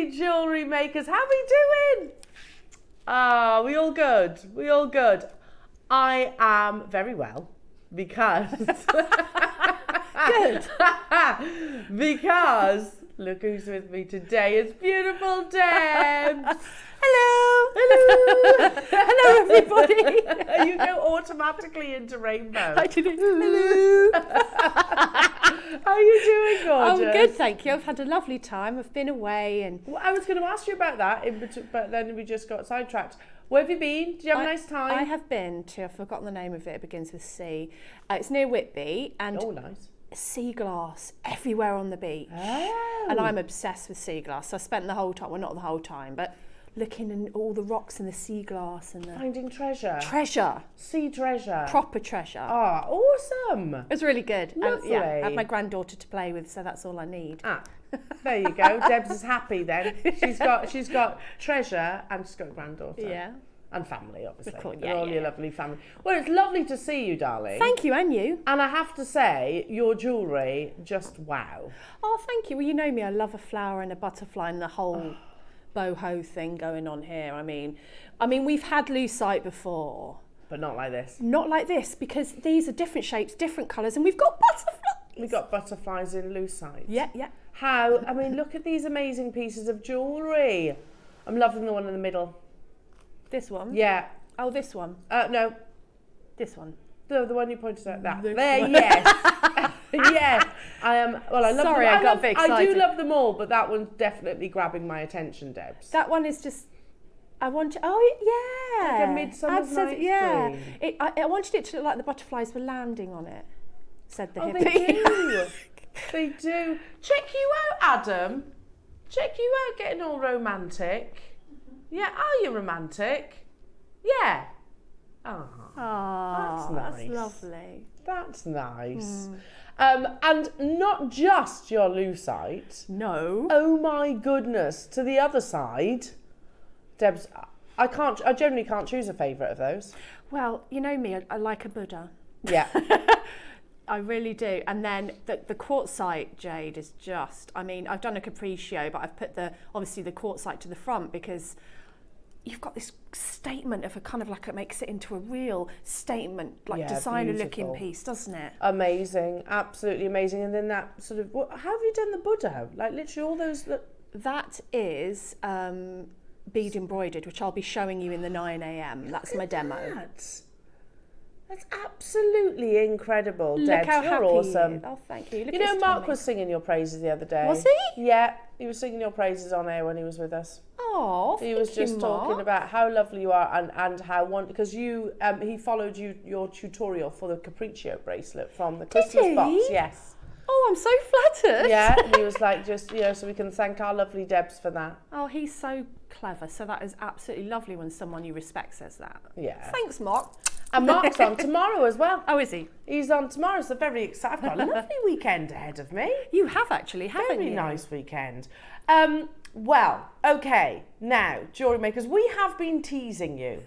lovely jewellery makers. How are we doing? We all good. We all good. I am very well because Good. because look who's with me today. It's beautiful Debs. Hello. Hello. Hello, everybody. You go automatically into rainbow. I did it. Hello. How are you doing, gorgeous? I'm good, thank you. I've had a lovely time. I've been away and... Well, I was going to ask you about that, but then we just got sidetracked. Where have you been? Did you have a nice time? I have been to, I've forgotten the name of it, it begins with C. It's near Whitby and nice. sea glass everywhere on the beach. Oh. And I'm obsessed with sea glass. So I spent the whole time, well not the whole time, but looking at all the rocks and the sea glass and the... Finding treasure. Treasure. Sea treasure. Proper treasure. Ah, awesome. It was really good. Lovely. And, I had my granddaughter to play with, so that's all I need. There you go. Debs is happy then. She's got treasure and she's got a granddaughter. Yeah. And family, obviously. Of course, They're all your lovely family. Well, it's lovely to see you, darling. Thank you, and you. And I have to say, your jewellery, just wow. Oh, thank you. Well, you know me, I love a flower and a butterfly and the whole boho thing going on here. I mean, we've had lucite before. But not like this. Not like this, because these are different shapes, different colours, and we've got butterflies. We've got butterflies in lucite. Yeah. Look at these amazing pieces of jewellery. I'm loving the one in the middle. This one? Yeah. Oh, this one? No. This one? The one you pointed at. That. This There, one. yes. Yeah. I am. Well, I love Sorry, them. I got a bit excited. I do love them all, but that one's definitely grabbing my attention, Debs. That one is just... I wanted... Oh, yeah. Like a Midsummer's Night's Dream. I wanted it to look like the butterflies were landing on it, said the hippie. They do. They do. Check you out, Adam. Check you out getting all romantic. Yeah, are you romantic? Yeah. Oh, that's nice. That's lovely. That's nice. And not just your lucite. No. Oh my goodness. To the other side, Debs, I generally can't choose a favourite of those. Well, you know me, I like a Buddha. Yeah. I really do. And then the quartzite jade is just, I've done a capriccio, but I've put obviously the quartzite to the front because you've got this statement of a kind of like, it makes it into a real statement, like designer looking piece, doesn't it? Amazing. Absolutely amazing. And then that sort of, how have you done the Buddha? Like literally all those... That is bead embroidered, which I'll be showing you in the 9 a.m. That's my demo. That's absolutely incredible, Look Debs. how You're happy awesome. he is. Oh, thank you. Look You at know, his Mark tummy. was singing your praises the other day. Was he? Yeah, he was singing your praises on air when he was with us. Oh, He was just talking about how lovely you are and how because you he followed your tutorial for the Capriccio bracelet from the Christmas he? box. Yes. Oh, I'm so flattered. Yeah, and he was like, just, so we can thank our lovely Debs for that. Oh, he's so clever. So that is absolutely lovely when someone you respect says that. Yeah. Thanks, Mark. And Mark's on tomorrow as well. Oh, is he? He's on tomorrow, so very excited. I've got a lovely weekend ahead of me. You have actually, haven't Very you? nice weekend. Well, okay, now, jewellery makers, we have been teasing you.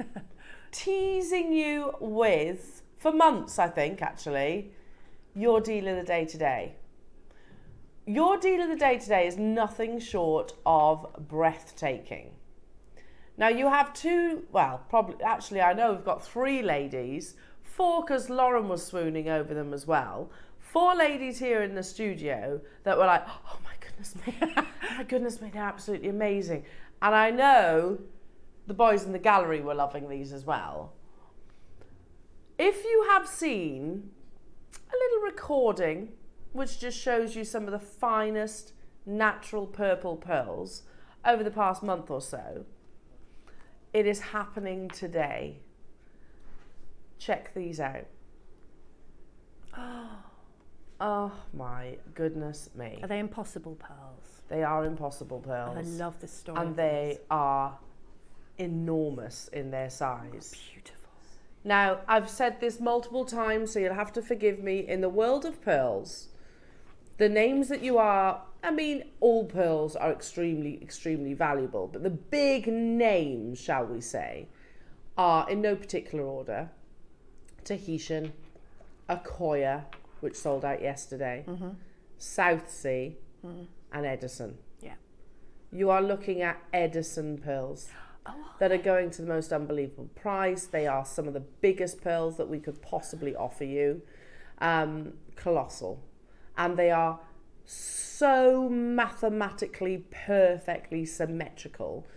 With, for months, I think, actually, your deal of the day today. Your deal of the day today is nothing short of breathtaking. Now, you have actually, I know we've got 3 ladies, 4 because Lauren was swooning over them as well. 4 ladies here in the studio that were like, oh my goodness me, they're absolutely amazing. And I know the boys in the gallery were loving these as well. If you have seen a little recording which just shows you some of the finest natural purple pearls over the past month or so, it is happening today. Check these out. Oh my goodness me. Are they impossible pearls? They are impossible pearls. I love the story. And they are enormous in their size. Beautiful. Now, I've said this multiple times, so you'll have to forgive me. In the world of pearls, the names that you are, all pearls are extremely, extremely valuable, but the big names, shall we say, are in no particular order: Tahitian, Akoya, which sold out yesterday, South Sea, and Edison. Yeah. you are looking at Edison pearls that are going to the most unbelievable price. They are some of the biggest pearls that we could possibly offer you. Colossal. And they are so mathematically perfectly symmetrical,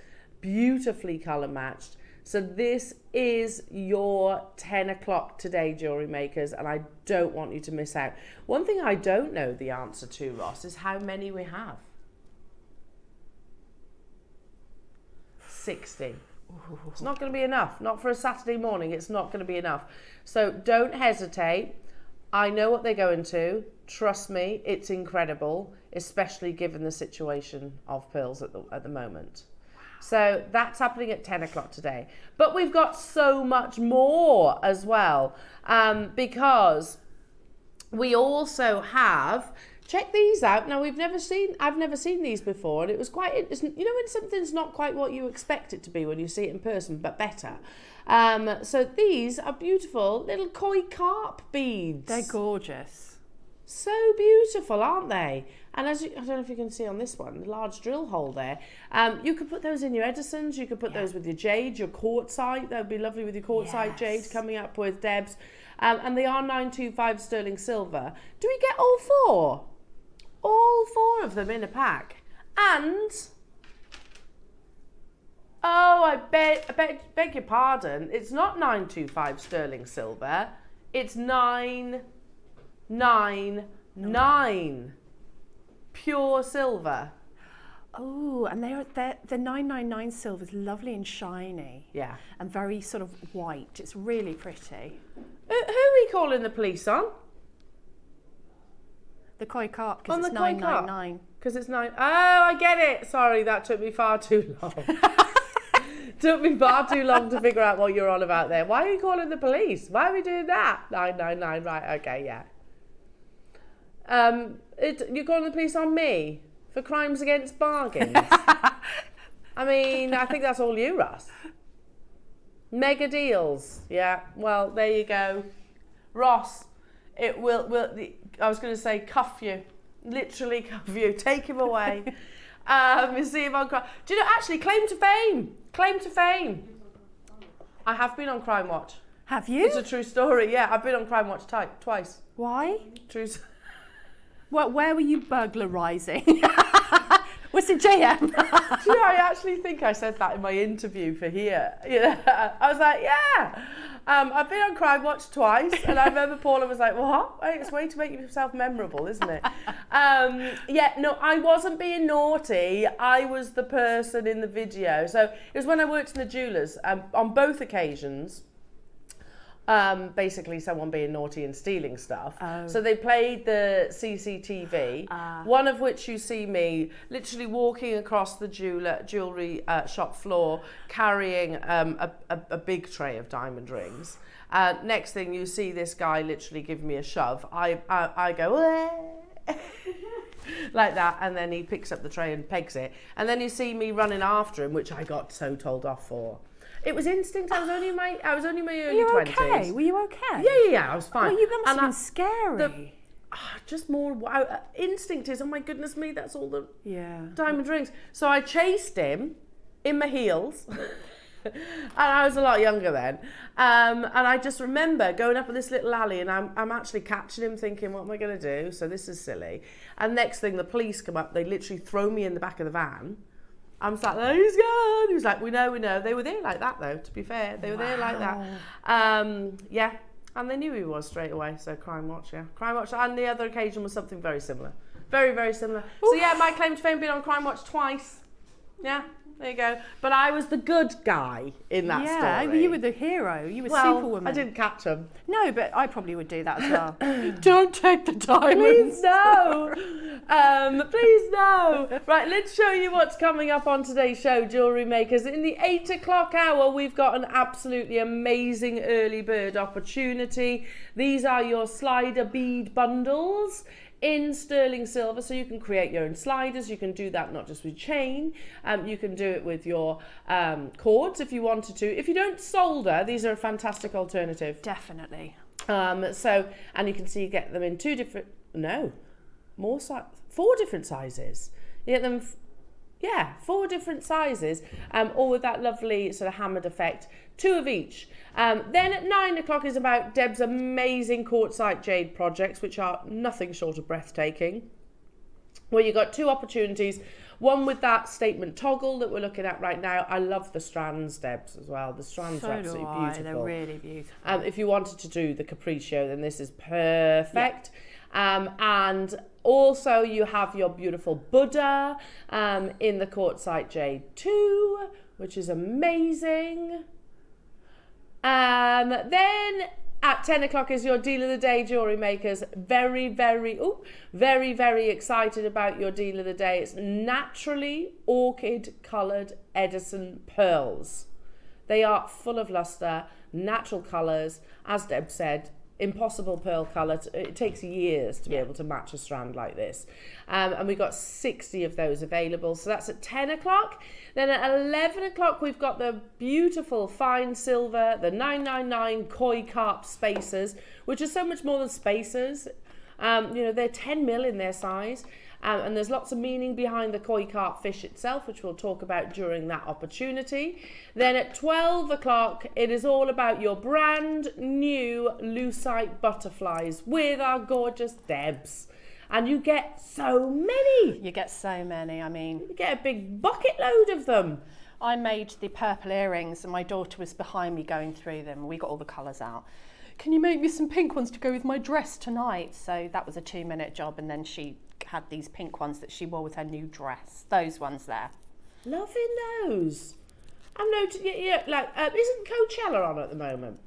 beautifully colour matched. So this is your 10 o'clock today, jewellery makers, and I don't want you to miss out. One thing I don't know the answer to, Ross, is how many we have. 60. Ooh. It's not going to be enough. Not for a Saturday morning. It's not going to be enough. So don't hesitate. I know what they're going to. Trust me, it's incredible, especially given the situation of pearls at the moment. So that's happening at 10 o'clock today. But we've got so much more as well, because we also have, check these out. Now I've never seen these before, and it was quite interesting. You know when something's not quite what you expect it to be when you see it in person, but better. So these are beautiful little koi carp beads. They're gorgeous. So beautiful, aren't they? And as I don't know if you can see on this one, the large drill hole there. You could put those in your Edisons. You could put those with your Jade, your Quartzite. That would be lovely with your Quartzite Jade coming up with Debs. And they are 925 sterling silver. Do we get all four? All four of them in a pack. And, oh, I beg your pardon. It's not 925 sterling silver. It's 999 pure silver. Oh, and the 999 silver is lovely and shiny. Yeah. And very sort of white. It's really pretty. Who are we calling the police on? The koi carp, because it's 999. Because it's 9. Oh, I get it. Sorry, that took me far too long. Took me far too long to figure out what you're on about there. Why are you calling the police? Why are we doing that? 999, right, okay, yeah. You're calling the police on me for crimes against bargains? I mean, I think that's all you, Ross. Mega deals. Yeah, well, there you go. Ross, it will I was going to say cuff you. Literally cuff you. Take him away. You see him on crime. Do you know, actually, claim to fame. Claim to fame. I have been on Crime Watch. Have you? It's a true story, yeah. I've been on Crime Watch twice. Why? True. Where were you burglarising? Was it JM? Do you know, I actually think I said that in my interview for here. Yeah, I was like, yeah. I've been on Crime Watch twice, and I remember Paula was like, what? It's a way to make yourself memorable, isn't it? Yeah, no, I wasn't being naughty. I was the person in the video. So it was when I worked in the jewellers, on both occasions. Basically someone being naughty and stealing stuff. Oh. So they played the CCTV, one of which you see me literally walking across the jewellery shop floor carrying a big tray of diamond rings. Next thing you see this guy literally give me a shove. I go, like that, and then he picks up the tray and pegs it. And then you see me running after him, which I got so told off for. It was instinct. I was only in my early 20s. Okay? Were you okay? Yeah. I was fine. Well, you must have been scary. Just more wow. Instinct is, oh my goodness me, that's all the diamond rings. So I chased him in my heels. And I was a lot younger then. And I just remember going up this little alley, and I'm actually catching him thinking, what am I going to do? So this is silly. And next thing, the police come up. They literally throw me in the back of the van. I'm sat there, he's gone. He was like, we know. They were there like that, though, to be fair. They were there like that. Yeah. And they knew who he was straight away. So Crime Watch, yeah. Crime Watch. And the other occasion was something very similar. Very, very similar. Oof. So, yeah, my claim to fame, been on Crime Watch twice. Yeah. There you go. But I was the good guy in that story. Yeah, you were the hero. You were Superwoman. I didn't catch him. No, but I probably would do that as well. Don't take the diamonds. Please no. Please no. Right, let's show you what's coming up on today's show, Jewellery Makers. In the 8 o'clock hour, we've got an absolutely amazing early bird opportunity. These are your slider bead bundles in sterling silver, so you can create your own sliders. You can do that not just with chain, you can do it with your cords if you wanted to. If you don't solder, these are a fantastic alternative. Definitely. So, and you can see you get them in 4 different sizes. You get them Yeah, 4 different sizes, all with that lovely sort of hammered effect. 2 of each. Then at 9 o'clock is about Deb's amazing Quartzite Jade projects, which are nothing short of breathtaking. Where you got 2 opportunities. One with that statement toggle that we're looking at right now. I love the strands, Debs, as well. The strands are absolutely beautiful. They're really beautiful. If you wanted to do the capriccio, then this is perfect. Yeah. And also you have your beautiful Buddha in the Quartzite Jade 2, which is amazing. Then at 10 o'clock is your deal of the day, jewellery makers. Very, very excited about your deal of the day. It's naturally orchid coloured Edison pearls. They are full of luster, natural colours. As Deb said, impossible pearl colour. It takes years to be able to match a strand like this. And we've got 60 of those available. So that's at 10 o'clock. Then at 11 o'clock, we've got the beautiful fine silver, the 999 koi carp spacers, which are so much more than spacers. They're 10 mil in their size. And there's lots of meaning behind the koi carp fish itself, which we'll talk about during that opportunity. Then at 12 o'clock, it is all about your brand new Lucite butterflies with our gorgeous Debs. And you get so many. You get so many, I mean. You get a big bucket load of them. I made the purple earrings and my daughter was behind me going through them. We got all the colours out. Can you make me some pink ones to go with my dress tonight? So that was a 2-minute job, and then she had these pink ones that she wore with her new dress. Those ones there. Loving those. I'm noting, isn't Coachella on at the moment?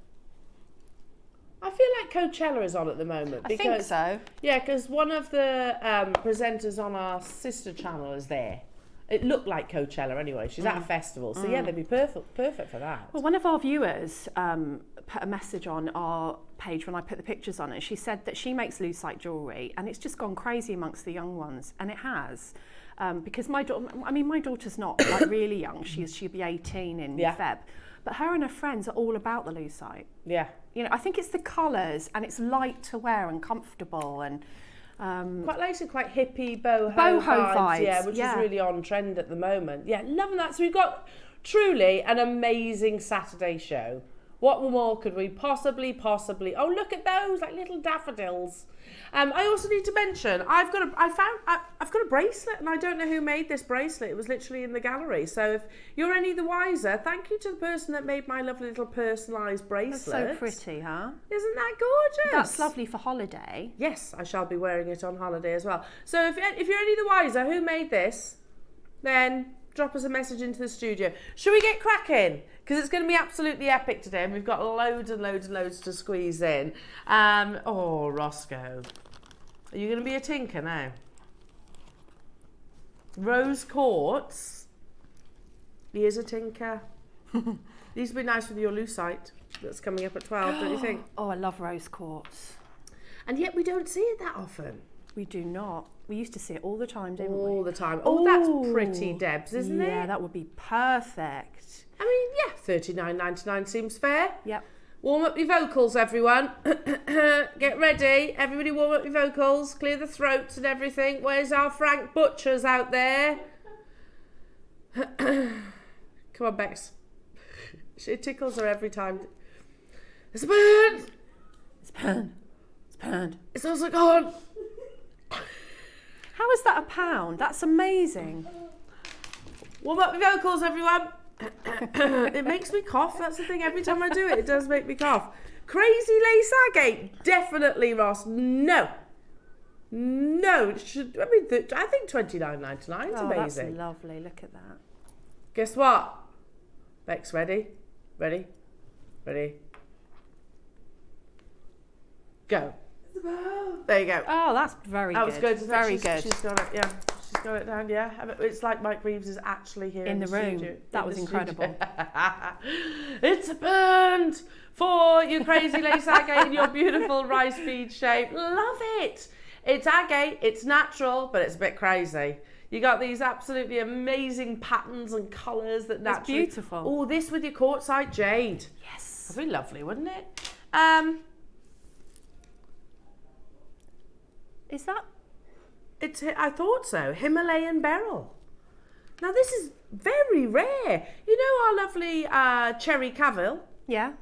I feel like Coachella is on at the moment. I think so. Yeah, because one of the presenters on our sister channel is there. It looked like Coachella anyway. She's at a festival. So yeah, they'd be perfect for that. Well, one of our viewers put a message on our page when I put the pictures on it. She said that she makes Lucite jewellery and it's just gone crazy amongst the young ones. And it has. Because my daughter's not like really young. She'll be 18 in Feb. But her and her friends are all about the Lucite. Yeah. You know, I think it's the colours and it's light to wear and comfortable and quite nice and quite hippie boho vibes, yeah, which is really on trend at the moment. Yeah, loving that. So we've got truly an amazing Saturday show. What more could we possibly? Oh, look at those, like little daffodils. I also need to mention I've got a bracelet, and I don't know who made this bracelet. It was literally in the gallery. So if you're any the wiser, thank you to the person that made my lovely little personalised bracelet. That's so pretty, huh? Isn't that gorgeous? That's lovely for holiday. Yes, I shall be wearing it on holiday as well. So if you're any the wiser who made this, then drop us a message into the studio. Should we get cracking? Because it's going to be absolutely epic today, and we've got loads and loads to squeeze in. Roscoe, are you going to be a tinker now? Rose quartz. He is a tinker. These would be nice with your Lucite that's coming up at 12, don't you think? Oh, I love rose quartz. And yet we don't see it that often. We do not. We used to see it all the time, didn't we? All the time. Oh, that's pretty, Debs, isn't it? Yeah, that would be perfect. I mean, yeah, $39.99 seems fair. Yep. Warm up your vocals, everyone. Get ready. Everybody warm up your vocals. Clear the throats and everything. Where's our Frank Butchers out there? Come on, Bex. It tickles her every time. It's a burn! It's burned. It's burned. It's also gone. How is that £1? That's amazing. Warm up your vocals, everyone. It makes me cough. That's the thing. Every time I do it, it does make me cough. Crazy lace agate? Definitely, Ross. No. It should. I mean, I think $29.99 is amazing. That's lovely. Look at that. Guess what? Bex, ready? Go. There you go. Oh, that's very good. That was good. Very good. She's got it. Yeah. She's got it down. Yeah. It's like Mike Reeves is actually here in the room. Studio. That was incredible. It's burned for your crazy lace agate in your beautiful rice bead shape. Love it. It's agate. It's natural, but it's a bit crazy. You got these absolutely amazing patterns and colours that naturally. It's beautiful. Oh, this with your quartzite jade. Yes. That'd be lovely, wouldn't it? Is that? I thought so. Himalayan beryl. Now this is very rare. You know our lovely cherry cavil? Yeah.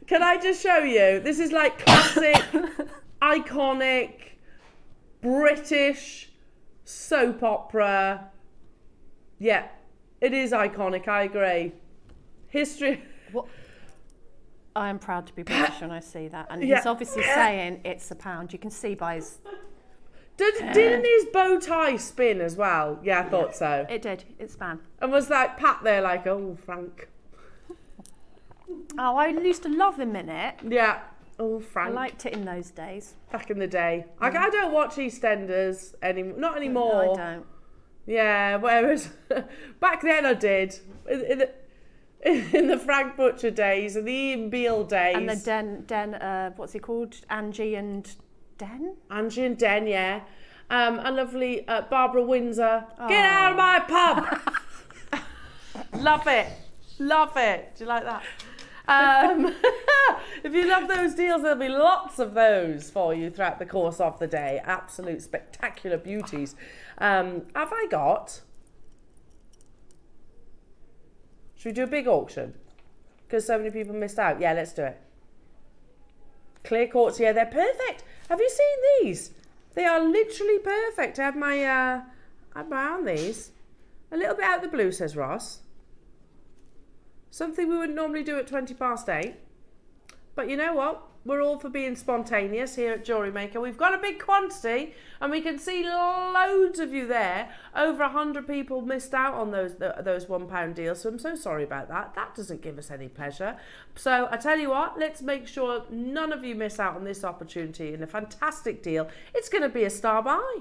Can I just show you? This is like classic, iconic, British soap opera. Yeah, it is iconic, I agree. History. What? I am proud to be British when I see that. And he's obviously saying it's £1. You can see by his... Didn't his bow tie spin as well? Yeah, I thought so. It did. It span. And was like Pat there like, oh, Frank. Oh, I used to love him in it. Yeah. Oh, Frank. I liked it in those days. Back in the day. I don't watch EastEnders anymore. Not anymore. No, I don't. Yeah, whereas back then I did. In the Frank Butcher days and the Ian Beale days. And the what's he called? Angie and Den? Angie and Den, yeah. A lovely Barbara Windsor. Oh. Get out of my pub! Love it. Love it. Do you like that? If you love those deals, there'll be lots of those for you throughout the course of the day. Absolute spectacular beauties. Have I got... Should we do a big auction? Because so many people missed out. Yeah, let's do it. Clear quartz, yeah, they're perfect. Have you seen these? They are literally perfect. I had my eye on these. A little bit out of the blue, says Ross. Something we wouldn't normally do at 8:20. But you know what? We're all for being spontaneous here at JewelleryMaker. We've got a big quantity and we can see loads of you there. Over 100 people missed out on those £1 deals. So I'm so sorry about that. That doesn't give us any pleasure. So I tell you what, let's make sure none of you miss out on this opportunity and a fantastic deal. It's going to be a star buy.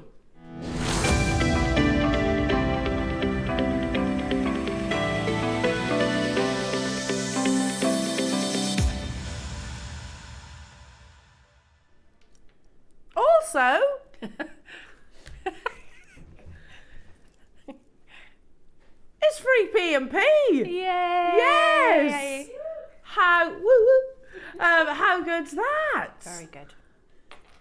Also, it's free P&P. Yay! Yes. How good's that? Very good.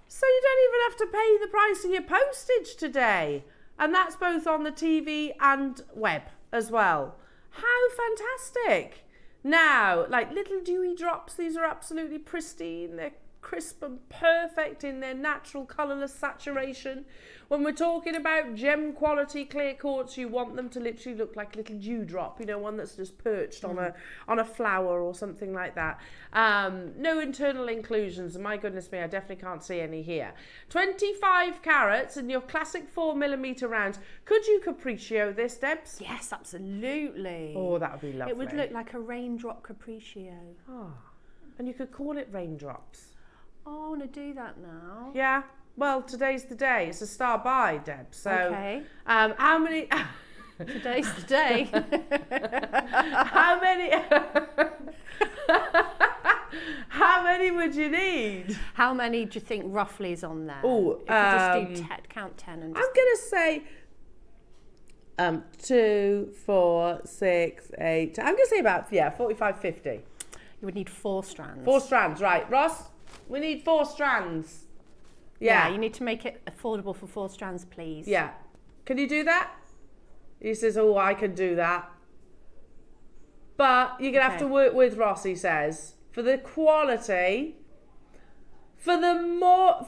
So you don't even have to pay the price of your postage today, and that's both on the TV and web as well. How fantastic! Now, like little dewy drops, these are absolutely pristine. They're crisp and perfect in their natural colourless saturation. When we're talking about gem quality clear quartz, you want them to literally look like a little dewdrop, you know, one that's just perched on a flower or something like that. No internal inclusions, and my goodness me, I definitely can't see any here. 25 carats in your classic 4mm rounds. Could you capriccio this, Debs? Yes, absolutely. Oh, that would be lovely. It would look like a raindrop capriccio. Oh, and you could call it raindrops. Oh, I want to do that now. Yeah. Well, today's the day. It's a star buy, Deb. So, okay. How many? Today's the day. How many? How many would you need? How many do you think roughly is on there? Oh, if you just do count 10 and. I'm gonna say 2, 4, 6, 8. I'm gonna say about 45, 50. You would need 4 strands. 4 strands, right, Ross? We need 4 strands. Yeah, you need to make it affordable for 4 strands, please. Yeah. Can you do that? He says, oh, I can do that. But you're going to have to work with Ross, he says. For the quality, the more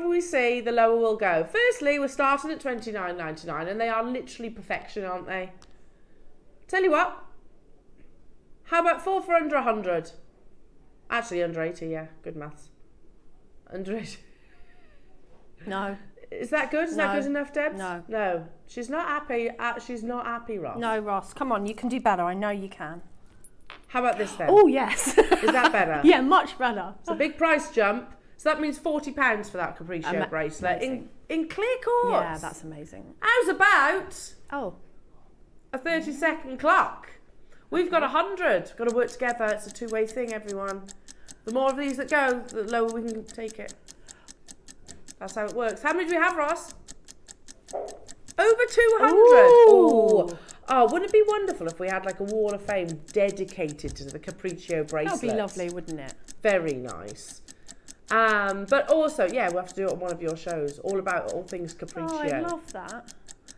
we see, the lower we'll go. Firstly, we're starting at $29.99 and they are literally perfection, aren't they? Tell you what, how about 4 for under 100? Actually, under 80, yeah. Good maths. Under 80. No. Is that good? Is that good enough, Debs? No. No. She's not happy. She's not happy, Ross. No, Ross. Come on, you can do better. I know you can. How about this then? Oh, yes. Is that better? Yeah, much better. It's a big price jump. So that means £40 for that capriccio bracelet in clear quartz. Yeah, that's amazing. How's about a 30-second clock? We've got 100. Got to work together. It's a two-way thing, everyone. The more of these that go, the lower we can take it. That's how it works. How many do we have, Ross? Over 200. Ooh. Oh, wouldn't it be wonderful if we had like a wall of fame dedicated to the Capriccio bracelet? That would be lovely, wouldn't it? Very nice. But also, yeah, we'll have to do it on one of your shows, all things Capriccio. Oh, I love that.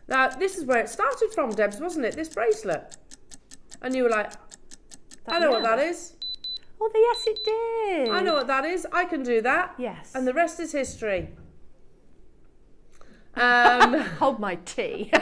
Now, this is where it started from, Debs, wasn't it? This bracelet. And you were like, I know what that is. Oh, yes, it did. I know what that is. I can do that. Yes. And the rest is history. Hold my tea.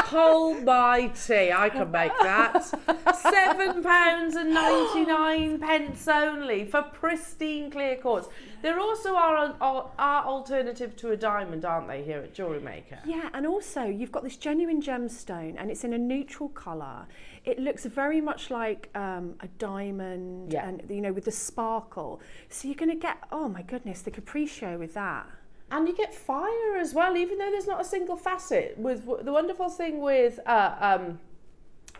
Hold my tea. I can make that. £7.99 only for pristine clear quartz. There also are alternative to a diamond, aren't they, here at JewelleryMaker? Yeah, and also you've got this genuine gemstone, and it's in a neutral colour. It looks very much like a diamond, and with the sparkle. So you're going to get, oh my goodness, the Capriccio with that. And you get fire as well, even though there's not a single facet. The wonderful thing with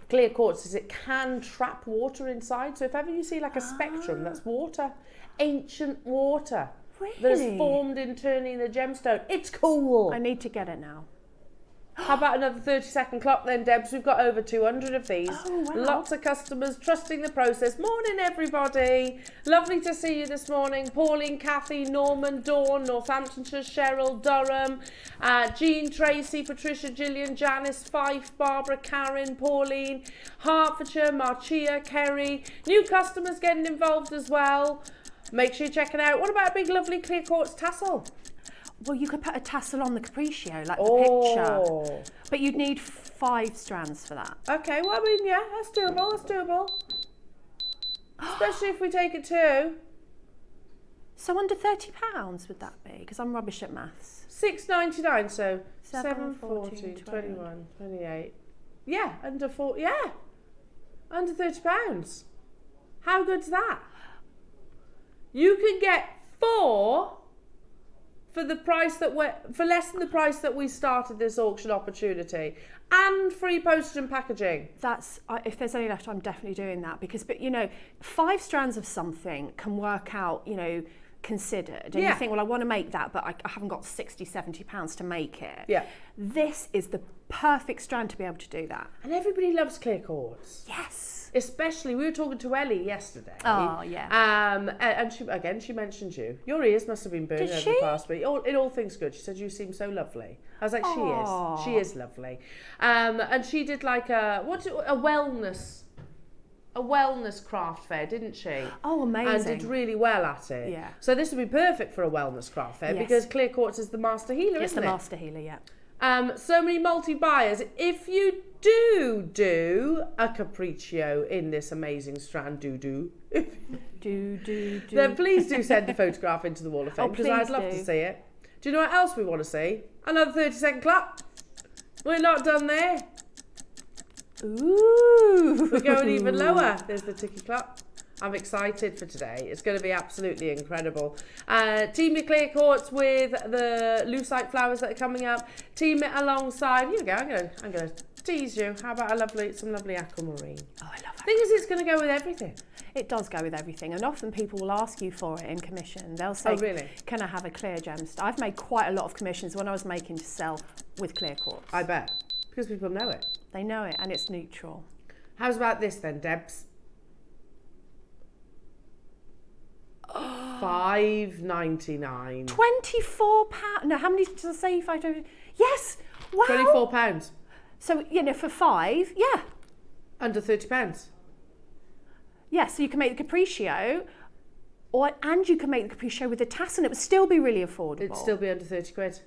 clear quartz is it can trap water inside. So if ever you see like a spectrum, that's water, ancient water, that is formed internally in the gemstone. It's cool. I need to get it now. How about another 30-second clock then, Debs? We've got over 200 of these. Oh, wow. Lots of customers trusting the process. Morning, everybody. Lovely to see you this morning. Pauline, Kathy, Norman, Dawn, Northamptonshire, Cheryl, Durham, Jean, Tracy, Patricia, Gillian, Janice, Fife, Barbara, Karen, Pauline, Hertfordshire, Marcia, Kerry. New customers getting involved as well. Make sure you check it out. What about a big, lovely clear quartz tassel? Well, you could put a tassel on the Capriccio, like the picture. But you'd need 5 strands for that. Okay, well, I mean, yeah, that's doable, Especially if we take it to... So under £30 would that be? Because I'm rubbish at maths. $6.99, so 7, 14, 21, 28. Yeah, under £30. How good's that? You can get 4... for less than the price that we started this auction opportunity, and free postage and packaging. That's if there's any left, I'm definitely doing that, because 5 strands of something can work out, considered, and you think, well, I want to make that, but I haven't got £60-70 to make it. Yeah, this is the perfect strand to be able to do that. And everybody loves clear quartz. Yes. Especially, we were talking to Ellie yesterday. Oh, yeah. And she mentioned you. Your ears must have been burning over the past week. In all things good. She said you seem so lovely. I was like, Aww. she is lovely. And she did like a wellness craft fair, didn't she? Oh, amazing. And did really well at it. Yeah. So this would be perfect for a wellness craft fair, because clear quartz is the master healer, isn't it? It's the master healer, yeah. So many multi-buyers. If you do a Capriccio in this amazing strand, then please do send a photograph into the Wall of Fame, because I'd love to see it. Do you know what else we want to see? Another 30-second clap. We're not done there. Ooh. We're going even lower. There's the ticky clap. I'm excited for today. It's going to be absolutely incredible. Team your clear quartz with the Lucite flowers that are coming up. Team it alongside. Here we go. I'm going to tease you. How about some lovely aquamarine? Oh, I love it. Thing is, it's going to go with everything. It does go with everything, and often people will ask you for it in commission. They'll say, "Oh, really? Can I have a clear gemstone?" I've made quite a lot of commissions when I was making to sell with clear quartz. I bet, because people know it. They know it, and it's neutral. How's about this then, Debs? $5.99. £24. No, how many did I say? If I don't. Yes. Wow. £24. So for 5, yeah. Under £30. Yeah, so you can make the Capriccio, and you can make the Capriccio with the tassel, and it would still be really affordable. It'd still be under £30.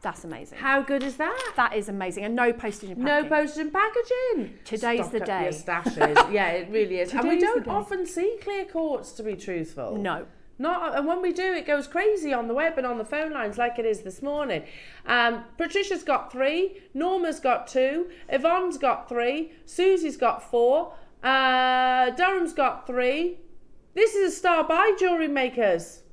That's amazing. How good is that? That is amazing, and no postage and packaging. No postage and packaging. Today's the day. Your stashes. Yeah, it really is. And we don't often see clear quartz, to be truthful. No. And when we do, it goes crazy on the web and on the phone lines like it is this morning. Patricia's got 3, Norma's got 2, Yvonne's got 3, Susie's got 4, Durham's got 3. This is a star by Jewellery Makers.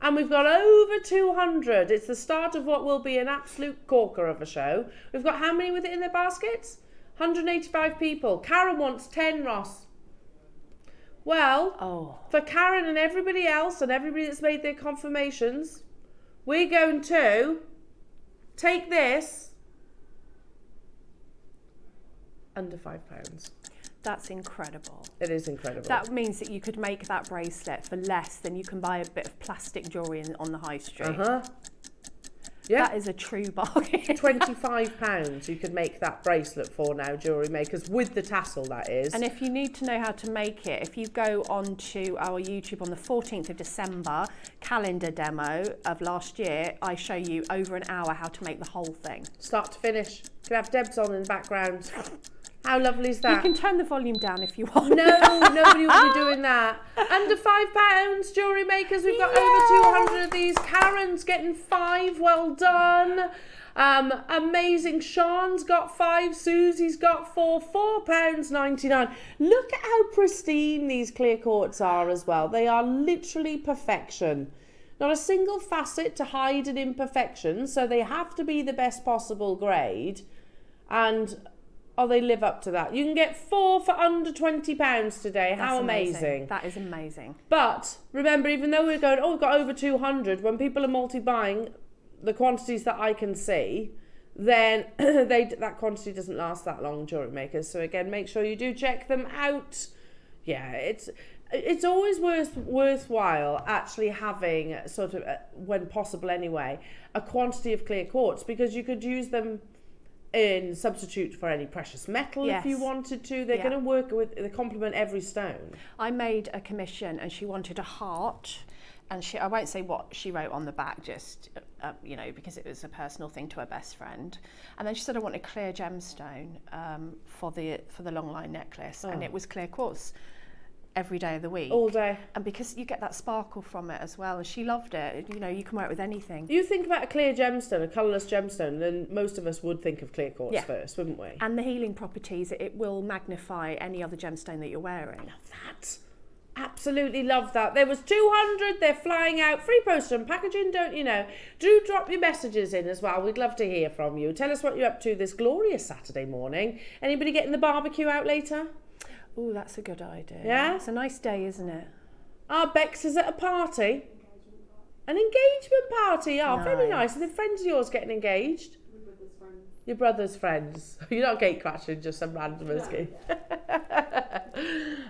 And we've got over 200. It's the start of what will be an absolute corker of a show. We've got how many with it in their baskets? 185 people. Karen wants 10, Ross. Well, for Karen and everybody else and everybody that's made their confirmations, we're going to take this Under £5. That's incredible. It is incredible. That means that you could make that bracelet for less than you can buy a bit of plastic jewellery on the high street. Yeah. That is a true bargain. £25 you could make that bracelet for now, Jewellery Makers, with the tassel, that is. And if you need to know how to make it, if you go onto our YouTube on the 14th of December, calendar demo of last year, I show you over an hour how to make the whole thing. Start to finish. You can have Debs on in the background. How lovely is that? You can turn the volume down if you want. No, nobody will be doing that. Under £5, Jewellery Makers. We've got over 200 of these. Karen's getting 5. Well done. Amazing. Sean's got 5. Susie's got 4. £4.99. Look at how pristine these clear quartz are as well. They are literally perfection. Not a single facet to hide an imperfection. So they have to be the best possible grade. And they live up to that. You can get 4 for under £20 today. How amazing. That is amazing. But remember, even though we're going, we've got over 200, when people are multi-buying the quantities that I can see, then that quantity doesn't last that long, Jewellery Makers. So again, make sure you do check them out. Yeah, it's always worthwhile actually having sort of, when possible anyway, a quantity of clear quartz, because you could use them in substitute for any precious metal if you wanted to. They're going to work with, they complement every stone. I made a commission and she wanted a heart, and I won't say what she wrote on the back, just you know, because it was a personal thing to her best friend. And then she said I want a clear gemstone for the long line necklace, and it was clear quartz every day of the week, all day, and because you get that sparkle from it as well, and she loved it. You know, you can wear it with anything. You think about a clear gemstone, a colourless gemstone, then most of us would think of clear quartz first, wouldn't we? And the healing properties, it will magnify any other gemstone that you're wearing. I love that. Absolutely love that. There was 200, they're flying out. Free poster and packaging, don't you know? Do drop your messages in as well. We'd love to hear from you. Tell us what you're up to this glorious Saturday morning. Anybody getting the barbecue out later? Oh, that's a good idea. Yeah? It's a nice day, isn't it? Bex is at a party. An engagement party. Oh, very nice. Are the friends of yours getting engaged? Your brother's friends. You're not gate crashing, just some randomers.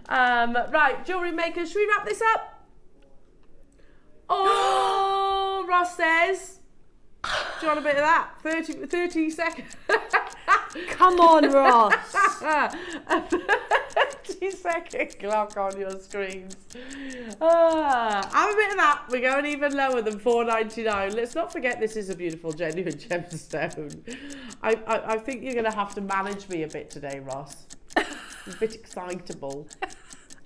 Right, Jewellery Makers, should we wrap this up? Oh, Ross says, do you want a bit of that? 30 seconds. Come on, Ross. 30-second clock on your screens. Have a bit of that. We're going even lower than £4.99. Let's not forget this is a beautiful, genuine gemstone. I think you're going to have to manage me a bit today, Ross. A bit excitable. Do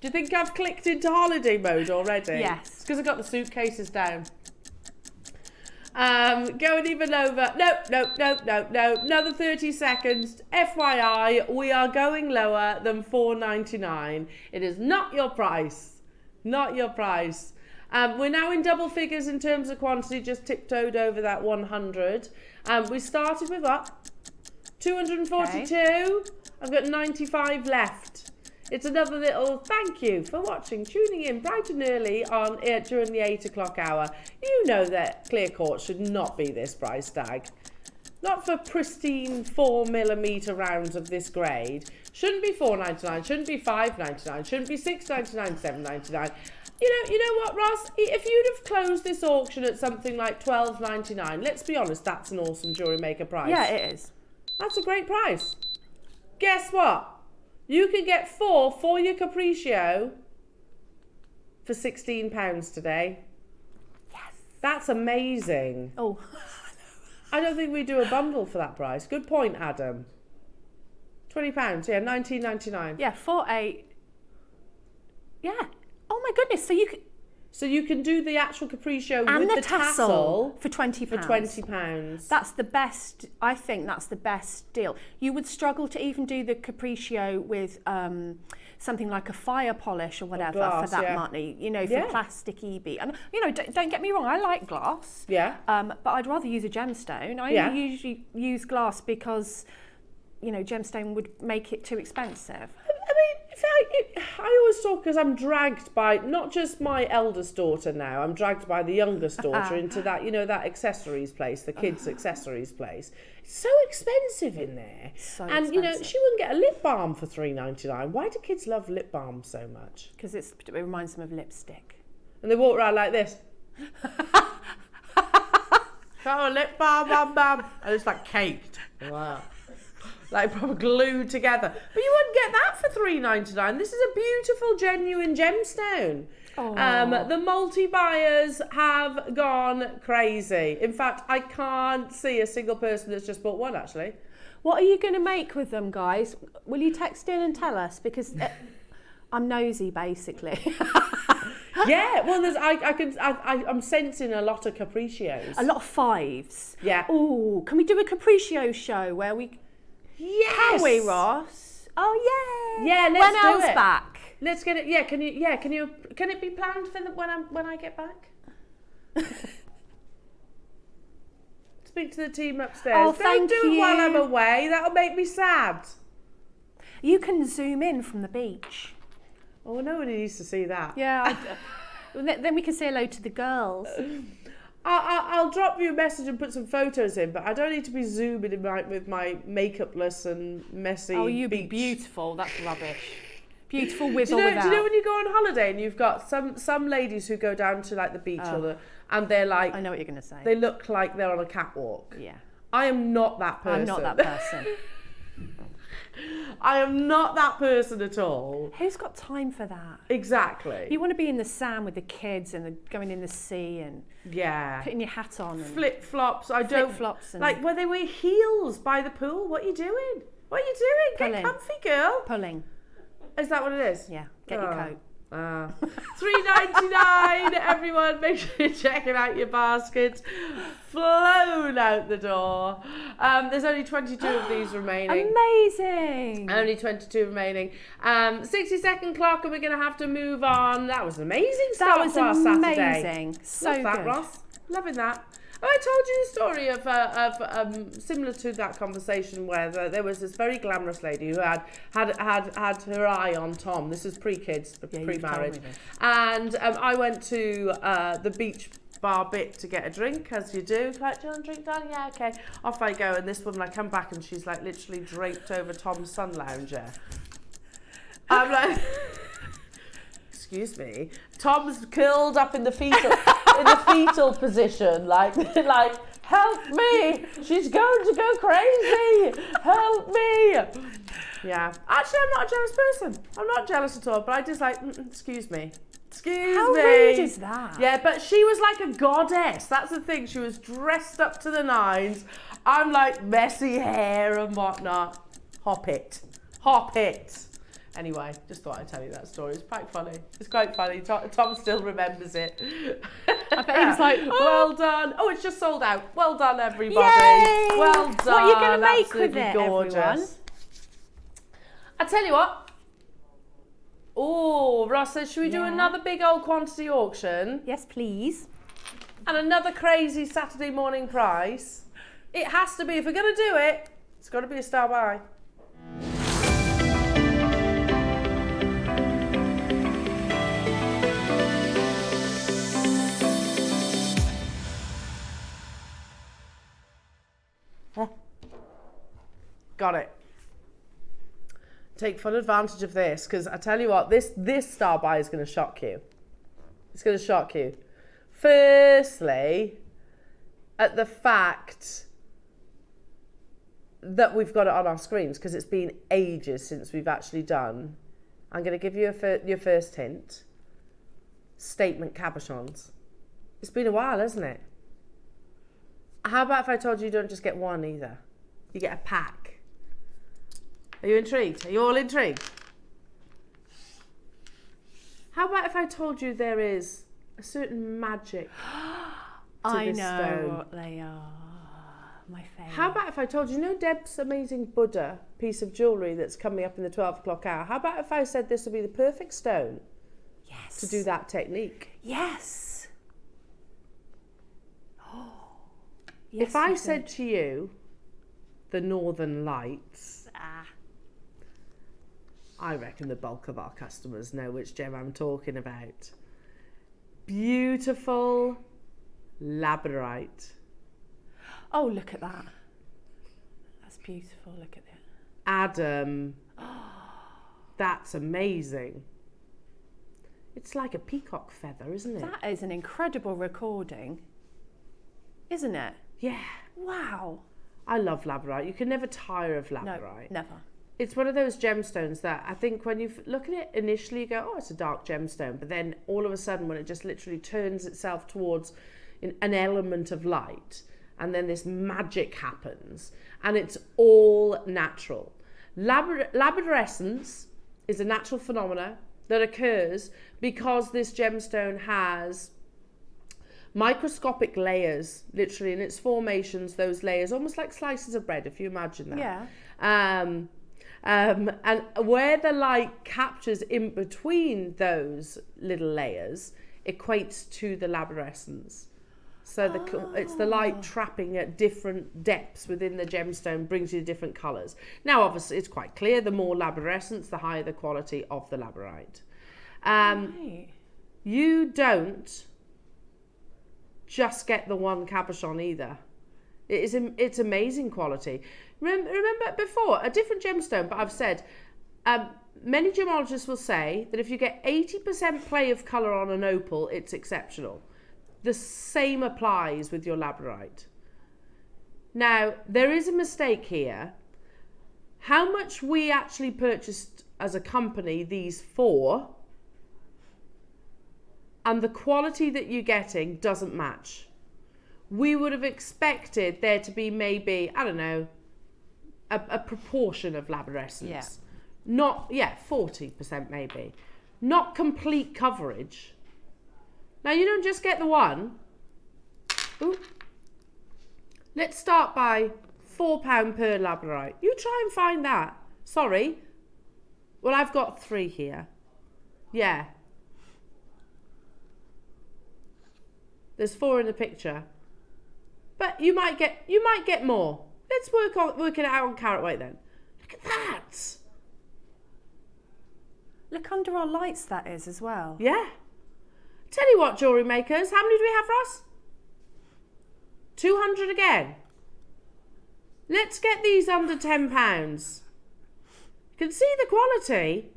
you think I've clicked into holiday mode already? Yes. It's because I got the suitcases down. Going even over. No. Another 30 seconds. FYI, we are going lower than £4.99. It is not your price. Not your price. We're now in double figures in terms of quantity, just tiptoed over that 100. We started with what? 242. Okay. I've got 95 left. It's another little thank you for watching, tuning in bright and early on during the 8 o'clock hour. You know that clear quartz should not be this price tag. Not for pristine 4mm rounds of this grade. Shouldn't be £4.99, shouldn't be £5.99, shouldn't be £6.99, £7.99. You know what, Ross? If you'd have closed this auction at something like £12.99, let's be honest, that's an awesome Jewellery Maker price. Yeah, it is. That's a great price. Guess what? You can get 4 for your Capriccio for £16 today. Yes. That's amazing. Oh. I don't think we do a bundle for that price. Good point, Adam. £20, yeah, £19.99. Yeah, 4.8. Yeah. Oh my goodness, so you can do the actual Capriccio and with the tassel for £20. For £20. That's the best. I think that's the best deal. You would struggle to even do the Capriccio with something like a fire polish or whatever glass, for that money. You know, for plasticky bead. And you know, don't get me wrong. I like glass. Yeah. But I'd rather use a gemstone. I usually use glass because, you know, gemstone would make it too expensive. I mean, I always talk because I'm dragged by not just my eldest daughter now, I'm dragged by the youngest daughter into that, you know, that accessories place, the kids' accessories place. It's so expensive in there. So and, expensive. you know, she wouldn't get a lip balm for $3.99. Why do kids love lip balm so much? Because it reminds them of lipstick. And they walk around like this. Oh, lip balm, bam. And it's like caked. Wow. Like probably glued together. But you wouldn't get that for $3.99. This is a beautiful, genuine gemstone. The multi-buyers have gone crazy. In fact, I can't see a single person that's just bought one, actually. What are you going to make with them, guys? Will you text in and tell us? Because I'm nosy, basically. Yeah, well, I'm sensing a lot of capriccios. A lot of fives. Yeah. Oh, can we do a capriccio show where we... Yes. Can we, Ross? Oh, yeah. Yeah, let's when do else it. back? Let's get it. Yeah, can it be planned for when I get back? Speak to the team upstairs. Oh, Don't do it while I'm away. That'll make me sad. You can zoom in from the beach. Oh, nobody needs to see that. Yeah. Then we can say hello to the girls. I'll drop you a message and put some photos in, but I don't need to be zooming in with my makeupless and messy. Oh, you'd be beach. beautiful. That's rubbish. Beautiful with or without. Do you know when you go on holiday and you've got some ladies who go down to like the beach and they're like, I know what you're going to say. They look like they're on a catwalk. Yeah. I am not that person. I'm not that person. I am not that person at all. Who's got time for that? Exactly. You want to be in the sand with the kids and going in the sea and putting your hat on. And flip-flops. Flip-flops. Like, where they wear heels by the pool. What are you doing? What are you doing? Get comfy, girl. Pulling. Is that what it is? Yeah. Get your coat. $3.99, everyone. Make sure you're checking out your baskets. Flown out the door. There's only 22 of these remaining. Amazing. Only 22 remaining. 60-second clock, and we're going to have to move on. That was an amazing start to our Saturday. Amazing. So Love that, good. Ross. Loving that. Oh, I told you the story of similar to that conversation where there was this very glamorous lady who had her eye on Tom. This is pre-kids, pre-marriage, and I went to the beach bar bit to get a drink, as you do. Like, do you want a drink, darling? Yeah, okay. Off I go, and this woman, I come back and she's like literally draped over Tom's sun lounger. I'm like, excuse me. Tom's curled up in the fetal position, like help me! She's going to go crazy! Help me! Yeah. Actually, I'm not a jealous person. I'm not jealous at all, but I just like, excuse me. How rude is that? Yeah, but she was like a goddess. That's the thing. She was dressed up to the nines. I'm like messy hair and whatnot. Hop it. Anyway, just thought I'd tell you that story. It's quite funny. It's quite funny. Tom still remembers it. I bet he was like, well done. Oh, it's just sold out. Well done, everybody. Yay! Well done. What are you going to make Absolutely with it, gorgeous. everyone? I tell you what. Oh, Ross says, should we do another big old quantity auction? Yes, please. And another crazy Saturday morning prize? It has to be. If we're going to do it, it's got to be a star buy. Got it. Take full advantage of this, because I tell you what, this star buy is going to shock you. It's going to shock you. Firstly, at the fact that we've got it on our screens, because it's been ages since we've actually done. I'm going to give you your first hint. Statement cabochons. It's been a while, hasn't it? How about if I told you don't just get one either? You get a pack. Are you intrigued? Are you all intrigued? How about if I told you there is a certain magic to this stone? What they are. My favourite. How about if I told you, Deb's amazing Buddha piece of jewellery that's coming up in the 12 o'clock hour? How about if I said this would be the perfect stone to do that technique? Yes. Oh. Yes, if I said to you, the Northern Lights, I reckon the bulk of our customers know which gem I'm talking about. Beautiful labradorite. Oh, look at that. That's beautiful. Look at it. Adam. That's amazing. It's like a peacock feather, isn't it? That is an incredible recording, isn't it? Yeah. Wow. I love labradorite. You can never tire of labradorite. No, never. It's one of those gemstones that I think when you look at it initially, you go, oh, it's a dark gemstone. But then all of a sudden, when it just literally turns itself towards an element of light, and then this magic happens, and it's all natural. Labradorescence is a natural phenomena that occurs because this gemstone has microscopic layers, literally in its formations, those layers, almost like slices of bread, if you imagine that. Yeah. And where the light captures in between those little layers equates to the labradorescence. So it's the light trapping at different depths within the gemstone brings you different colours. Now, obviously, it's quite clear, the more labradorescence, the higher the quality of the labradorite. Right. You don't just get the one cabochon either. It's amazing quality. Remember before, a different gemstone, but I've said, many gemologists will say that if you get 80% play of colour on an opal, it's exceptional. The same applies with your labradorite. Now, there is a mistake here. How much we actually purchased as a company these for, and the quality that you're getting doesn't match. We would have expected there to be maybe, I don't know, a proportion of labradorescence. Yeah. Not, 40% maybe. Not complete coverage. Now, you don't just get the one. Ooh. Let's start by £4 per labradorite. You try and find that. Sorry. Well, I've got 3 here. Yeah. There's 4 in the picture. But you might get more. Let's work it out on carat weight then. Look at that. Look under our lights that is as well. Yeah. Tell you what, jewellery makers, how many do we have, Ross? 200 again. Let's get these under £10. You can see the quality.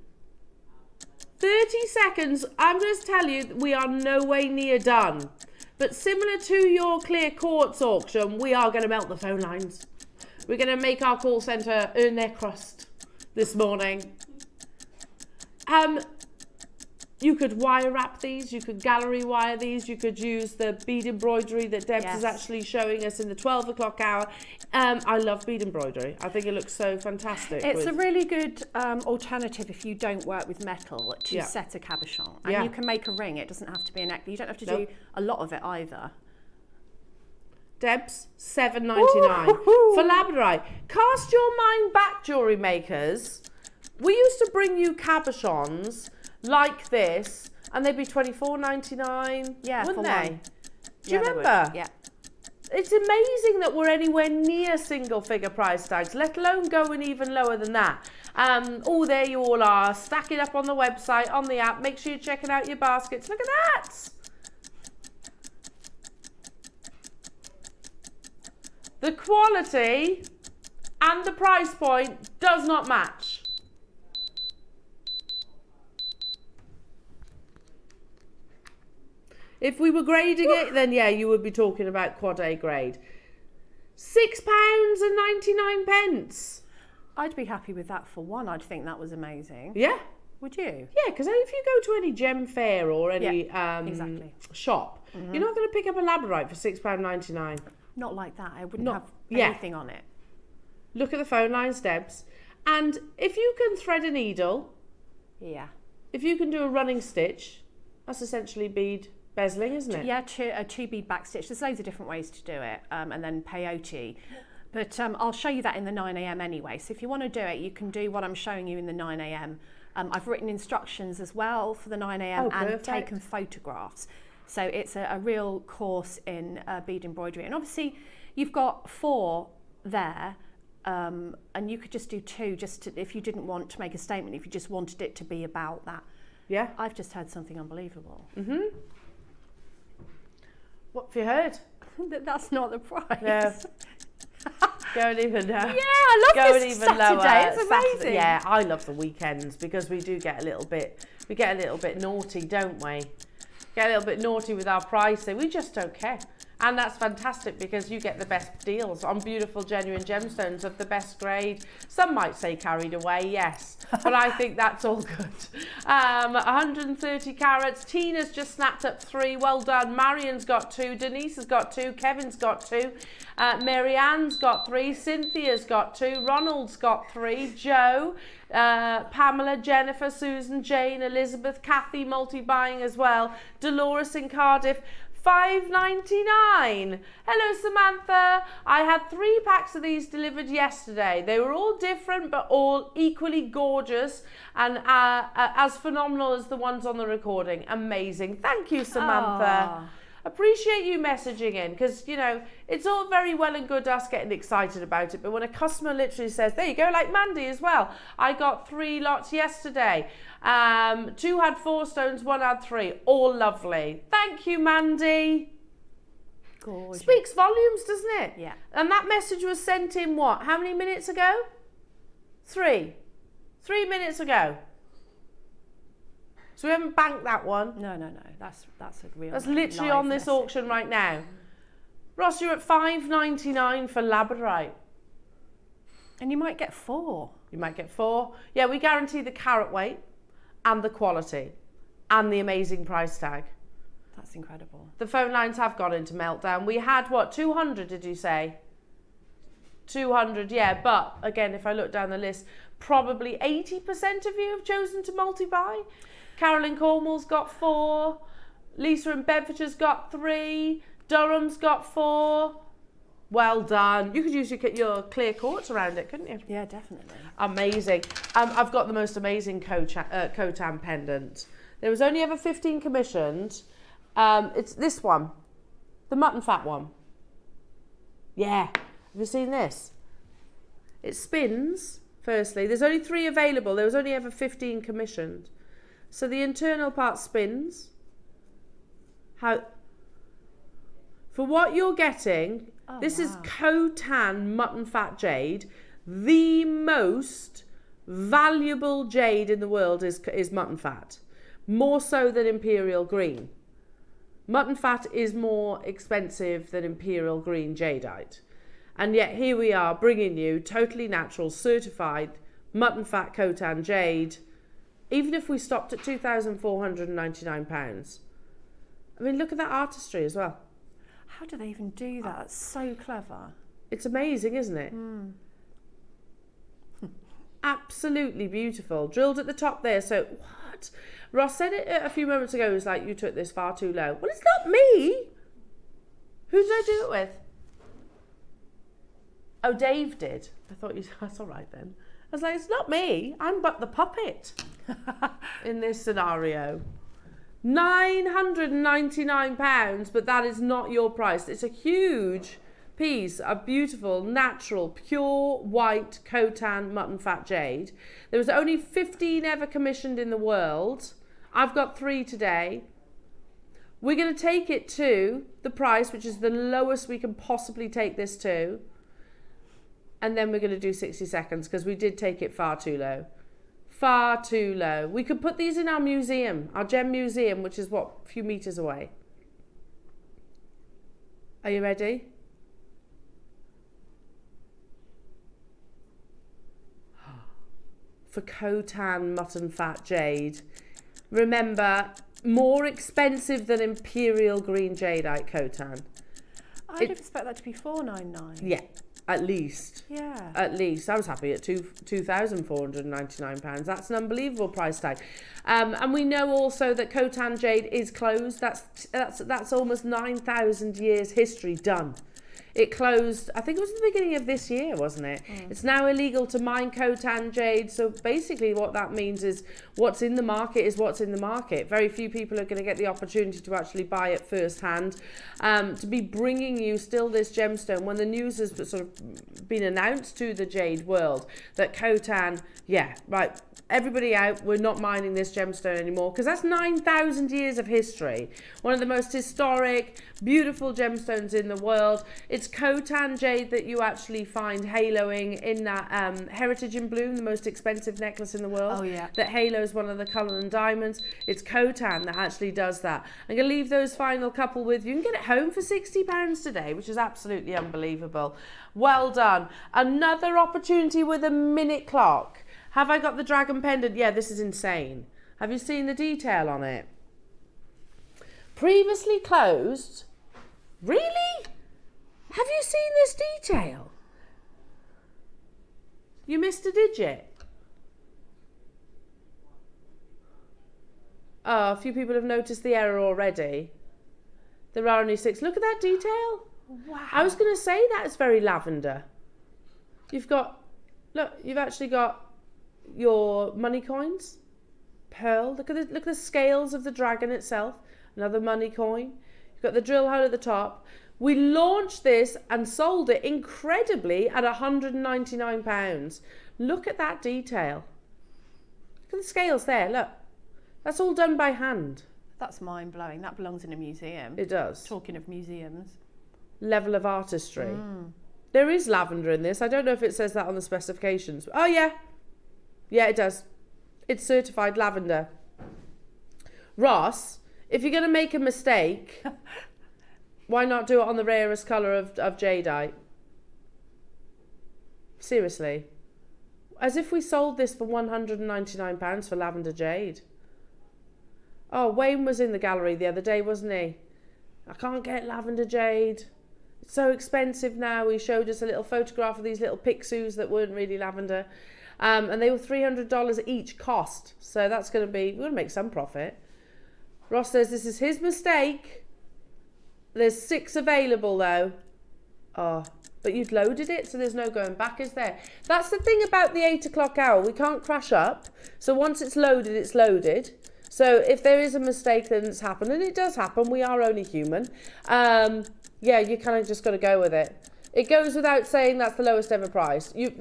30 seconds. I'm going to tell you, we are no way near done. But similar to your clear quartz auction, we are going to melt the phone lines. We're going to make our call centre earn their crust this morning. You could wire wrap these, you could gallery wire these, you could use the bead embroidery that Debs is actually showing us in the 12 o'clock hour. I love bead embroidery. I think it looks so fantastic. It's a really good alternative if you don't work with metal to set a cabochon. And you can make a ring. It doesn't have to be a necklace. You don't have to do a lot of it either. Debs, $7.99 for labradorite. Cast your mind back, jewellery makers. We used to bring you cabochons like this, and they'd be $24.99. Yeah, wouldn't for they? one. Do you remember? Yeah. It's amazing that we're anywhere near single figure price tags, let alone going even lower than that. Oh, there you all are. Stack it up on the website, on the app. Make sure you're checking out your baskets. Look at that. The quality and the price point does not match. If we were grading it, then yeah, you would be talking about quad A grade. £6.99. I'd be happy with that for one. I'd think that was amazing. Yeah. Would you? Yeah, because if you go to any gem fair or any exactly. shop, you're not going to pick up a labradorite for £6.99. Not like that. I wouldn't have anything on it. Look at the phone lines, Debs. And if you can thread a needle, if you can do a running stitch, that's essentially bead bezeling, isn't it? Yeah, a 2-bead back stitch. There's loads of different ways to do it, and then peyote. But I'll show you that in the 9 a.m. anyway. So if you want to do it, you can do what I'm showing you in the 9 a.m. I've written instructions as well for the 9 a.m. and taken photographs. So it's a real course in bead embroidery. And obviously you've got 4 there. And you could just do 2, if you didn't want to make a statement, if you just wanted it to be about that. Yeah. I've just heard something unbelievable. What have you heard? That's not the price. No. Don't even know. Yeah, I love this even Saturday. lower. It's amazing. Yeah, I love the weekends because we do get a little bit naughty, don't we? Get a little bit naughty with our pricing. We just don't care. And that's fantastic because you get the best deals on beautiful, genuine gemstones of the best grade. Some might say carried away, yes, but I think that's all good. 130 carats. Tina's just snapped up 3. Well done. Marion's got 2. Denise has got 2. Kevin's got 2. Marianne's got 3. Cynthia's got 2. Ronald's got 3. Joe, Pamela, Jennifer, Susan, Jane, Elizabeth, Kathy multi-buying as well. Dolores in Cardiff. $5.99. Hello Samantha. I had 3 packs of these delivered yesterday. They were all different but all equally gorgeous and as phenomenal as the ones on the recording. Amazing. Thank you, Samantha. Aww. Appreciate you messaging in because, you know, it's all very well and good us getting excited about it, but when a customer literally says, there you go, like Mandy as well. I got 3 lots yesterday. 2 had 4 stones, 1 had 3. All lovely. Thank you, Mandy. Gorgeous. Speaks volumes, doesn't it? Yeah. And that message was sent in what? How many minutes ago? 3. 3 minutes ago. So we haven't banked that one. No. That's a real. That's literally on this auction right now. Ross, you're at $5.99 for labradorite. And you might get 4. You might get 4. Yeah, we guarantee the carat weight and the quality and the amazing price tag. That's incredible. The phone lines have gone into meltdown. We had, what, 200, did you say? 200, yeah. But, again, if I look down the list, probably 80% of you have chosen to multi-buy. Carolyn Cornwall's got 4. Lisa in Bedfordshire's got 3. Durham's got 4. Well done. You could use your clear quartz around it, couldn't you? Yeah, definitely. Amazing. I've got the most amazing Khotan pendant. There was only ever 15 commissioned. It's this one, the mutton fat one. Yeah. Have you seen this? It spins, firstly. There's only 3 available. There was only ever 15 commissioned. So the internal part spins. For what you're getting, this is Khotan mutton fat jade. The most valuable jade in the world is mutton fat. More so than imperial green. Mutton fat is more expensive than imperial green jadeite. And yet here we are bringing you totally natural, certified mutton fat Khotan jade. Even if we stopped at £2,499. I mean, look at that artistry as well. How do they even do that? It's so clever. It's amazing, isn't it? Absolutely beautiful. Drilled at the top there. So, what? Ross said it a few moments ago. It was like, you took this far too low. Well, it's not me. Who did I do it with? Oh, Dave did. I thought that's all right then. I was like, it's not me. I'm but the puppet in this scenario. £999, but that is not your price. It's a huge piece of beautiful, natural, pure white Khotan mutton fat jade. There was only 15 ever commissioned in the world. I've got 3 today. We're going to take it to the price, which is the lowest we can possibly take this to. And then we're going to do 60 seconds because we did take it far too low. Far too low. We could put these in our museum, our gem museum, which is what, a few meters away. Are you ready? For Khotan mutton fat jade. Remember, more expensive than imperial green jadeite Khotan. I'd expect that to be $499. Yeah. At least. Yeah. At least. I was happy at £2,499. That's an unbelievable price tag. And we know also that Khotan jade is closed. That's almost 9,000 years history done. It closed, I think it was at the beginning of this year, wasn't it? It's now illegal to mine Khotan jade. So basically what that means is what's in the market is what's in the market. Very few people are going to get the opportunity to actually buy it firsthand. To be bringing you still this gemstone when the news has sort of been announced to the jade world that Khotan, yeah, right, everybody out, we're not mining this gemstone anymore, because that's 9,000 years of history. One of the most historic, beautiful gemstones in the world. It's Khotan jade that you actually find haloing in that Heritage in Bloom, the most expensive necklace in the world. Oh, yeah. That halos one of the Cullinan diamonds. It's Khotan that actually does that. I'm going to leave those final couple with you. You can get it home for £60 today, which is absolutely unbelievable. Well done. Another opportunity with a minute clock. Have I got the dragon pendant? Yeah, this is insane. Have you seen the detail on it? Previously closed. Really? Have you seen this detail? You missed a digit. Oh, a few people have noticed the error already. There are only 6. Look at that detail. Wow. I was going to say that is very lavender. You've got, look, you've actually got your money coins, pearl. Look at the scales of the dragon itself. Another money coin. You've got the drill hole at the top. We launched this and sold it incredibly at £199. Look at that detail. Look at the scales there. Look, that's all done by hand. That's mind blowing. That belongs in a museum. It does. Talking of museums, level of artistry. There is lavender in this. I don't know if it says that on the specifications. Oh yeah. Yeah, it does. It's certified lavender. Ross, if you're going to make a mistake, why not do it on the rarest colour of jadeite? Seriously. As if we sold this for £199 for lavender jade. Oh, Wayne was in the gallery the other day, wasn't he? I can't get lavender jade. It's so expensive now. He showed us a little photograph of these little pixus that weren't really lavender. And they were $300 each cost. So that's going to be, we're going to make some profit. Ross says this is his mistake. There's 6 available though. Oh, but you've loaded it, so there's no going back, is there? That's the thing about the 8 o'clock hour. We can't crash up. So once it's loaded, it's loaded. So if there is a mistake, then it's happened. And it does happen. We are only human. Yeah, you kind of just got to go with it. It goes without saying that's the lowest ever price. You've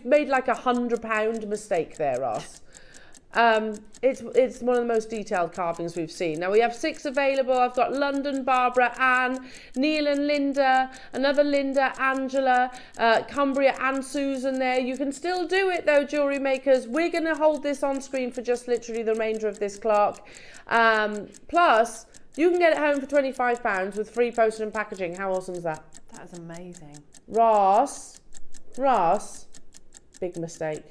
made like £100 mistake there, Ross. It's one of the most detailed carvings we've seen. Now we have 6 available. I've got London, Barbara, Anne, Neil and Linda, another Linda, Angela, Cumbria and Susan there. You can still do it though, jewellery makers. We're going to hold this on screen for just literally the remainder of this clock. Plus, you can get it home for £25 with free postage and packaging. How awesome is that? that is amazing. Ross, big mistake.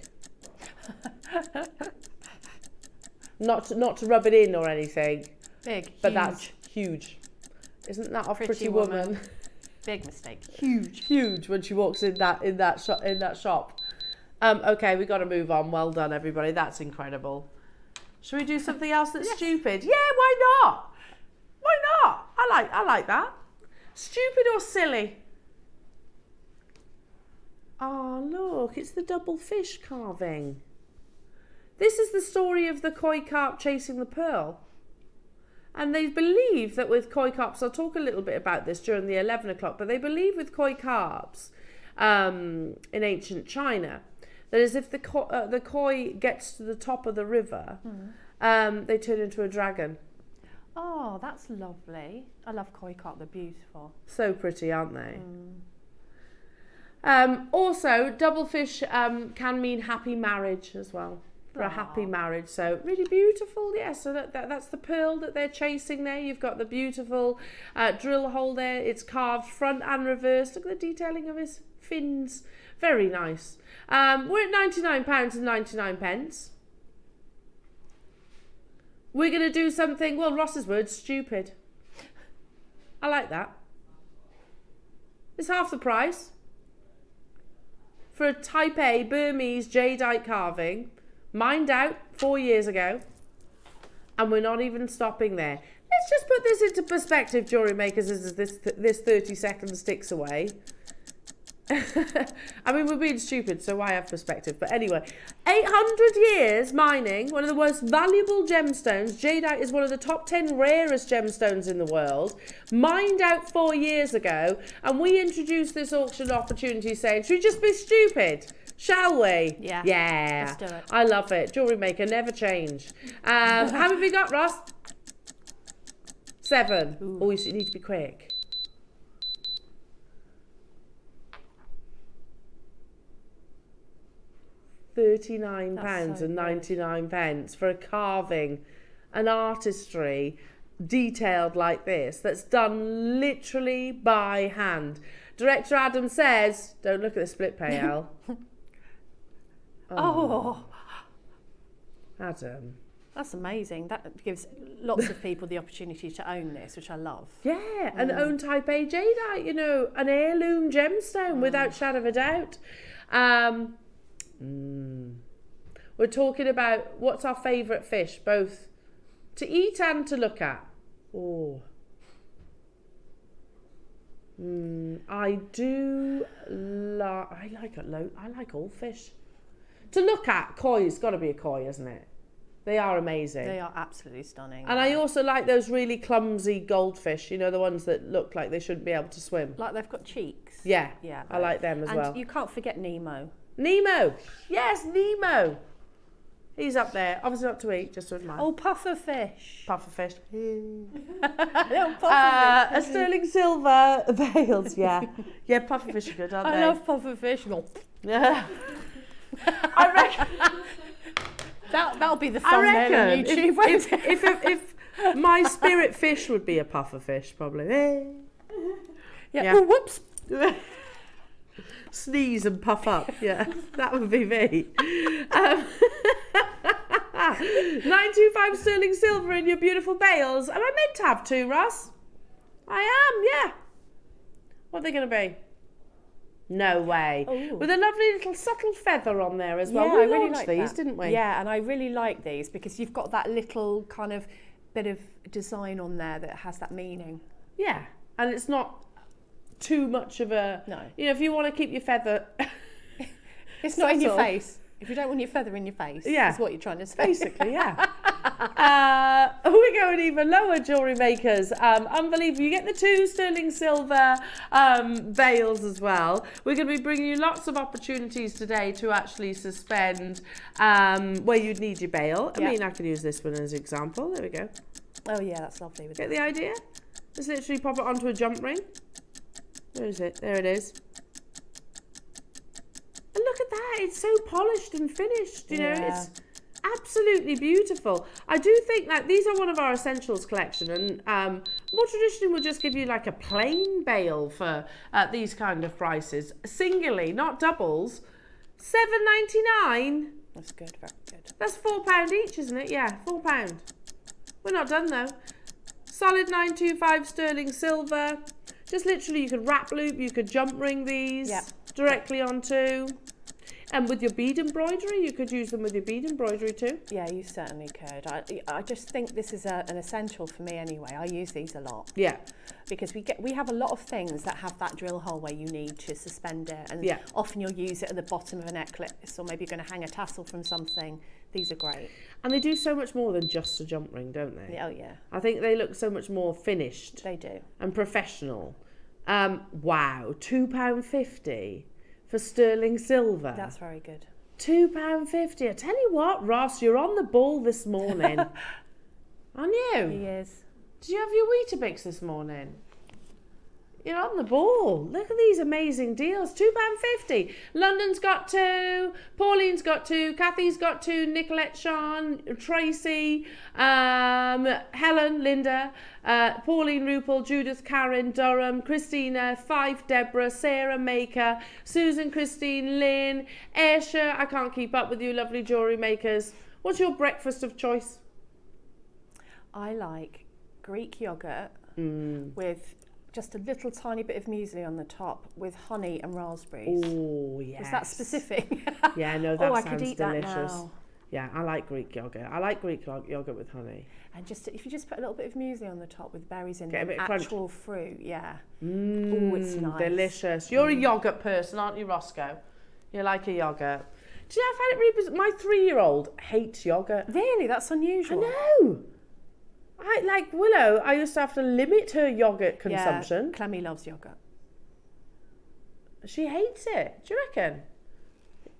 Not to rub it in or anything. Big, but huge. That's huge. Isn't that a pretty woman? Big mistake. Huge. Huge when she walks in that shop. Okay, we got to move on. Well done, everybody. That's incredible. Should we do something else that's stupid? Yeah, why not? Why not? I like that. Stupid or silly? Oh, look, it's the double fish carving. This is the story of the koi carp chasing the pearl. And they believe that with koi carps, I'll talk a little bit about this during the 11 o'clock, but they believe with koi carps in ancient China, that as if the koi gets to the top of the river, they turn into a dragon. Oh, that's lovely. I love koi carp, they're beautiful. So pretty, aren't they? Also, double fish can mean happy marriage as well. For a happy marriage, so really beautiful. Yeah, so that's the pearl that they're chasing there. You've got the beautiful drill hole there. It's carved front and reverse. Look at the detailing of his fins. Very nice. We're at £99.99. We're going to do something, well, Ross's words, stupid. I like that. It's half the price for a Type A Burmese jadeite carving. Mined out 4 years ago, and we're not even stopping there. Let's just put this into perspective, jewellery makers, as this 30 seconds ticks away. I mean, we're being stupid, so why have perspective? But anyway, 800 years mining, one of the most valuable gemstones. Jadeite is one of the top 10 rarest gemstones in the world. Mined out 4 years ago, and we introduced this auction opportunity saying, should we just be stupid? Shall we? Yeah. Yeah. Let's do it. I love it. Jewellery maker, never change. How have we got, Ross? 7. Ooh. Oh, you need to be quick. £39.99 for a carving, an artistry detailed like this that's done literally by hand. Director Adam says, don't look at the split pay, Al. Oh, Adam. that's amazing. That gives lots of people the opportunity to own this, which I love. Yeah, an own type A jadeite, you know, an heirloom gemstone without shadow of a doubt. We're talking about what's our favourite fish, both to eat and to look at. Oh. I do I like all fish. To look at, koi's got to be a koi, isn't it? They are amazing. They are absolutely stunning. And I also like those really clumsy goldfish, you know, the ones that look like they shouldn't be able to swim. Like they've got cheeks. Yeah, Yeah. I like them as well. And you can't forget Nemo. Nemo! Yes, Nemo! He's up there. Obviously not to eat, just to admire. Oh, pufferfish. Pufferfish. Little pufferfish. A sterling silver veils, yeah. Yeah, pufferfish are good, aren't they? I love pufferfish. Yeah. I reckon... That'll be the thumbnail on YouTube, won't it? If my spirit fish would be a pufferfish, probably. Yeah. Oh, whoops. Sneeze and puff up. Yeah, that would be me. 925 sterling silver in your beautiful bales. Am I meant to have 2, Ross? I am, yeah. What are they going to be? No way. Ooh. With a lovely little subtle feather on there as well. Yeah, We I really launched like these, that. didn't we? Yeah, and I really like these because you've got that little kind of bit of design on there that has that meaning. Yeah, and it's not too much of a... No. You know, if you want to keep your feather... It's not in your subtle. face. If you don't want your feather in your face, Yeah. that's what you're trying to say. Basically, yeah. We're going even lower, jewellery makers. Unbelievable. You get the 2 sterling silver veils as well. We're going to be bringing you lots of opportunities today to actually suspend where you'd need your bail. I mean, I could use this one as an example. There we go. Oh yeah, that's lovely. Get the idea? Just literally pop it onto a jump ring. Where is it? There it is. And look at that, it's so polished and finished, you know, it's absolutely beautiful. I do think that these are one of our essentials collection, and more traditionally we'll just give you like a plain bail for these kind of prices, singly, not doubles. £7.99. That's good, very good. That's £4 each, isn't it? Yeah, £4. We're not done though. Solid 925 sterling silver. Just literally, you could wrap loop, you could jump ring these directly onto. And with your bead embroidery, you could use them with your bead embroidery too. Yeah, you certainly could. I just think this is an essential for me anyway. I use these a lot. Yeah. Because we have a lot of things that have that drill hole where you need to suspend it, and often you'll use it at the bottom of a necklace, or maybe you're going to hang a tassel from something. These are great. And they do so much more than just a jump ring, don't they? Oh yeah. I think they look so much more finished. They do. And professional. Wow, £2.50 for sterling silver. That's very good. £2.50. I tell you what, Ross, you're on the ball this morning. Aren't you? He is. Did you have your Weetabix this morning? You're on the ball. Look at these amazing deals. £2.50. London's got 2. Pauline's got 2. Kathy's got 2. Nicolette, Sean, Tracy, Helen, Linda, Pauline, Rupel, Judith, Karen, Durham, Christina, Fife, Deborah, Sarah, Maker, Susan, Christine, Lynn, Aisha. I can't keep up with you, lovely jewellery makers. What's your breakfast of choice? I like Greek yogurt with just a little tiny bit of muesli on the top with honey and raspberries. Oh, yes. Is that specific? Yeah, no, that I sounds could eat delicious. That now. Yeah, I like Greek yogurt. I like Greek yogurt with honey. And just if you just put a little bit of muesli on the top with berries in Get a them, bit of actual fruit, yeah. Oh, it's nice. Delicious. You're a yogurt person, aren't you, Roscoe? You like a yogurt. Do you know, I find it really bizarre. My 3-year-old hates yogurt. Really? That's unusual. I know. Like Willow, I used to have to limit her yogurt consumption. Yeah, Clemmy loves yogurt. She hates it. Do you reckon?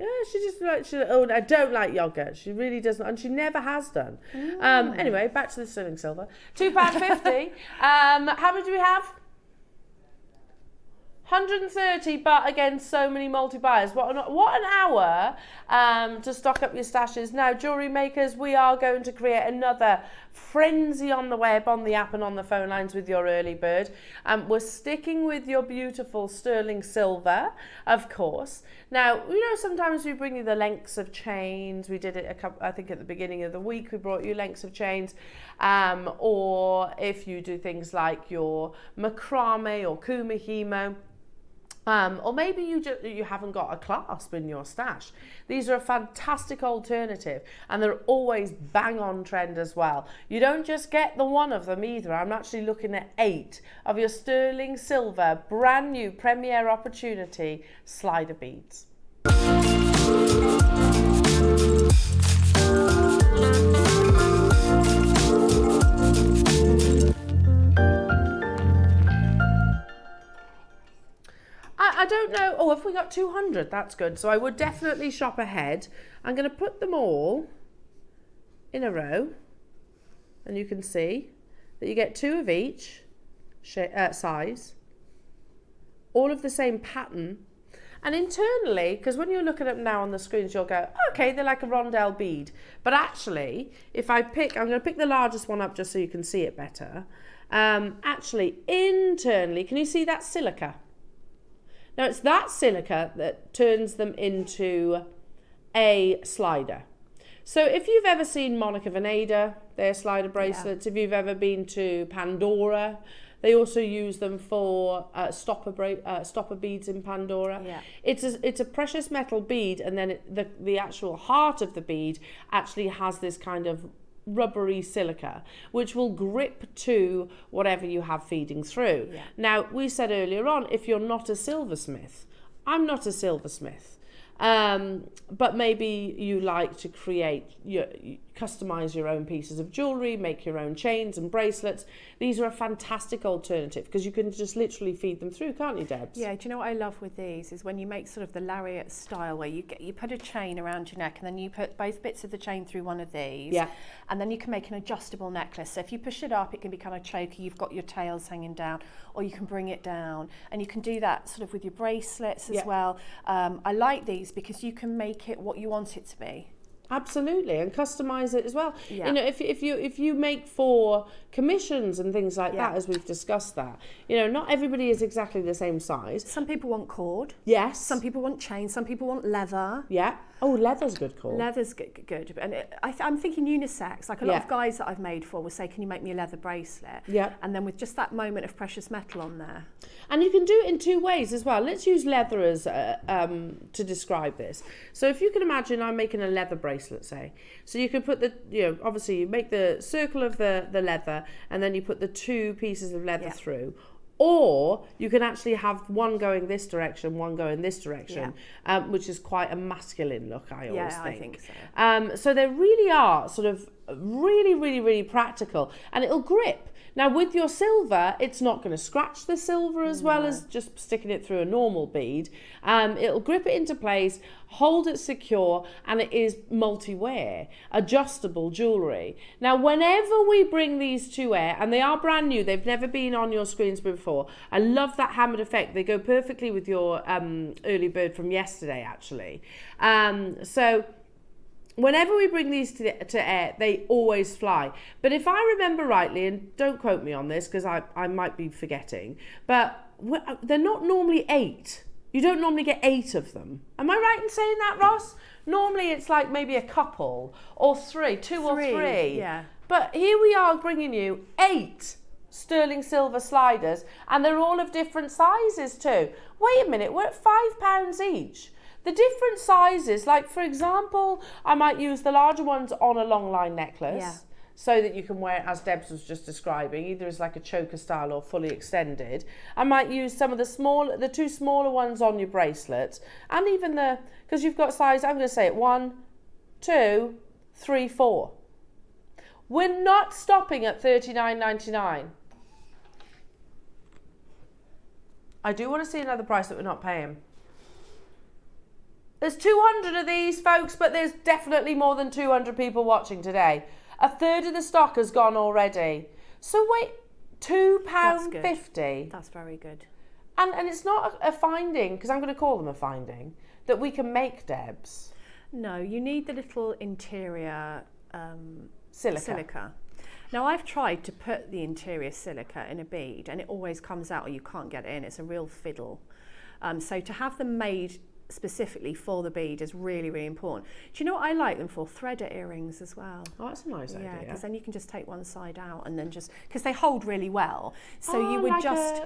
Yeah, she just I don't like yogurt. She really doesn't, and she never has done. Anyway, back to the sterling silver. £2.50. How many do we have? 130, but again, so many multi-buyers. What an hour to stock up your stashes. Now, jewellery makers, we are going to create another frenzy on the web, on the app and on the phone lines with your early bird. We're sticking with your beautiful sterling silver, of course. Now, sometimes we bring you the lengths of chains. We did it I think at the beginning of the week, we brought you lengths of chains. Or if you do things like your macrame or kumihimo, or maybe you haven't got a clasp in your stash. These are a fantastic alternative, and they're always bang on trend as well. You don't just get the one of them either. I'm actually looking at 8 of your sterling silver, brand new premiere opportunity slider beads. I don't know. Oh, if we got 200, that's good. So I would definitely shop ahead. I'm going to put them all in a row, and you can see that you get 2 of each size, all of the same pattern. And internally, because when you look at them now on the screens, you'll go, okay, they're like a rondelle bead. But actually, if I'm going to pick the largest one up just so you can see it better. Actually, internally, can you see that silica? Now, it's that silica that turns them into a slider. So if you've ever seen Monica Veneda, their slider bracelets, if you've ever been to Pandora, they also use them for stopper beads in Pandora. Yeah. It's a precious metal bead, and then the actual heart of the bead actually has this kind of rubbery silica, which will grip to whatever you have feeding through. Yeah. Now, we said earlier on, if you're not a silversmith, I'm not a silversmith, but maybe you like to customize your own pieces of jewellery, make your own chains and bracelets. These are a fantastic alternative because you can just literally feed them through, can't you, Debs? Yeah, do you know what I love with these is when you make sort of the lariat style where you put a chain around your neck and then you put both bits of the chain through one of these, and then you can make an adjustable necklace. So if you push it up, it can be kind of choky, you've got your tails hanging down, or you can bring it down, and you can do that sort of with your bracelets as well. I like these because you can make it what you want it to be. Absolutely, and customize it as well. Yeah. If you make for commissions and things like that, as we've discussed that, not everybody is exactly the same size. Some people want cord. Yes. Some people want chain. Some people want leather. Yeah. Oh, leather's good call. Leather's good. And I'm thinking unisex. Like a lot of guys that I've made for will say, can you make me a leather bracelet? Yeah. And then with just that moment of precious metal on there. And you can do it in 2 ways as well. Let's use leather as to describe this. So if you can imagine I'm making a leather bracelet, say. So you can put obviously you make the circle of the leather and then you put the 2 pieces of leather through. Or you can actually have one going this direction, one going this direction, which is quite a masculine look, I always think. I think so. So they really are sort of really, really, really practical, and it'll grip. Now, with your silver, it's not going to scratch the silver as well as just sticking it through a normal bead. It'll grip it into place, hold it secure, and it is multi-wear, adjustable jewellery. Now, whenever we bring these to air, and they are brand new, they've never been on your screens before. I love that hammered effect. They go perfectly with your early bird from yesterday, actually. So whenever we bring these to air, they always fly. But if I remember rightly, and don't quote me on this because I might be forgetting, but they're not normally 8. You don't normally get 8 of them. Am I right in saying that, Ross? Normally it's like maybe a couple or 3, 2 or 3. Yeah. But here we are bringing you 8 sterling silver sliders, and they're all of different sizes too. Wait a minute, we're at £5 each. The different sizes, like for example, I might use the larger ones on a long line necklace so that you can wear it, as Debs was just describing, either as like a choker style or fully extended. I might use some of the two smaller ones on your bracelet, and even because you've got size, I'm going to say it, 1, 2, 3, 4. We're not stopping at $39.99. I do want to see another price that we're not paying. There's 200 of these, folks, but there's definitely more than 200 people watching today. A third of the stock has gone already. So wait, £2.50. That's very good. And it's not a finding, because I'm going to call them a finding, that we can make, Debs. No, you need the little interior Silica. Now, I've tried to put the interior silica in a bead, and it always comes out or you can't get it in. It's a real fiddle. So to have them made specifically for the bead is really, really important. Do you know what I like them for? Threader earrings as well. Oh, that's a nice idea. Yeah, because then you can just take one side out and then just, because they hold really well. So you would like just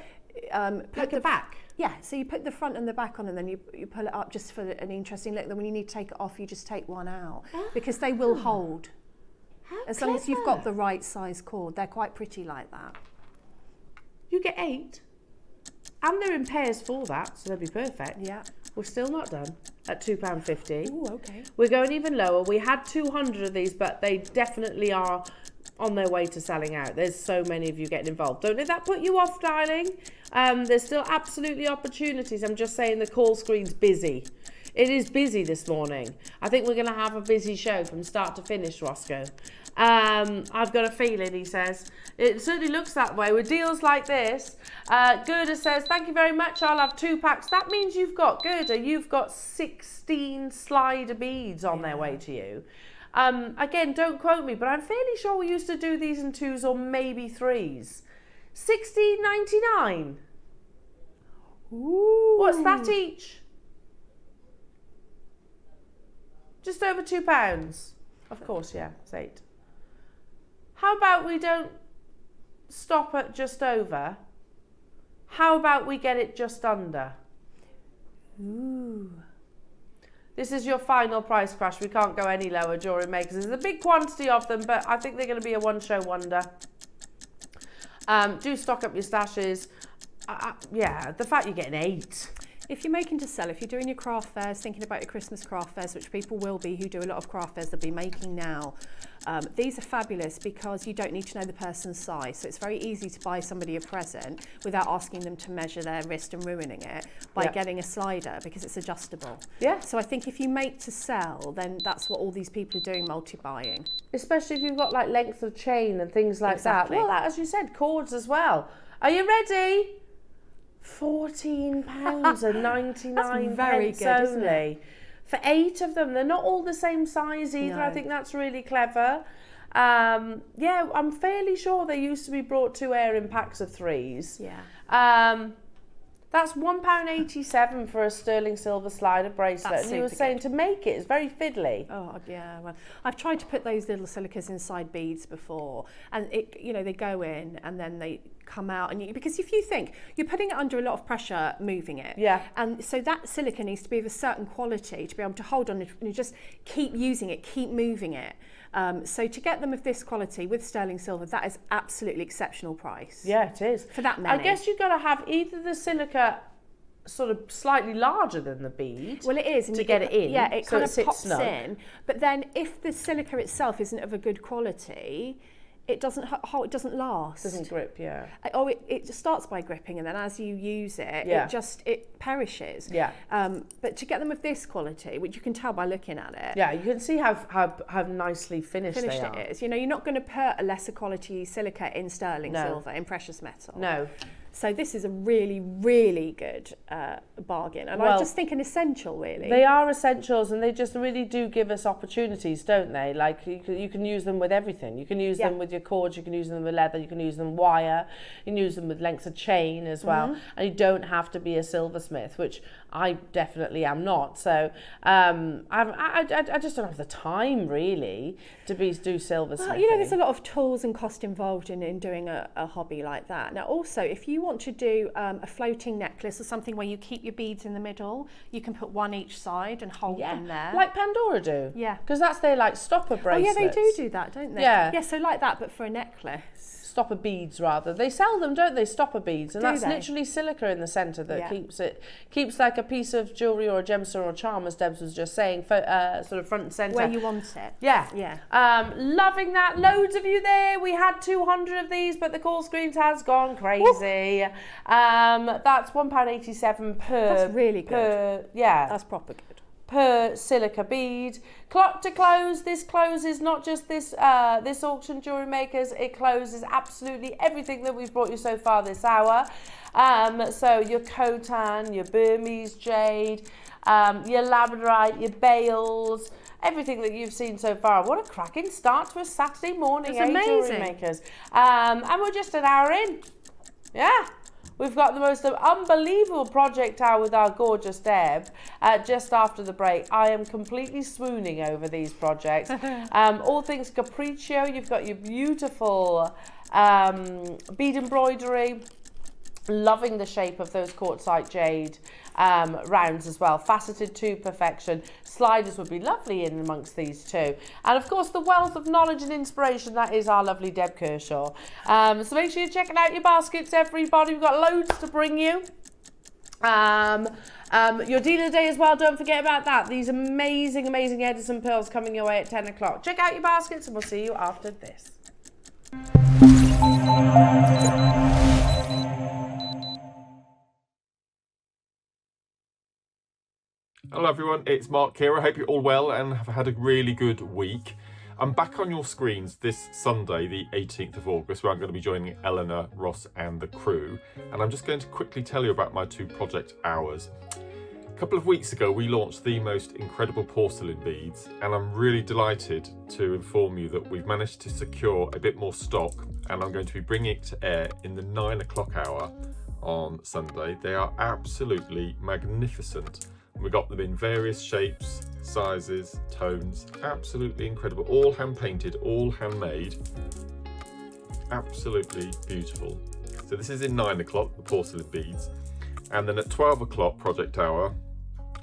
put the back. Yeah, so you put the front and the back on, and then you pull it up just for an interesting look. Then when you need to take it off, you just take one out, because they will hold. As long as you've got the right size cord. They're quite pretty like that. You get 8. And they're in pairs for that, so they'll be perfect. Yeah. We're still not done at £2.50. Ooh, okay. We're going even lower. We had 200 of these, but they definitely are on their way to selling out. There's so many of you getting involved. Don't let that put you off, darling. There's still absolutely opportunities. I'm just saying the call screen's busy. It is busy this morning. I think we're going to have a busy show from start to finish, Roscoe. I've got a feeling, he says. It certainly looks that way with deals like this. Gerda says, thank you very much. I'll have 2 packs. That means you've got 16 slider beads on their way to you. Again, don't quote me, but I'm fairly sure we used to do these in 2s or maybe 3s. $16.99. Ooh. What's that each? Just over £2. Of course, yeah, it's 8. How about we don't stop at just over? How about we get it just under? Ooh. This is your final price crash. We can't go any lower, jewellery makers. There's a big quantity of them, but I think they're going to be a one-show wonder. Do stock up your stashes. Yeah, the fact you're getting 8. If you're making to sell, if you're doing your craft fairs, thinking about your Christmas craft fairs, which people will be who do a lot of craft fairs, they'll be making now. These are fabulous because you don't need to know the person's size. So it's very easy to buy somebody a present without asking them to measure their wrist and ruining it by getting a slider, because it's adjustable. Yeah. So I think if you make to sell, then that's what all these people are doing, multi-buying. Especially if you've got like length of chain and things like that. Well, as you said, cords as well. Are you ready? £14.99 That's very good, only. isn't it? For 8 of them. They're not all the same size either. No. I think that's really clever. Yeah, I'm fairly sure they used to be brought to air in packs of 3s. Yeah. That's £1.87 for a sterling silver slider bracelet. That's and you were super saying good. to make it, it's very fiddly. Oh yeah, well, I've tried to put those little silicas inside beads before, and it, you know, they go in and then they come out, and because if you think you're putting it under a lot of pressure, moving it, and so that silica needs to be of a certain quality to be able to hold on it, and you just keep using it, keep moving it. So to get them of this quality with sterling silver, that is absolutely exceptional price. Yeah, it is. For that many. I guess you've got to have either the silica sort of slightly larger than the bead. Well, it is. And to get it in. Yeah, it so kind of pops snug. in. But then if the silica itself isn't of a good quality, it doesn't hold, it doesn't last. Doesn't grip, yeah. Oh, it just starts by gripping, and then as you use it, it perishes. Yeah. But to get them of this quality, which you can tell by looking at it. Yeah, you can see how nicely finished they are. It is. You know, you're not going to put a lesser quality silica in sterling silver, in precious metal. No. So this is a really, really good bargain. And I just think an essential, really. They are essentials, and they just really do give us opportunities, don't they? Like you can use them with everything. You can use them with your cords, you can use them with leather, you can use them wire, you can use them with lengths of chain as well. And you don't have to be a silversmith, which I definitely am not. So I just don't have the time, really, to do silversmithing. Well, you know, there's a lot of tools and cost involved in doing a hobby like that. Now, also, if you you want to do a floating necklace or something where you keep your beads in the middle, you can put one each side and hold them there. Like Pandora do. Yeah. Because that's their like stopper bracelets. Oh yeah, they do that, don't they? Yeah. Yeah, so like that, but for a necklace. Stopper beads rather. They sell them, don't they? Stopper beads, and Do that's they? literally silica in the centre that keeps like a piece of jewellery or a gemstone or charm, as Debs was just saying, sort of front and centre. Where you want it. Yeah. Yeah. Loving that. Loads of you there. We had 200 of these, but the call screens has gone crazy. That's £1.87 per. That's really good. That's proper good. Per silica bead. Clock to close. This closes not just this auction, Jewellery Makers. It closes absolutely everything that we've brought you so far this hour. So your Khotan, your Burmese jade, your labradorite, your bales, everything that you've seen so far. What a cracking start to a Saturday morning, Jewellery Makers. And we're just an hour in. Yeah. We've got the most unbelievable project hour with our gorgeous Deb just after the break. I am completely swooning over these projects. All things Capriccio. You've got your beautiful bead embroidery. Loving the shape of those Quartzite jade rounds as well. Faceted to perfection. Sliders would be lovely in amongst these two. And of course the wealth of knowledge and inspiration that is our lovely Deb Kershaw. So make sure you're checking out your baskets, everybody. We've got loads to bring you. Your deal of the day as well, don't forget about that. These amazing Edison pearls coming your way at 10 o'clock. Check out your baskets and we'll see you after this. Hello everyone, it's Mark here. I hope you're all well and have had a really good week. I'm back on your screens this Sunday, the 18th of August, where I'm going to be joining Elena, Ross and the crew. And I'm just going to quickly tell you about my 2 project hours. A couple of weeks ago, we launched the most incredible porcelain beads, and I'm really delighted to inform you that we've managed to secure a bit more stock, and I'm going to be bringing it to air in the 9 o'clock hour on Sunday. They are absolutely magnificent. We got them in various shapes, sizes, tones, absolutely incredible. All hand painted, all handmade, absolutely beautiful. So this is in 9 o'clock, the porcelain beads. And then at 12 o'clock, project hour,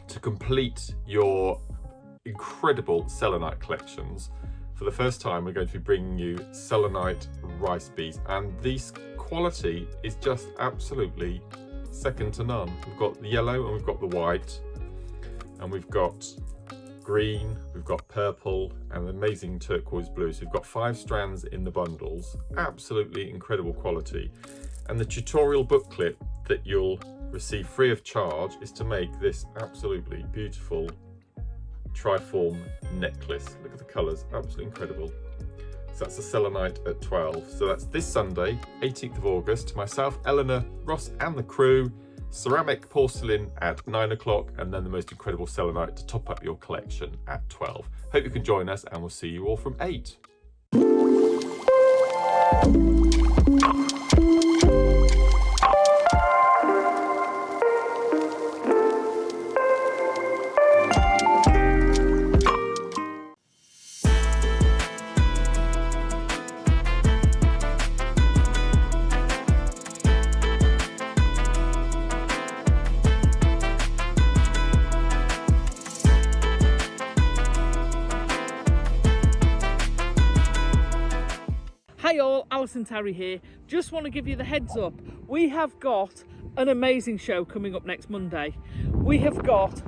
to complete your incredible selenite collections. For the first time, we're going to be bringing you selenite rice beads. And this quality is just absolutely second to none. We've got the yellow and we've got the white. And we've got green, we've got purple and amazing turquoise blue. So we've got 5 strands in the bundles, absolutely incredible quality. And the tutorial booklet that you'll receive free of charge is to make this absolutely beautiful triform necklace. Look at the colours, absolutely incredible. So that's the selenite at 12. So that's this Sunday, 18th of August. Myself, Elena, Ross and the crew. Ceramic porcelain at 9 o'clock and then the most incredible selenite to top up your collection at 12. Hope you can join us and we'll see you all from 8. Hey all, Alison Terry here. Just want to give you the heads up. We have got an amazing show coming up next Monday. We have got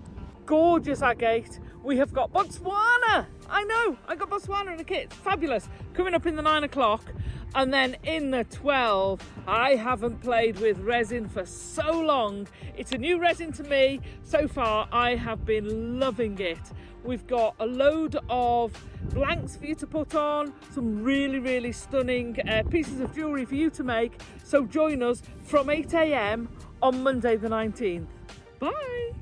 gorgeous agate. We have got Botswana. I know, I got Botswana in the kit. Fabulous. Coming up in the 9 o'clock. And then in the 12, I haven't played with resin for so long. It's a new resin to me. So far, I have been loving it. We've got a load of blanks for you to put on, some really stunning pieces of jewellery for you to make. So join us from 8 AM on Monday the 19th. Bye!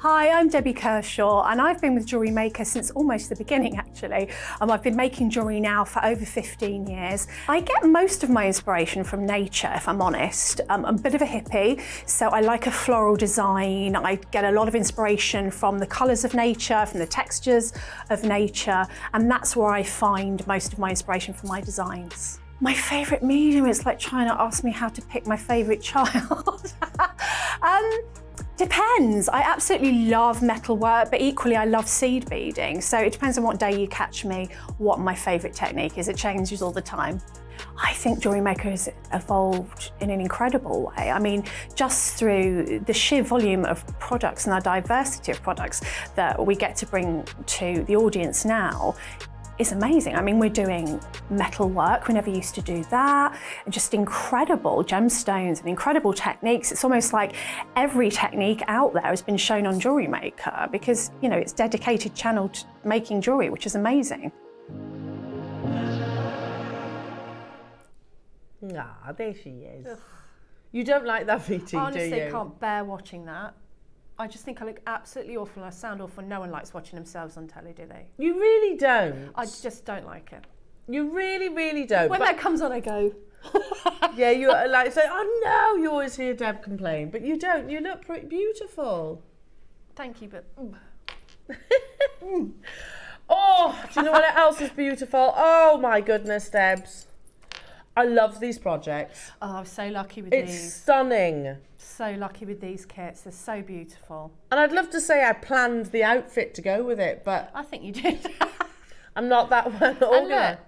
Hi, I'm Debbie Kershaw and I've been with JewelleryMaker since almost the beginning actually. I've been making jewellery now for over 15 years. I get most of my inspiration from nature, if I'm honest. I'm a bit of a hippie, so I like a floral design. I get a lot of inspiration from the colours of nature, from the textures of nature, and that's where I find most of my inspiration for my designs. My favourite medium, it's like trying to ask me how to pick my favourite child. Depends. I absolutely love metal work, but equally I love seed beading. So it depends on what day you catch me, what my favourite technique is. It changes all the time. I think JewelleryMaker has evolved in an incredible way. I mean, just through the sheer volume of products and the diversity of products that we get to bring to the audience now, is amazing. I mean, we're doing metal work, we never used to do that, and just incredible gemstones and incredible techniques. It's almost like every technique out there has been shown on JewelleryMaker because, you know, it's a dedicated channel to making jewellery, which is amazing. Ah, there she is. Ugh. You don't like that VT, do you? Honestly, I can't bear watching that. I just think I look absolutely awful and I sound awful. No one likes watching themselves on telly, do they? You really don't. I just don't like it. You really, really don't. When that comes on, I go. Yeah, you like say, oh no, you always hear Deb complain, but you don't. You look pretty beautiful. Thank you, but. Oh, do you know what else is beautiful? Oh my goodness, Debs. I love these projects. Oh, I'm so lucky with these. It's stunning. So lucky with these kits. They're so beautiful. And I'd love to say I planned the outfit to go with it, but I think you did. I'm not that well organised.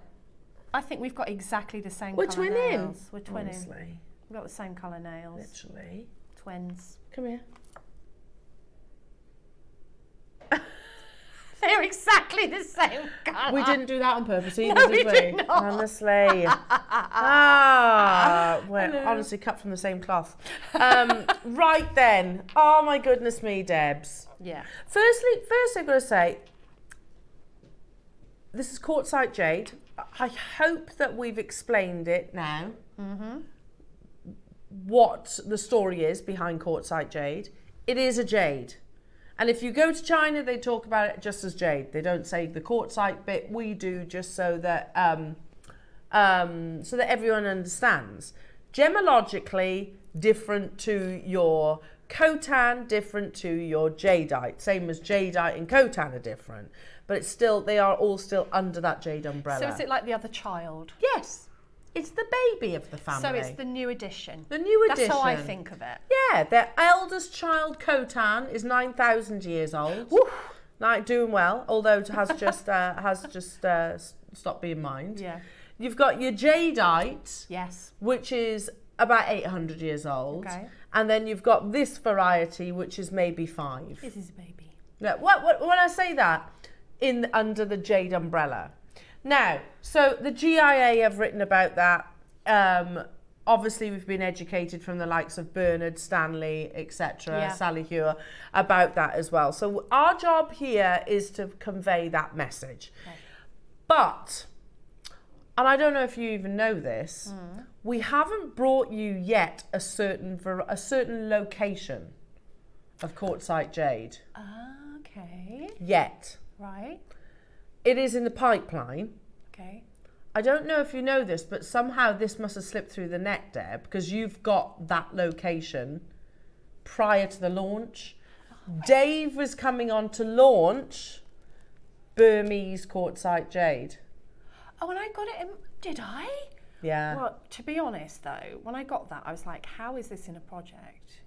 I think we've got exactly the same We're colour twinning. nails. We're twinning. Honestly. We've got the same colour nails. Literally. Twins. Come here. They're exactly the same colour. We didn't do that on purpose either, No, did we? did not. Honestly. We're honestly cut from the same cloth. Right then. Oh my goodness me, Debs. Yeah. First I've got to say, this is Quartzite Jade. I hope that we've explained it now. Mm-hmm. What the story is behind Quartzite Jade. It is a jade. And if you go to China, they talk about it just as jade. They don't say the quartzite bit. We do, just so that everyone understands. Gemologically, different to your Khotan, different to your jadeite. Same as jadeite and Khotan are different, but it's still, they are all still under that jade umbrella. So is it like the other child? Yes. It's the baby of the family. So it's the new edition. The new edition. That's how I think of it. Yeah, their eldest child, Khotan, is 9,000 years old. Woo. Like, doing well, although it has just stopped being mined. Yeah. You've got your jadeite, Yes. which is about 800 years old. Okay. And then you've got this variety, which is maybe 5. This is a baby. Yeah, when I say that, under the jade umbrella. Now, so the GIA have written about that. Obviously, we've been educated from the likes of Bernard, Stanley, etc., Yeah. Sally Hewer, about that as well. So our job here is to convey that message. Okay. But, and I don't know if you even know this, we haven't brought you yet a certain location of Quartzite Jade. Okay. Yet. Right. It is in the pipeline. Okay. I don't know if you know this, but somehow this must have slipped through the net, Deb, because you've got that location prior to the launch. Oh, Dave was coming on to launch Burmese Quartzite Jade. Oh, and I got it in, did I? Yeah. Well, to be honest though, when I got that, I was like, how is this in a project?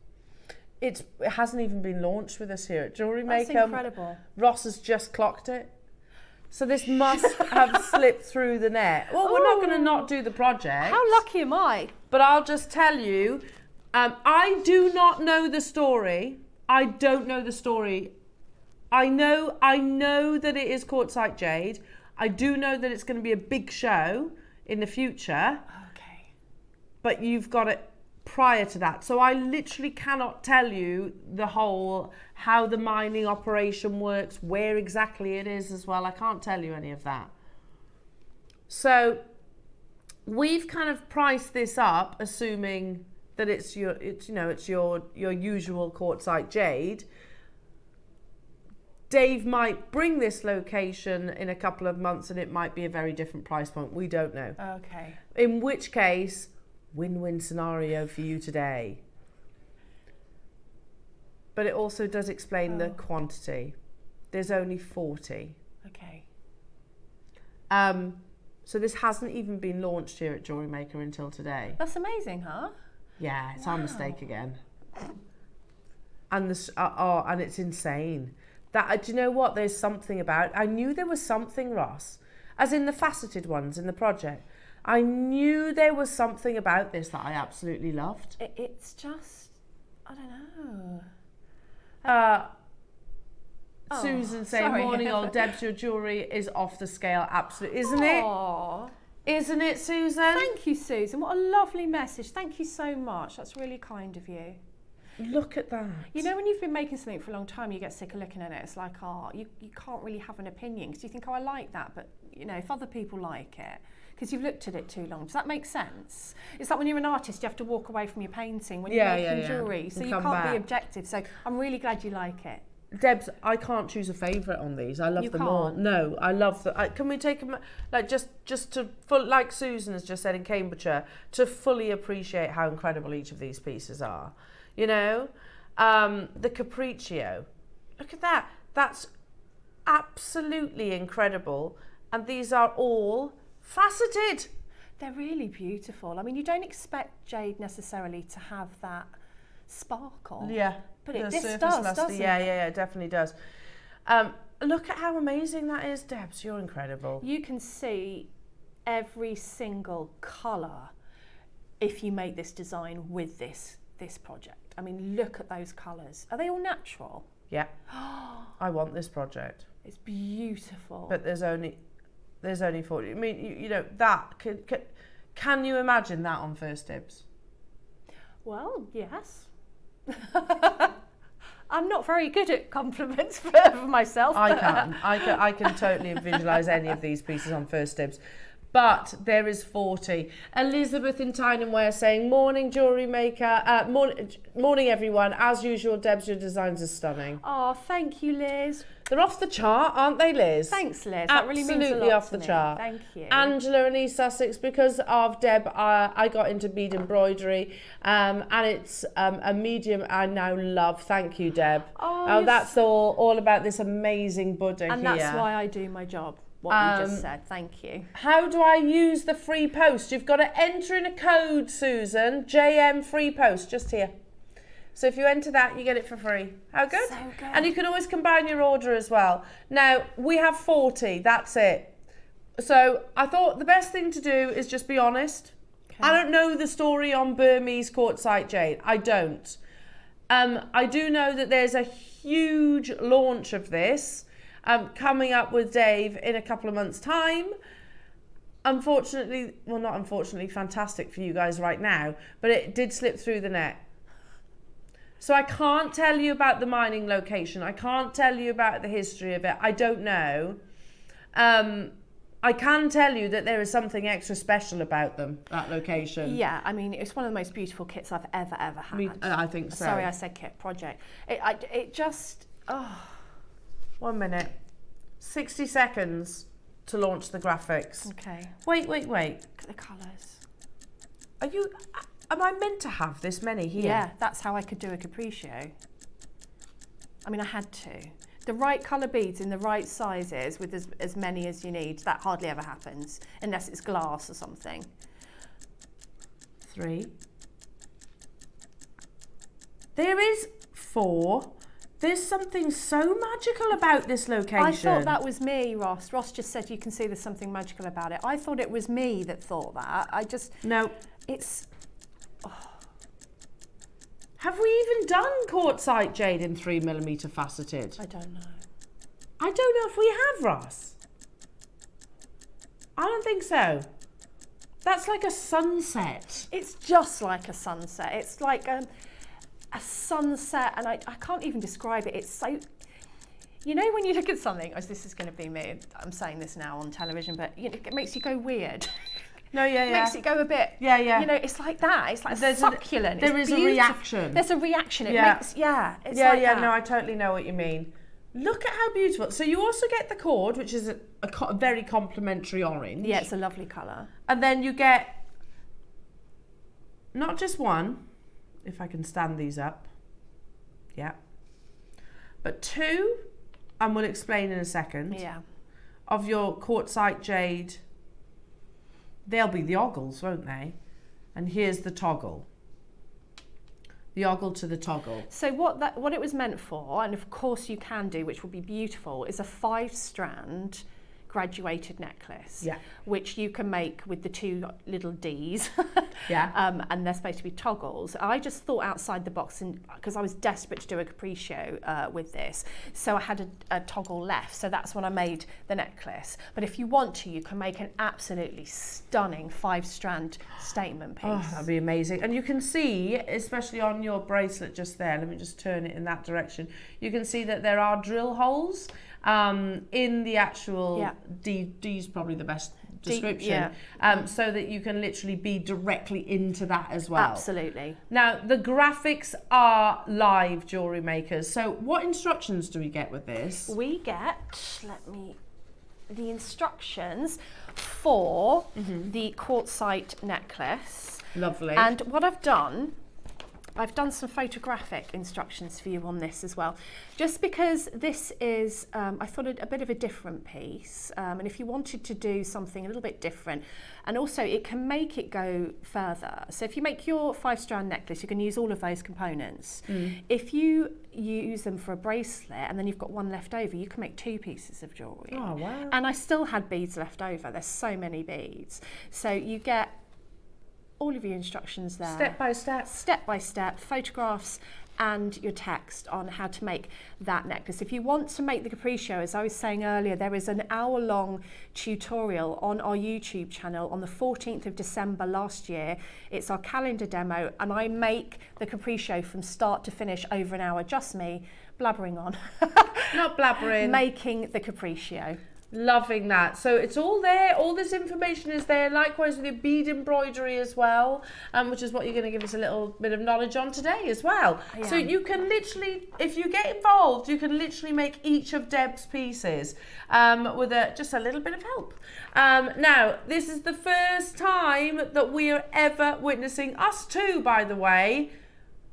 It hasn't even been launched with us here at JewelleryMaker. That's incredible. Ross has just clocked it. So this must have slipped through the net. Well, we're not going to not do the project. How lucky am I? But I'll just tell you, I do not know the story. I don't know the story. I know that it is Quartzite Jade. I do know that it's going to be a big show in the future. Okay. But you've got it prior to that. So I literally cannot tell you the whole, how the mining operation works, where exactly it is as well. I can't tell you any of that. So we've kind of priced this up, assuming that it's your usual Quartzite Jade. Dave might bring this location in a couple of months and it might be a very different price point. We don't know. Okay. In which case, win-win scenario for you today. But it also does explain the quantity. There's only 40. Okay. So this hasn't even been launched here at JewelleryMaker until today. That's amazing, huh? Yeah, it's our mistake again. And and it's insane. That, do you know what? There's something about. I knew there was something, Ross, as in the faceted ones in the project. I knew there was something about this that I absolutely loved. It's just, I don't know. Susan saying, sorry. morning old Debs, your jewellery is off the scale. Absolutely, isn't it? Aww. Isn't it, Susan? Thank you, Susan. What a lovely message. Thank you so much. That's really kind of you. Look at that. You know, when you've been making something for a long time, you get sick of looking at it. It's like, you can't really have an opinion because you think, I like that. But, you know, if other people like it, because you've looked at it too long. Does that make sense? It's like when you're an artist, you have to walk away from your painting when you're making jewellery. So and you come can't back. be objective. So I'm really glad you like it. Debs, I can't choose a favourite on these. I love them all. No, I love them. Can we take them, like, just to, like Susan has just said in Cambridgeshire, to fully appreciate how incredible each of these pieces are. You know? The Capriccio. Look at that. That's absolutely incredible. And these are all faceted. They're really beautiful. I mean, you don't expect jade necessarily to have that sparkle. Yeah. But this does, doesn't it? Yeah, it definitely does. Look at how amazing that is, Debs. You're incredible. You can see every single colour if you make this design with this project. I mean, look at those colours. Are they all natural? Yeah. I want this project. It's beautiful. But there's only 40. I mean, you know, that can you imagine that on first dibs? Well, yes. I'm not very good at compliments for myself. I can totally visualise any of these pieces on first dibs. But there is 40. Elizabeth in Tynemware saying, morning JewelleryMaker, morning everyone. As usual, Debs, your designs are stunning. Oh, thank you, Liz. They're off the chart, aren't they, Liz? Thanks, Liz. That really means a Absolutely lot off to the me. chart. Thank you. Angela in East Sussex, because of Deb, I got into bead embroidery, and it's a medium I now love. Thank you, Deb. Oh, that's all about this amazing Buddha and here. that's why I do my job. What you just said. Thank you. How do I use the free post? You've got to enter in a code, Susan. JM free post, just here. So if you enter that, you get it for free. How good? So good. And you can always combine your order as well. Now, we have 40, that's it. So I thought the best thing to do is just be honest. Okay. I don't know the story on Burmese Quartzite Jade. I don't. I do know that there's a huge launch of this coming up with Dave in a couple of months' time. Unfortunately, well, not unfortunately, fantastic for you guys right now, but it did slip through the net. So I can't tell you about the mining location. I can't tell you about the history of it. I don't know. I can tell you that there is something extra special about them, that location. Yeah, I mean, it's one of the most beautiful kits I've ever had. I think so. Sorry, I said kit, project. It just, 1 minute. 60 seconds to launch the graphics. Okay. Wait. Look at the colours. Am I meant to have this many here? Yeah, that's how I could do a Capriccio. I mean, I had to. The right colour beads in the right sizes with as many as you need, that hardly ever happens, unless it's glass or something. 3. There is 4. There's something so magical about this location. I thought that was me, Ross. Ross just said you can see there's something magical about it. I thought it was me that thought that. No. It's... Have we even done Quartzite Jade in 3mm faceted? I don't know. I don't know if we have, Ross. I don't think so. That's like a sunset. It's just like a sunset. It's like a sunset, and I can't even describe it. It's so... You know when you look at something, this is going to be me, I'm saying this now on television, but you know, it makes you go weird. No, yeah. It makes it go a bit... Yeah. You know, it's like that. It's like succulent. There is a reaction. There's a reaction. It Yeah. makes... Yeah. It's Yeah, like that. no, I totally know what you mean. Look at how beautiful. So you also get the cord, which is a very complementary orange. Yeah, it's a lovely colour. And then you get not just one, if I can stand these up. Yeah. But two, and we'll explain in a second. Yeah. Of your quartzite jade. They'll be the ogles, won't they? And here's the toggle. The ogle to the toggle. So what it was meant for, and of course you can do, which would be beautiful, is a 5-strand graduated necklace, which you can make with the 2 little Ds. And they're supposed to be toggles. I just thought outside the box, because I was desperate to do a capriccio with this, so I had a toggle left, so that's when I made the necklace. But if you want to, you can make an absolutely stunning 5-strand statement piece. Oh, that'd be amazing. And you can see, especially on your bracelet just there, let me just turn it in that direction, you can see that there are drill holes in the actual D's probably the best description, so that you can literally bead directly into that as well. Absolutely. Now the graphics are live, jewellery makers. So what instructions do we get with this? We get, the instructions for the quartzite necklace. Lovely. And what I've done some photographic instructions for you on this as well, just because this is, I thought a bit of a different piece, and if you wanted to do something a little bit different, and also it can make it go further. So if you make your 5-strand necklace, you can use all of those components. If you use them for a bracelet and then you've got one left over, you can make 2 pieces of jewellery. Oh, wow. And I still had beads left over. There's so many beads. So you get all of your instructions there. Step by step. Step by step, photographs and your text on how to make that necklace. If you want to make the capriccio, as I was saying earlier, there is an hour-long tutorial on our YouTube channel on the 14th of December last year. It's our calendar demo, and I make the capriccio from start to finish over an hour, just me blabbering on. Not blabbering. Making the capriccio. Loving that. So it's all there. All this information is there. Likewise with your bead embroidery as well, which is what you're going to give us a little bit of knowledge on today as well. Yeah. So you can literally, if you get involved, you can literally make each of Deb's pieces with just a little bit of help. Now, this is the first time that we are ever witnessing, us too, by the way,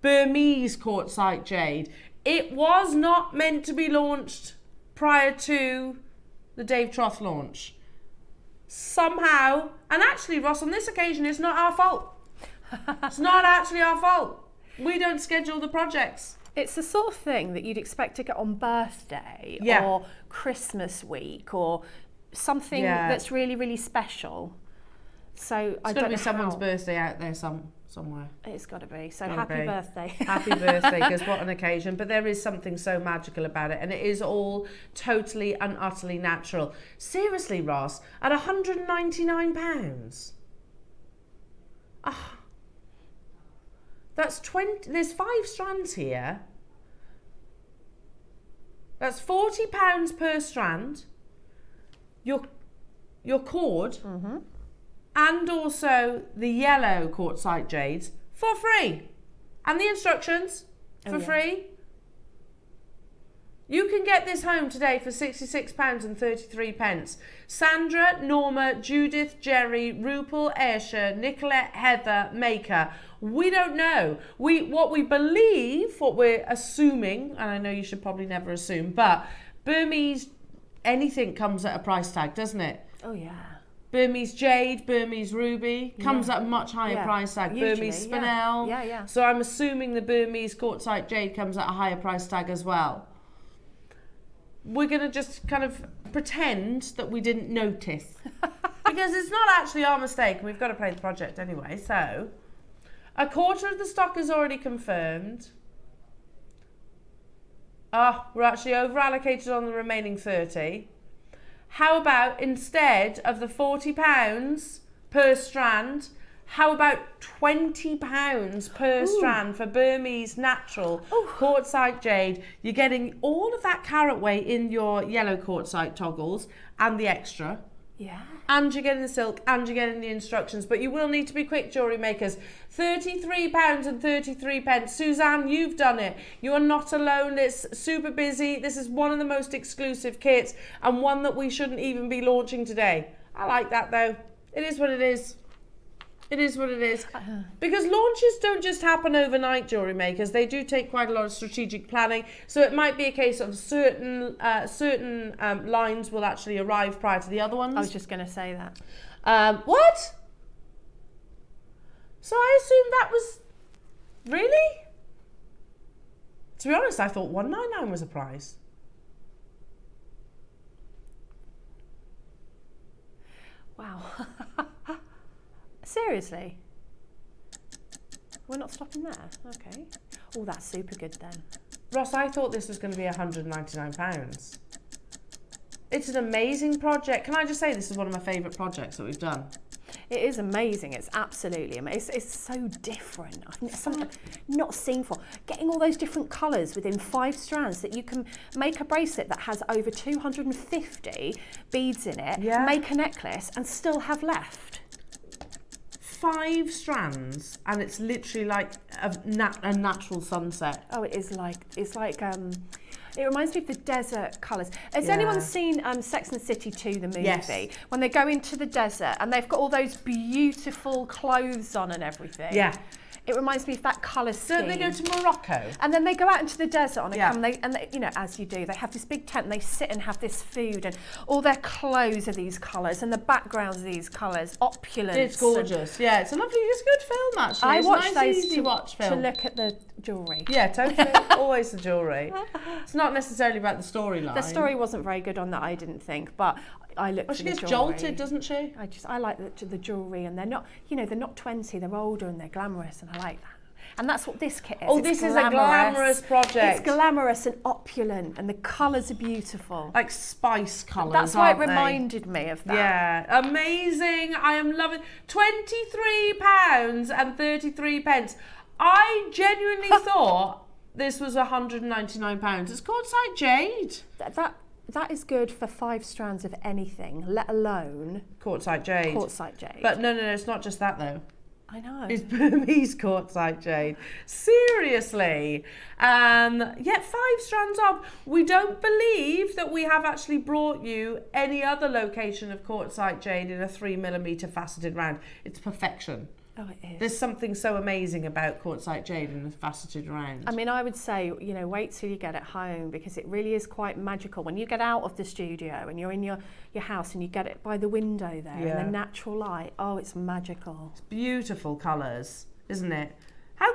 Burmese quartzite jade. It was not meant to be launched prior to the Dave Troth launch. Somehow, and actually Ross, on this occasion it's not our fault. It's not actually our fault. We don't schedule the projects. It's the sort of thing that you'd expect to get on birthday or Christmas week or something that's really, really special. So it's got to be someone's birthday out there somewhere. It's got to be. So happy birthday. Happy birthday, because what an occasion. But there is something so magical about it, and it is all totally and utterly natural. Seriously, Ross, at £199. That's 20, there's 5 strands here. That's £40 per strand. Your cord, and also the yellow quartzite jades for free. And the instructions for free. You can get this home today for £66.33. Sandra, Norma, Judith, Jerry, Rupal, Ayrshire, Nicolette, Heather, Maker. We don't know. What we believe, what we're assuming, and I know you should probably never assume, but Burmese, anything comes at a price tag, doesn't it? Oh yeah. Burmese jade, Burmese ruby comes at a much higher price tag. Usually, Burmese spinel. Yeah. So I'm assuming the Burmese quartzite jade comes at a higher price tag as well. We're going to just kind of pretend that we didn't notice. Because it's not actually our mistake, and we've got to play the project anyway. So, a quarter of the stock is already confirmed. We're actually over allocated on the remaining 30. How about, instead of the £40 per strand, how about £20 per strand for Burmese natural quartzite jade? You're getting all of that carat weight in your yellow quartzite toggles and the extra Yeah. And you're getting the silk and you're getting the instructions, but you will need to be quick, jewellery makers. £33.33. Suzanne, you've done it. You are not alone. It's super busy. This is one of the most exclusive kits and one that we shouldn't even be launching today. I like that though. It is what it is. It is what it is. Because launches don't just happen overnight, jewellery makers. They do take quite a lot of strategic planning. So it might be a case of certain lines will actually arrive prior to the other ones. I was just going to say that. What? So I assumed that was... Really? To be honest, I thought 199 was a price. Wow. Seriously? We're not stopping there? Okay. Oh, that's super good then. Ross, I thought this was going to be £199. It's an amazing project. Can I just say this is one of my favourite projects that we've done? It is amazing. It's absolutely amazing. It's so different. I think it's something I've not seen before. Getting all those different colours within 5 strands that you can make a bracelet that has over 250 beads in it, make a necklace and still have left. 5 strands and it's literally like a natural sunset. Oh, it is like, it's like, it reminds me of the desert colours. Has anyone seen Sex and the City 2, the movie? Yes. When they go into the desert and they've got all those beautiful clothes on and everything. Yeah. It reminds me of that colour scheme. Don't they go to Morocco? And then they go out into the desert on a camel, and they, you know, as you do, they have this big tent and they sit and have this food and all their clothes are these colours and the backgrounds are these colours, opulence. It's gorgeous. Yeah, it's a lovely, it's a good film actually. I watched nice, those easy to watch film. to look at the jewellery. Yeah, totally. Always the jewellery. It's not necessarily about the storyline. The story wasn't very good on that, I didn't think, but I looked Well, for she the gets jewellery. jolted, doesn't she? I like the jewellery, and they're not, you know, they're not 20, they're older and they're glamorous, and I like that. And that's what this kit is. Oh, It's this is a glamorous project. It's glamorous and opulent, and the colours are beautiful. Like spice colours. That's why it aren't they? reminded me of that. Yeah, amazing. I am loving £23.33. I genuinely thought this was £199. It's Quartzite Jade. That is good for 5 strands of anything, let alone Quartzite Jade. Quartzite Jade. But no, it's not just that though. I know. It's Burmese Quartzite Jade. Seriously. Yeah, 5 strands of. We don't believe that we have actually brought you any other location of Quartzite Jade in a 3mm faceted round. It's perfection. Oh, it is. There's something so amazing about Quartzite Jade in a faceted round. I mean, I would say, you know, wait till you get it home, because it really is quite magical. When you get out of the studio and you're in your house and you get it by the window there in the natural light, oh, it's magical. It's beautiful colours, isn't it? How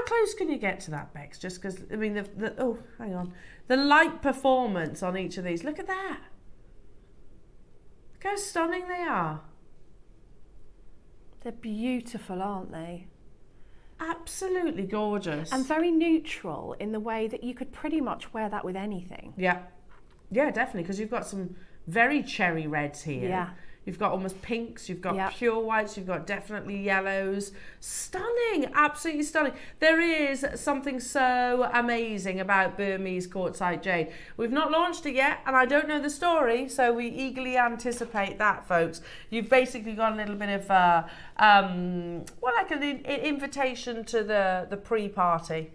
close can you get to that, Bex? Just because, I mean, oh, hang on. The light performance on each of these. Look at that. Look how stunning they are. They're beautiful, aren't they? Absolutely gorgeous. And very neutral in the way that you could pretty much wear that with anything. Yeah. Yeah, definitely, because you've got some very cherry reds here. Yeah. You've got almost pinks, you've got pure whites, you've got definitely yellows. Stunning, absolutely stunning. There is something so amazing about Burmese Quartzite Jade. We've not launched it yet, and I don't know the story, so we eagerly anticipate that, folks. You've basically got a little bit of, well, like an invitation to the pre-party.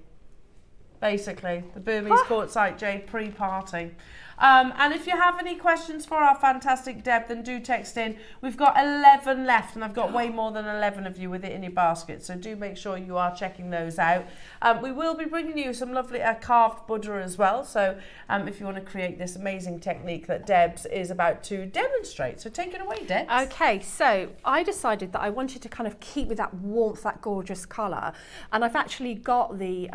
Basically, the Burmese Quartzite Jade pre-party. And if you have any questions for our fantastic Deb, then do text in. We've got 11 left, and I've got way more than 11 of you with it in your basket, so do make sure you are checking those out. We will be bringing you some lovely carved Buddha as well, so if you want to create this amazing technique that Debs is about to demonstrate. So take it away, Debs. Okay, so I decided that I wanted to kind of keep with that warmth, that gorgeous colour, and I've actually got the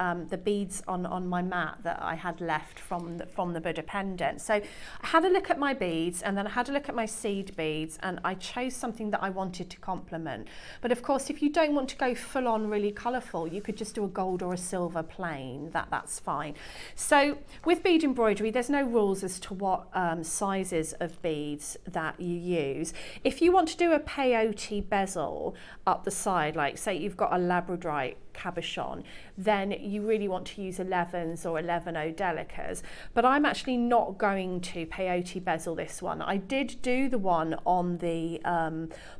beads on my mat that I had left from the Buddha pendant. So I had a look at my beads, and then I had a look at my seed beads, and I chose something that I wanted to complement. But of course, if you don't want to go full on really colourful, you could just do a gold or a silver plain, that's fine. So with bead embroidery, there's no rules as to what sizes of beads that you use. If you want to do a peyote bezel up the side, like say you've got a labradorite cabochon, then you really want to use 11s or 11O delicas. But I'm actually not going to peyote bezel this one. I did do the one on the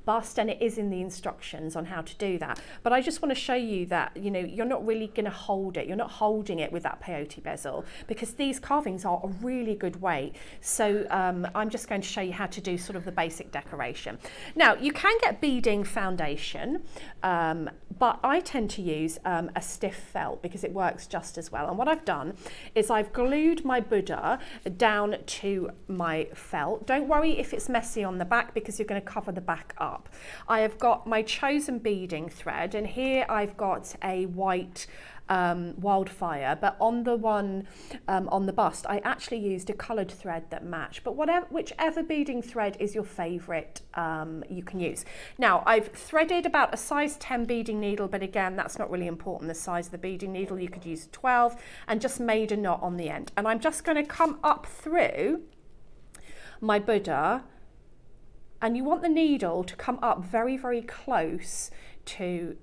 bust, and it is in the instructions on how to do that. But I just want to show you that, you know, you're not really going to hold it. You're not holding it with that peyote bezel, because these carvings are a really good weight. So I'm just going to show you how to do sort of the basic decoration. Now, you can get beading foundation, but I tend to use a stiff felt because it works just as well. And what I've done is I've glued my Buddha down to my felt. Don't worry if it's messy on the back, because you're going to cover the back up. I have got my chosen beading thread, and here I've got a white wildfire, but on the one on the bust I actually used a coloured thread that matched. But whichever beading thread is your favourite, you can use. Now, I've threaded about a size 10 beading needle, but again, that's not really important, the size of the beading needle. You could use 12, and just made a knot on the end. And I'm just going to come up through my Buddha, and you want the needle to come up very, very close to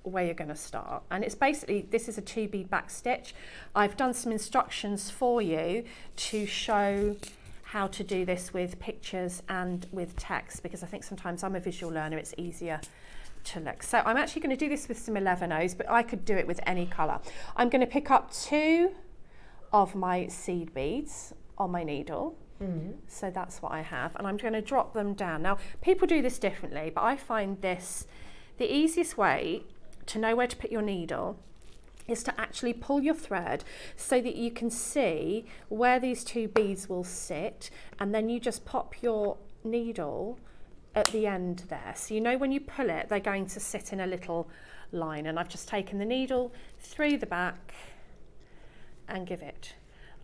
where you're going to start. And it's basically, this is a 2 bead back stitch. I've done some instructions for you to show how to do this with pictures and with text, because I think sometimes I'm a visual learner, it's easier to look. So I'm actually going to do this with some 11Os, but I could do it with any colour. I'm going to pick up 2 of my seed beads on my needle. So that's what I have, and I'm going to drop them down. Now, people do this differently, but I find this the easiest way to know where to put your needle is to actually pull your thread so that you can see where these 2 beads will sit, and then you just pop your needle at the end there. So you know when you pull it, they're going to sit in a little line. And I've just taken the needle through the back and give it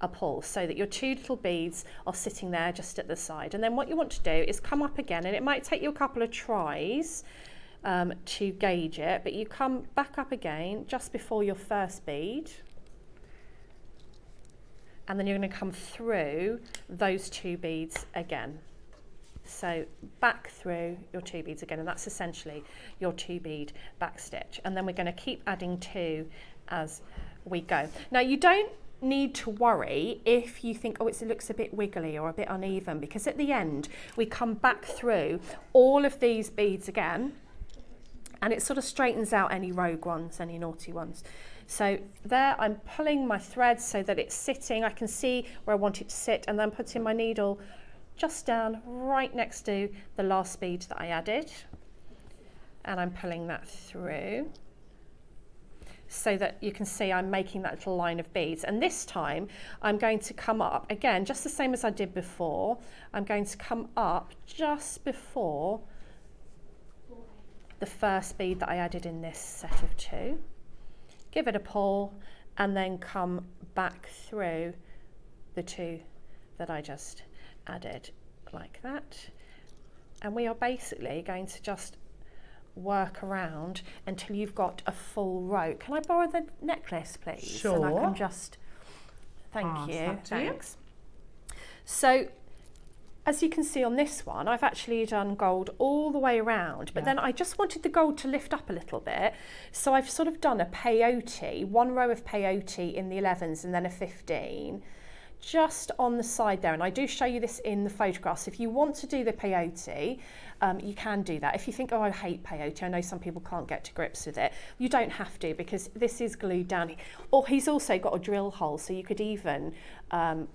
a pull so that your 2 little beads are sitting there just at the side. And then what you want to do is come up again, and it might take you a couple of tries to gauge it, but you come back up again just before your first bead, and then you're going to come through those 2 beads again. So back through your 2 beads again, and that's essentially your 2 bead back stitch. And then we're going to keep adding 2 as we go. Now, you don't need to worry if you think, oh, it looks a bit wiggly or a bit uneven, because at the end we come back through all of these beads again, and it sort of straightens out any rogue ones, any naughty ones. So there, I'm pulling my thread so that it's sitting, I can see where I want it to sit, and then putting my needle just down right next to the last bead that I added, and I'm pulling that through so that you can see I'm making that little line of beads. And this time I'm going to come up again, just the same as I did before. I'm going to come up just before the first bead that I added in this set of 2, give it a pull, and then come back through the 2 that I just added, like that. And we are basically going to just work around until you've got a full row. Can I borrow the necklace, please? Sure. And I can just, thank you, thanks. You. So, as you can see on this one, I've actually done gold all the way around, but then I just wanted the gold to lift up a little bit. So I've sort of done a peyote, 1 row of peyote in the 11s and then a 15, just on the side there. And I do show you this in the photographs. If you want to do the peyote, you can do that. If you think, oh, I hate peyote, I know some people can't get to grips with it, you don't have to, because this is glued down. Or he's also got a drill hole, so you could even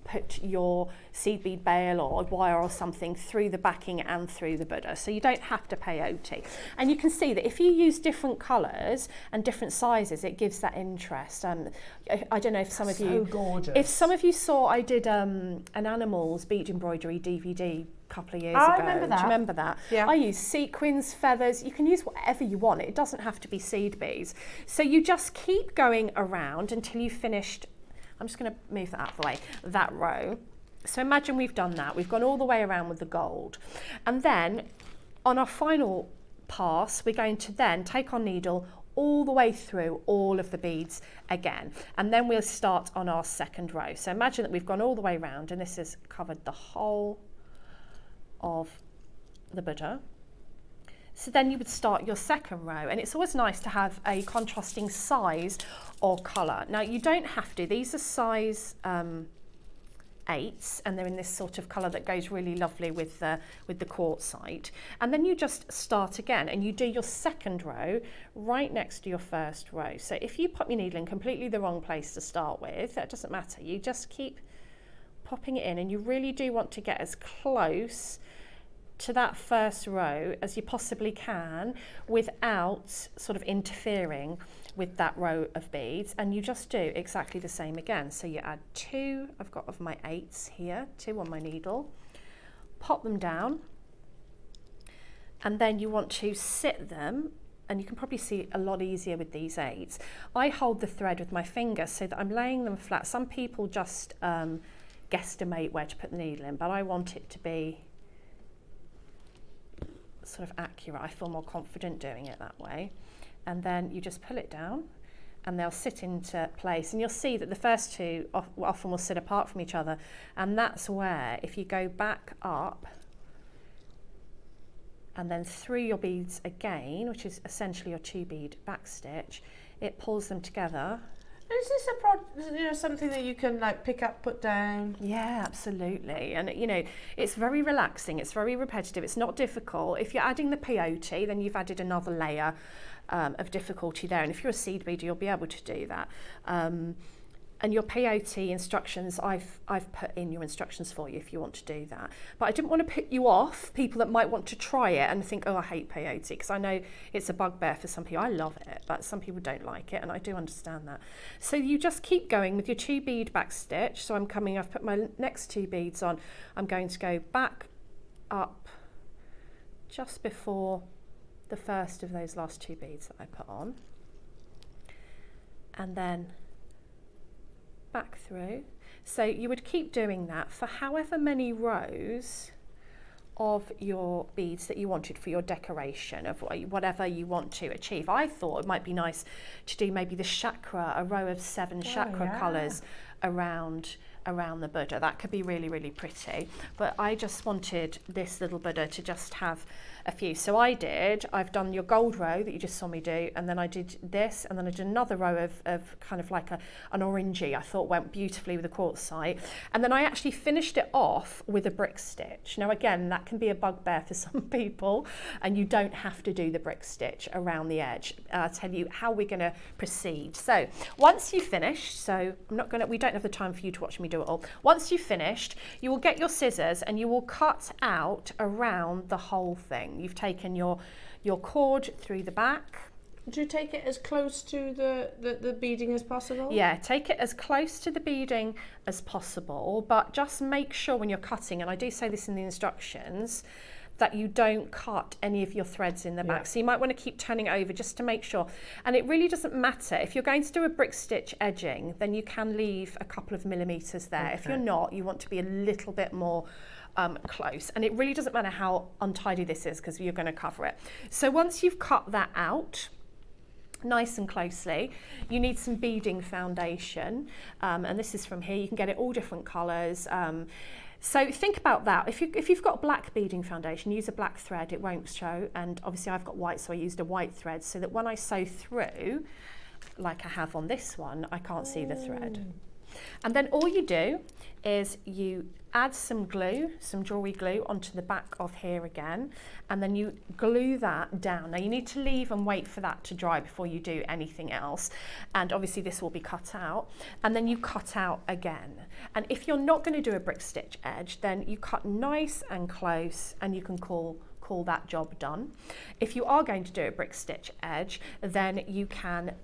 put your seed bead bail or wire or something through the backing and through the Buddha, so you don't have to peyote. And you can see that if you use different colours and different sizes, it gives that interest. I don't know if some of you, gorgeous. If some of you saw, I did an animals bead embroidery DVD a couple of years ago. I remember that. Do you remember that? Yeah. I use sequins, feathers. You can use whatever you want. It doesn't have to be seed beads. So you just keep going around until you've finished. I'm just going to move that out of the way, that row. So imagine we've done that. We've gone all the way around with the gold. And then on our final pass, we're going to then take our needle all the way through all of the beads again. And then we'll start on our second row. So imagine that we've gone all the way around, and this has covered the whole of the Buddha. So then you would start your second row, and it's always nice to have a contrasting size or colour. Now you don't have to, these are size 8s, and they're in this sort of colour that goes really lovely with the quartzite. And then you just start again and you do your second row right next to your first row. So if you pop your needle in completely the wrong place to start with, that doesn't matter, you just keep popping it in, and you really do want to get as close to that first row as you possibly can without sort of interfering with that row of beads. And you just do exactly the same again. So you add 2, I've got of my 8s here, 2 on my needle, pop them down, and then you want to sit them, and you can probably see a lot easier with these 8s. I hold the thread with my finger so that I'm laying them flat. Some people just guesstimate where to put the needle in, but I want it to be sort of accurate. I feel more confident doing it that way. And then you just pull it down and they'll sit into place, and you'll see that the first 2 often will sit apart from each other, and that's where, if you go back up and then through your beads again, which is essentially your 2 bead back stitch, it pulls them together. Is this something that you can like pick up, put down? Yeah, absolutely. And you know, it's very relaxing, it's very repetitive, it's not difficult. If you're adding the peyote, then you've added another layer of difficulty there. And if you're a seed beader, you'll be able to do that. And your peyote instructions, I've put in your instructions for you if you want to do that. But I didn't want to put you off, people that might want to try it and think, oh, I hate peyote, because I know it's a bugbear for some people. I love it, but some people don't like it, and I do understand that. So you just keep going with your 2 bead back stitch. So I've put my next 2 beads on. I'm going to go back up just before the first of those last 2 beads that I put on, and then back through. So you would keep doing that for however many rows of your beads that you wanted for your decoration of whatever you want to achieve. I thought it might be nice to do maybe the chakra, a row of 7 chakra colours around the Buddha. That could be really, really pretty. But I just wanted this little Buddha to just have a few. So I've done your gold row that you just saw me do, and then I did this, and then I did another row of kind of like an orangey, I thought went beautifully with the quartzite. And then I actually finished it off with a brick stitch. Now again, that can be a bugbear for some people, and you don't have to do the brick stitch around the edge. I'll tell you how we're going to proceed. So once you've finished, so we don't have the time for you to watch me do it all. Once you've finished, you will get your scissors and you will cut out around the whole thing. You've taken your cord through the back. Do you take it as close to the beading as possible? Yeah, take it as close to the beading as possible, but just make sure when you're cutting, and I do say this in the instructions, that you don't cut any of your threads in the back. So you might want to keep turning it over just to make sure. And it really doesn't matter. If you're going to do a brick stitch edging, then you can leave a couple of millimetres there. Okay. If you're not, you want to be a little bit more close. And it really doesn't matter how untidy this is, because you're going to cover it. So once you've cut that out nice and closely, you need some beading foundation. And this is from here. You can get it all different colours. So think about that. If you've got black beading foundation, use a black thread, it won't show. And obviously I've got white, so I used a white thread so that when I sew through, like I have on this one, I can't see the thread. And then all you do is you add some glue, some jewellery glue onto the back of here again, and then you glue that down. Now you need to leave and wait for that to dry before you do anything else. And obviously this will be cut out, and then you cut out again. And if you're not going to do a brick stitch edge, then you cut nice and close, and you can call that job done. If you are going to do a brick stitch edge, then you can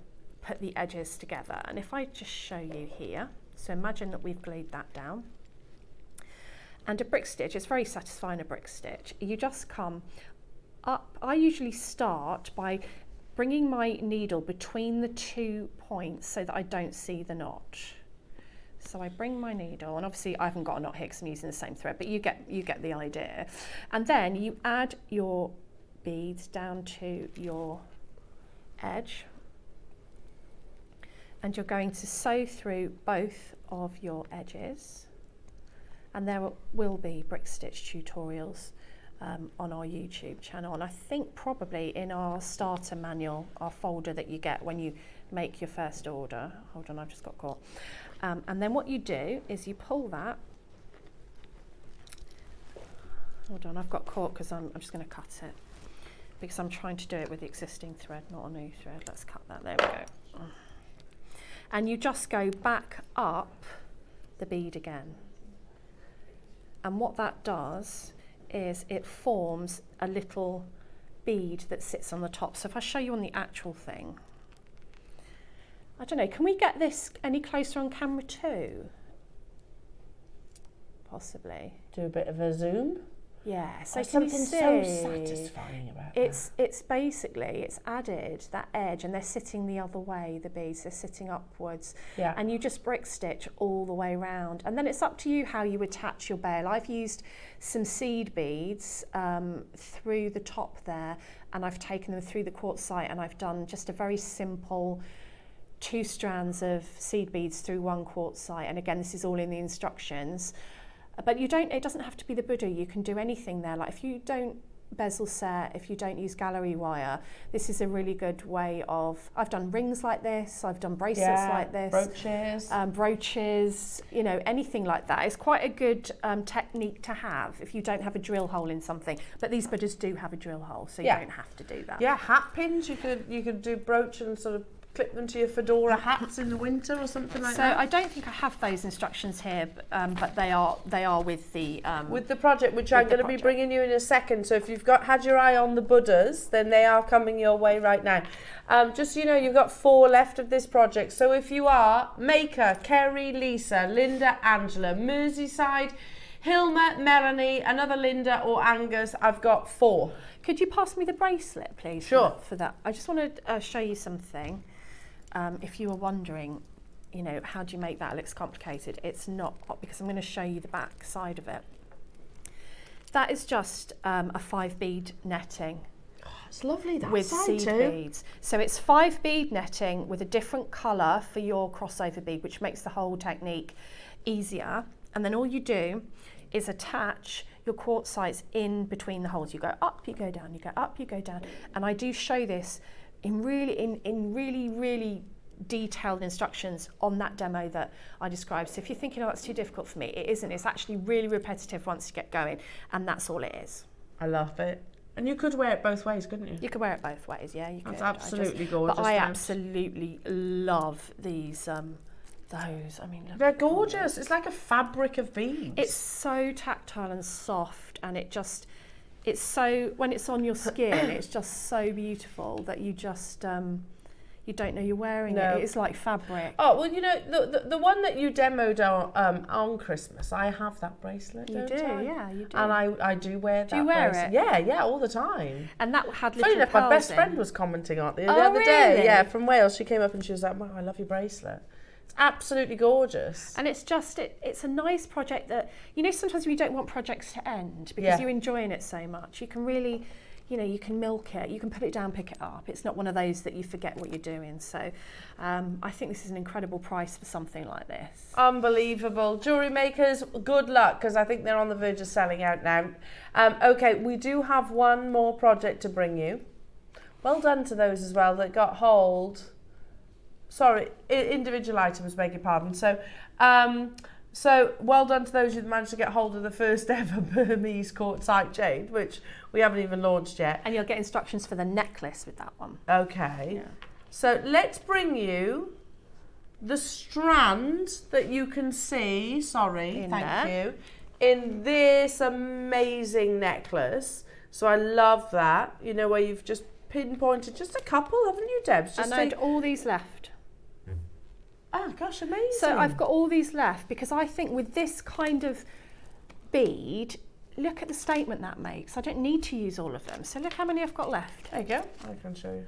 put the edges together. And if I just show you here, so imagine that we've glued that down. And a brick stitch, it's very satisfying, a brick stitch. You just come up. I usually start by bringing my needle between the 2 points so that I don't see the knot. So I bring my needle, and obviously I haven't got a knot here because I'm using the same thread, but you get the idea. And then you add your beads down to your edge, and you're going to sew through both of your edges. And there will be brick stitch tutorials on our YouTube channel, and I think probably in our starter manual, our folder that you get when you make your first order. Hold on, I've just got caught. And then what you do is you pull that. Hold on, I've got caught because I'm just going to cut it because I'm trying to do it with the existing thread, not a new thread. Let's cut that. There we go. And you just go back up the bead again. And what that does is it forms a little bead that sits on the top. So if I show you on the actual thing, I don't know, can we get this any closer on camera too? Possibly. Do a bit of a zoom. Yeah, so There's can you something see? so satisfying about that. It's basically, it's added that edge and they're sitting the other way, the beads, they're sitting upwards. Yeah. And you just brick stitch all the way around. And then it's up to you how you attach your bail. I've used some seed beads through the top there, and I've taken them through the quartzite, and I've done just a very simple 2 strands of seed beads through 1 quartzite. And again, this is all in the instructions. But it doesn't have to be the Buddha, you can do anything there. Like if you don't bezel set, if you don't use gallery wire, this is a really good way of, I've done rings like this, I've done bracelets like this. Brooches, you know, anything like that. It's quite a good technique to have if you don't have a drill hole in something. But these Buddhas do have a drill hole, so you don't have to do that. Yeah, hat pins, you could do brooch and sort of clip them to your fedora hats in the winter or something like that. So I don't think I have those instructions here, but they are with the project, which I'm going to be bringing you in a second. So if you've had your eye on the Buddhas, then they are coming your way right now. Just so you know, you've got 4 left of this project. So if you are Maker, Kerry, Lisa, Linda, Angela, Merseyside, Hilma, Melanie, another Linda or Angus, I've got 4. Could you pass me the bracelet, please? Sure. For that. I just want to show you something. If you were wondering, you know, how do you make that? It looks complicated. It's not, because I'm going to show you the back side of it. That is just a 5 bead netting. Oh, it's lovely that with side seed too. beads. So it's 5 bead netting with a different colour for your crossover bead, which makes the whole technique easier. And then all you do is attach your quartzites in between the holes. You go up, you go down, you go up, you go down. And I do show this in really detailed instructions on that demo that I described. So if you're thinking, oh, that's too difficult for me, it isn't. It's actually really repetitive once you get going, and that's all it is. I love it. And you could wear it both ways, couldn't you? You could wear it both ways, yeah. You could. That's absolutely gorgeous. But I absolutely love these. Those, I mean, they're gorgeous. It's like a fabric of beads. It's so tactile and soft, and it's so, when it's on your skin, it's just so beautiful that you just you don't know you're wearing it. It's like fabric. Oh well, you know the one that you demoed on Christmas. I have that bracelet. You do, yeah, you do. And I do wear that. Do you wear bracelet. it? Yeah, all the time. And that had little Funny enough, my best pearls friend in. was commenting on it the Oh, other day. really? Yeah, from Wales. She came up and she was like, "Wow, I love your bracelet." It's absolutely gorgeous. And it's just, it's a nice project that, you know, sometimes we don't want projects to end because you're enjoying it so much. You can really, you know, you can milk it, you can put it down, pick it up. It's not one of those that you forget what you're doing. So I think this is an incredible price for something like this. Unbelievable. Jewellery makers, good luck, because I think they're on the verge of selling out now. Okay, we do have one more project to bring you. Well done to those as well that got hold. Sorry, individual items, beg your pardon. So well done to those who managed to get hold of the first ever Burmese Quartzite Jade, which we haven't even launched yet. And you'll get instructions for the necklace with that one. Okay. Yeah. So let's bring you the strand that you can see, thank you, in this amazing necklace. So I love that, you know, where you've just pinpointed just a couple, haven't you, Debs? And I had all these left. Oh gosh, amazing. So I've got all these left because I think with this kind of bead, look at the statement that makes. I don't need to use all of them. So look how many I've got left. There you go. I can show you.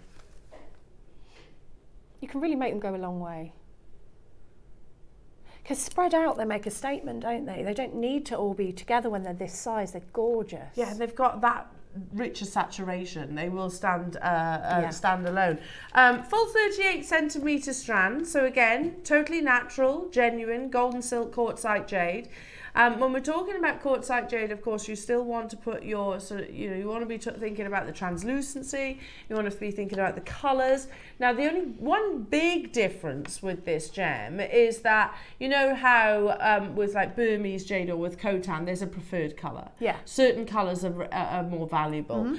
You can really make them go a long way. Because spread out, they make a statement, don't they? They don't need to all be together when they're this size. They're gorgeous. Yeah, they've got that richer saturation. They will stand alone. Full 38 centimetre strand. So again, totally natural, genuine, golden silk quartzite jade. When we're talking about quartzite jade, of course, you still want to put your you want to be thinking about the translucency. You want to be thinking about the colours. Now, the only one big difference with this gem is that, you know how with like Burmese jade or with Khotan, there's a preferred colour. Yeah. Certain colours are more valuable.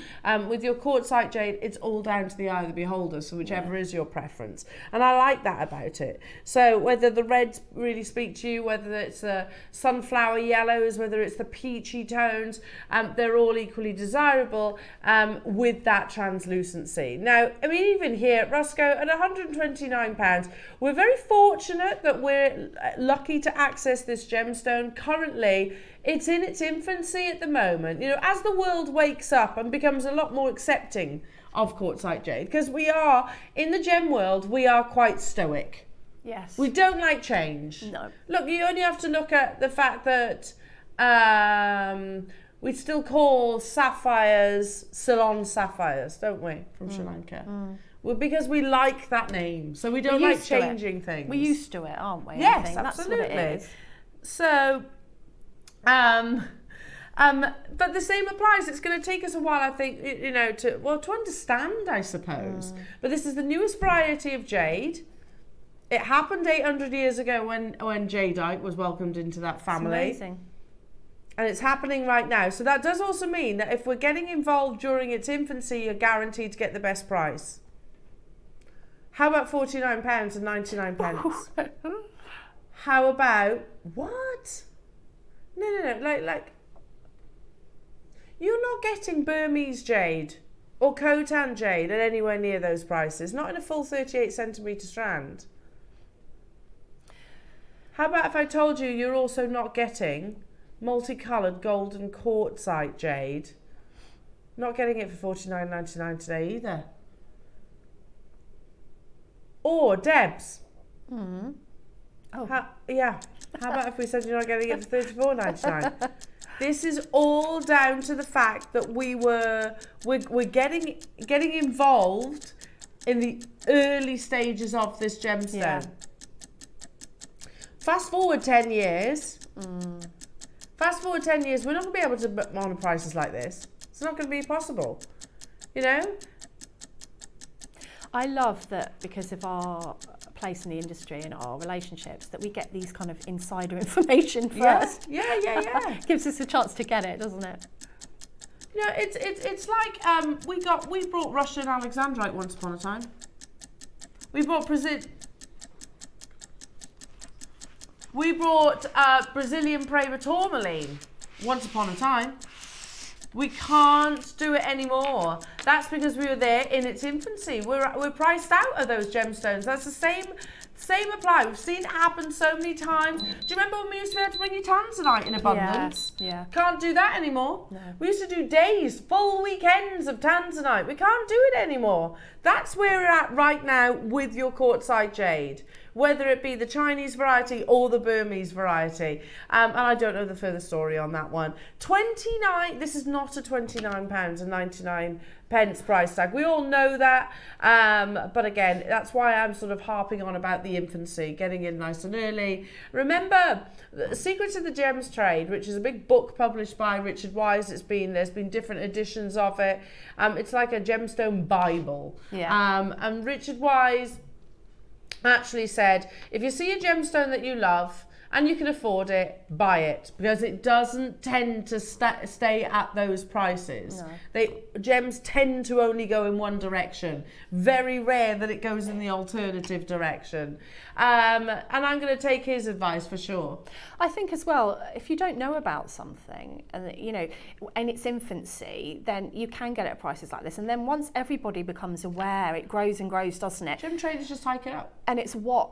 With your quartzite jade, it's all down to the eye of the beholder, so whichever is your preference. And I like that about it. So whether the reds really speak to you, whether it's a sunflower yellows, whether it's the peachy tones, they're all equally desirable with that translucency. Now, I mean, even here at Roscoe, at £129, we're very fortunate that we're lucky to access this gemstone. Currently, it's in its infancy at the moment. You know, as the world wakes up and becomes a lot more accepting of quartzite jade, because we are, in the gem world, we are quite stoic. Yes. We don't like change. No. Look, you only have to look at the fact that we still call sapphires Ceylon sapphires, don't we, from Sri Lanka? Well, because we like that name, so we don't like changing things. We're used to it, aren't we? Yes, I think absolutely. That's what it is. So, but the same applies. It's going to take us a while, I think, you know, to understand, I suppose. But this is the newest variety of jade. It happened 800 years ago when jadeite was welcomed into that family. It's amazing. And it's happening right now. So that does also mean that if we're getting involved during its infancy, you're guaranteed to get the best price. How about £49 and 99 pence? How about, what? No, like, you're not getting Burmese jade or Khotan jade at anywhere near those prices, not in a full 38 centimetre strand. How about if I told you you're also not getting multicoloured golden quartzite jade? Not getting it for $49.99 today either. Or Debs. Oh. How about if we said you're not getting it for $34.99? This is all down to the fact that we're getting involved in the early stages of this gemstone. Yeah. Fast forward 10 years. Fast forward 10 years, we're not going to be able to honor prices like this. It's not going to be possible. You know? I love that because of our place in the industry and our relationships that we get these kind of insider information first. Yeah. Gives us a chance to get it, doesn't it? You know, it's like we brought Russian Alexandrite once upon a time. We brought Brazilian Preva tourmaline once upon a time. We can't do it anymore. That's because we were there in its infancy. We're priced out of those gemstones. That's the same apply. We've seen it happen so many times. Do you remember when we used to be able to bring you tanzanite in abundance? Yeah. Can't do that anymore. No. We used to do days, full weekends of tanzanite. We can't do it anymore. That's where we're at right now with your quartzite jade, whether it be the Chinese variety or the Burmese variety. And I don't know the further story on that one. This is not a £29 and 99 pence price tag. We all know that. But again, that's why I'm sort of harping on about the infancy, getting in nice and early. Remember, The Secrets of the Gems Trade, which is a big book published by Richard Wise. There's been different editions of it. It's like a gemstone Bible. Yeah. And Richard Wise actually said, if you see a gemstone that you love and you can afford it, buy it, because it doesn't tend to stay at those prices. No. Gems tend to only go in one direction. Very rare that it goes in the alternative direction. And I'm going to take his advice for sure. I think as well, if you don't know about something, and you know, in its infancy, then you can get it at prices like this. And then once everybody becomes aware, it grows and grows, doesn't it? Gem traders just hike it up. And it's what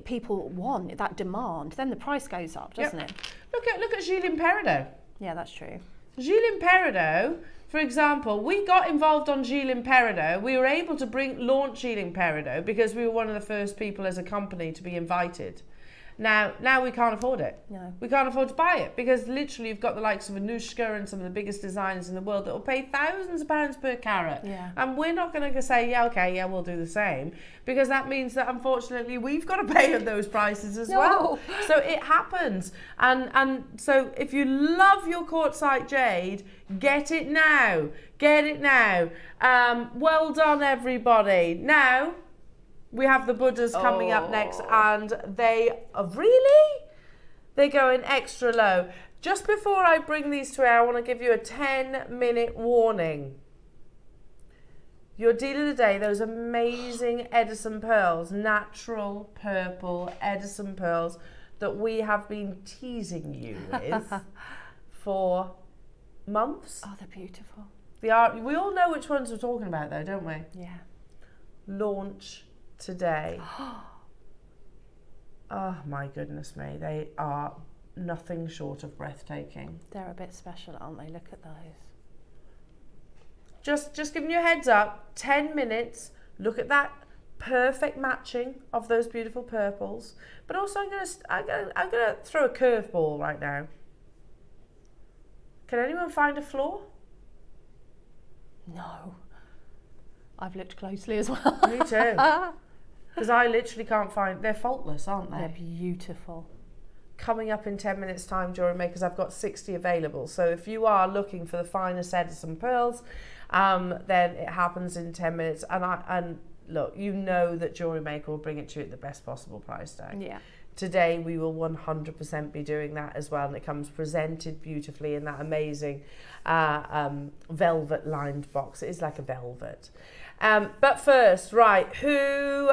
people want, that demand, then the price goes up, doesn't it? Look at Gilles Imperido. Yeah, that's true. Gilles Imperido, for example, we got involved on Gilles Imperido. We were able to launch Gilles Imperido because we were one of the first people as a company to be invited. Now we can't afford it. No. We can't afford to buy it because literally you've got the likes of Anushka and some of the biggest designers in the world that will pay thousands of pounds per carat. Yeah. And we're not going to say, yeah, okay, yeah, we'll do the same, because that means that unfortunately we've got to pay those prices as well. So it happens. And so if you love your quartzite jade, get it now. Get it now. Well done, everybody. Now, we have the Buddhas coming up next, and they are they're going extra low. Just before I bring these to air, I want to give you a 10-minute warning. Your deal of the day, those amazing Edison pearls, natural purple Edison pearls that we have been teasing you with for months. Oh, they're beautiful. We all know which ones we're talking about though, don't we? Yeah. Launch today. Oh my goodness me, they are nothing short of breathtaking. They're a bit special, aren't they? Look at those. Just giving you a heads up, 10 minutes, look at that perfect matching of those beautiful purples. But also I'm gonna throw a curveball right now. Can anyone find a flaw? No. I've looked closely as well. Me too. Because I literally can't find, they're faultless, aren't they? They're beautiful. Coming up in 10 minutes time, Jewellery Makers, I've got 60 available. So if you are looking for the finest Edison pearls, then it happens in 10 minutes. And look, you know that Jewellery Maker will bring it to you at the best possible price tag. Yeah. Today we will 100% be doing that as well, and it comes presented beautifully in that amazing velvet lined box. It is like a velvet. But first, right, who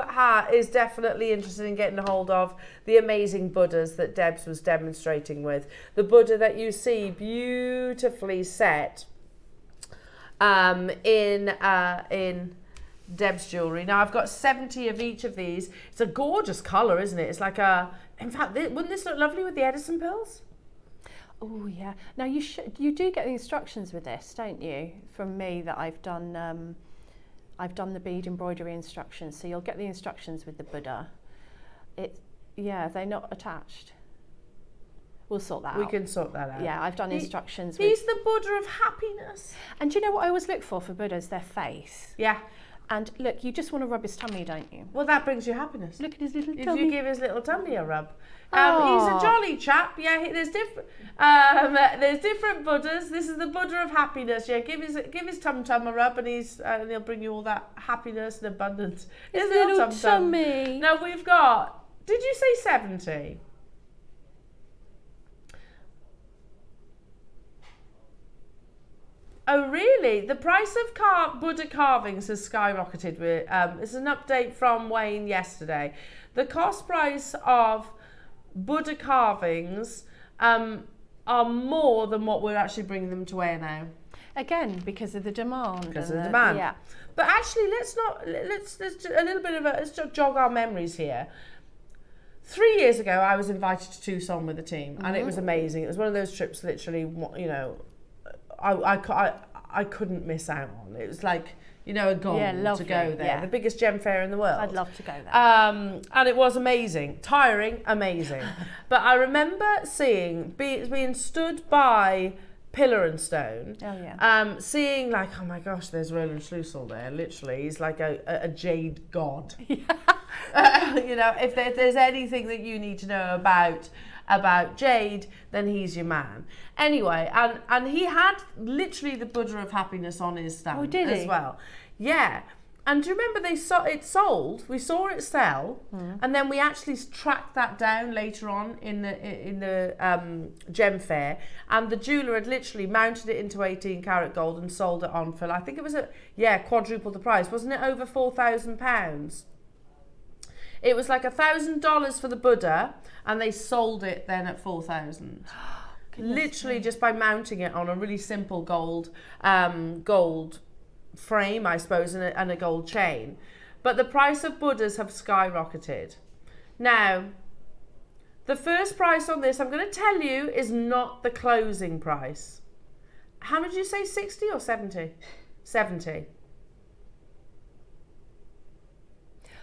is definitely interested in getting a hold of the amazing Buddhas that Debs was demonstrating with? The Buddha that you see beautifully set in Deb's jewellery. Now I've got 70 of each of these. It's a gorgeous colour, isn't it? It's like in fact, wouldn't this look lovely with the Edison pearls? Oh yeah. Now you do get the instructions with this, don't you? From me that I've done the bead embroidery instructions, so you'll get the instructions with the Buddha. They're not attached. We'll sort that out. We can sort that out. Yeah, I've done instructions. He's the Buddha of happiness. And do you know what I always look for Buddhas? Their face. Yeah. And look, you just want to rub his tummy, don't you? Well, that brings you happiness. Look at his little if tummy. If you give his little tummy a rub. He's a jolly chap. Yeah, there's different Buddhas. This is the Buddha of happiness. Yeah, give his tum a rub, and he'll bring you all that happiness and abundance. His little tummy. Now we've got. Did you say 70? Oh really? The price of Buddha carvings has skyrocketed. It's an update from Wayne yesterday. The cost price of Buddha carvings are more than what we're actually bringing them to air now. Again, because of the demand. Because of the demand. Yeah. But actually, let's jog our memories here. 3 years ago, I was invited to Tucson with the team, and it was amazing. It was one of those trips, literally, you know, I couldn't miss out on. It was like, you know, a goal to go there. Yeah. The biggest gem fair in the world. I'd love to go there. And it was amazing. Tiring, amazing. But I remember being stood by Pillar and Stone. Oh, yeah. Seeing like, oh my gosh, there's Roland Schlussel there. Literally, he's like a jade god. Yeah. You know, if there's anything that you need to know about Jade, then he's your man. Anyway, and he had literally the Buddha of happiness on his stand. Oh, did he? As well. Yeah. And do you remember it sold? We saw it sell, and then we actually tracked that down later on in the gem fair, and the jeweler had literally mounted it into 18 karat gold and sold it on for, I think it was quadruple the price, wasn't it? Over £4,000. It was like $1,000 for the Buddha, and they sold it then at $4,000. Literally just by mounting it on a really simple gold frame, I suppose, and a gold chain. But the price of Buddhas have skyrocketed. Now, the first price on this, I'm going to tell you, is not the closing price. How much did you say, 60 or 70? 70.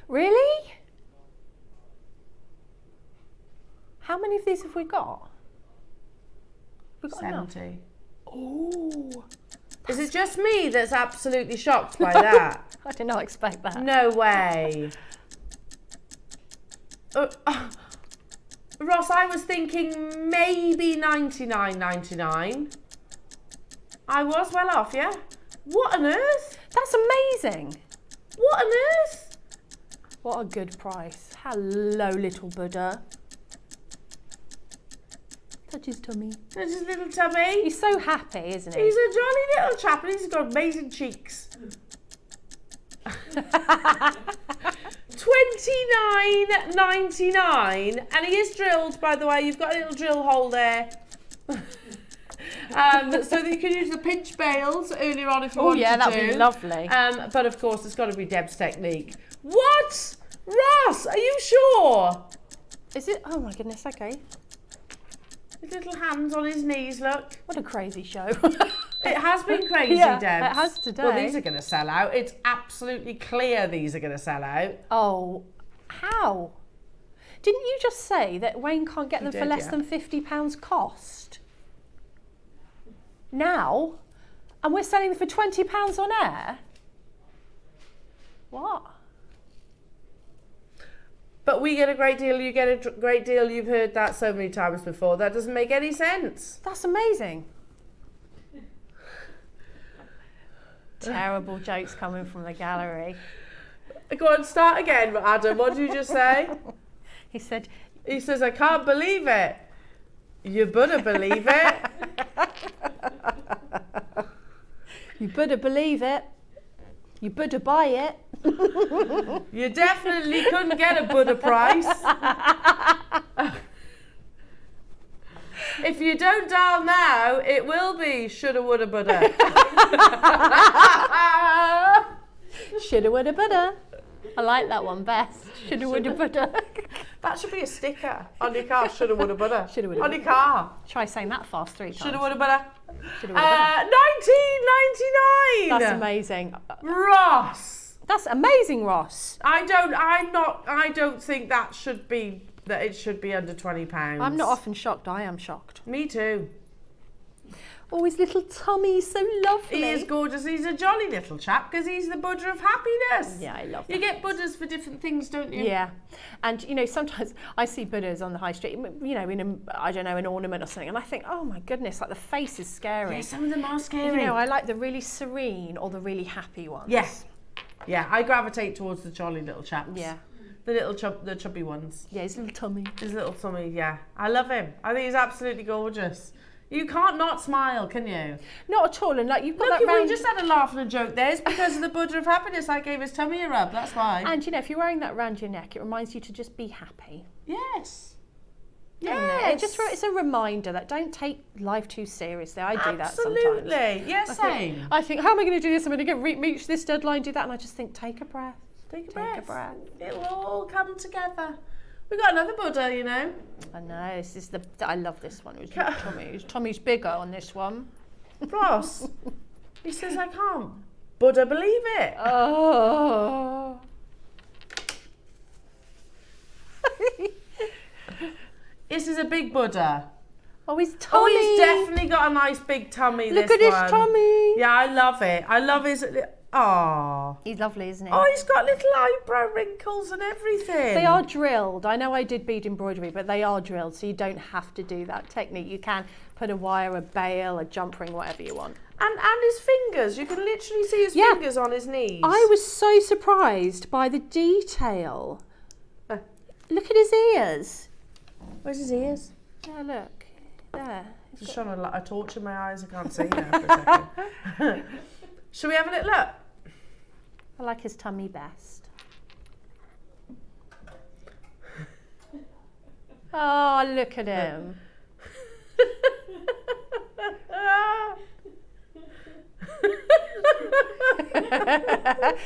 Really? How many of these have we got? We've got enough. 70. Oh, Is it just me that's absolutely shocked by that? I did not expect that. No way. Ross, I was thinking maybe 99.99. I was well off, yeah? What on earth? That's amazing. What on earth? What a good price. Hello, little Buddha. Touch his tummy. There's his little tummy. He's so happy, isn't he? He's a jolly little chap and he's got amazing cheeks. 29.99, and he is drilled, by the way. You've got a little drill hole there. So that you can use the pinch bails earlier on if you want to. Oh yeah, that'd be lovely. But of course, it's got to be Deb's technique. What? Ross, are you sure? Is it? Oh my goodness, okay. His little hands on his knees, look. What a crazy show. It has been crazy, Yeah, Deb. it has today. Well, these are going to sell out. It's absolutely clear these are going to sell out. Oh, how? Didn't you just say that Wayne can't get them for did, less yeah. than £50 cost? Now? And we're selling them for £20 on air? What? But we get a great deal, you get a great deal. You've heard that so many times before. That doesn't make any sense. That's amazing. Terrible jokes coming from the gallery. Go on, start again, Adam. What did you just say? He said, He says, I can't believe it. You better believe it. you better believe it. You better buy it. You definitely couldn't get a Buddha price. If you don't dial now, it will be shoulda, woulda, Buddha. Shoulda, woulda, Buddha. I like that one best. Shoulda, woulda, Buddha. That should be a sticker on your car. Shoulda, woulda, Buddha. Shoulda, woulda, on your car. Try saying that fast 3 times. Shoulda, woulda, Buddha. Shoulda, woulda, Buddha. £19.99. That's amazing. Ross. That's amazing, Ross. I don't think that it should be under £20. I'm not often shocked. I am shocked. Me too. Oh, his little tummy is so lovely. He is gorgeous. He's a jolly little chap because he's the Buddha of happiness. Yeah, I love You that. get Buddhas for different things, don't you? Yeah, and you know, sometimes I see Buddhas on the high street, you know, in an ornament or something, and I think, oh my goodness, like the face is scary. Yeah, some of them are scary. You know, I like the really serene or the really happy ones. Yes. Yeah, I gravitate towards the jolly little chaps. Yeah. The chubby ones. Yeah, his little tummy. His little tummy, yeah. I love him. I think he's absolutely gorgeous. You can't not smile, can you? Not at all, and like you've got Look, that round... we just had a laugh and a joke there. It's because of the Buddha of happiness. I gave his tummy a rub, that's why. And you know, if you're wearing that round your neck, it reminds you to just be happy. Yes. Doesn't it? It's a reminder that don't take life too seriously. I do that sometimes. Absolutely. Yes, same. I think, how am I going to do this? I'm going to reach this deadline, do that, and I just think, take a breath. Take a breath. It will all come together. We've got another Buddha, you know. I know, this is I love this one. It was Tommy. His tummy's bigger on this one. Ross, he says, I can't Buddha believe it. Oh. This is a big Buddha. Oh, his tummy. Oh, he's definitely got a nice big tummy, Look this at one. his tummy. Yeah, I love it. I love his... Oh. He's lovely, isn't he? Oh, he's got little eyebrow wrinkles and everything. They are drilled. I know I did bead embroidery, but they are drilled, so you don't have to do that technique. You can put a wire, a bail, a jump ring, whatever you want. And his fingers. You can literally see his fingers on his knees. I was so surprised by the detail. Look at his ears. Where's his ears? Yeah, look. There. Just shone a torch in my eyes. I can't see now for a second. Shall we have a little look? I like his tummy best. Oh, look at him.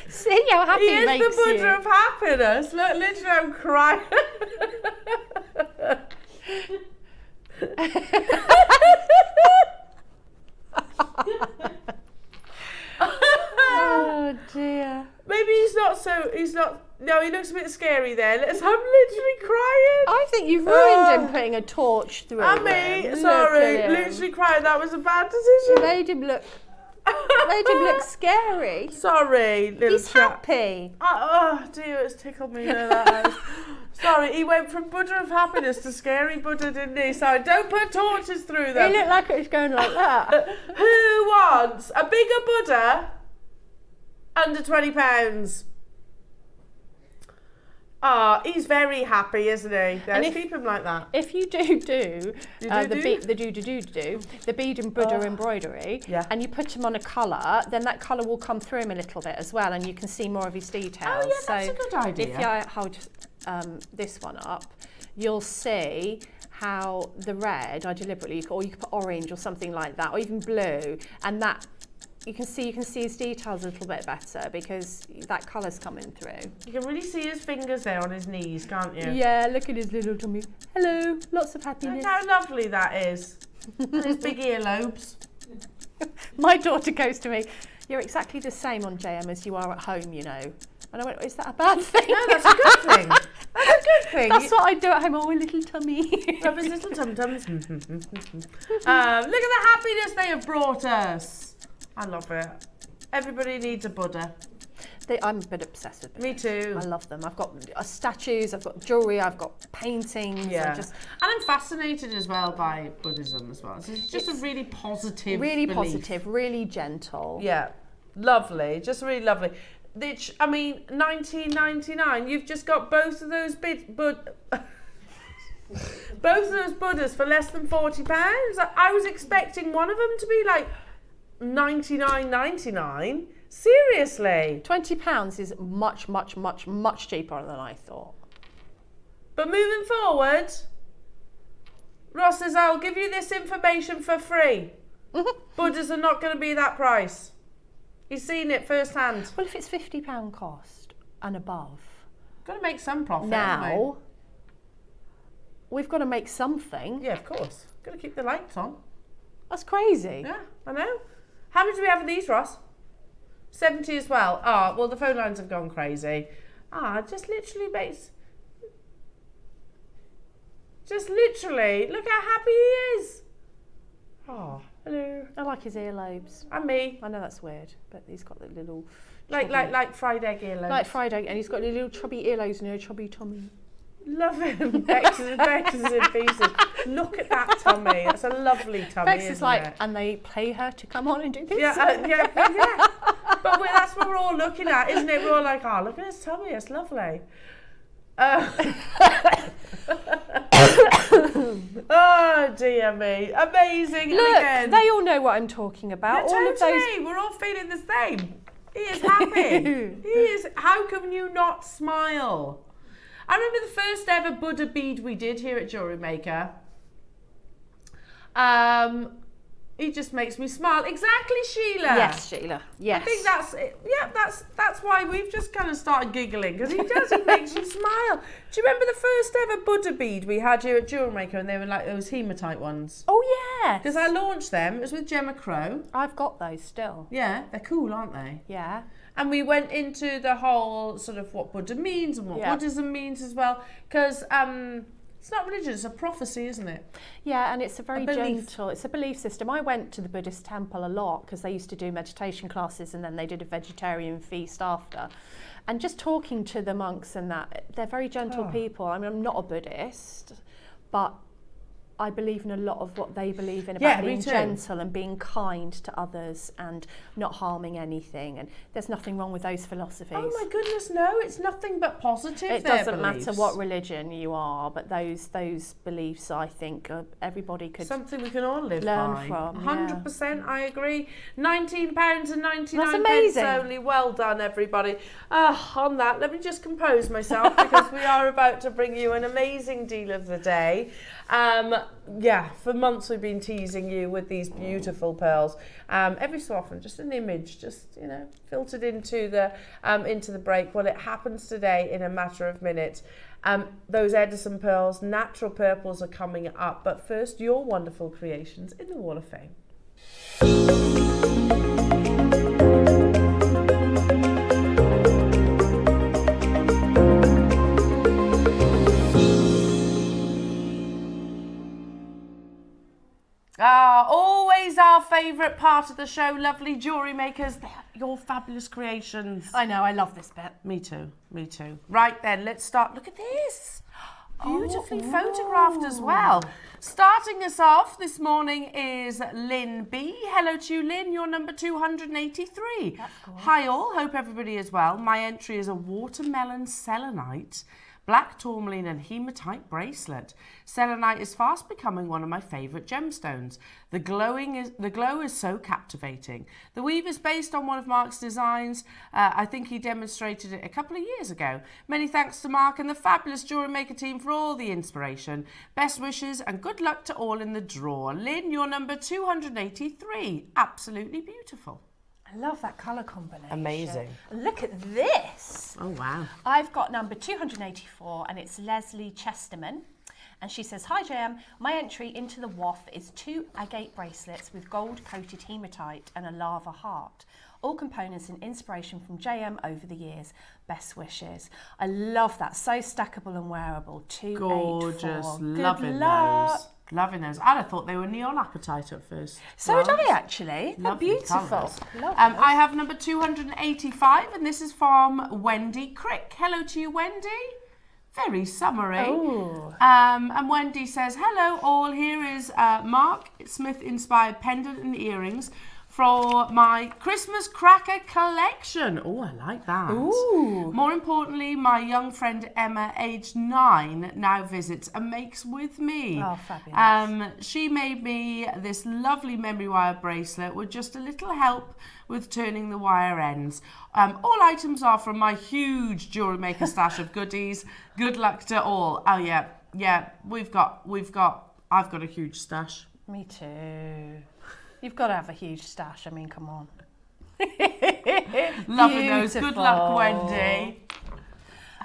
See how happy He it is makes the Buddha you. of happiness. Look, literally, I'm crying. Oh dear. Maybe he's not. No, he looks a bit scary there. I'm literally crying. I think you've ruined him putting a torch through him. Sorry, literally crying. That was a bad decision. You made him look scary. Sorry, little He's chap. happy. Oh dear, it's tickled me. That Sorry, he went from Buddha of happiness to scary Buddha, didn't he? So don't put torches through them. He looked like it was going like that. Who wants a bigger Buddha under £20? Ah, he's very happy, isn't he? Let's keep him like that. If you the bead and Buddha embroidery, and you put him on a colour, then that colour will come through him a little bit as well, and you can see more of his details. Oh yeah, that's a good idea. If you hold this one up, you'll see how the red, I deliberately, or you could put orange or something like that, or even blue, and that you can see his details a little bit better because that colour's coming through. You can really see his fingers there on his knees, can't you? Yeah, look at his little tummy. Hello, lots of happiness. Look how lovely that is. And his big earlobes. My daughter goes to me, "You're exactly the same on JM as you are at home, you know." And I went, "Is that a bad thing?" No, that's a good thing. That's a good thing. That's what I do at home. Oh, a little tummy. Rub his little tum-tums. Look at the happiness they have brought us. I love it. Everybody needs a Buddha. I'm a bit obsessed with them. Me too. I love them. I've got statues, I've got jewellery, I've got paintings. Yeah. And I'm fascinated as well by Buddhism as well. It's just a really positive belief. Positive, really gentle. Yeah. Lovely. Just really lovely. Which, I mean, $19.99, you've just got both of those both of those Buddhas for less than £40. I was expecting one of them to be like $99.99. Seriously. £20 is much, much, much, much cheaper than I thought. But moving forward, Ross says, I'll give you this information for free. Buddhas are not going to be that price. He's seen it firsthand. Well, if it's £50 cost and above. Got to make some profit. Now, we've got to make something. Yeah, of course. Got to keep the lights on. That's crazy. Yeah, I know. How many do we have of these, Ross? 70 as well. Ah, well, the phone lines have gone crazy. Just literally makes... Just literally, look how happy he is. Oh, hello. I like his earlobes. And me. I know that's weird, but he's got the little... Like fried egg earlobes. Like fried egg, and he's got the little chubby earlobes and a chubby tummy. Love him. Bex is in pieces. Look at that tummy. That's a lovely tummy, Bex isn't is like, it? and they pay her to come on and do this. Yeah. But that's what we're all looking at, isn't it? We're all like, look at his tummy. It's lovely. Oh dear me. Amazing. Look, again, they all know what I'm talking about. yeah, all of those. we're all feeling the same. He is happy. He is. How can you not smile? I remember the first ever Buddha bead we did here at JewelleryMaker. He just makes me smile. Exactly, Sheila. Yes, Sheila. Yes. I think that's it. Yeah, that's why we've just kind of started giggling, because he makes you smile. Do you remember the first ever Buddha bead we had here at JewelleryMaker, and they were like those hematite ones? Oh yes. Because I launched them. It was with Gemma Crow. I've got those still. Yeah, they're cool, aren't they? Yeah. And we went into the whole sort of what Buddha means and what Buddhism means as well, because it's not religion, it's a prophecy, isn't it? Yeah, and it's a very gentle, it's a belief system. I went to the Buddhist temple a lot because they used to do meditation classes, and then they did a vegetarian feast after. And just talking to the monks and that, they're very gentle people. I mean, I'm not a Buddhist, but I believe in a lot of what they believe in about being gentle and being kind to others and not harming anything. And there's nothing wrong with those philosophies. Oh my goodness, no, it's nothing but positive. It doesn't matter what religion you are, but those beliefs, I think, everybody could something we can all learn from. 100%, I agree. £19.99 That's amazing. only. Well done, everybody. On that, let me just compose myself because we are about to bring you an amazing deal of the day. For months we've been teasing you with these beautiful pearls. Every so often, just an image, just filtered into the break. Well, it happens today in a matter of minutes. Those Edison pearls, natural purples are coming up. But first, your wonderful creations in the Wall of Fame. Always our favourite part of the show, lovely jewellery makers. They're your fabulous creations. I know, I love this bit. Me too, me too. Right then, let's start. Look at this. Beautifully photographed as well. Starting us off this morning is Lynn B. Hello to you, Lynn. You're number 283. That's gorgeous. Hi all. Hope everybody is well. My entry is a watermelon selenite, black tourmaline and hematite bracelet. Selenite is fast becoming one of my favourite gemstones. The glow is so captivating. The weave is based on one of Mark's designs. I think he demonstrated it a couple of years ago. Many thanks to Mark and the fabulous Jewellery Maker team for all the inspiration. Best wishes and good luck to all in the draw. Lynn, you're number 283. Absolutely beautiful. I love that colour combination. Amazing. Look at this. Oh, wow. I've got number 284 and it's Leslie Chesterman. And she says, hi JM, my entry into the waff is 2 agate bracelets with gold-coated hematite and a lava heart. All components and inspiration from JM over the years. Best wishes. I love that. So stackable and wearable. 284. Gorgeous. Good Loving luck. those. Loving those. And I thought they were neon apatite at first. So did I actually. They're Lovely beautiful. colours. Love I have number 285 and this is from Wendy Crick. Hello to you, Wendy. Very summery. Oh. And Wendy says, hello all, here is Mark Smith inspired pendant and earrings for my Christmas cracker collection. Oh, I like that. Ooh. More importantly, my young friend Emma, aged 9, now visits and makes with me. Oh, fabulous. She made me this lovely memory wire bracelet with just a little help with turning the wire ends. All items are from my huge Jewellery Maker stash of goodies. Good luck to all. Oh yeah, I've got a huge stash. Me too. You've got to have a huge stash. I mean, come on. Loving those. Good luck, Wendy.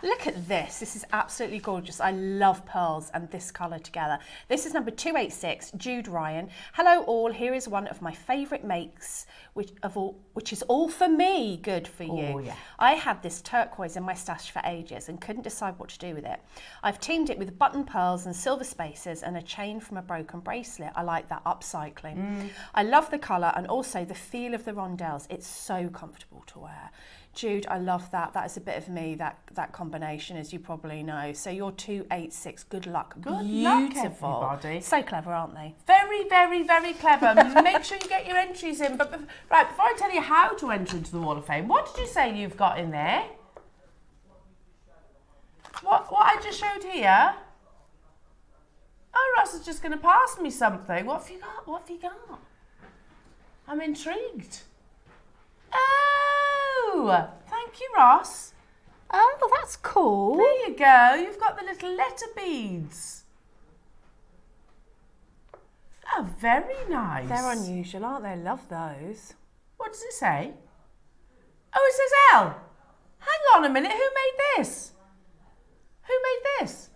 Look at this. This is absolutely gorgeous. I love pearls and this colour together. This is number 286, Jude Ryan. Hello all. Here is one of my favourite makes, which is all for me. Good for you. Oh, yeah. I had this turquoise in my stash for ages and couldn't decide what to do with it. I've teamed it with button pearls and silver spaces and a chain from a broken bracelet. I like that upcycling. I love the colour and also the feel of the rondelles. It's so comfortable to wear. Jude, I love that. That is a bit of me, that combination, as you probably know. So you're 286. Good luck. Good Beautiful. luck, everybody. So clever, aren't they? Very, very, very clever. Make sure you get your entries in. But right, before I tell you how to enter into the Wall of Fame, what did you say you've got in there? What I just showed here? Oh, Ross is just going to pass me something. What have you got? What have you got? I'm intrigued. Oh, thank you, Ross. Oh, that's cool. There you go. You've got the little letter beads. Oh, very nice. They're unusual, aren't they? Love those. What does it say? Oh, it says L. Hang on a minute. Who made this? Who made this?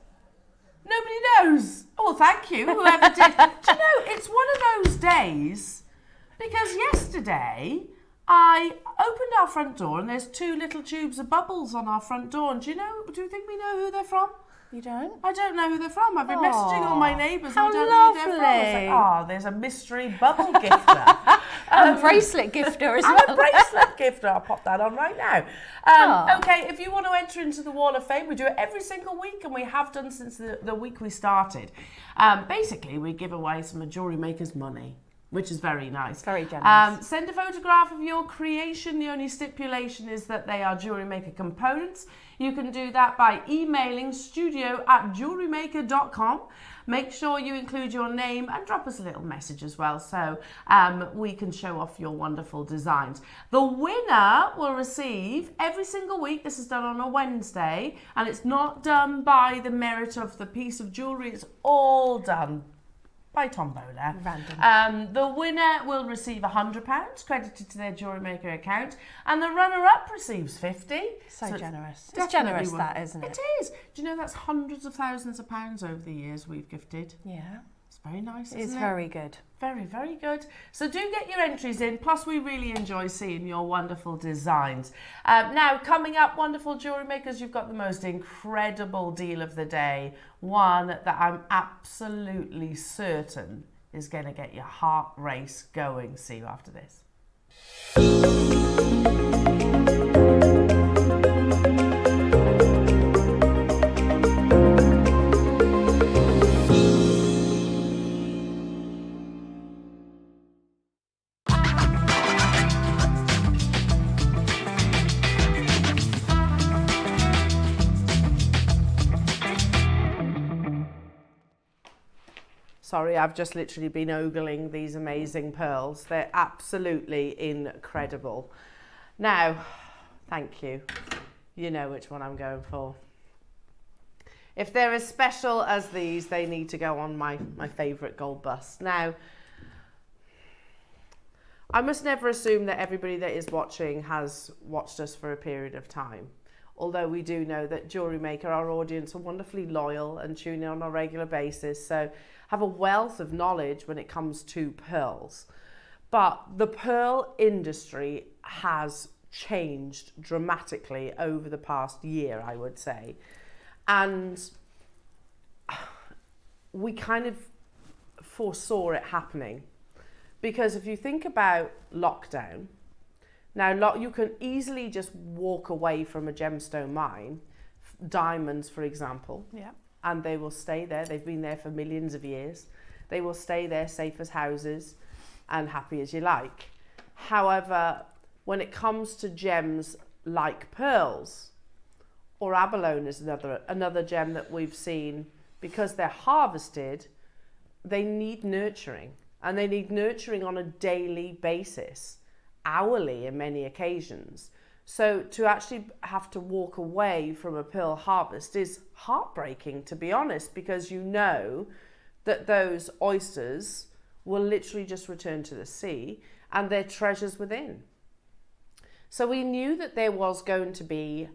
Nobody knows. Oh, thank you, whoever did. Do you know, it's one of those days, because yesterday I opened our front door and there's 2 little tubes of bubbles on our front door. And do you think we know who they're from? You don't? I don't know who they're from. I've been messaging all my neighbours and I how don't know who they're from. It's lovely. like, there's a mystery bubble gifter. And bracelet gifter as well. I'm a bracelet gifter. I'll pop that on right now. Okay, if you want to enter into the Wall of Fame, we do it every single week and we have done since the week we started. Basically, we give away some of Jewellery Maker's money, which is very nice. Very generous. Send a photograph of your creation. The only stipulation is that they are Jewellery Maker components. You can do that by emailing studio@jewellerymaker.com. Make sure you include your name and drop us a little message as well so we can show off your wonderful designs. The winner will receive every single week. This is done on a Wednesday and it's not done by the merit of the piece of jewellery. It's all done by tombola. Random. The winner will receive £100 credited to their Jewellery Maker account, and the runner-up receives 50. So generous. It's definitely generous, that, isn't it? It is. Do you know that's hundreds of thousands of pounds over the years we've gifted? Yeah. It's very nice, isn't It's it? very good. Very, very good. So do get your entries in. Plus, we really enjoy seeing your wonderful designs. Now, coming up, wonderful jewellery makers, you've got the most incredible deal of the day. One that I'm absolutely certain is going to get your heart race going. See you after this. Sorry, I've just literally been ogling these amazing pearls. They're absolutely incredible. Now, thank you. You know which one I'm going for. If they're as special as these, they need to go on my favourite gold bust. Now, I must never assume that everybody that is watching has watched us for a period of time. Although we do know that JewelleryMaker, our audience, are wonderfully loyal and tune in on a regular basis. So have a wealth of knowledge when it comes to pearls. But the pearl industry has changed dramatically over the past year, I would say. And we kind of foresaw it happening. Because if you think about lockdown, now you can easily just walk away from a gemstone mine, diamonds for example, Yeah. and they will stay there. They've been there for millions of years. They will stay there safe as houses and happy as you like. However, when it comes to gems like pearls, or abalone is another gem that we've seen, because they're harvested, they need nurturing. And they need nurturing on a daily basis, hourly in many occasions. So to actually have to walk away from a pearl harvest is heartbreaking, to be honest, because you know that those oysters will literally just return to the sea and their treasures within. So we knew that there was going to be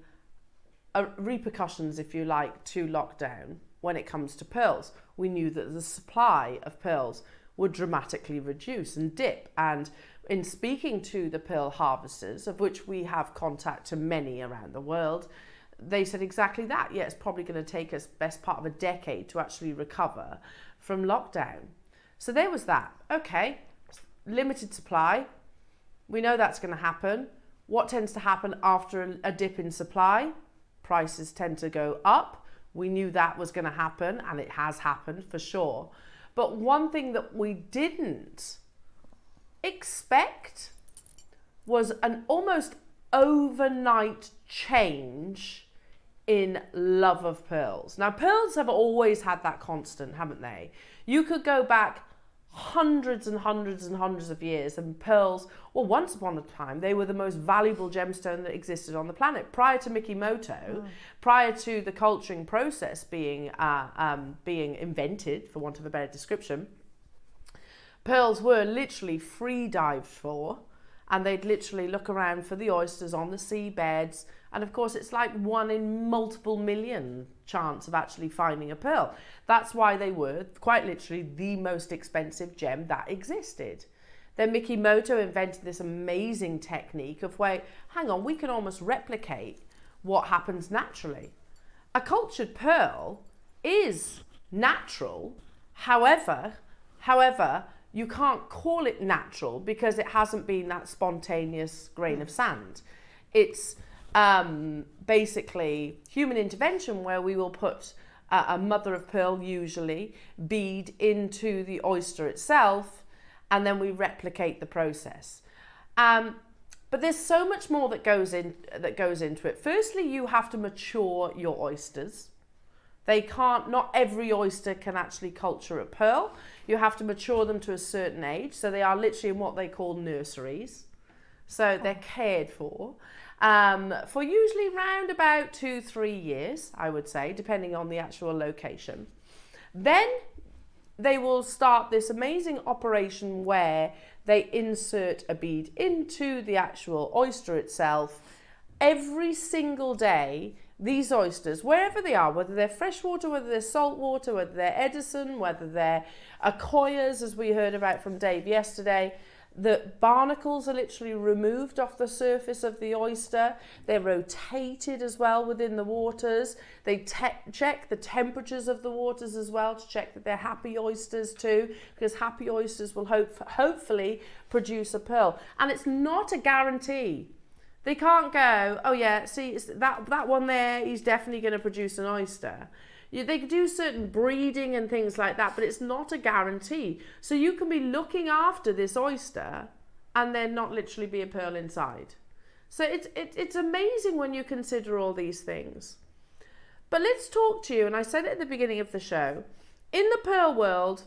repercussions, if you like, to lockdown when it comes to pearls. We knew that the supply of pearls would dramatically reduce and dip. And in speaking to the pearl harvesters, of which we have contact to many around the world, they said exactly that. Yeah, it's probably going to take us best part of a decade to actually recover from lockdown. So there was that. Okay, limited supply. We know that's going to happen. What tends to happen after a dip in supply? Prices tend to go up. We knew that was going to happen, and it has happened for sure. But one thing that we didn't expect was an almost overnight change in love of pearls. Now, pearls have always had that constant, haven't they? You could go back hundreds and hundreds and hundreds of years, and pearls, well, once upon a time, they were the most valuable gemstone that existed on the planet. Prior to Mikimoto, prior to the culturing process being invented, for want of a better description, pearls were literally free dived for, and they'd literally look around for the oysters on the seabeds. And of course, it's like 1 in multiple million chance of actually finding a pearl. That's why they were quite literally the most expensive gem that existed. Then Mikimoto invented this amazing technique of where, hang on, we can almost replicate what happens naturally. A cultured pearl is natural. However, you can't call it natural because it hasn't been that spontaneous grain of sand. It's basically human intervention, where we will put a mother of pearl, usually bead, into the oyster itself, and then we replicate the process. But there's so much more that goes into it. Firstly, you have to mature your oysters. Not every oyster can actually culture a pearl. You have to mature them to a certain age. So they are literally in what they call nurseries. So they're cared for usually round about 2-3 years, I would say, depending on the actual location. Then they will start this amazing operation where they insert a bead into the actual oyster itself. Every single day, these oysters, wherever they are, whether they're freshwater, whether they're saltwater, whether they're Edison, whether they're Akoyas, as we heard about from Dave yesterday, The barnacles are literally removed off the surface of the oyster. They're rotated as well within the waters. They check the temperatures of the waters as well to check that they're happy oysters too, because happy oysters will hopefully produce a pearl. And it's not a guarantee. They can't go, oh yeah, see, it's that one there, he's definitely going to produce an oyster. They could do certain breeding and things like that, but it's not a guarantee. So you can be looking after this oyster and then not literally be a pearl inside. So it's amazing when you consider all these things. But let's talk to you, and I said it at the beginning of the show, in the pearl world,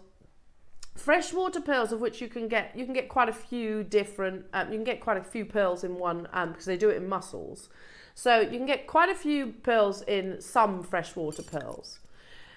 freshwater pearls, of which you can get quite a few different, you can get quite a few pearls in one, because they do it in mussels. So you can get quite a few pearls in some freshwater pearls.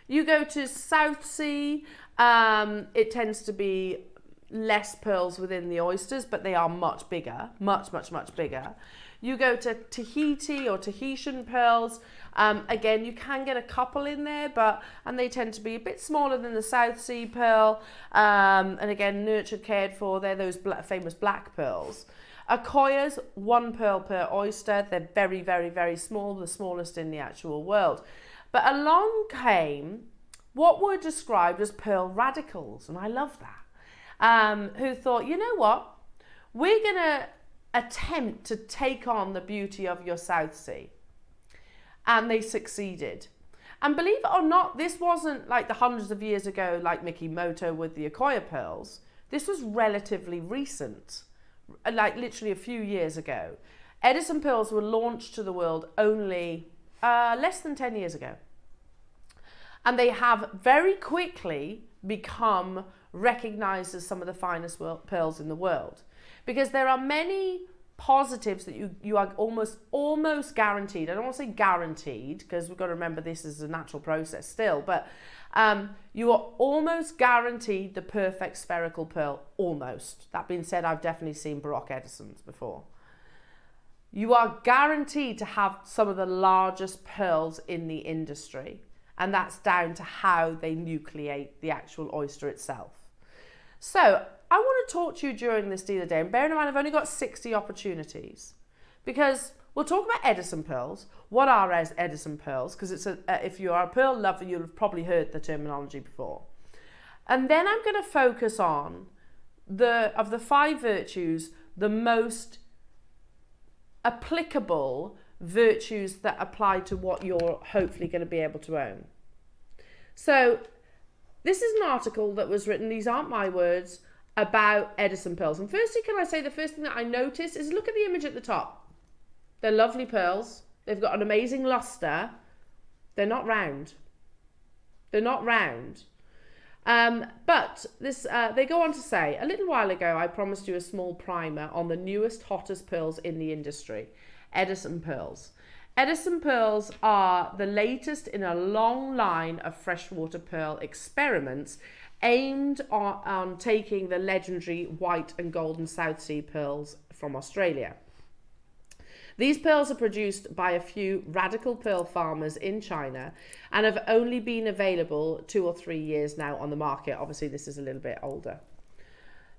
You go to South Sea, it tends to be less pearls within the oysters, but they are much bigger, much bigger. You go to Tahiti or Tahitian pearls, again, you can get a couple in there, and they tend to be a bit smaller than the South Sea pearl, and again, nurtured, cared for. They're those famous black pearls. Akoyas, 1 pearl per oyster. They're very small, the smallest in the actual world. But along came what were described as pearl radicals, and I love that, who thought, you know what, we're going to attempt to take on the beauty of your South Sea. And they succeeded. And believe it or not, this wasn't like the hundreds of years ago, like Mikimoto with the Akoya pearls. This was relatively recent, like literally a few years ago. Edison pearls were launched to the world only less than 10 years ago. And they have very quickly become recognized as some of the finest pearls in the world. Because there are many positives that you are almost guaranteed. I don't want to say guaranteed, because we've got to remember this is a natural process still, but you are almost guaranteed the perfect spherical pearl, almost. That being said, I've definitely seen Baroque Edisons before. You are guaranteed to have some of the largest pearls in the industry, and that's down to how they nucleate the actual oyster itself. So I want to talk to you during this dealer day, and bearing in mind I've only got 60 opportunities, because we'll talk about Edison pearls. What are Edison pearls? Because it's if you are a pearl lover, you'll have probably heard the terminology before. And then I'm going to focus on of the 5 virtues, the most applicable virtues that apply to what you're hopefully going to be able to own. So this is an article that was written, these aren't my words, about Edison pearls. And firstly, can I say the first thing that I noticed is look at the image at the top. They're lovely pearls. They've got an amazing luster. They're not round. They're not round. But this, they go on to say, a little while ago, I promised you a small primer on the newest, hottest pearls in the industry, Edison pearls. Edison pearls are the latest in a long line of freshwater pearl experiments aimed on taking the legendary white and golden South Sea pearls from Australia. These pearls are produced by a few radical pearl farmers in China and have only been available 2 or 3 years now on the market. Obviously, this is a little bit older.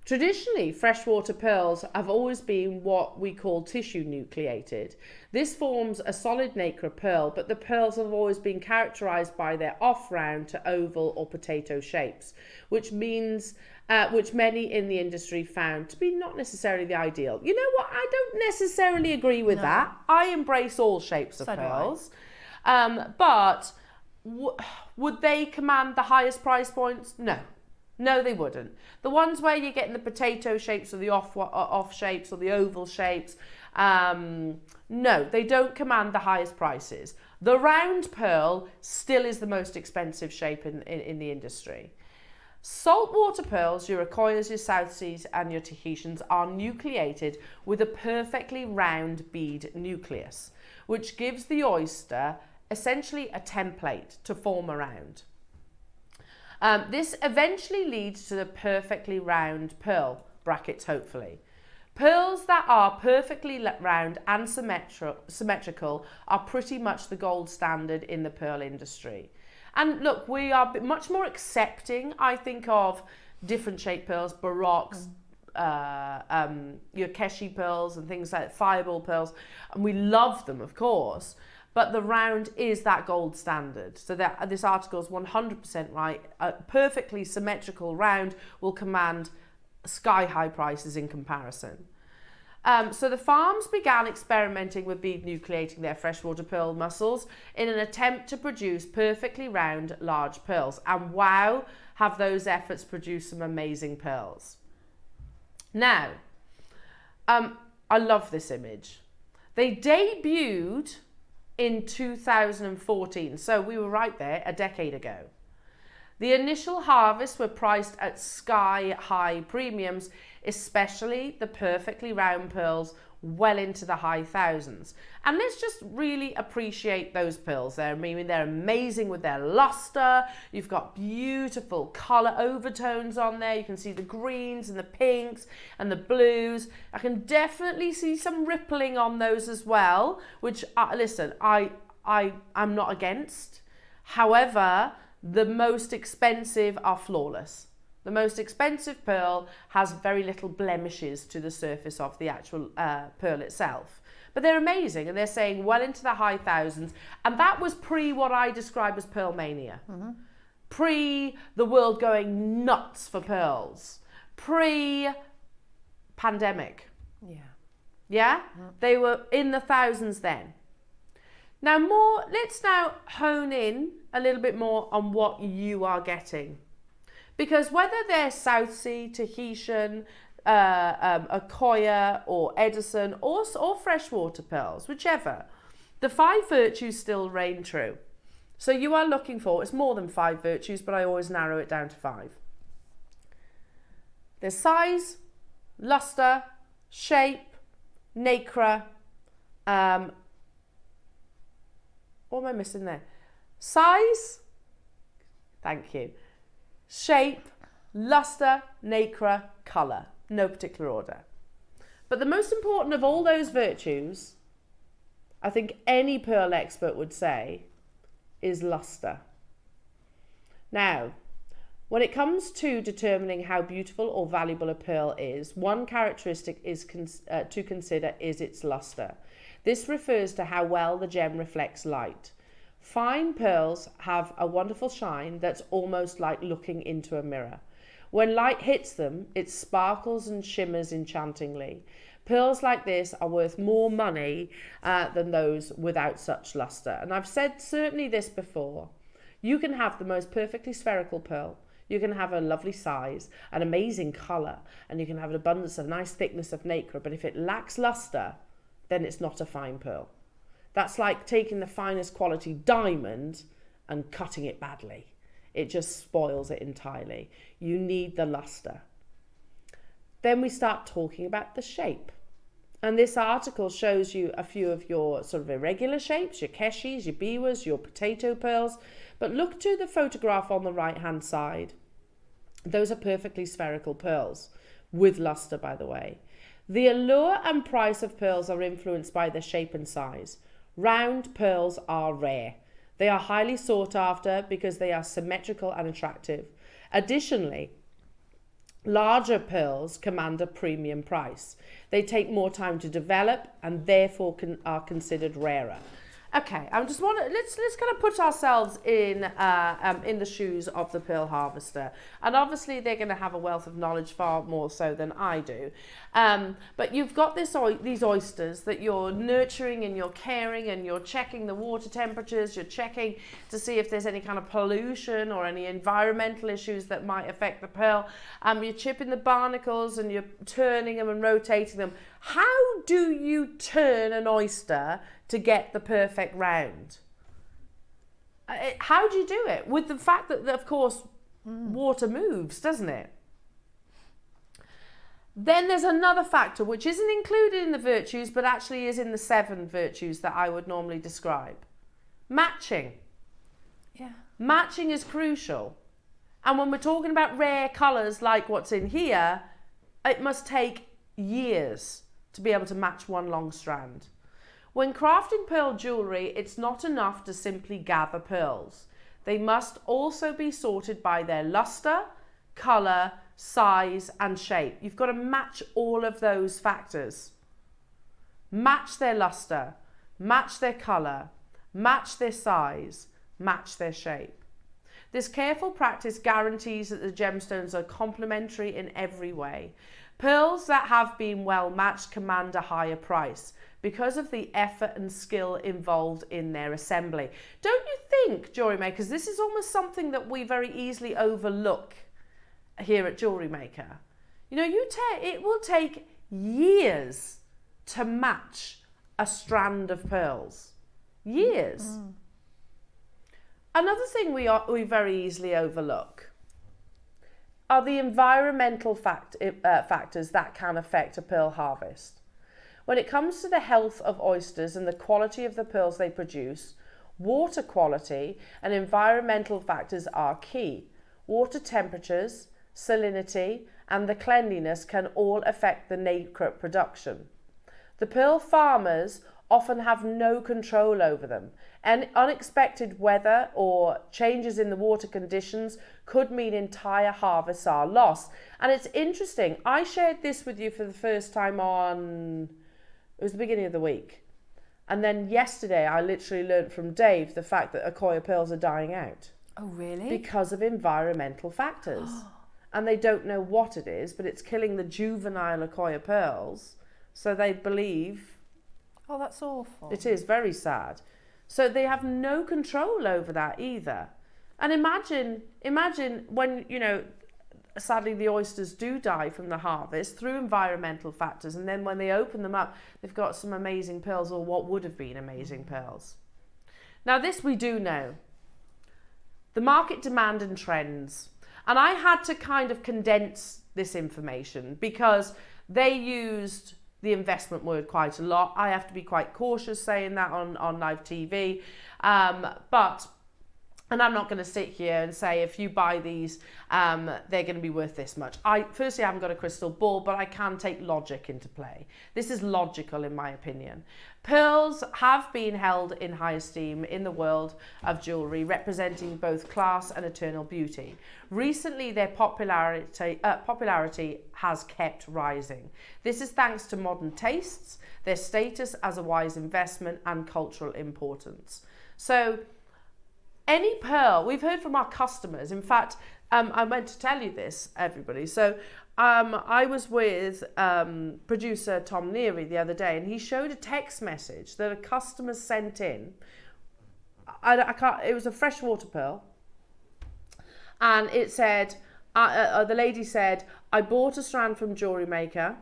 Traditionally, freshwater pearls have always been what we call tissue nucleated. This forms a solid nacre pearl, but the pearls have always been characterized by their off-round to oval or potato shapes, which means which many in the industry found to be not necessarily the ideal. You know what? I don't necessarily agree with that. I embrace all shapes of pearls. But would they command the highest price points? No. No, they wouldn't. The ones where you're getting the potato shapes or the off shapes or the oval shapes, no, they don't command the highest prices. The round pearl still is the most expensive shape in the industry. Saltwater pearls, your Akoyas, your South Seas and your Tahitians, are nucleated with a perfectly round bead nucleus, which gives the oyster essentially a template to form around. This eventually leads to the perfectly round pearl, brackets hopefully. Pearls that are perfectly round and symmetrical are pretty much the gold standard in the pearl industry. And look, we are much more accepting, I think, of different shaped pearls, baroques, your keshi pearls and things like fireball pearls, and we love them, of course. But the round is that gold standard. So that this article is 100% right. A perfectly symmetrical round will command sky-high prices in comparison. So the farms began experimenting with bead nucleating their freshwater pearl mussels in an attempt to produce perfectly round, large pearls. And wow, have those efforts produced some amazing pearls. Now, I love this image. They debuted in 2014, so we were right there, a decade ago. The initial harvests were priced at sky-high premiums, especially the perfectly round pearls well into the high thousands. And let's just really appreciate those pearls there. I mean, they're amazing with their luster. You've got beautiful colour overtones on there. You can see the greens and the pinks and the blues. I can definitely see some rippling on those as well, which, listen, I'm not against. However, the most expensive are flawless. The most expensive pearl has very little blemishes to the surface of the actual pearl itself. But they're amazing, and they're saying well into the high thousands. And that was pre what I describe as pearl mania. Mm-hmm. Pre the world going nuts for pearls. Pre pandemic. Yeah? Mm-hmm. They were in the thousands then. Now let's now hone in a little bit more on what you are getting. Because whether they're South Sea, Tahitian, Akoya or Edison or freshwater pearls, whichever, the 5 virtues still reign true. So you are looking for, it's more than 5 virtues, but I always narrow it down to 5. There's size, luster, shape, nacre, what am I missing there? Size, thank you. Shape, luster, nacre, colour. No particular order. But the most important of all those virtues, I think any pearl expert would say, is luster. Now, when it comes to determining how beautiful or valuable a pearl is, one characteristic is to consider is its luster. This refers to how well the gem reflects light. Fine pearls have a wonderful shine that's almost like looking into a mirror. When light hits them, it sparkles and shimmers enchantingly. Pearls like this are worth more money than those without such luster. And I've said certainly this before. You can have the most perfectly spherical pearl. You can have a lovely size, an amazing colour, and you can have an abundance of nice thickness of nacre. But if it lacks luster, then it's not a fine pearl. That's like taking the finest quality diamond and cutting it badly. It just spoils it entirely. You need the luster. Then we start talking about the shape. And this article shows you a few of your sort of irregular shapes, your keshis, your biwas, your potato pearls. But look to the photograph on the right-hand side. Those are perfectly spherical pearls, with luster, by the way. The allure and price of pearls are influenced by their shape and size. Round pearls are rare. They are highly sought after because they are symmetrical and attractive. Additionally, larger pearls command a premium price. They take more time to develop and therefore are considered rarer. Okay, I just want to let's kind of put ourselves in the shoes of the pearl harvester, and obviously they're going to have a wealth of knowledge far more so than I do. But you've got these oysters that you're nurturing and you're caring and you're checking the water temperatures. You're checking to see if there's any kind of pollution or any environmental issues that might affect the pearl. You're chipping the barnacles and you're turning them and rotating them. How do you turn an oyster to get the perfect round? How do you do it? With the fact that, of course, water moves, doesn't it? Then there's another factor which isn't included in the virtues, but actually is in the 7 virtues that I would normally describe. Matching. Yeah. Matching is crucial. And when we're talking about rare colours like what's in here, it must take years to be able to match one long strand. When crafting pearl jewellery, it's not enough to simply gather pearls. They must also be sorted by their luster, colour, size and shape. You've got to match all of those factors. Match their luster, match their colour, match their size, match their shape. This careful practice guarantees that the gemstones are complementary in every way. Pearls that have been well matched command a higher price because of the effort and skill involved in their assembly. Don't you think, jewellery makers, this is almost something that we very easily overlook here at Jewellery Maker? You know, it will take years to match a strand of pearls. Years. Mm. Another thing we very easily overlook are the environmental factors that can affect a pearl harvest. When it comes to the health of oysters and the quality of the pearls they produce, water quality and environmental factors are key. Water temperatures, salinity, and the cleanliness can all affect the nacre production. The pearl farmers often have no control over them, and unexpected weather or changes in the water conditions could mean entire harvests are lost. And it's interesting, I shared this with you for the first time it was the beginning of the week. And then yesterday I literally learnt from Dave the fact that Akoya pearls are dying out. Oh, really? Because of environmental factors. And they don't know what it is, but it's killing the juvenile Akoya pearls. So they believe... Oh, that's awful. It is very sad. So they have no control over that either. And imagine when, you know, sadly the oysters do die from the harvest through environmental factors, and then when they open them up, they've got some amazing pearls, or what would have been amazing pearls. Now this we do know. The market demand and trends. And I had to kind of condense this information because they used the investment word quite a lot. I have to be quite cautious saying that on live TV. And I'm not going to sit here and say if you buy these, they're going to be worth this much. Firstly, I haven't got a crystal ball, but I can take logic into play. This is logical in my opinion. Pearls have been held in high esteem in the world of jewellery, representing both class and eternal beauty. Recently, their popularity has kept rising. This is thanks to modern tastes, their status as a wise investment, and cultural importance. So, any pearl, we've heard from our customers. In fact, I meant to tell you this, everybody. So I was with producer Tom Neary the other day, and he showed a text message that a customer sent in. It was a freshwater pearl. And it said, the lady said, I bought a strand from Jewellery Maker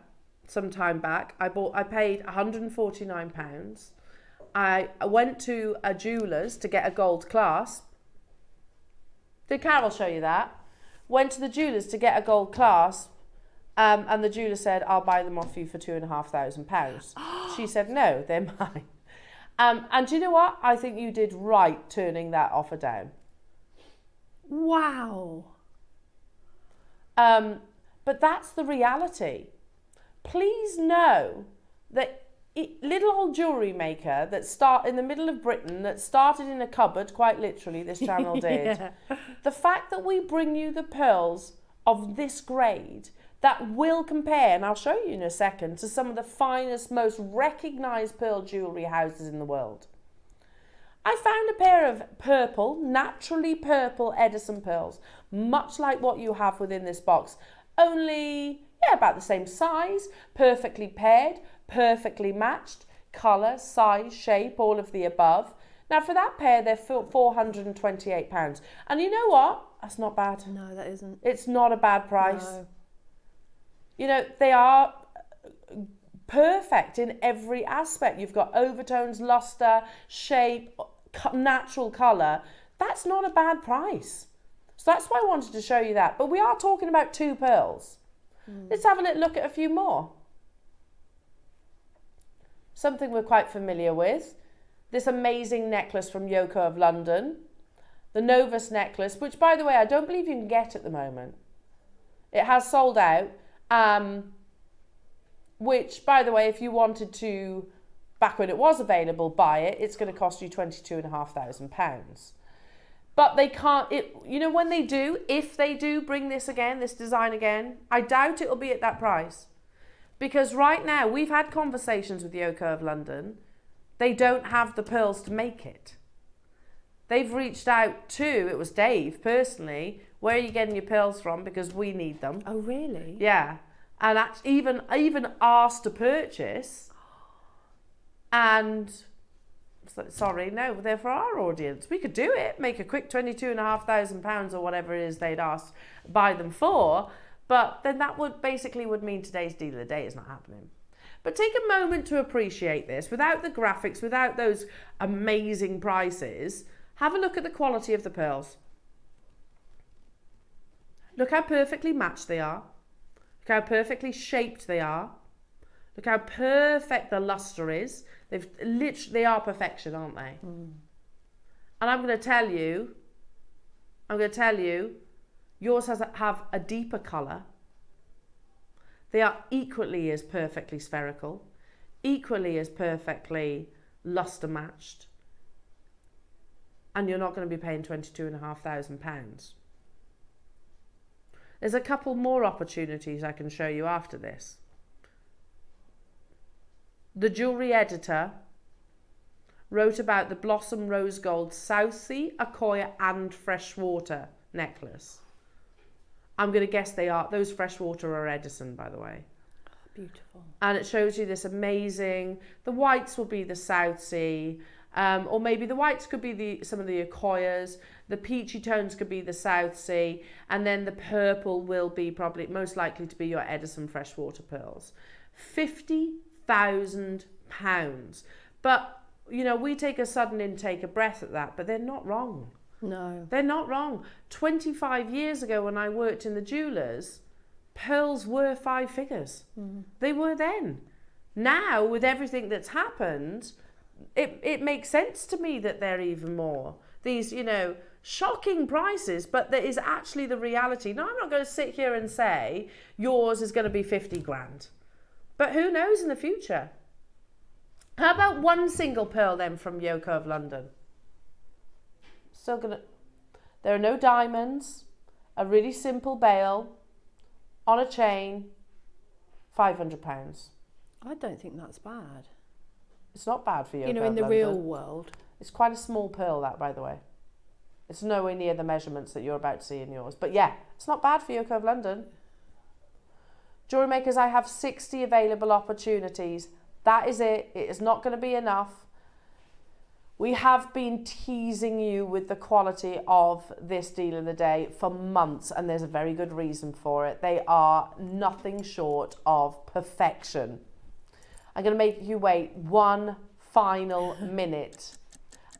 some time back. I paid £149. I went to a jeweller's to get a gold clasp. Did Carol show you that? Went to the jeweller's to get a gold clasp, and the jeweller said, I'll buy them off you for £2,500. She said, no, they're mine. And do you know what? I think you did right turning that offer down. Wow. But that's the reality. Please know that little old Jewellery Maker that start in the middle of Britain, that started in a cupboard, quite literally, this channel did. Yeah. The fact that we bring you the pearls of this grade that will compare, and I'll show you in a second, to some of the finest, most recognised pearl jewellery houses in the world. I found a pair of purple, naturally purple Edison pearls, much like what you have within this box, only about the same size, perfectly paired, perfectly matched, colour, size, shape, all of the above. Now for that pair, they're £428. And you know what? That's not bad. No, that isn't. It's not a bad price. No. You know, they are perfect in every aspect. You've got overtones, luster, shape, natural colour. That's not a bad price. So that's why I wanted to show you that. But we are talking about two pearls. Let's have a little look at a few more. Something we're quite familiar with. This amazing necklace from Yoko of London. The Novus necklace, which, by the way, I don't believe you can get at the moment. It has sold out. Which, by the way, if you wanted to, back when it was available, buy it, it's going to cost you £22,500. But they can't, you know, when they do, if they do bring this again, this design again, I doubt it'll be at that price. Because right now, we've had conversations with Yoko of London. They don't have the pearls to make it. They've reached out to, it was Dave personally, where are you getting your pearls from? Because we need them. Oh, really? Yeah. And even asked to purchase. And sorry, no, they're for our audience. We could do it, make a quick £22,500 or whatever it is they'd asked, buy them for. But then that would mean today's deal of the day is not happening. But take a moment to appreciate this without the graphics, without those amazing prices. Have a look at the quality of the pearls. Look how perfectly matched they are. Look how perfectly shaped they are. Look how perfect the luster is. They are perfection, aren't they? Mm. And I'm going to tell you, yours have a deeper colour. They are equally as perfectly spherical, equally as perfectly luster matched. And you're not going to be paying £22,500. There's a couple more opportunities I can show you after this. The jewellery editor wrote about the Blossom Rose Gold South Sea, Akoya and Freshwater necklace. I'm going to guess those freshwater are Edison, by the way. Beautiful. And it shows you this amazing, the whites will be the South Sea, or maybe the whites could be some of the Akoyas, the peachy tones could be the South Sea, and then the purple will be probably most likely to be your Edison freshwater pearls. £50,000. But, you know, we take a sudden intake of breath at that, but they're not wrong. No. They're not wrong. 25 years ago when I worked in the jewellers, pearls were 5 figures. Mm. They were then. Now, with everything that's happened, it makes sense to me that they're even more. These, you know, shocking prices, but that is actually the reality. Now, I'm not going to sit here and say yours is going to be 50 grand. But who knows in the future? How about one single pearl then from Yoko of London? There are no diamonds, a really simple bail, on a chain, £500. I don't think that's bad. It's not bad for you. You know, in the real world. It's quite a small pearl, that, by the way. It's nowhere near the measurements that you're about to see in yours. But yeah, it's not bad for Yoko of London. Jewellery makers, I have 60 available opportunities. That is it. It is not going to be enough. We have been teasing you with the quality of this deal of the day for months, and there's a very good reason for it. They are nothing short of perfection. I'm going to make you wait one final minute.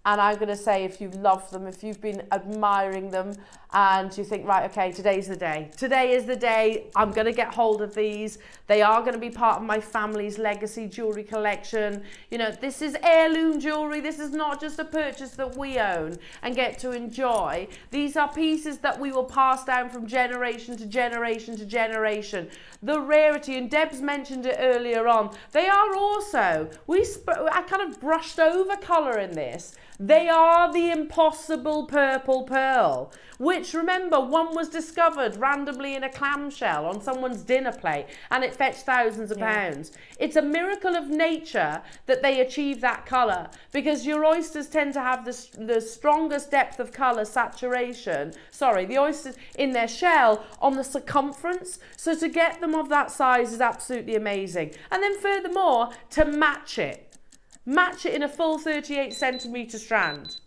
And I'm going to say, if you love them, if you've been admiring them and you think, right, okay, today's the day. Today is the day. I'm going to get hold of these. They are going to be part of my family's legacy jewellery collection. You know, this is heirloom jewellery. This is not just a purchase that we own and get to enjoy. These are pieces that we will pass down from generation to generation to generation. The rarity, and Deb's mentioned it earlier on, they are also, I kind of brushed over colour in this. They are the impossible purple pearl, which, remember, one was discovered randomly in a clamshell on someone's dinner plate and it fetched thousands of pounds. It's a miracle of nature that they achieve that colour, because your oysters tend to have the strongest depth of colour saturation, the oysters in their shell on the circumference. So to get them of that size is absolutely amazing. And then furthermore, to match it in a full 38 centimetre strand.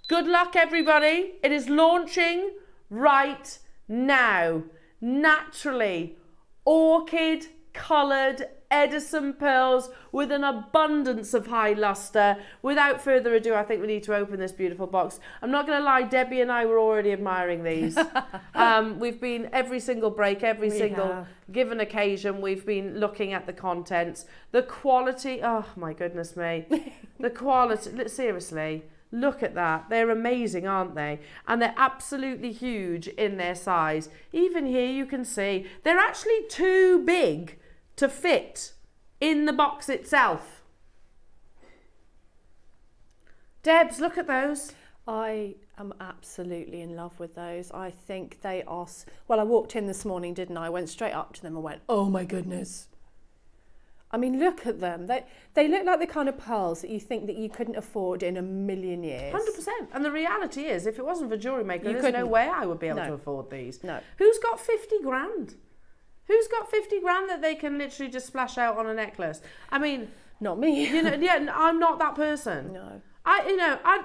Good luck, everybody. It is launching right now. Naturally, orchid coloured Edison pearls with an abundance of high luster. Without further ado, I think we need to open this beautiful box. I'm not going to lie, Debbie and I were already admiring these. We've been every single break, every single given occasion, we've been looking at the contents. The quality, oh my goodness me. The quality, seriously, look at that. They're amazing, aren't they? And they're absolutely huge in their size. Even here you can see they're actually too big to fit in the box itself. Debs, look at those. I I'm absolutely in love with those. I think they are... Well, I walked in this morning, didn't I? I went straight up to them and went, oh my goodness. I mean, look at them. They look like the kind of pearls that you think that you couldn't afford in a million years. 100%. And the reality is, if it wasn't for Jewellery Maker, there's no couldn't. way I would be able No. to afford these. No. Who's got 50 grand? Who's got 50 grand that they can literally just splash out on a necklace? I mean, Not me. you know, yeah, I'm not that person. No. £500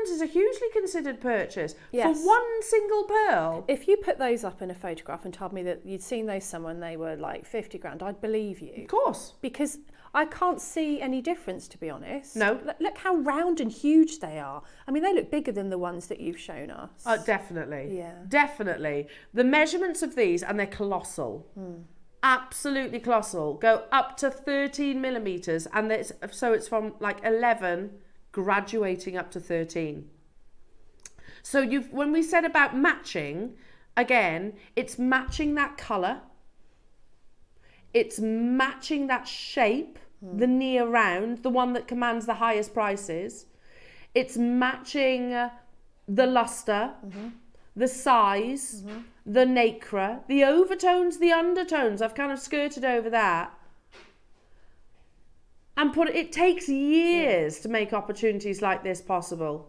is a hugely considered purchase Yes. for one single pearl. If you put those up in a photograph and told me that you'd seen those somewhere and they were like 50 grand, I'd believe you. Of course. Because I can't see any difference, to be honest. No. Look how round and huge they are. I mean, they look bigger than the ones that you've shown us. Definitely. Yeah. Definitely. The measurements of these, and they're colossal. Absolutely colossal. Go up to 13 millimeters, and so it's from like 11 graduating up to 13. So when we said about matching, again, it's matching that colour, it's matching that shape, the near round, the one that commands the highest prices, it's matching the luster, the size, the nacre, the overtones, the undertones. I've kind of skirted over that. And it takes years to make opportunities like this possible.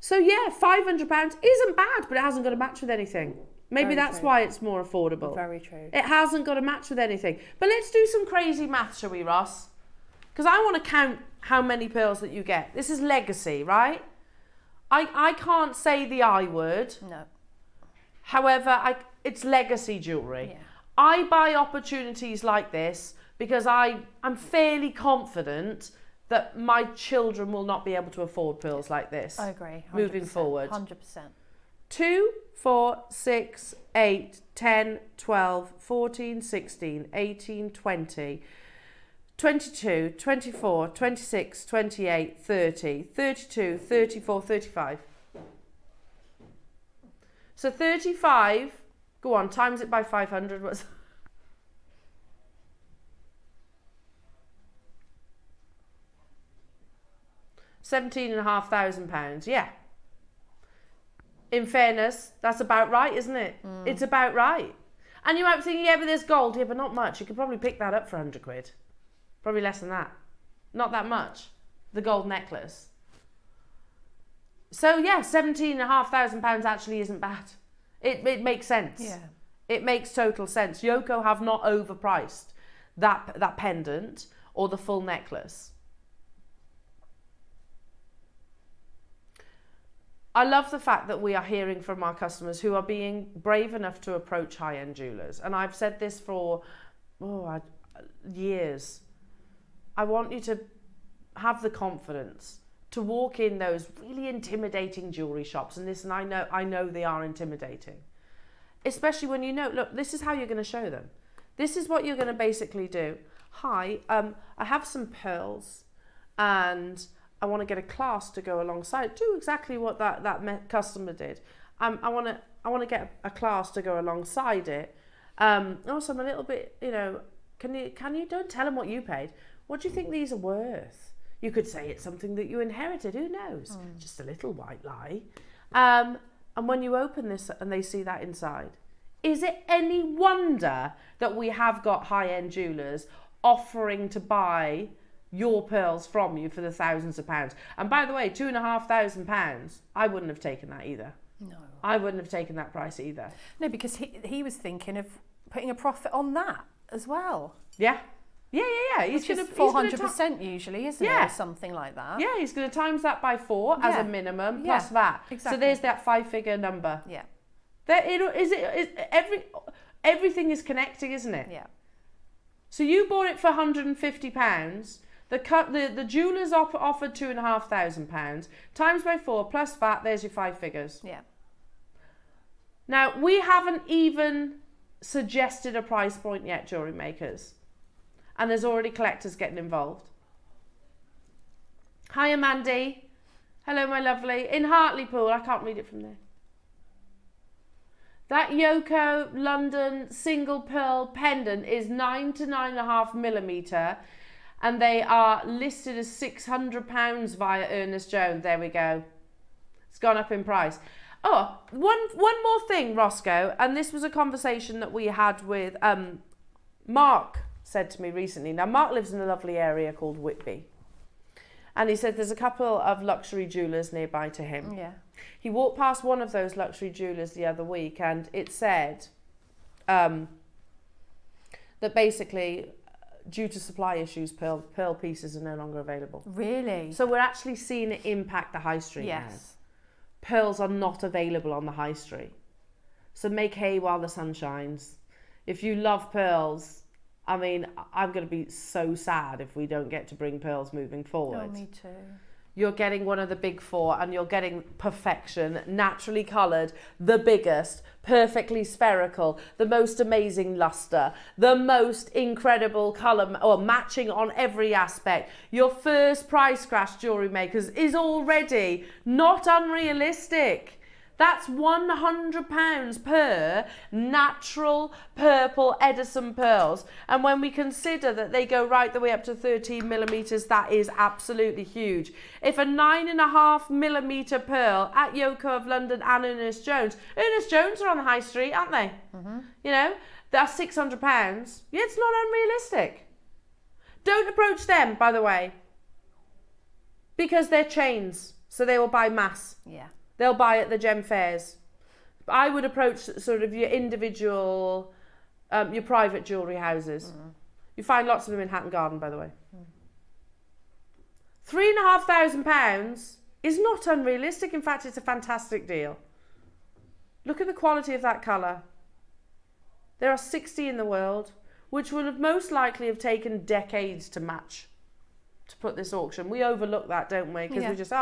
So yeah, £500 isn't bad, but it hasn't got to match with anything. Maybe that's why it's more affordable. Very true. It hasn't got to match with anything. But let's do some crazy math, shall we, Ross? Because I want to count how many pearls that you get. This is legacy, right? I can't say the I word. No. However, it's legacy jewellery. Yeah. I buy opportunities like this because I'm fairly confident that my children will not be able to afford pearls like this. I agree. 100%, moving forward. 100%. 2, 4, 6, 8, 10, 12, 14, 16, 18, 20, 22, 24, 26, 28, 30, 32, 34, 35. So 35, go on, times it by 500. What's £17,500, yeah. In fairness, that's about right, isn't it? It's about right. And you might be thinking, yeah, but there's gold. Yeah, but not much. You could probably pick that up for 100 quid. Probably less than that. Not that much. The gold necklace. So yeah, £17,500 actually isn't bad. It makes sense. Yeah. It makes total sense. Yoko have not overpriced that pendant or the full necklace. I love the fact that we are hearing from our customers who are being brave enough to approach high-end jewellers. And I've said this for years. I want you to have the confidence to walk in those really intimidating jewellery shops. And listen, I know they are intimidating. Especially when you know, look, this is how you're going to show them. This is what you're going to basically do. Hi, I have some pearls and I want to get a class to go alongside. Do exactly what that customer did. I want to get a class to go alongside it. Also, I'm a little bit, can you don't tell them what you paid. What do you think these are worth? You could say it's something that you inherited. Who knows? Just a little white lie. And when you open this and they see that inside, is it any wonder that we have got high-end jewellers offering to buy your pearls from you for the thousands of pounds? And by the way, £2,500, I wouldn't have taken that either. No. I wouldn't have taken that price either. No, because he was thinking of putting a profit on that as well. Yeah. He's Which going is to 400% usually, isn't Yeah. it? Or something like that. Yeah, he's going to times that by 4 as Yeah. a minimum Yeah, plus that. exactly. So there's that 5-figure number. Yeah. Everything is connecting, isn't it? Yeah. So you bought it for £150. The jewellers offered £2,500 times by 4 plus VAT. There's your 5 figures. Yeah. Now we haven't even suggested a price point yet, jewellery makers, and there's already collectors getting involved. Hiya, Mandy. Hello, my lovely. In Hartlepool, I can't read it from there. That Yoko London single pearl pendant is 9 to 9.5 millimetre, and they are listed as £600 via Ernest Jones. There we go. It's gone up in price. Oh, one more thing, Roscoe, and this was a conversation that we had with Mark said to me recently. Now, Mark lives in a lovely area called Whitby. And he said there's a couple of luxury jewellers nearby to him. Yeah. He walked past one of those luxury jewellers the other week, and it said that basically, due to supply issues, pearl pieces are no longer available. Really? So we're actually seeing it impact the high street now. Pearls are not available on the high street. So make hay while the sun shines. If you love pearls, I mean, I'm going to be so sad if we don't get to bring pearls moving forward. Oh, me too. You're getting one of the big four, and you're getting perfection, naturally coloured, the biggest, perfectly spherical, the most amazing luster, the most incredible colour, or matching on every aspect. Your first price crash, Jewellery Makers, is already not unrealistic. That's £100 per natural purple Edison pearls. And when we consider that they go right the way up to 13 millimetres, that is absolutely huge. If a 9.5mm pearl at Yoko of London and Ernest Jones are on the high street, aren't they? Mm-hmm. You know, that's £600. Yeah, it's not unrealistic. Don't approach them, by the way, because they're chains, so they will buy mass. Yeah. They'll buy at the gem fairs. I would approach sort of your individual, your private jewellery houses. Mm. You find lots of them in Hatton Garden, by the way. £3,500 is not unrealistic. In fact, it's a fantastic deal. Look at the quality of that colour. There are 60 in the world, which would have most likely have taken decades to match, to put this auction. We overlook that, don't we? Because we just,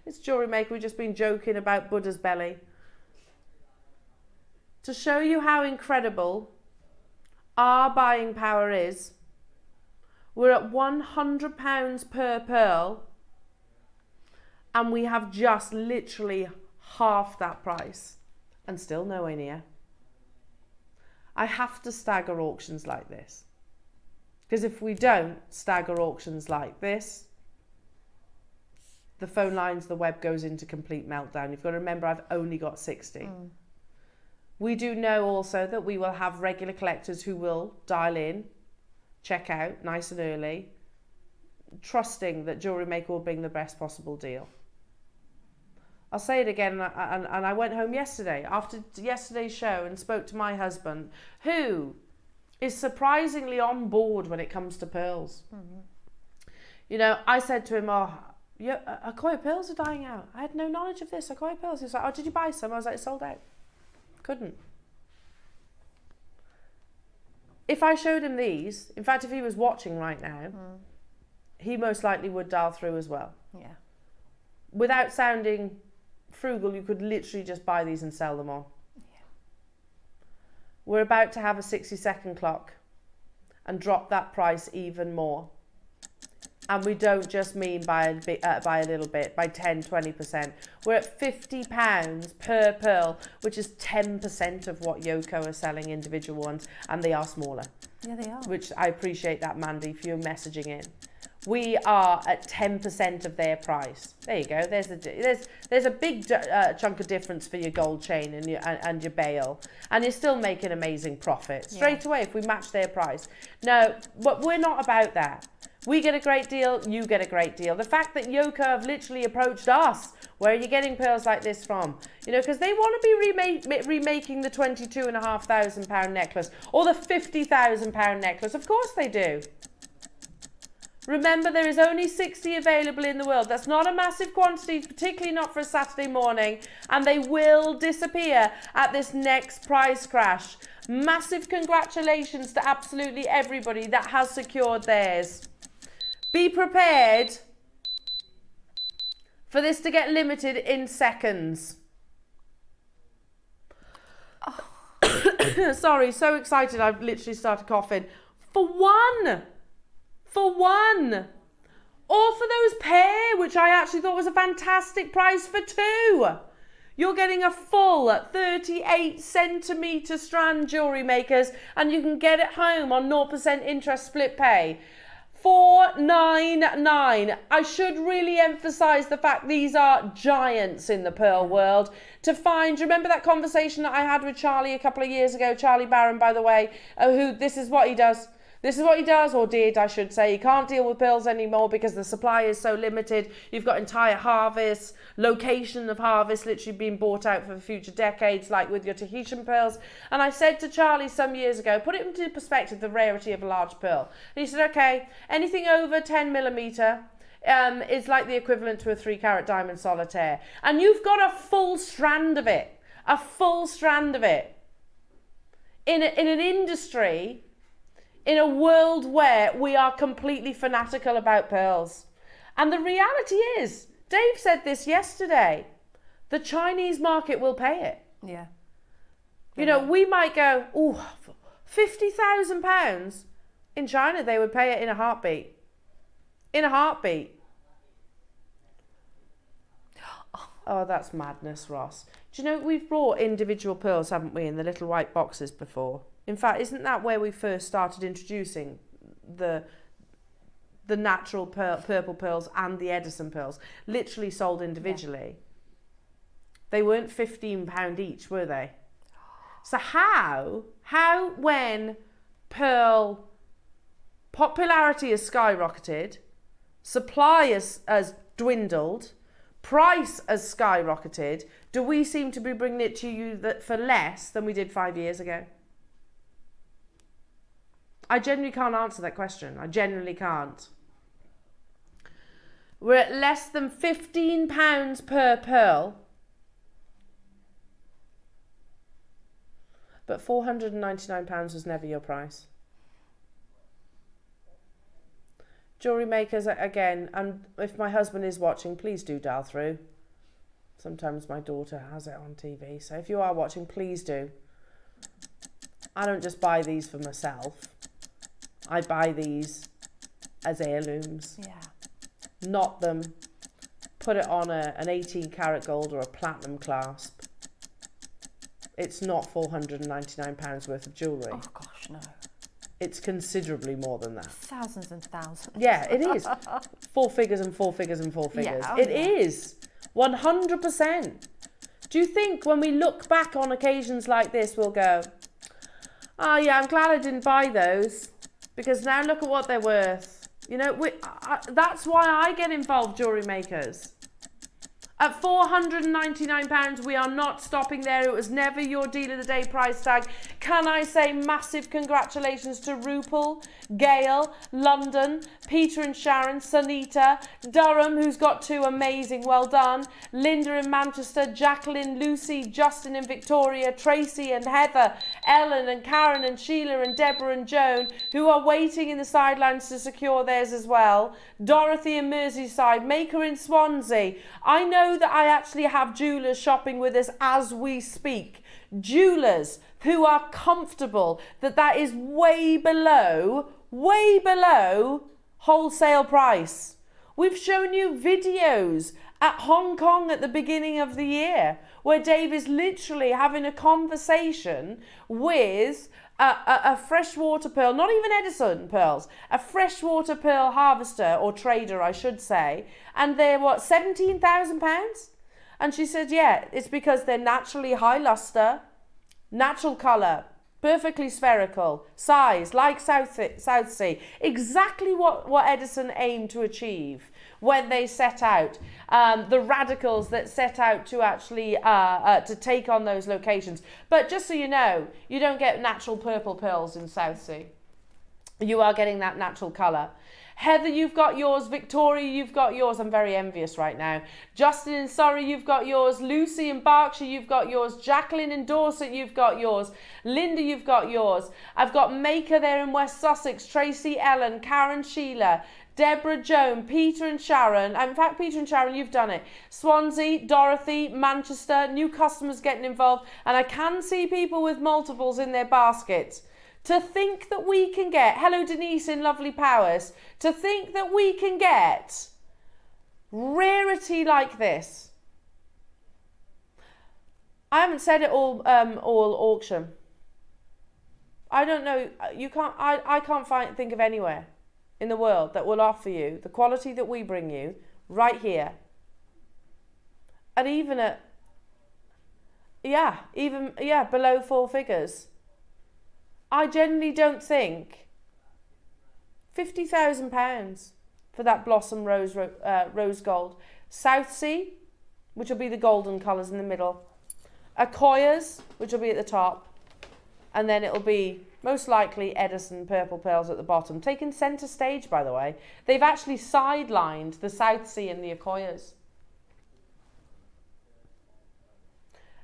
it's Jewellery Maker, we've just been joking about Buddha's belly. To show you how incredible our buying power is, we're at £100 per pearl, and we have just literally half that price, and still nowhere near. I have to stagger auctions like this. Because if we don't stagger auctions like this, the phone lines, the web goes into complete meltdown. You've got to remember, I've only got 60. Mm. We do know also that we will have regular collectors who will dial in, check out nice and early, trusting that Jewellery Maker will bring the best possible deal. I'll say it again, and I went home yesterday, after yesterday's show, and spoke to my husband, who is surprisingly on board when it comes to pearls. Mm-hmm. You know, I said to him, Akoya pearls are dying out. I had no knowledge of this. Akoya pearls. He was like, did you buy some? I was like, sold out. Couldn't. If I showed him these, in fact, if he was watching right now, he most likely would dial through as well. Yeah. Without sounding frugal, you could literally just buy these and sell them on. Yeah. We're about to have a 60-second clock and drop that price even more. And we don't just mean by a little bit, by 10, 20%. We're at £50 per pearl, which is 10% of what Yoko are selling individual ones, and they are smaller. Yeah, they are. Which I appreciate that, Mandy, for your messaging in. We are at 10% of their price. There you go. There's a big chunk of difference for your gold chain and your bail, and you're still making amazing profit straight away if we match their price. No, but we're not about that. We get a great deal, you get a great deal. The fact that Yoko have literally approached us, where are you getting pearls like this from? You know, because they want to be remaking the £22,500 necklace or the £50,000 necklace. Of course they do. Remember, there is only 60 available in the world. That's not a massive quantity, particularly not for a Saturday morning, and they will disappear at this next price crash. Massive congratulations to absolutely everybody that has secured theirs. Be prepared for this to get limited in seconds. Oh. Sorry, so excited I've literally started coughing. For one. Or for those pair, which I actually thought was a fantastic price for two. You're getting a full 38cm strand, Jewellery Makers, and you can get it home on 0% interest split pay. $499. I should really emphasize the fact these are giants in the pearl world. To find, remember that conversation that I had with Charlie a couple of years ago, Charlie Barron, by the way, who this is what he does. This is what he does, or did, I should say. He can't deal with pearls anymore because the supply is so limited. You've got entire harvests, location of harvest literally being bought out for future decades, like with your Tahitian pearls. And I said to Charlie some years ago, put it into perspective, the rarity of a large pearl. And he said, okay, anything over 10 millimetre is like the equivalent to a 3-carat diamond solitaire. And you've got a full strand of it. A full strand of it. In an industry, in a world where we are completely fanatical about pearls. And the reality is, Dave said this yesterday, the Chinese market will pay it. Yeah. You know, we might go, ooh, £50,000. In China, they would pay it in a heartbeat. In a heartbeat. Oh, that's madness, Ross. Do you know, we've brought individual pearls, haven't we, in the little white boxes before? In fact, isn't that where we first started introducing the natural purple pearls and the Edison pearls, literally sold individually? Yeah. They weren't £15 each, were they? So how when pearl popularity has skyrocketed, supply has dwindled, price has skyrocketed, do we seem to be bringing it to you for less than we did 5 years ago? I genuinely can't answer that question. I genuinely can't. We're at less than £15 per pearl. But £499 was never your price. Jewellery makers, again, and if my husband is watching, please do dial through. Sometimes my daughter has it on TV. So if you are watching, please do. I don't just buy these for myself. I buy these as heirlooms. Yeah. Knot them, put it on an 18-carat gold or a platinum clasp. It's not £499 worth of jewellery. Oh gosh, no. It's considerably more than that. Thousands and thousands. Yeah, it is. 4 figures and 4 figures and 4 figures. Yeah, it is. 100%. Do you think when we look back on occasions like this, we'll go, oh yeah, I'm glad I didn't buy those. Because now look at what they're worth. You know, that's why I get involved, jewellery makers. At £499, we are not stopping there. It was never your deal of the day price tag. Can I say massive congratulations to Rupal, Gail, London, Peter and Sharon, Sunita, Durham, who's got 2 amazing, well done, Linda in Manchester, Jacqueline, Lucy, Justin and Victoria, Tracy and Heather, Ellen and Karen and Sheila and Deborah and Joan, who are waiting in the sidelines to secure theirs as well, Dorothy in Merseyside, Maker in Swansea. I know that I actually have jewellers shopping with us as we speak. Jewellers who are comfortable that is way below wholesale price. We've shown you videos at Hong Kong at the beginning of the year where Dave is literally having a conversation with a freshwater pearl, not even Edison pearls, a freshwater pearl harvester or trader, I should say, and they're what, £17,000? And she said, yeah, it's because they're naturally high luster, natural colour, perfectly spherical, size, like South Sea, exactly what Edison aimed to achieve when they set out, the radicals that set out to actually to take on those locations. But just so you know, you don't get natural purple pearls in South Sea. You are getting that natural colour. Heather, you've got yours. Victoria, you've got yours. I'm very envious right now. Justin in Surrey, you've got yours. Lucy in Berkshire, you've got yours. Jacqueline in Dorset, you've got yours. Linda, you've got yours. I've got Maker there in West Sussex. Tracy, Ellen, Karen, Sheila, Deborah, Joan, Peter and Sharon. In fact, Peter and Sharon, you've done it. Swansea, Dorothy, Manchester, new customers getting involved. And I can see people with multiples in their baskets. To think that we can get, hello Denise in Lovely Powers, to think that we can get rarity like this. I haven't said it all auction. I don't know, you can't, I can't think of anywhere. in the world that will offer you the quality that we bring you right here. And even at, below 4 figures. I generally don't think £50,000 for that Blossom rose gold. South Sea, which will be the golden colours in the middle. Akoyas, which will be at the top. And then it'll be most likely Edison purple pearls at the bottom. Taking centre stage, by the way. They've actually sidelined the South Sea and the Akoyas.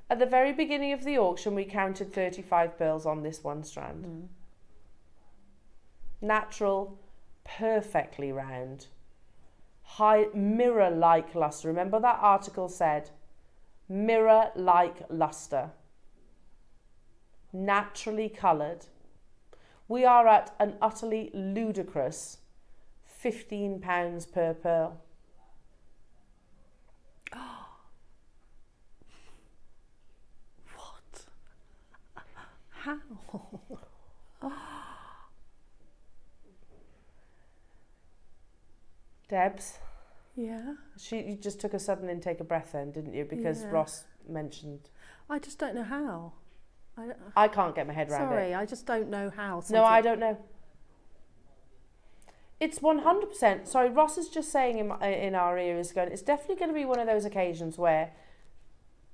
At the very beginning of the auction, we counted 35 pearls on this one strand. Natural, perfectly round. High mirror-like luster. Remember that article said, mirror-like luster. Naturally coloured. We are at an utterly ludicrous £15 per pearl. What? How? Debs, Yeah. you just took a sudden intake of breath then, didn't you? Because Yeah. Ross mentioned. I just don't know how. I can't get my head around it. Sorry, I just don't know how. No, I don't know. It's 100%. Sorry, Ross is just saying in our ear is going, it's definitely going to be one of those occasions where,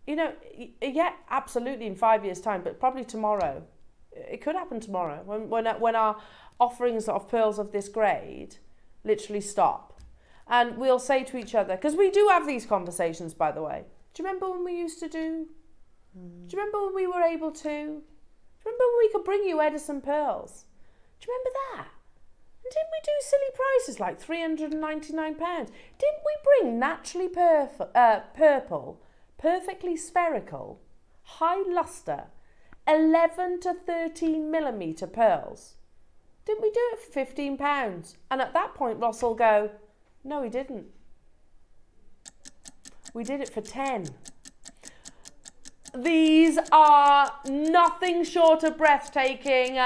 you know, yeah, absolutely in 5 years' time, but probably tomorrow. It could happen tomorrow when our offerings of pearls of this grade literally stop. And we'll say to each other, because we do have these conversations, by the way. Do you remember when we used to do? Do you remember when we were able to? Do you remember when we could bring you Edison pearls? Do you remember that? And didn't we do silly prices like £399? Didn't we bring naturally purple, perfectly spherical, high luster, 11 to 13 millimetre pearls? Didn't we do it for £15? And at that point, Ross will go, no, we didn't. We did it for 10. These are nothing short of breathtaking.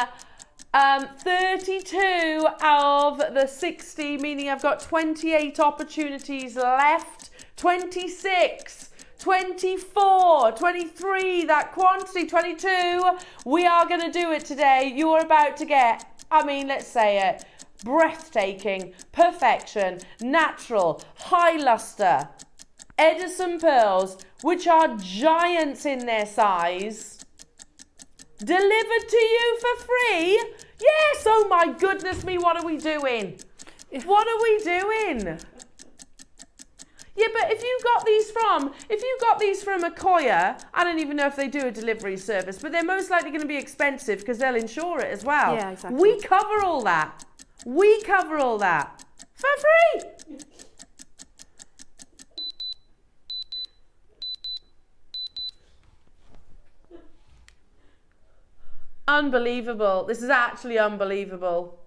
32 of the 60, meaning I've got 28 opportunities left. 26, 24, 23, that quantity, 22. We are going to do it today. You're about to get, I mean, let's say it, breathtaking, perfection, natural, high luster, Edison pearls, which are giants in their size, delivered to you for free. Yes, oh my goodness me, what are we doing? What are we doing? Yeah, but if you got these from Akoya, I don't even know if they do a delivery service, but they're most likely going to be expensive because they'll insure it as well. Yeah, exactly. We cover all that. We cover all that for free. Unbelievable. This is actually unbelievable.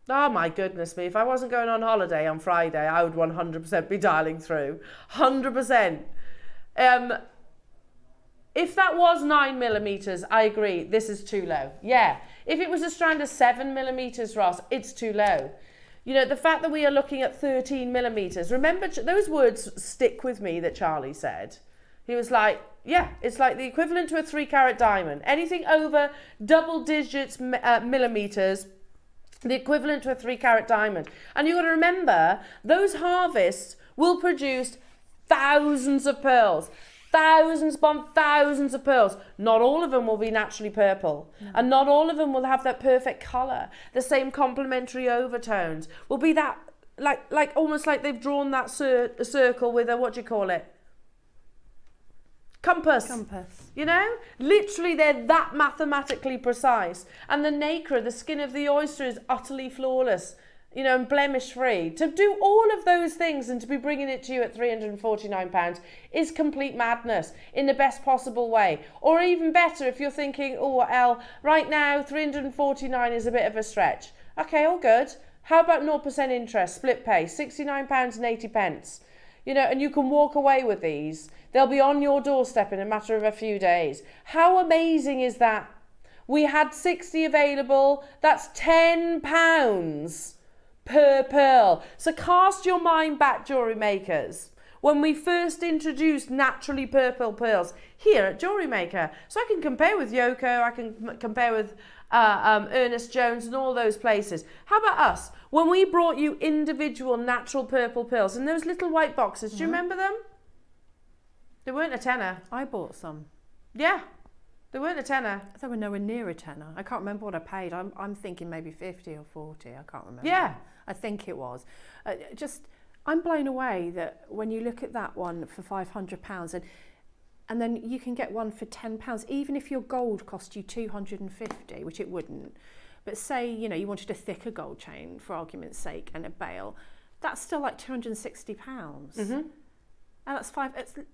Oh my goodness me. If I wasn't going on holiday on Friday, I would 100% be dialing through. 100%. If that was 9 millimetres, I agree. This is too low. Yeah. If it was a strand of 7 millimetres, Ross, it's too low. You know, the fact that we are looking at 13 millimetres. Remember, those words stick with me that Charlie said. He was like, yeah, it's like the equivalent to a 3-carat diamond. Anything over double digits millimetres, the equivalent to a 3-carat diamond. And you've got to remember, those harvests will produce thousands of pearls. Thousands upon thousands of pearls. Not all of them will be naturally purple. No. And not all of them will have that perfect colour. The same complementary overtones. Will be that, like almost like they've drawn that circle with a, what do you call it? Compass. You know, literally they're that mathematically precise. And the nacre, the skin of the oyster, is utterly flawless, you know, and blemish free. To do all of those things and to be bringing it to you at £349 is complete madness in the best possible way. Or even better, if you're thinking, oh, Elle, right now £349 is a bit of a stretch. Okay, all good. How about 0% interest, split pay, £69.80? You know, and you can walk away with these. They'll be on your doorstep in a matter of a few days. How amazing is that? We had 60 available. That's £10 per pearl. So cast your mind back, jewellery makers, when we first introduced naturally purple pearls here at Jewellery Maker. So I can compare with Yoko, I can compare with Ernest Jones and all those places. How about us? When we brought you individual natural purple pearls in those little white boxes, do you remember them? They weren't a tenner. I bought some. Yeah, they weren't a tenner. They were nowhere near a tenner. I can't remember what I paid. I'm thinking maybe 50 or 40. I can't remember. Yeah. I think it was. I'm blown away that when you look at that one for £500 and then you can get one for £10, even if your gold cost you 250, which it wouldn't. But say, you know, you wanted a thicker gold chain for argument's sake and a bail, that's still like £260. Mm-hmm. And that's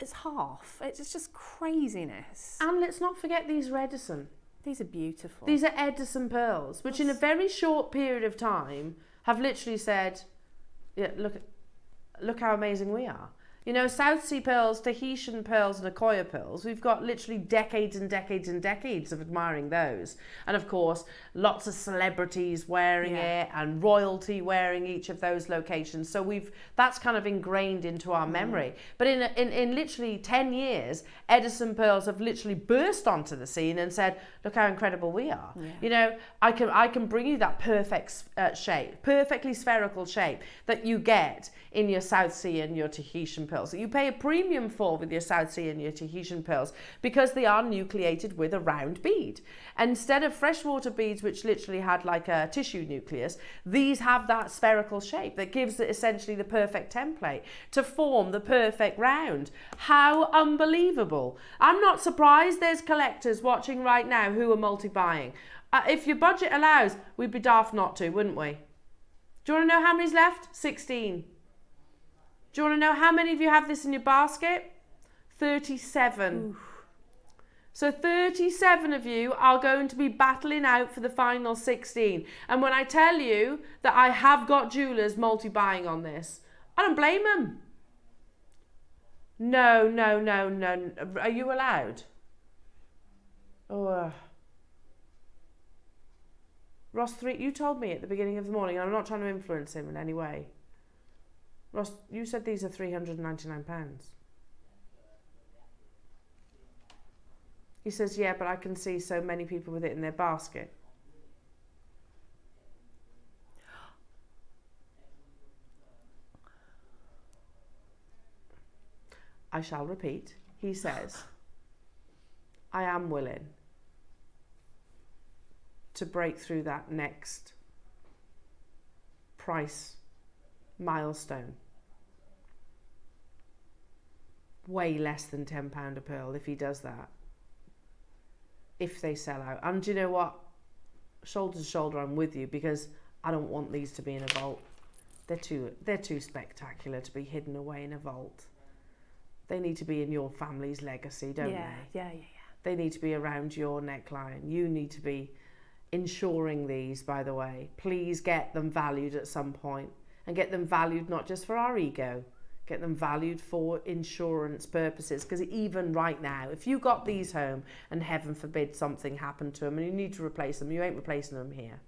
it's half. It's just craziness. And let's not forget these are Edison. These are beautiful. These are Edison pearls, which in a very short period of time have literally said, yeah, look how amazing we are. You know, South Sea pearls, Tahitian pearls and Akoya pearls, we've got literally decades and decades and decades of admiring those. And of course, lots of celebrities wearing it and royalty wearing each of those locations. So that's kind of ingrained into our memory. But in literally 10 years, Edison pearls have literally burst onto the scene and said, look how incredible we are. Yeah. You know, I can bring you that perfect shape, perfectly spherical shape that you get in your South Sea and your Tahitian pearls, that you pay a premium for with your South Sea and your Tahitian pearls, because they are nucleated with a round bead. Instead of freshwater beads, which literally had like a tissue nucleus, these have that spherical shape that gives it essentially the perfect template to form the perfect round. How unbelievable. I'm not surprised there's collectors watching right now who are multi-buying. If your budget allows, we'd be daft not to, wouldn't we? Do you want to know how many's left? 16. Do you want to know how many of you have this in your basket? 37. Oof. So 37 of you are going to be battling out for the final 16. And when I tell you that I have got jewellers multi-buying on this, I don't blame them. No. Are you allowed? Oh. Ross, you told me at the beginning of the morning, I'm not trying to influence him in any way. Ross, you said these are £399. He says, yeah, but I can see so many people with it in their basket. I shall repeat. He says, I am willing to break through that next price milestone. Way less than £10 a pearl if he does that. If they sell out. And do you know what? Shoulder to shoulder, I'm with you, because I don't want these to be in a vault. They're too spectacular to be hidden away in a vault. They need to be in your family's legacy, don't they? Yeah. They need to be around your neckline. You need to be insuring these, by the way. Please get them valued at some point. And get them valued not just for our ego, get them valued for insurance purposes. Because even right now, if you got these home and heaven forbid something happened to them and you need to replace them, you ain't replacing them here.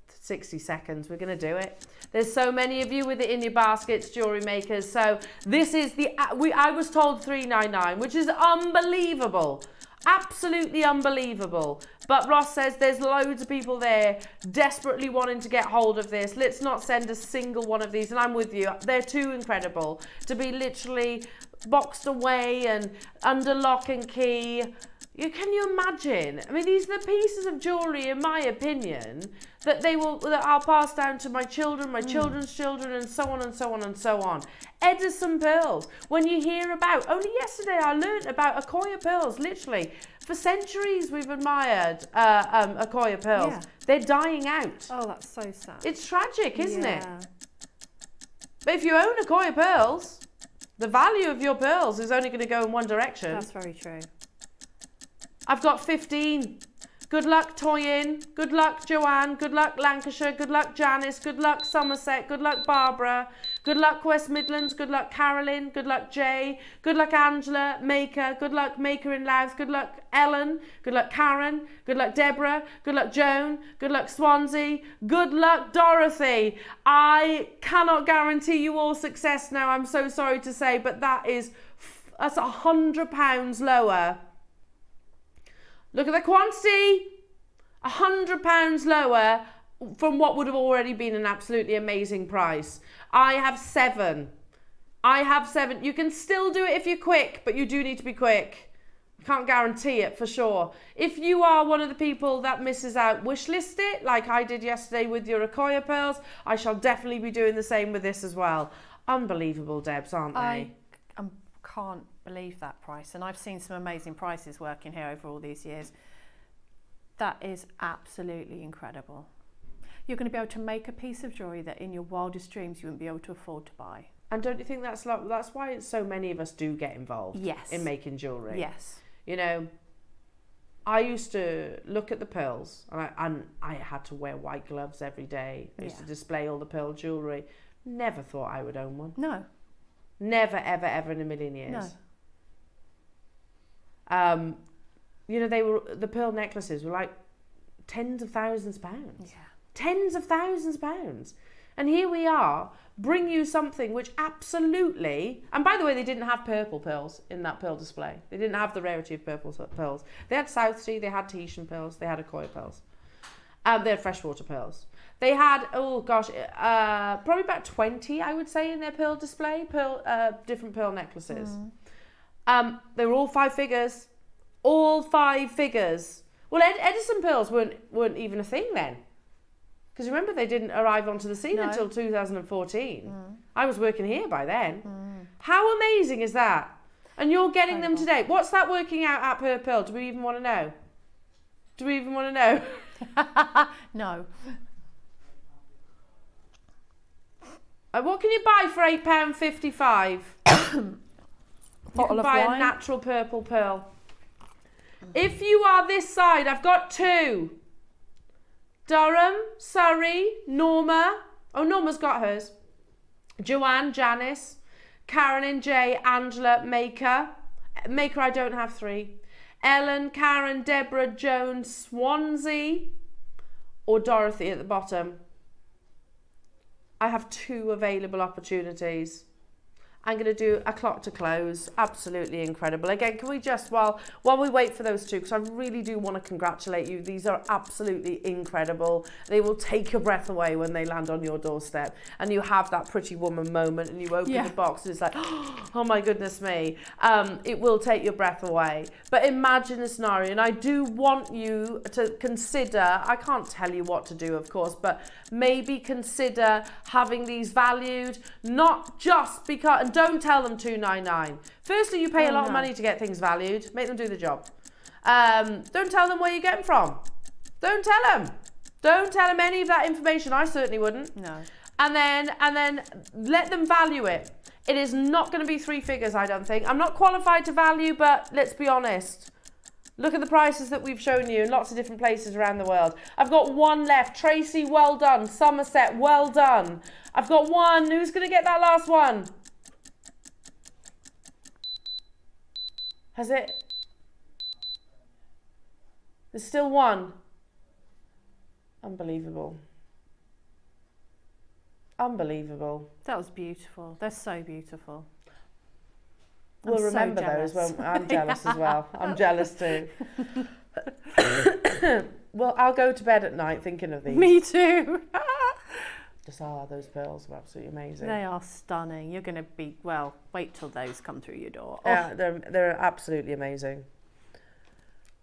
60 seconds, we're going to do it. There's so many of you with it in your baskets, jewellery makers. So this is I was told $399, which is unbelievable. Absolutely unbelievable. But Ross says there's loads of people there desperately wanting to get hold of this. Let's not send a single one of these. And I'm with you. They're too incredible to be literally boxed away and under lock and key. Can you imagine? I mean, these are the pieces of jewellery, in my opinion, that I'll pass down to my children, my children's children, and so on and so on and so on. Edison pearls. When you hear about, only yesterday I learnt about Akoya pearls. Literally, for centuries we've admired Akoya pearls. Yeah. They're dying out. Oh, that's so sad. It's tragic, isn't it? But if you own Akoya pearls, the value of your pearls is only going to go in one direction. That's very true. I've got 15. Good luck, Toyin. Good luck, Joanne. Good luck, Lancashire. Good luck, Janice. Good luck, Somerset. Good luck, Barbara. Good luck West Midlands. Good luck Carolyn. Good luck Jay. Good luck Angela Maker. Good luck Maker in Louth. Good luck Ellen. Good luck Karen. Good luck Deborah. Good luck Joan. Good luck Swansea. Good luck Dorothy. I cannot guarantee you all success now, I'm so sorry to say, but that's £100 lower. Look at the quantity. £100 lower from what would have already been an absolutely amazing price. I have 7. You can still do it if you're quick, but you do need to be quick. I can't guarantee it for sure. If you are one of the people that misses out, wishlist it like I did yesterday with your Akoya pearls. I shall definitely be doing the same with this as well. Unbelievable, Debs, aren't they? I can't believe that price, and I've seen some amazing prices working here over all these years. That is absolutely incredible. You're going to be able to make a piece of jewellery that in your wildest dreams you wouldn't be able to afford to buy. And don't you think that's why so many of us do get involved in making jewellery? Yes. You know, I used to look at the pearls, and I had to wear white gloves every day. I used to display all the pearl jewellery. Never thought I would own one. No. Never, ever, ever in a million years. No. You know, the pearl necklaces were like tens of thousands of pounds. Yeah. Tens of thousands of pounds. And here we are, bring you something which absolutely, and by the way, they didn't have purple pearls in that pearl display. They didn't have the rarity of purple pearls. They had South Sea, they had Tahitian pearls, they had Akoya pearls. They had freshwater pearls. They had, probably about 20, I would say, in their pearl display, different pearl necklaces. They were all 5 figures. All 5 figures. Well, Edison pearls weren't even a thing then. Because remember, they didn't arrive onto the scene until 2014. I was working here by then. How amazing is that? And you're getting them today. What's that working out at per pearl? Do we even want to know? No. What can you buy for £8.55? You can buy a natural purple pearl. If you are this side, I've got 2. Durham, Surrey, Norma. Oh, Norma's got hers. Joanne, Janice, Karen, Jay, Angela, Maker. Maker, I don't have 3. Ellen, Karen, Deborah, Joan, Swansea, or Dorothy at the bottom. I have 2 available opportunities. I'm going to do a clock to close. Absolutely incredible. Again, can we just, while we wait for those 2, because I really do want to congratulate you. These are absolutely incredible. They will take your breath away when they land on your doorstep. And you have that pretty woman moment and you open the box and it's like, oh my goodness me. It will take your breath away. But imagine a scenario, and I do want you to consider, I can't tell you what to do, of course, but maybe consider having these valued, not just because, and don't tell them $299. Firstly, you pay a lot of money to get things valued. Make them do the job. Don't tell them where you get them from. Don't tell them. Don't tell them any of that information. I certainly wouldn't. No. And then let them value it. It is not going to be 3 figures, I don't think. I'm not qualified to value, but let's be honest. Look at the prices that we've shown you in lots of different places around the world. I've got 1 left. Tracy, well done. Somerset, well done. I've got 1. Who's going to get that last one? Has it? There's still 1. Unbelievable. Unbelievable. That was beautiful. They're so beautiful. We'll remember those. Well, I'm jealous as well. I'm jealous too. Well, I'll go to bed at night thinking of these. Me too. Just, those pearls are absolutely amazing. They are stunning. You're going to be, well, wait till those come through your door. Yeah, they're absolutely amazing.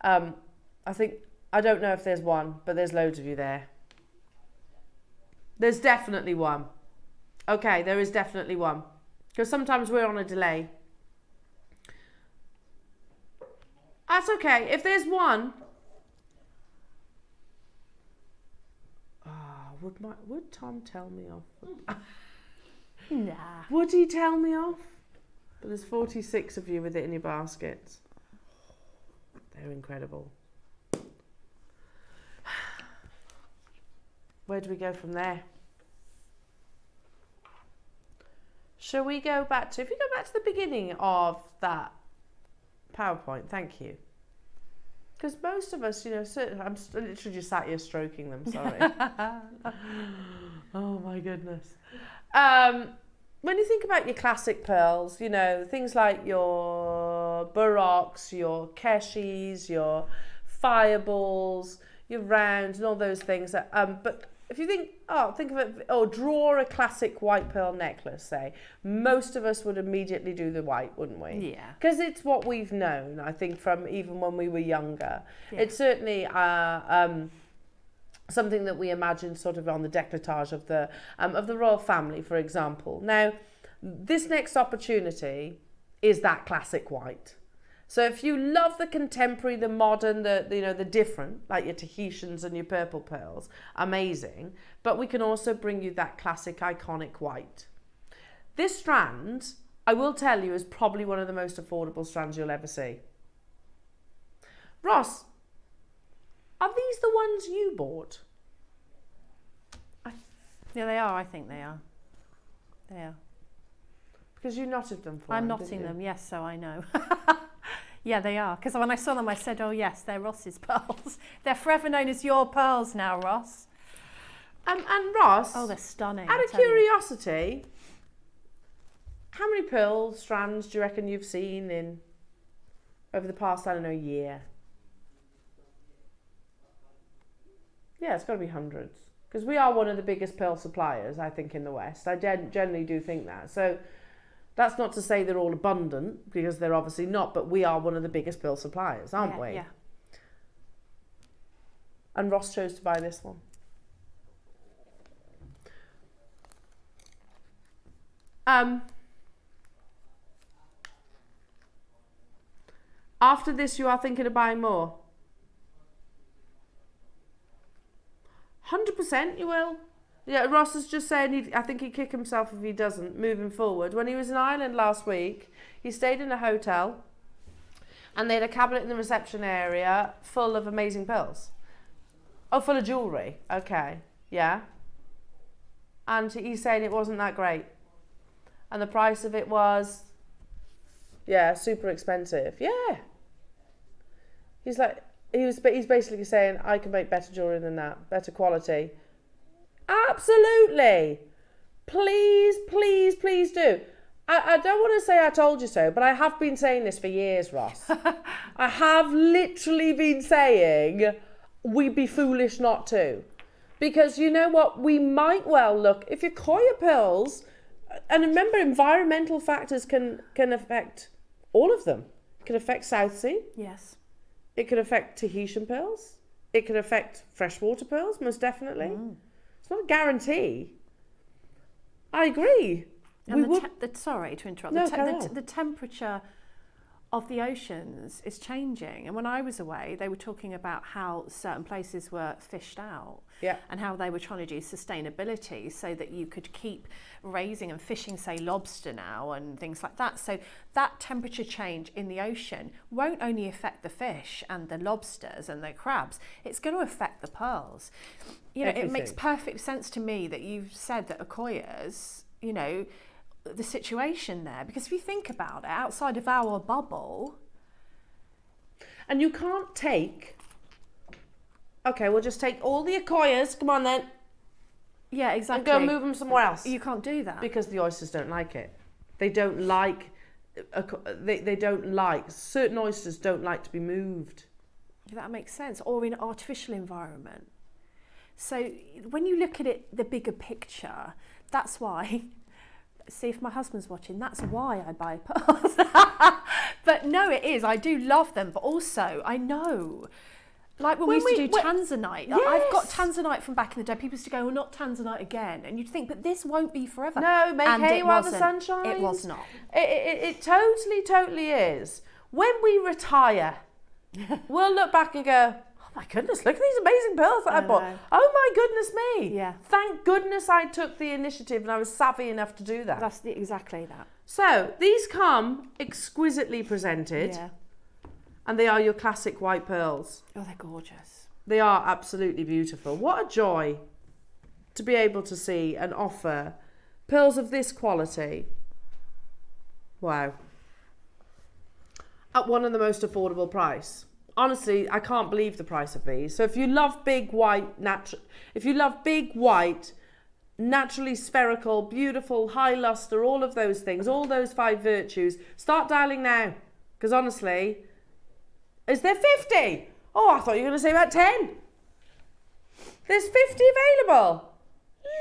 I don't know if there's 1, but there's loads of you there. There's definitely 1. Okay, there is definitely 1. Because sometimes we're on a delay. That's okay. If there's 1... Would Tom tell me off? Nah. Would he tell me off? But there's 46 of you with it in your baskets. They're incredible. Where do we go from there? Shall we go back to, if you go back to the beginning of that PowerPoint, thank you. Because most of us, you know, I'm literally just sat here stroking them, sorry. Oh my goodness. When you think about your classic pearls, you know, things like your Baroques, your Keshis, your Fireballs, your rounds and all those things. But if you think of it, draw a classic white pearl necklace, say, most of us would immediately do the white, wouldn't we? Yeah. Because it's what we've known, I think, from even when we were younger. Yeah. It's certainly something that we imagine sort of on the décolletage of the royal family, for example. Now, this next opportunity is that classic white. So if you love the contemporary, the modern, the different, like your Tahitians and your purple pearls, amazing. But we can also bring you that classic iconic white. This strand, I will tell you, is probably one of the most affordable strands you'll ever see. Ross, are these the ones you bought? Yeah, they are. I think they are. They are. Because you knotted them for I'm him, knotting them, yes, so I know. Yeah, they are. Because when I saw them, I said, oh, yes, they're Ross's pearls. They're forever known as your pearls now, Ross. And Ross... Oh, they're stunning. Out of curiosity, how many pearl strands do you reckon you've seen in over the past, I don't know, year? Yeah, it's got to be hundreds. Because we are one of the biggest pearl suppliers, I think, in the West. I generally do think that. So that's not to say they're all abundant, because they're obviously not, but we are one of the biggest pearl suppliers, aren't we? Yeah. And Ross chose to buy this one. After this, you are thinking of buying more? 100% you will. Yeah, Ross is just saying I think he'd kick himself if he doesn't, moving forward. When he was in Ireland last week, he stayed in a hotel and they had a cabinet in the reception area full of amazing pearls. Oh, full of jewellery. Okay, yeah. And he's saying it wasn't that great. And the price of it was, yeah, super expensive. Yeah. He's basically saying, I can make better jewellery than that, better quality. Absolutely. Please, please, please do. I don't want to say I told you so, but I have been saying this for years, Ross. I have literally been saying we'd be foolish not to. Because you know what? We might well look, if your Koya pearls, and remember environmental factors can affect all of them. It can affect South Sea. Yes. It could affect Tahitian pearls. It could affect freshwater pearls, most definitely. It's not a guarantee. I agree. And sorry to interrupt. No, the temperature of the oceans is changing. And when I was away, they were talking about how certain places were fished out. Yeah. And how they were trying to do sustainability so that you could keep raising and fishing, say, lobster now and things like that. So that temperature change in the ocean won't only affect the fish and the lobsters and the crabs, it's going to affect the pearls. You know, Everything. It makes perfect sense to me that you've said that Akoya's, you know, the situation there, because if you think about it, outside of our bubble, and you can't take, okay, we'll just take all the Akoyas, come on then, yeah, and exactly, go move them somewhere else. You can't do that because the oysters don't like it. They don't like, they don't like, certain oysters don't like to be moved. That makes sense. Or in an artificial environment. So when you look at it, the bigger picture, that's why. See if my husband's watching, that's why I buy pearls. But no, it is. I do love them, but also I know. Like when we used to do tanzanite. Yes. I've got tanzanite from back in the day. People used to go, well, not tanzanite again. And you'd think, but this won't be forever. No, make hay while the sun shines. It was not. It totally is. When we retire, we'll look back and go, oh my goodness, look at these amazing pearls that I bought. know. Oh my goodness me. Yeah. Thank goodness I took the initiative and I was savvy enough to do that. That's exactly that. So these come exquisitely presented. Yeah. And they are your classic white pearls. Oh, they're gorgeous. They are absolutely beautiful. What a joy to be able to see and offer pearls of this quality Wow. At one of the most affordable price. Honestly, I can't believe the price of these. So if you love big white, naturally spherical, beautiful, high luster, all of those things, all those 5 virtues, start dialing now. Because honestly, is there 50? Oh, I thought you were going to say about 10. There's 50 available.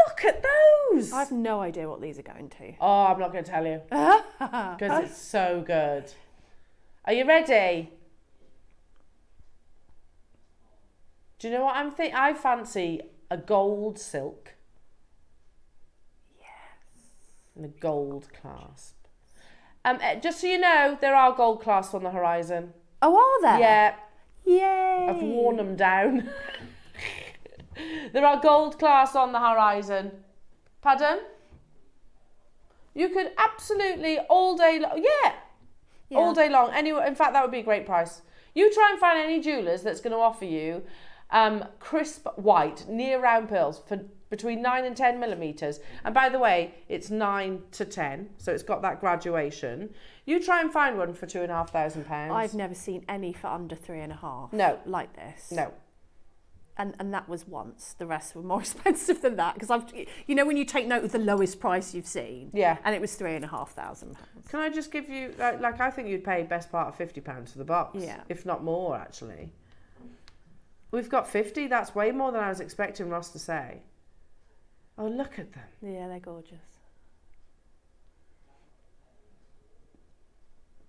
Look at those. I have no idea what these are going to. Oh, I'm not going to tell you. Because it's so good. Are you ready? Do you know what I'm thinking? I fancy a gold silk. Yes. And a gold clasp. Just so you know, there are gold clasps on the horizon. Oh, are there? Yeah. Yay. I've worn them down. There are gold clasps on the horizon. Pardon? You could absolutely all day long. Yeah. All day long. Anyway, in fact, that would be a great price. You try and find any jewellers that's going to offer you crisp white near round pearls for between 9 and 10 millimeters. And by the way, it's 9 to 10, so it's got that graduation. You try and find one for £2,500. I've never seen any for under 3.5. No. Like this. No. And that was once. The rest were more expensive than that. Because you know when you take note of the lowest price you've seen? Yeah. And it was £3,500. Can I just give you, like I think you'd pay best part of £50 for the box. Yeah. If not more, actually. We've got 50. That's way more than I was expecting Ross to say. Oh, look at them. Yeah, they're gorgeous.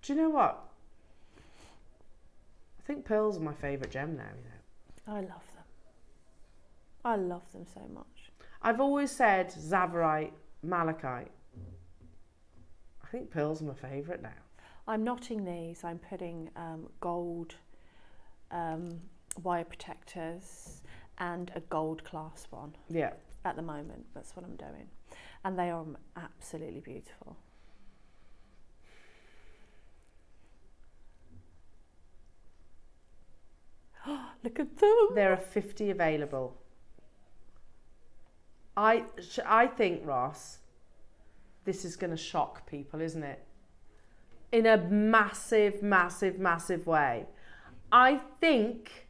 Do you know what? I think pearls are my favourite gem now, you know. I love them. I love them so much. I've always said Zavarite, Malachite. I think pearls are my favourite now. I'm knotting these. I'm putting gold wire protectors and a gold clasp on. Yeah. At the moment, that's what I'm doing. And they are absolutely beautiful. Look at them. There are 50 available. I think, Ross, this is going to shock people, isn't it? In a massive, massive, massive way. I think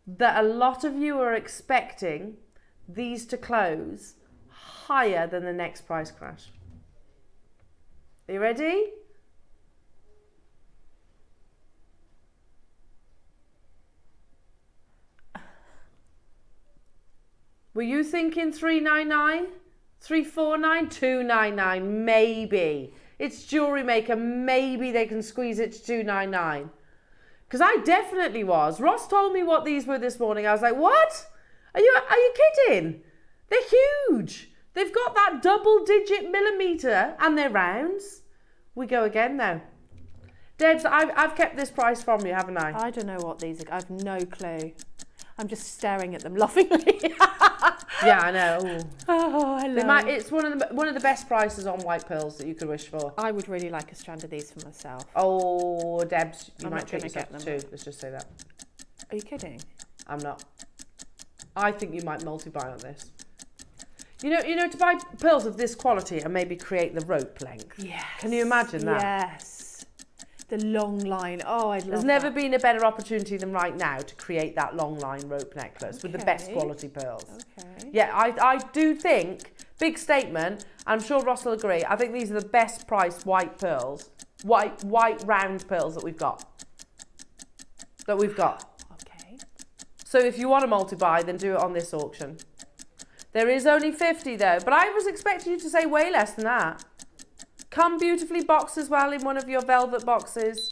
that a lot of you are expecting these to close higher than the next price crash. Are you ready? Were you thinking 399, 349, 299? Maybe. It's JewelleryMaker. Maybe they can squeeze it to 299. Because I definitely was. Ross told me what these were this morning. I was like, what? Are you kidding? They're huge. They've got that double-digit millimetre and they're rounds. We go again now. Debs, I've kept this price from you, haven't I? I don't know what these are. I have no clue. I'm just staring at them lovingly. Yeah, I know. Oh, hello. It's one of the best prices on white pearls that you could wish for. I would really like a strand of these for myself. Oh, Debs, you I'm might not treat gonna yourself get to them. 2. Let's just say that. Are you kidding? I'm not. I think you might multi-buy on this. You know, to buy pearls of this quality and maybe create the rope length. Yes. Can you imagine that? Yes. The long line. Oh, I'd love There's never that. been a better opportunity than right now to create that long line rope necklace with the best Okay. quality pearls. Okay. Yeah, I do think, big statement, I'm sure Ross will agree, I think these are the best priced white pearls, white round pearls that we've got. Okay. So if you want to multi-buy, then do it on this auction. There is only 50 though, but I was expecting you to say way less than that. Come beautifully boxed as well in one of your velvet boxes.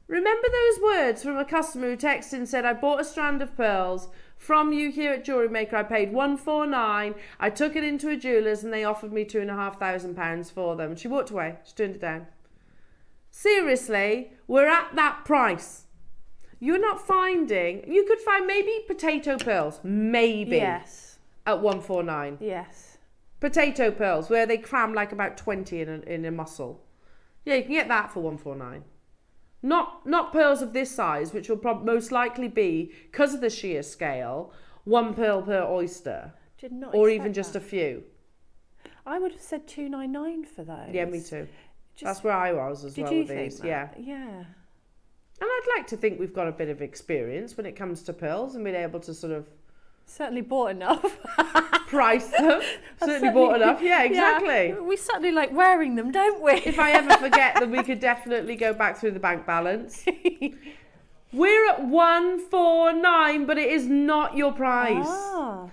Remember those words from a customer who texted and said, I bought a strand of pearls from you here at JewelleryMaker. I paid $149. I took it into a jeweller's and they offered me £2,500 for them. She walked away. She turned it down. Seriously, we're at that price. You're not finding... You could find maybe potato pearls. Maybe. Yes. At $149. Yes. Potato pearls, where they cram like about 20 in a mussel. Yeah, you can get that for $149. Not pearls of this size, which will most likely be, because of the sheer scale, 1 pearl per oyster. Did not or expect even just that. a few. I would have said 299 for those. Yeah, me too. Just- That's where I was as Did well you with think these. that? Yeah. Yeah. And I'd like to think we've got a bit of experience when it comes to pearls and being able to sort of Certainly bought enough. price them. Certainly bought enough. Yeah, exactly. Yeah, we certainly like wearing them, don't we? If I ever forget them, we could definitely go back through the bank balance. We're at 149, but it is not your price. Ah.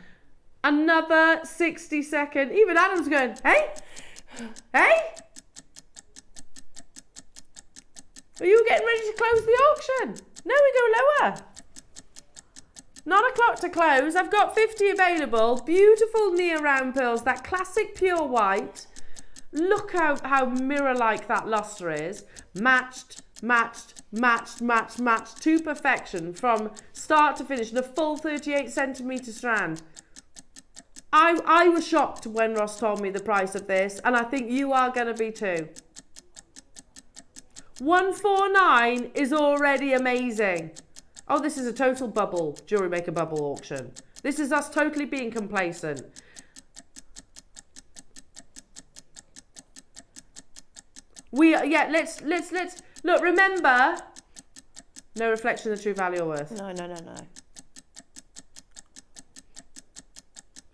Another 60-second. Even Adam's going, hey? Hey? Are you getting ready to close the auction? No, we go lower. 9 o'clock to close. I've got 50 available. Beautiful near round pearls. That classic pure white. Look how mirror-like that luster is. Matched, matched, matched, matched, matched to perfection from start to finish. The full 38 centimetre strand. I was shocked when Ross told me the price of this, and I think you are going to be too. 149 is already amazing. Oh, this is a total bubble, JewelleryMaker bubble auction. This is us totally being complacent. Let's look, remember, no reflection of the true value or worth. No.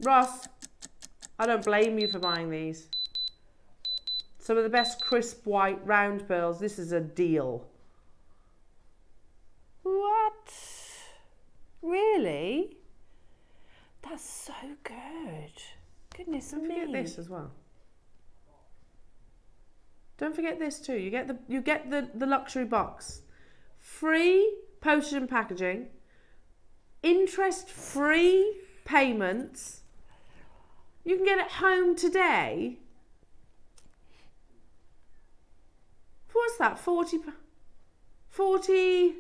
Ross, I don't blame you for buying these. Some of the best crisp white round pearls. This is a deal. What? Really? That's so good. Goodness Don't me. forget this as well. Don't forget this too. You get the luxury box. Free postage and packaging. Interest-free payments. You can get it home today. What's that? £43.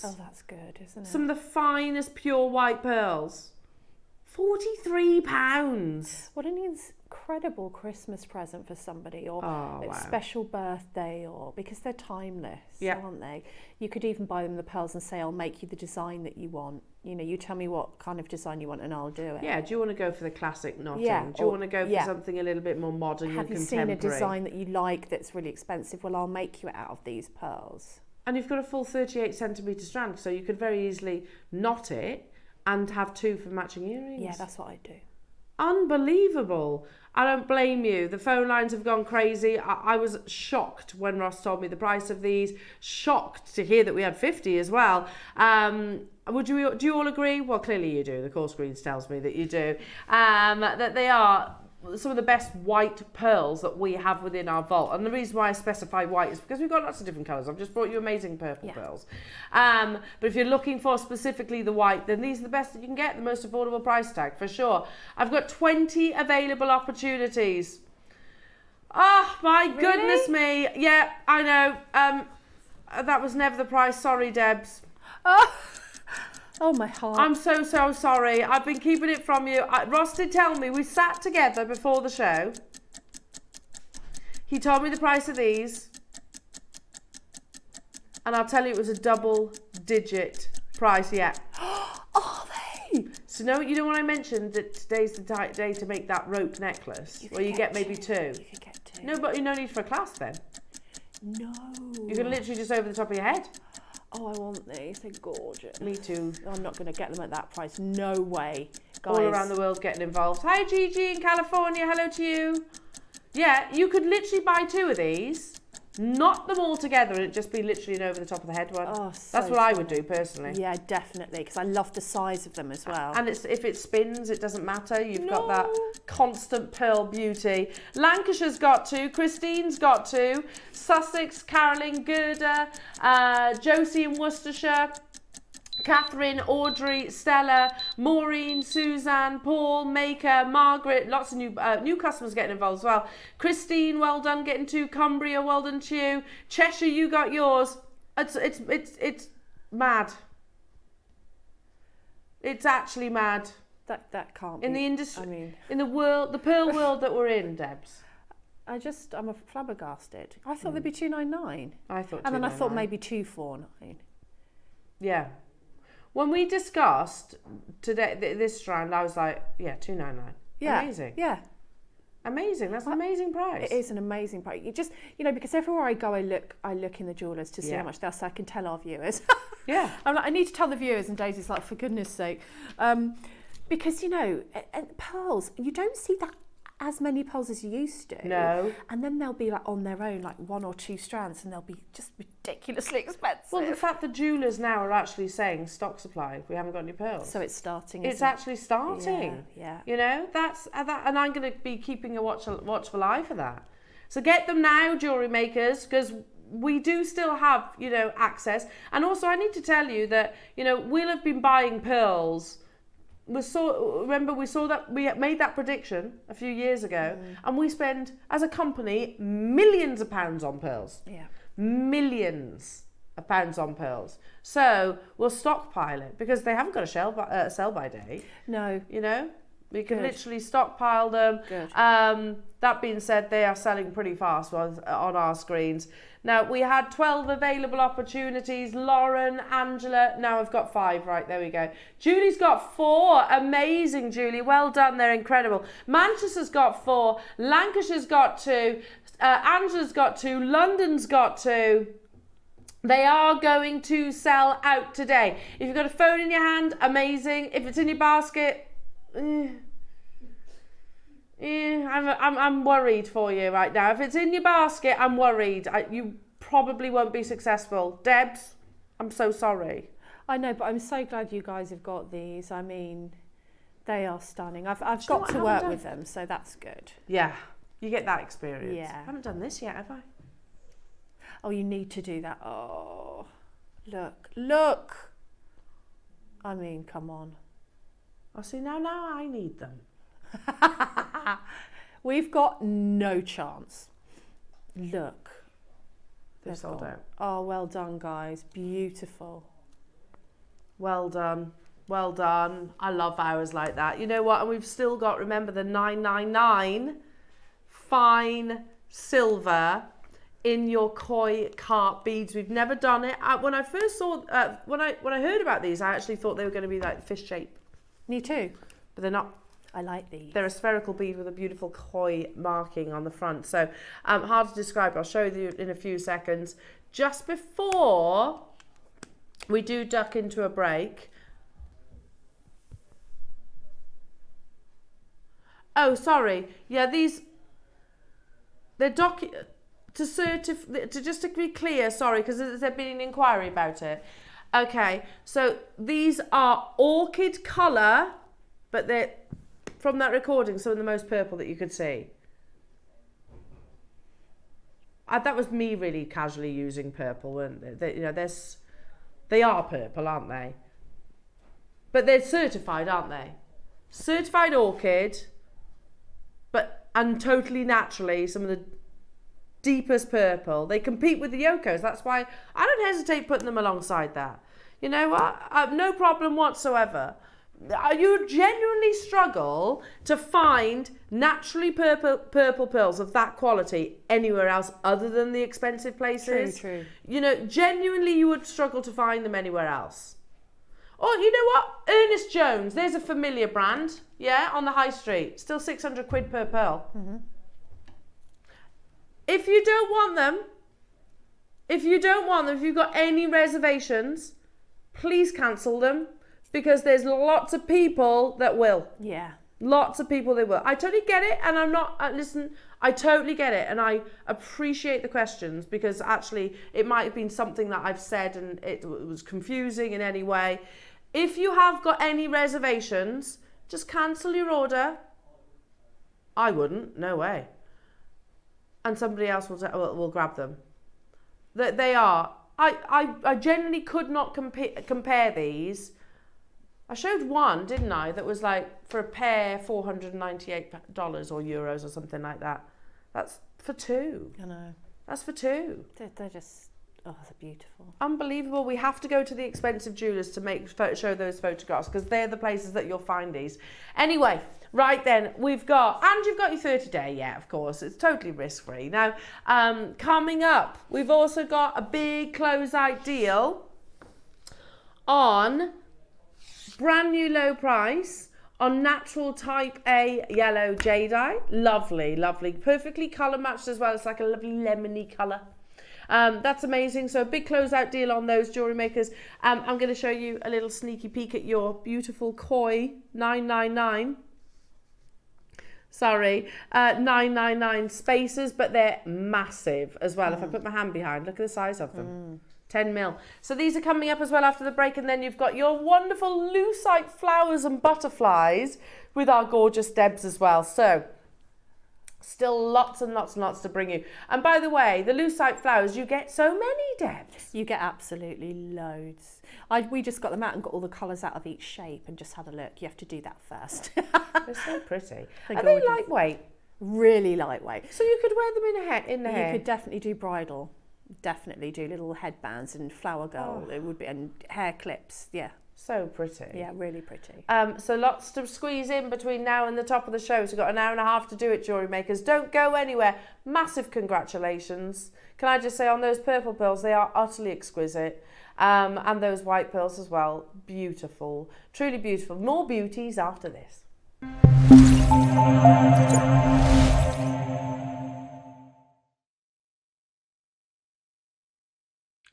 Oh, that's good, isn't it? Some of the finest pure white pearls. £43. What an incredible Christmas present for somebody, or Oh, a wow. special birthday, or because they're timeless, Yeah. aren't they? You could even buy them the pearls and say, I'll make you the design that you want. You know, you tell me what kind of design you want and I'll do it. Yeah, do you want to go for the classic knotting? Yeah, Do you or- want to go for yeah. something a little bit more modern Have and you seen a contemporary? design that you like that's really expensive? Well, I'll make you it out of these pearls. And you've got a full 38 centimetre strand, so you could very easily knot it and have two for matching earrings. Yeah, that's what I do. Unbelievable. I don't blame you. The phone lines have gone crazy. I was shocked when Ross told me the price of these. Shocked to hear that we had 50 as well. Do you all agree? Well, clearly you do. The course screens tells me that you do. That they are some of the best white pearls that we have within our vault. And the reason why I specify white is because we've got lots of different colours. I've just brought you amazing purple pearls. But if you're looking for specifically the white, then these are the best that you can get, the most affordable price tag, for sure. I've got 20 available opportunities. Oh, my goodness me. Yeah, I know. That was never the price. Sorry, Debs. Oh, my heart. I'm so sorry. I've been keeping it from you. Ross did tell me, we sat together before the show. He told me the price of these. And I'll tell you, it was a double-digit price, yeah. Are they? So you know when I mentioned that today's the day to make that rope necklace? Where you get maybe two. You could get two. No, but you no need for a clasp then. No. You can literally just over the top of your head. Oh, I want these. They're gorgeous. Me too. I'm not going to get them at that price. No way. Guys. All around the world getting involved. Hi Gigi in California, hello to you. Yeah, you could literally buy two of these, knot them all together, and it'd just be literally an over the top of the head one. Oh, That's what I would do personally. Yeah, definitely, because I love the size of them as well. And if it spins, it doesn't matter. You've got that constant pearl beauty. Lancashire's got two, Christine's got two, Sussex, Carolyn, Gerda, Josie in Worcestershire, Catherine, Audrey, Stella, Maureen, Suzanne, Paul, Maker, Margaret, lots of new customers getting involved as well. Christine, well done getting two. Cumbria, well done to you. Cheshire, you got yours. It's mad. It's actually mad. That can't In be. the industry, I mean, in the world, the pearl world that we're in, Debs. I'm flabbergasted. I thought they'd be $299. I thought. And then I thought $299. maybe $249. Yeah. When we discussed today this strand, I was like, yeah, $299. Yeah. Amazing. Yeah. Amazing. That's an amazing price. It is an amazing price. You just, because everywhere I go, I look in the jewellers to see how much they'll say. I can tell our viewers. Yeah. I'm like, I need to tell the viewers, and Daisy's like, for goodness sake. Because, pearls, you don't see that as many pearls as you used to. No. And then they'll be like on their own, like 1 or 2 strands, and they'll be just ridiculously expensive. Well, the fact the jewellers now are actually saying stock supply, we haven't got any pearls. So it's starting. It's actually starting. Yeah. That's that, and I'm going to be keeping a watchful eye for that. So get them now, jewellery makers, because we do still have, access. And also, I need to tell you that, we'll have been buying pearls. We made that prediction a few years ago, and we spend, as a company, millions of pounds on pearls. Yeah. Millions of pounds on pearls. So we'll stockpile it because they haven't got a sell by date. No. We can literally stockpile them. Good. That being said, they are selling pretty fast on our screens. Now, we had 12 available opportunities. Lauren, Angela, now I've got 5. Right, there we go. Julie's got 4. Amazing, Julie. Well done. They're incredible. Manchester's got 4. Lancashire's got 2. Angela's got 2. London's got 2. They are going to sell out today. If you've got a phone in your hand, amazing. If it's in your basket, I'm worried for you right now. If it's in your basket, I'm worried. You probably won't be successful. Debs, I'm so sorry. I know, but I'm so glad you guys have got these. I mean, they are stunning. I've got to work with them, so that's good. Yeah, you get that experience. Yeah. I haven't done this yet, have I? Oh, you need to do that. Oh, look. I mean, come on. Oh, see, now I need them. We've got no chance. Look. They've sold out. Oh, well done, guys. Beautiful. Well done. Well done. I love hours like that. You know what? And we've still got, remember, the 999 fine silver in your koi carp beads. We've never done it. When I first saw, when I heard about these, I actually thought they were going to be like fish shape. Me too. But they're not. I like these. They're a spherical bead with a beautiful koi marking on the front. So hard to describe. I'll show you in a few seconds. Just before we do duck into a break. Oh, sorry. Yeah, these. They're just to be clear, sorry, because there's been an inquiry about it. Okay, so these are orchid colour, but they're from that recording, some of the most purple that you could see. That was me really casually using purple, weren't they? They are purple, aren't they? But they're certified, aren't they? Certified orchid, and totally naturally some of the deepest purple. They compete with the Yokos. That's why I don't hesitate putting them alongside that. You know what? No problem whatsoever. You genuinely struggle to find naturally purple pearls of that quality anywhere else other than the expensive places. True. Genuinely you would struggle to find them anywhere else. Or you know what? Ernest Jones, there's a familiar brand, yeah, on the high street. Still 600 quid per pearl. Mm-hmm. If you don't want them, if you've got any reservations, please cancel them, because there's lots of people that will. Yeah. Lots of people that will. I totally get it, and I'm not, listen, I totally get it, and I appreciate the questions, because actually it might have been something that I've said and it was confusing in any way. If you have got any reservations, just cancel your order. I wouldn't, no way. And somebody else will grab them. They are. I genuinely could not compare these. I showed one, didn't I? That was like for a pair, $498 or euros or something like that. That's for 2. I know. That's for 2. They're just, they're beautiful. Unbelievable. We have to go to the expensive jewellers to show those photographs, because they're the places that you'll find these. Anyway, right then, you've got your 30-day, yeah, of course. It's totally risk-free. Now, coming up, we've also got a big closeout deal on Brand new low price on natural type A yellow jadeite. Lovely, lovely. Perfectly colour matched as well. It's like a lovely lemony colour. That's amazing. So a big closeout deal on those, jewellery makers. I'm going to show you a little sneaky peek at your beautiful koi 999. Sorry, 999 spaces, but they're massive as well. If I put my hand behind, look at the size of them. 10 mil. So these are coming up as well after the break, and then you've got your wonderful lucite flowers and butterflies with our gorgeous Debs as well. So still lots and lots and lots to bring you. And by the way, the lucite flowers, you get so many, Debs. You get absolutely loads. We just got them out and got all the colours out of each shape and just had a look. You have to do that first. They're so pretty. They're Are they gorgeous. lightweight? Really lightweight. So you could wear them in the hair? You could definitely do bridal. Definitely do little headbands and flower girl. It would be, and hair clips. Yeah. So pretty. Yeah, really pretty. So lots to squeeze in between now and the top of the show. So we've got an hour and a half to do it, jewellery makers. Don't go anywhere. Massive congratulations. Can I just say on those purple pearls, they are utterly exquisite. And those white pearls as well. Beautiful. Truly beautiful. More beauties after this.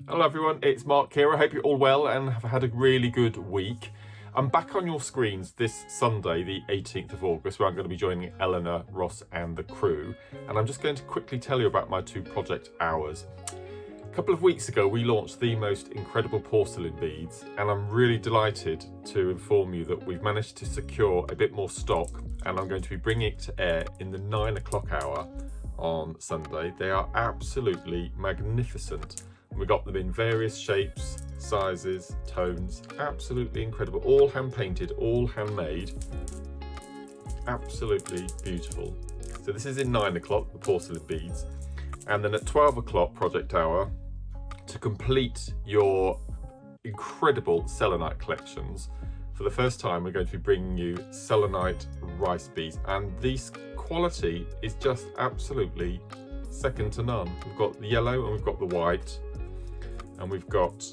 Hello everyone, it's Mark here. I hope you're all well and have had a really good week. I'm back on your screens this Sunday, the 18th of August, where I'm going to be joining Elena, Ross and the crew. And I'm just going to quickly tell you about my 2 project hours. A couple of weeks ago, we launched the most incredible porcelain beads, and I'm really delighted to inform you that we've managed to secure a bit more stock, and I'm going to be bringing it to air in the 9 o'clock hour on Sunday. They are absolutely magnificent. We got them in various shapes, sizes, tones, absolutely incredible. All hand painted, all handmade, absolutely beautiful. So this is in 9 o'clock, the porcelain beads. And then at 12 o'clock, project hour, to complete your incredible selenite collections. For the first time, we're going to be bringing you selenite rice beads. And this quality is just absolutely second to none. We've got the yellow and we've got the white. And we've got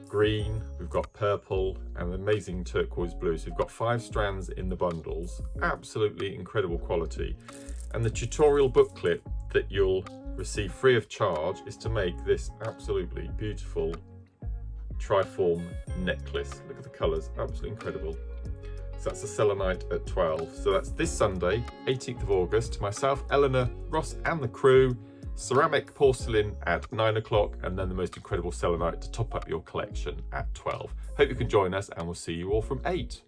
green, we've got purple and amazing turquoise blue. So we've got 5 strands in the bundles, absolutely incredible quality. And the tutorial booklet that you'll receive free of charge is to make this absolutely beautiful triform necklace. Look at the colours, absolutely incredible. So that's the selenite at 12. So that's this Sunday, 18th of August. Myself, Elena, Ross and the crew. Ceramic porcelain at 9 o'clock, and then the most incredible selenite to top up your collection at 12. Hope you can join us, and we'll see you all from 8.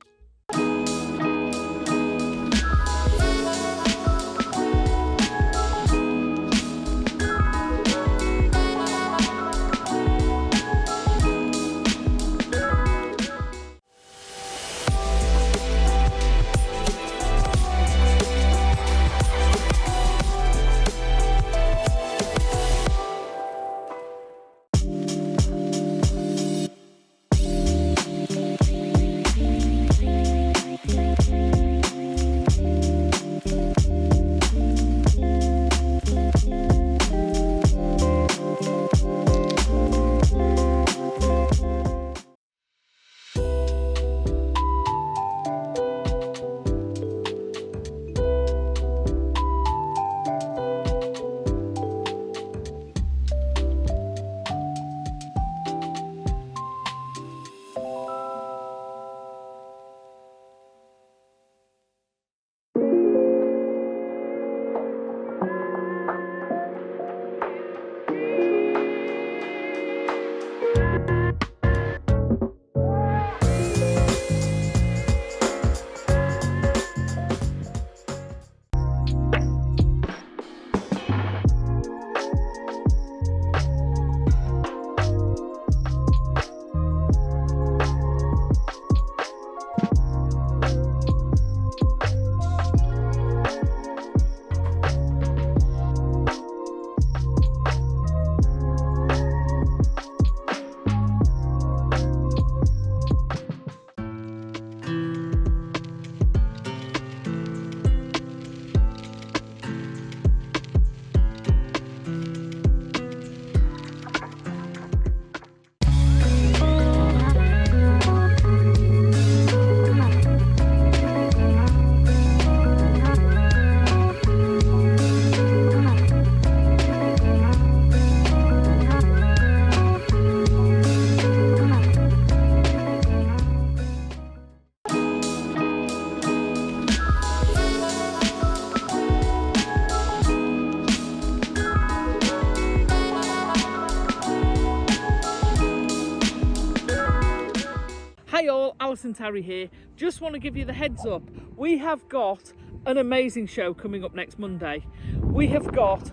Hi all, Alison Terry here. Just want to give you the heads up. We have got an amazing show coming up next Monday. We have got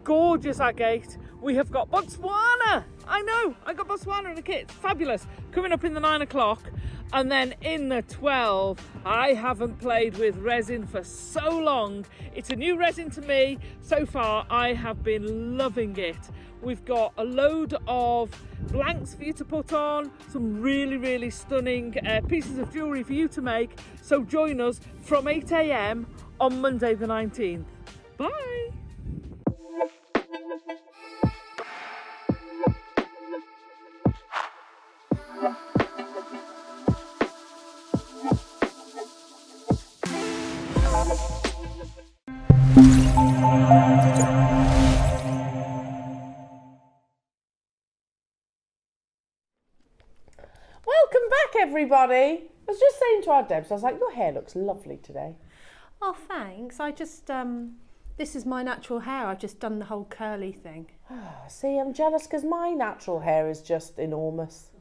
gorgeous agate. We have got Botswana. I know, I got Botswana in the kit. It's fabulous. Coming up in the 9 o'clock. And then in the 12, I haven't played with resin for so long. It's a new resin to me. So far, I have been loving it. We've got a load of blanks for you to put on, some really, really stunning pieces of jewellery for you to make. So join us from 8 a.m. on Monday the 19th. Bye. Welcome back, everybody. I was just saying to our Debs, I was like, your hair looks lovely today. Oh, thanks. I just, this is my natural hair. I've just done the whole curly thing. See, I'm jealous because my natural hair is just enormous.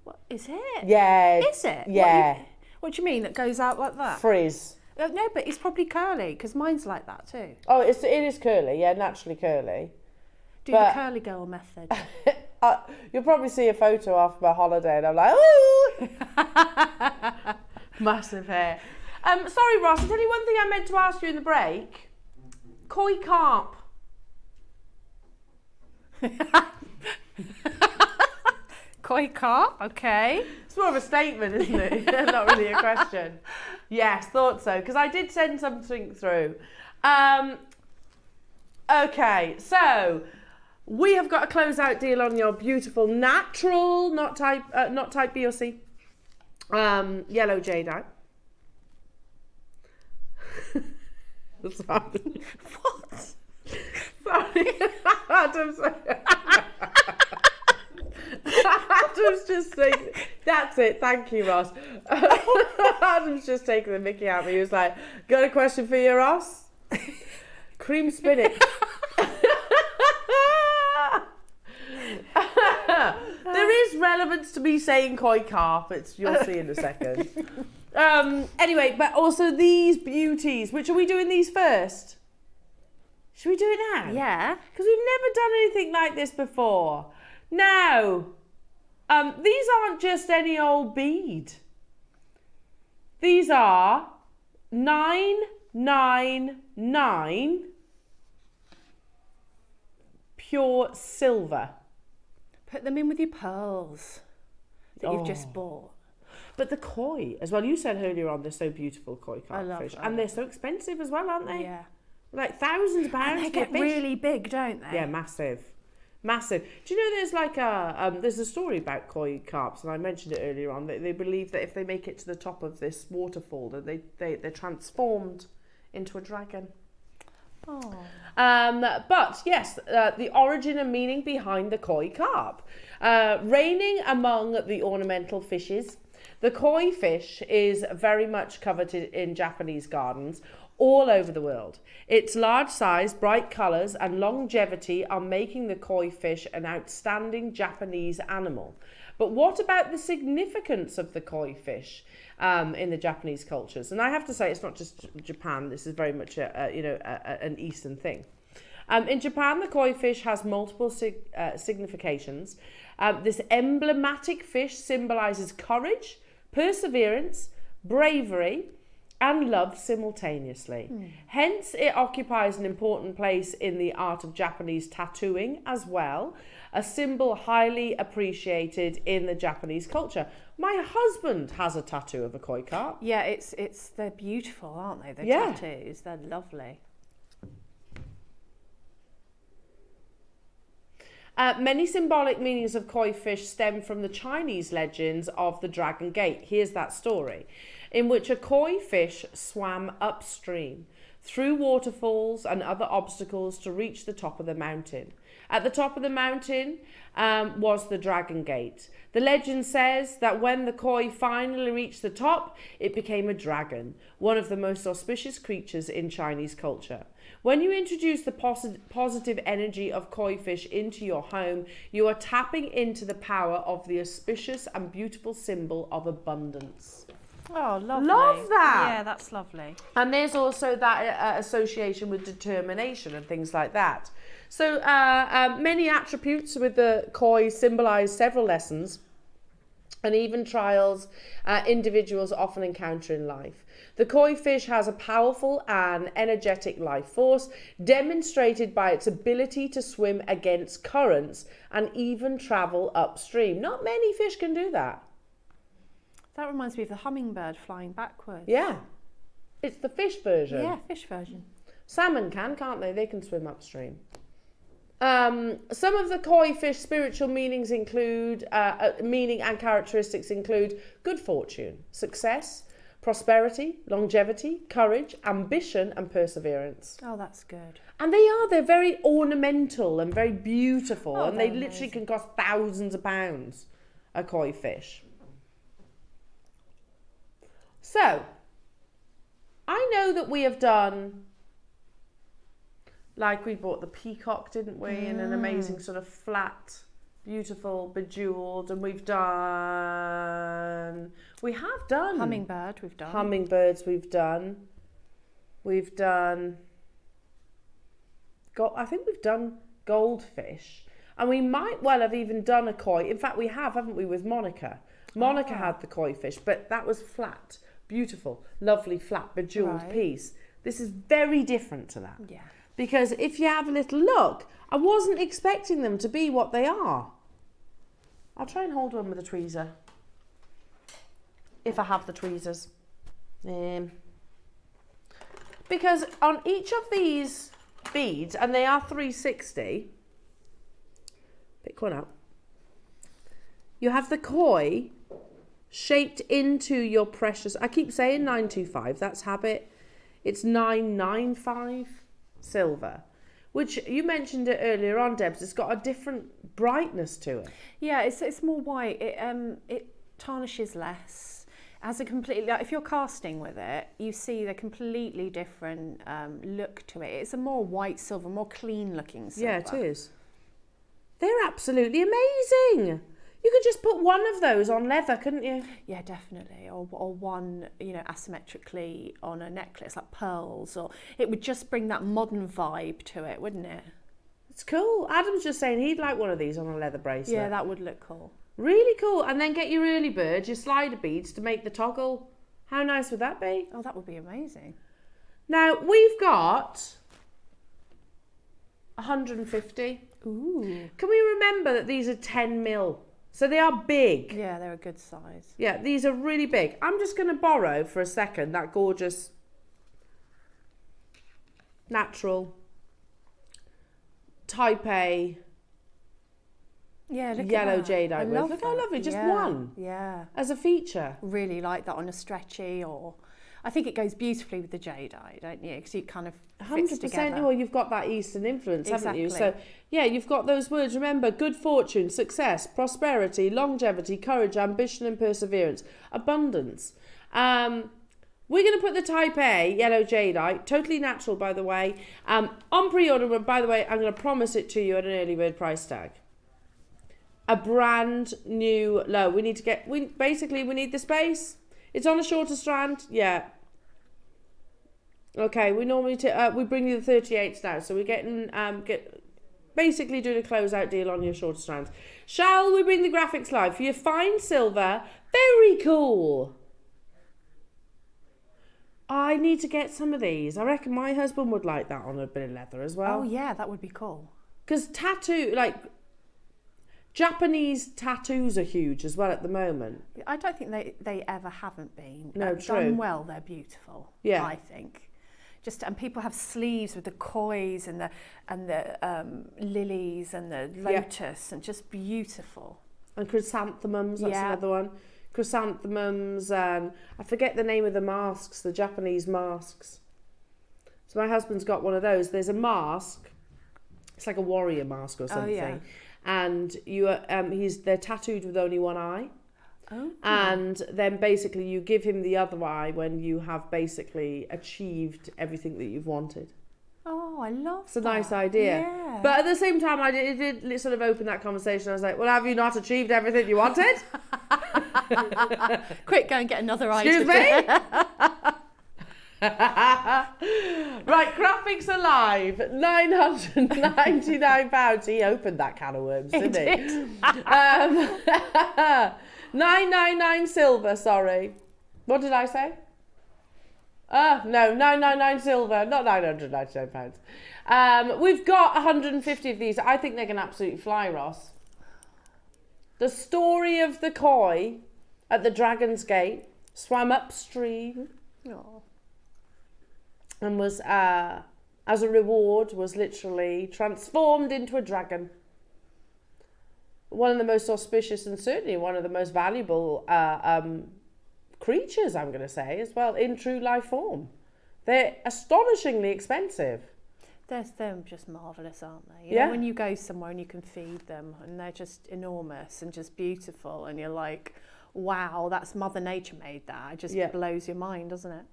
What, is it? Yeah. Is it? Yeah. What do you mean? It goes out like that? Frizz. No, but it's probably curly because mine's like that too. Oh, it is curly, yeah, naturally curly. Do the curly girl method. You'll probably see a photo after my holiday and I'm like, ooh! Massive hair. Sorry, Ross, I'll tell you one thing I meant to ask you in the break. Koi carp. Koi carp, okay. It's more of a statement, isn't it? Not really a question. Yes, thought so, because I did send something through. Okay, so we have got a closeout deal on your beautiful natural, not type B or C, yellow jadeite. Sorry. What? Sorry. Adam's just taking, that's it, thank you, Ross. Adam's just taking the mickey out of me. He was like, got a question for you, Ross? Cream spinach. There is relevance to me saying koi carp, you'll see in a second. Anyway, but also these beauties, which are we doing these first? Should we do it now? Yeah. Because we've never done anything like this before. Now, these aren't just any old bead. These are 999 pure silver. Put them in with your pearls that you've just bought. But the koi as well, you said earlier on, they're so beautiful, koi carp fish. And they're so expensive as well, aren't they? Yeah. Like thousands of pounds. And they get really big, don't they? Yeah, massive. Massive. Do you know there's like there's a story about koi carps, and I mentioned it earlier on, that they believe that if they make it to the top of this waterfall, that they're transformed into a dragon. Oh. But yes, the origin and meaning behind the koi carp. Reigning among the ornamental fishes, the koi fish is very much coveted in Japanese gardens all over the world. Its large size, bright colours and longevity are making the koi fish an outstanding Japanese animal. But what about the significance of the koi fish in the Japanese cultures? And I have to say, it's not just Japan. This is very much an Eastern thing. In Japan, the koi fish has multiple significations. This emblematic fish symbolises courage, perseverance, bravery, and love simultaneously. Hence, it occupies an important place in the art of Japanese tattooing as well, a symbol highly appreciated in the Japanese culture. My husband has a tattoo of a koi carp. Yeah, they're beautiful, aren't they? The tattoos, they're lovely. Many symbolic meanings of koi fish stem from the Chinese legends of the Dragon Gate. Here's that story, in which a koi fish swam upstream through waterfalls and other obstacles to reach the top of the mountain. At the top of the mountain was the Dragon Gate. The legend says that when the koi finally reached the top, it became a dragon, one of the most auspicious creatures in Chinese culture. When you introduce the positive energy of koi fish into your home, you are tapping into the power of the auspicious and beautiful symbol of abundance. Oh, lovely. Love that. Yeah, that's lovely. And there's also that association with determination and things like that. So many attributes with the koi symbolise several lessons and even trials individuals often encounter in life. The koi fish has a powerful and energetic life force, demonstrated by its ability to swim against currents and even travel upstream. Not many fish can do that. That reminds me of the hummingbird flying backwards. Yeah, it's the fish version. Yeah, fish version. Salmon can't they? They can swim upstream. Some of the koi fish spiritual meanings include, meaning and characteristics include good fortune, success, prosperity, longevity, courage, ambition and perseverance. Oh, that's good. And they're very ornamental and very beautiful, Oh, and they they're literally amazing. can cost thousands of pounds, a koi fish. So, I know that we have done, like we bought the peacock, didn't we, in an amazing sort of flat, beautiful, bejewelled, and we have done Hummingbird, we've done. hummingbirds, I think we've done goldfish, and we might well have even done a koi. In fact, we have, haven't we, with Monica? Monica had the koi fish, but that was flat, beautiful, lovely, flat, bejewelled Right. piece. This is very different to that. Yeah. Because if you have a little look, I wasn't expecting them to be what they are. I'll try and hold one with a tweezer. If I have the tweezers. Because on each of these beads, and they are 360, pick one up, you have the koi shaped into your precious, I keep saying 925, that's habit. It's 995 silver, which you mentioned it earlier on, Debs. It's got a different brightness to it. Yeah, it's more white. It tarnishes less. It has a completely, like, if you're casting with it, you see the completely different look to it. It's a more white silver, more clean looking silver. Yeah, it is. They're absolutely amazing. You could just put one of those on leather, couldn't you? Yeah, definitely. Or one, asymmetrically on a necklace, like pearls, or it would just bring that modern vibe to it, wouldn't it? It's cool. Adam's just saying he'd like one of these on a leather bracelet. Yeah, that would look cool. Really cool. And then get your early birds, your slider beads to make the toggle. How nice would that be? Oh, that would be amazing. Now, we've got 150. Ooh. Can we remember that these are 10 mil? So they are big. Yeah, they're a good size. Yeah, these are really big. I'm just going to borrow for a second that gorgeous natural Type A Yeah, look yellow at that. jadeite I with. love Look how that. lovely, just Yeah, one Yeah. as a feature. Really like that on a stretchy, or I think it goes beautifully with the jadeite, don't you? Because it kind of fits 100%. together. Well, you've got that Eastern influence, haven't you? So, Exactly. yeah, you've got those words. Remember, good fortune, success, prosperity, longevity, courage, ambition and perseverance, abundance. We're going to put the Type A yellow jadeite, totally natural, by the way, on pre-order. But by the way, I'm going to promise it to you at an early bird price tag. A brand new low. We need to get. We need the space. It's on a shorter strand. Yeah. Okay. We normally we bring you the 38s now, so we're getting basically doing a closeout deal on your shorter strands. Shall we bring the graphics live for your fine silver? Very cool. I need to get some of these. I reckon my husband would like that on a bit of leather as well. Oh yeah, that would be cool. Because Japanese tattoos are huge as well at the moment. I don't think they ever haven't been. No, Done true. well, they're beautiful. Yeah. I think. And people have sleeves with the kois and the lilies and the lotus, and just beautiful. And chrysanthemums, that's Yeah. another one. Chrysanthemums, and I forget the name of the masks, the Japanese masks. So my husband's got one of those. There's a mask It's like a warrior mask or something. yeah. And they're tattooed with only one eye. Oh. And then basically you give him the other eye when you have basically achieved everything that you've wanted. Oh, I love It's a nice idea. Yeah. But at the same time, it did sort of open that conversation. I was like, well, have you not achieved everything you wanted? Quick, go and get another eye. Excuse me? Right, Graphics Alive, £999. He opened that can of worms, didn't he? 999 silver, sorry. What did I say? No, 999 silver, not £999. We've got 150 of these. I think they can absolutely fly, Ross. The story of the koi at the Dragon's Gate swam upstream. Oh. And was, as a reward, was literally transformed into a dragon. One of the most auspicious and certainly one of the most valuable creatures, I'm going to say, as well, in true life form. They're astonishingly expensive. They're just marvellous, aren't they? You Yeah. know, when you go somewhere and you can feed them and they're just enormous and just beautiful and you're like, wow, that's Mother Nature made that. It just blows your mind, doesn't it?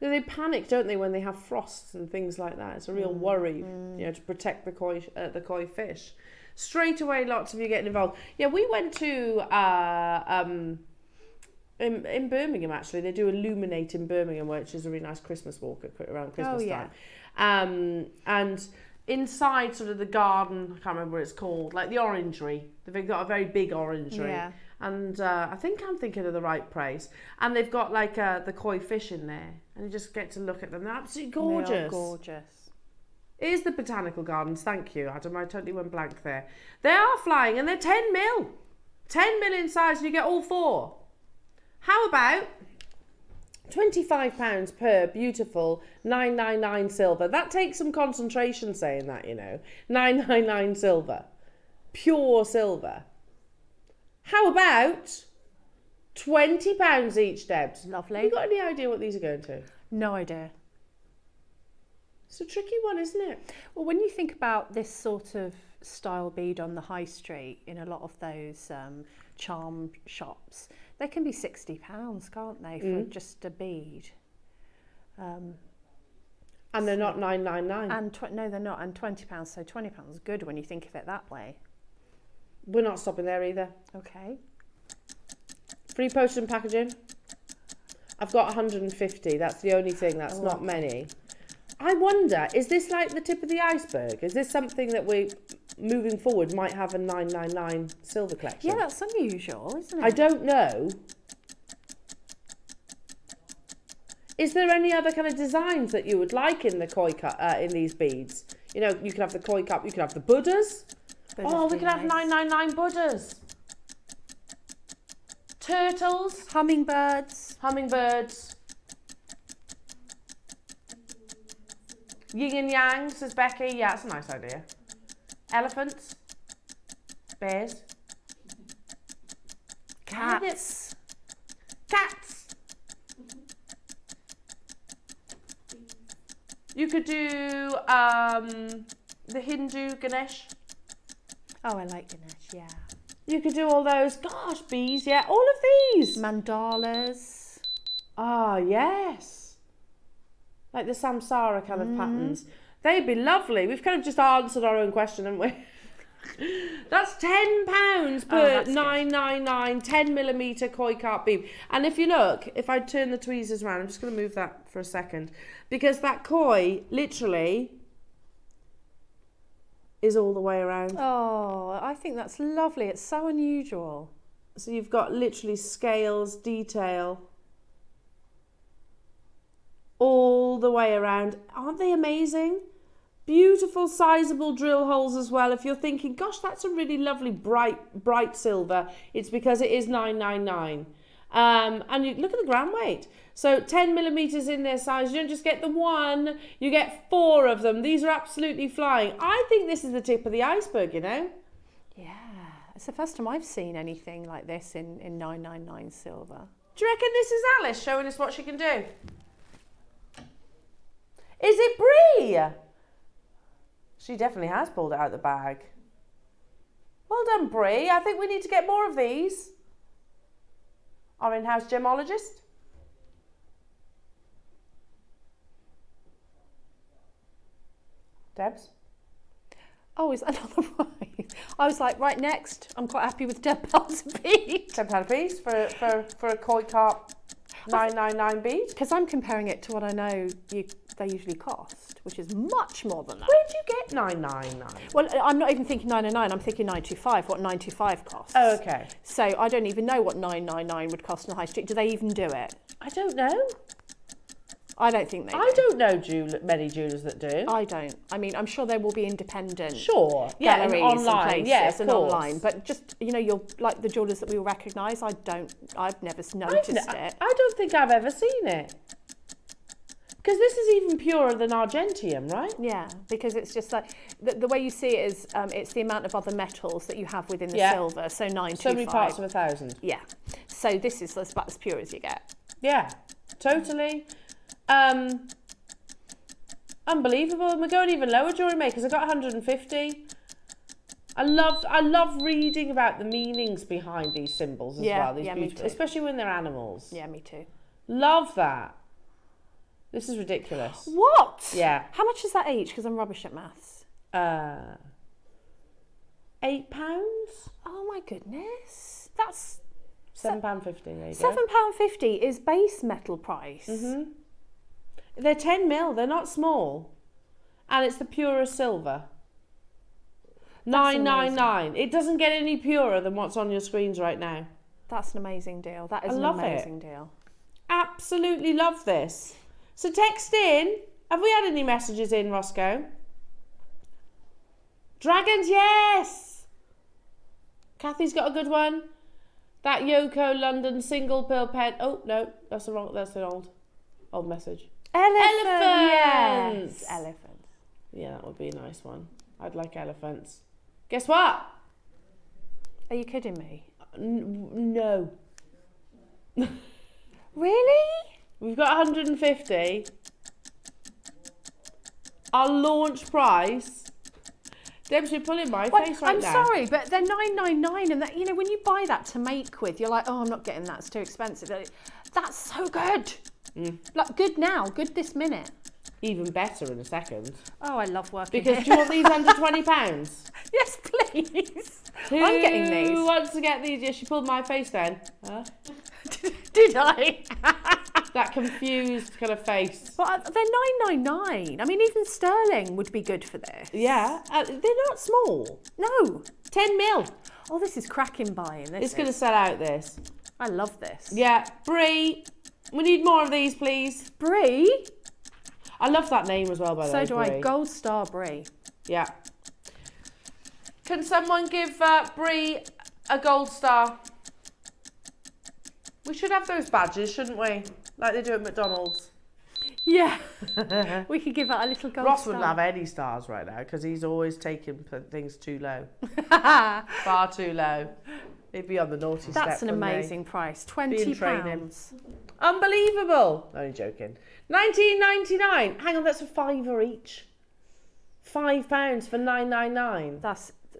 They panic, don't they, when they have frosts and things like that. It's a real worry, to protect the koi fish. Straight away, lots of you getting involved. Yeah, we went to in Birmingham, actually. They do Illuminate in Birmingham, which is a really nice Christmas walk around Christmas time. And inside sort of the garden, I can't remember what it's called, like the orangery. They've got a very big orangery. Yeah. And I think I'm thinking of the right place. And they've got like the koi fish in there. And you just get to look at them. They're absolutely gorgeous. They are gorgeous. It is the Botanical Gardens. Thank you, Adam. I totally went blank there. They are flying and they're 10 mil. 10 mil in size and you get all four. How about £25 per beautiful 999 silver? That takes some concentration saying that, 999 silver. Pure silver. How about £20 each, Debs? Lovely. Have you got any idea what these are going to? No idea. It's a tricky one, isn't it? Well, when you think about this sort of style bead on the high street in a lot of those charm shops, they can be £60, can't they, for just a bead? And they're not 999. And no, they're not. And £20, so £20 is good when you think of it that way. We're not stopping there either. Okay. Free postage and packaging. I've got 150. That's the only thing. That's not many. I wonder, is this like the tip of the iceberg? Is this something that we, moving forward, might have a 999 silver collection? Yeah, that's unusual, isn't it? I don't know. Is there any other kind of designs that you would like in the koi cup, in these beads? You could have the koi cup, you could have the Buddhas. Oh, we could have 999 Buddhas. Turtles. Hummingbirds. Yin and yang, says Becky. Yeah, that's a nice idea. Elephants. Bears. Cats. Cats. You could do the Hindu Ganesh. Oh, I like Ganesh, yeah. You could do all those. Gosh, bees, yeah. All of these. Mandalas. Ah, yes. Like the samsara kind of patterns. They'd be lovely. We've kind of just answered our own question, haven't we? That's £10 per 999 10mm koi carp bead. And if you look, if I turn the tweezers around, I'm just going to move that for a second, because that koi literally is all the way around. Oh, I think that's lovely. It's so unusual. So you've got literally scales, detail, all the way around. Aren't they amazing? Beautiful, sizable drill holes as well. If you're thinking, gosh, that's a really lovely bright silver, it's because it is 999. And you look at the gram weight. So 10mm in their size. You don't just get the one, you get 4 of them. These are absolutely flying. I think this is the tip of the iceberg, Yeah, it's the first time I've seen anything like this in 999 silver. Do you reckon this is Alice showing us what she can do? Is it Brie? She definitely has pulled it out of the bag. Well done, Brie. I think we need to get more of these. Our in-house gemologist. Debs? Oh, is that another price? I was like, right, next. I'm quite happy with £10 a bead. £10 a piece for a koi carp 999 bead. Because I'm comparing it to what I know they usually cost, which is much more than that. Where do you get 999? Well, I'm not even thinking 999, I'm thinking 925, what 925 costs. Oh, okay. So I don't even know what 999 would cost on the high street. Do they even do it? I don't know. I don't think they do. I don't know many jewellers that do. I don't. I mean, I'm sure there will be independent Sure. Yeah, and galleries online. and places Yeah, of and course. online. But just, you know, you're like the jewellers that we all recognise. I've never noticed it. I don't think I've ever seen it. Because this is even purer than Argentium, right? Yeah, because it's just like, the way you see it is, it's the amount of other metals that you have within the silver. So 925. So many parts of 1,000. Yeah. So this is about as pure as you get. Yeah, totally. Unbelievable. And we're going even lower, jewellery makers. I got 150. I love reading about the meanings behind these symbols as well. These me too. especially when they're animals. Yeah, me too. Love that. This is ridiculous. What? Yeah. How much is that each? Because I'm rubbish at maths. £8. Oh my goodness. That's £7.50. There you go. £7.50 is base metal price. Mm-hmm. They're 10 mil. They're not small, and it's the purest silver. 999. It doesn't get any purer than what's on your screens right now. That's an amazing deal. That is an love amazing deal. Absolutely love this. So text in. Have we had any messages in, Roscoe? Dragons, yes. Kathy's got a good one. That Yoko London single pill pen. Oh no, that's an old message. Elephants. Yes. Elephants. Yeah, that would be a nice one. I'd like elephants. Guess what? Are you kidding me? No. Really? We've got 150. Our launch price. Debs, you're pulling my face right now. I'm sorry, but they're $9.99, and that, you know, when you buy that to make with, you're like, oh, I'm not getting that. It's too expensive. That's so good. Like, good now, good this minute. Even better in a second. Oh, I love working Because here. do you want these under £20? Yes, please. I'm getting these. Who wants to get these? Yeah, she pulled my face then. Huh? Did I? That confused kind of face. But they're $9.99. I mean, even sterling would be good for this. Yeah, they're not small. No. 10 mil. Oh, this is cracking buying. It's going to sell out, this. I love this. Yeah, Brie, we need more of these, please. Brie? I love that name as well, by the way. So do I. Gold Star Brie. Yeah. Can someone give Brie a gold star? We should have those badges, shouldn't we? Like they do at McDonald's. Yeah. We could give out a little gold Ross star. wouldn't have any stars right now because he's always taking things too low. Far too low. He'd be on the naughty step. That's an amazing price. £20. Unbelievable. Only joking. $19.99. Hang on, that's a £5 each. £5 for $9.99.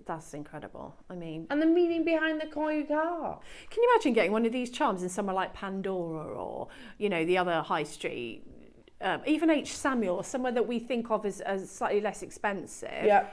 That's incredible. I mean, and the meaning behind the koi carp. Can you imagine getting one of these charms in somewhere like Pandora or, you know, the other high street, even H. Samuel, or somewhere that we think of as slightly less expensive? Yeah.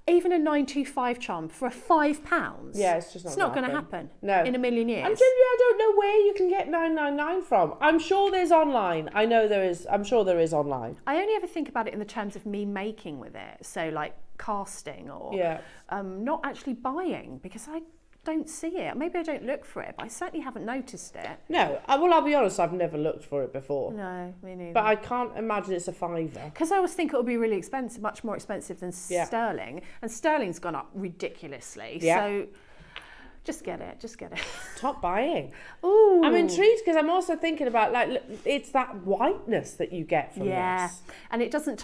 Even a 925 charm for £5. Yeah, it's just not. It's not going to happen. No. In a million years. I'm telling you, I don't know where you can get $9.99 from. I'm sure there's online. I know there is. I'm sure there is online. I only ever think about it in the terms of me making with it. So like casting or not actually buying, because I don't see it. Maybe I don't look for it, but I certainly haven't noticed it. No, well, I'll be honest, I've never looked for it before. No, me neither. But I can't imagine it's a £5. Because I always think it will be really expensive, much more expensive than sterling. And sterling's gone up ridiculously. Yeah. So, Just get it. Just get it. Top buying. Ooh. I'm intrigued because I'm also thinking about like look, it's that whiteness that you get from this. And it doesn't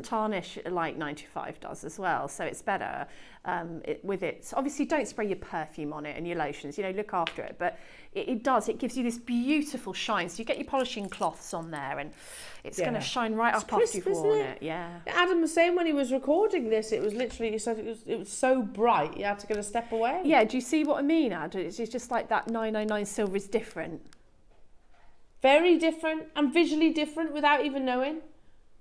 tarnish like 95 does as well, so it's better with it. So obviously, don't spray your perfume on it and your lotions. You know, look after it, but it does. It gives you this beautiful shine. So you get your polishing cloths on there, and it's going to shine right up after you've worn it. Yeah. Adam was saying when he was recording this, it was literally, he said it was so bright, you had to get a step away. Yeah. Do you see what I mean, Ad? It's just like that 999 silver is different. Very different and visually different without even knowing.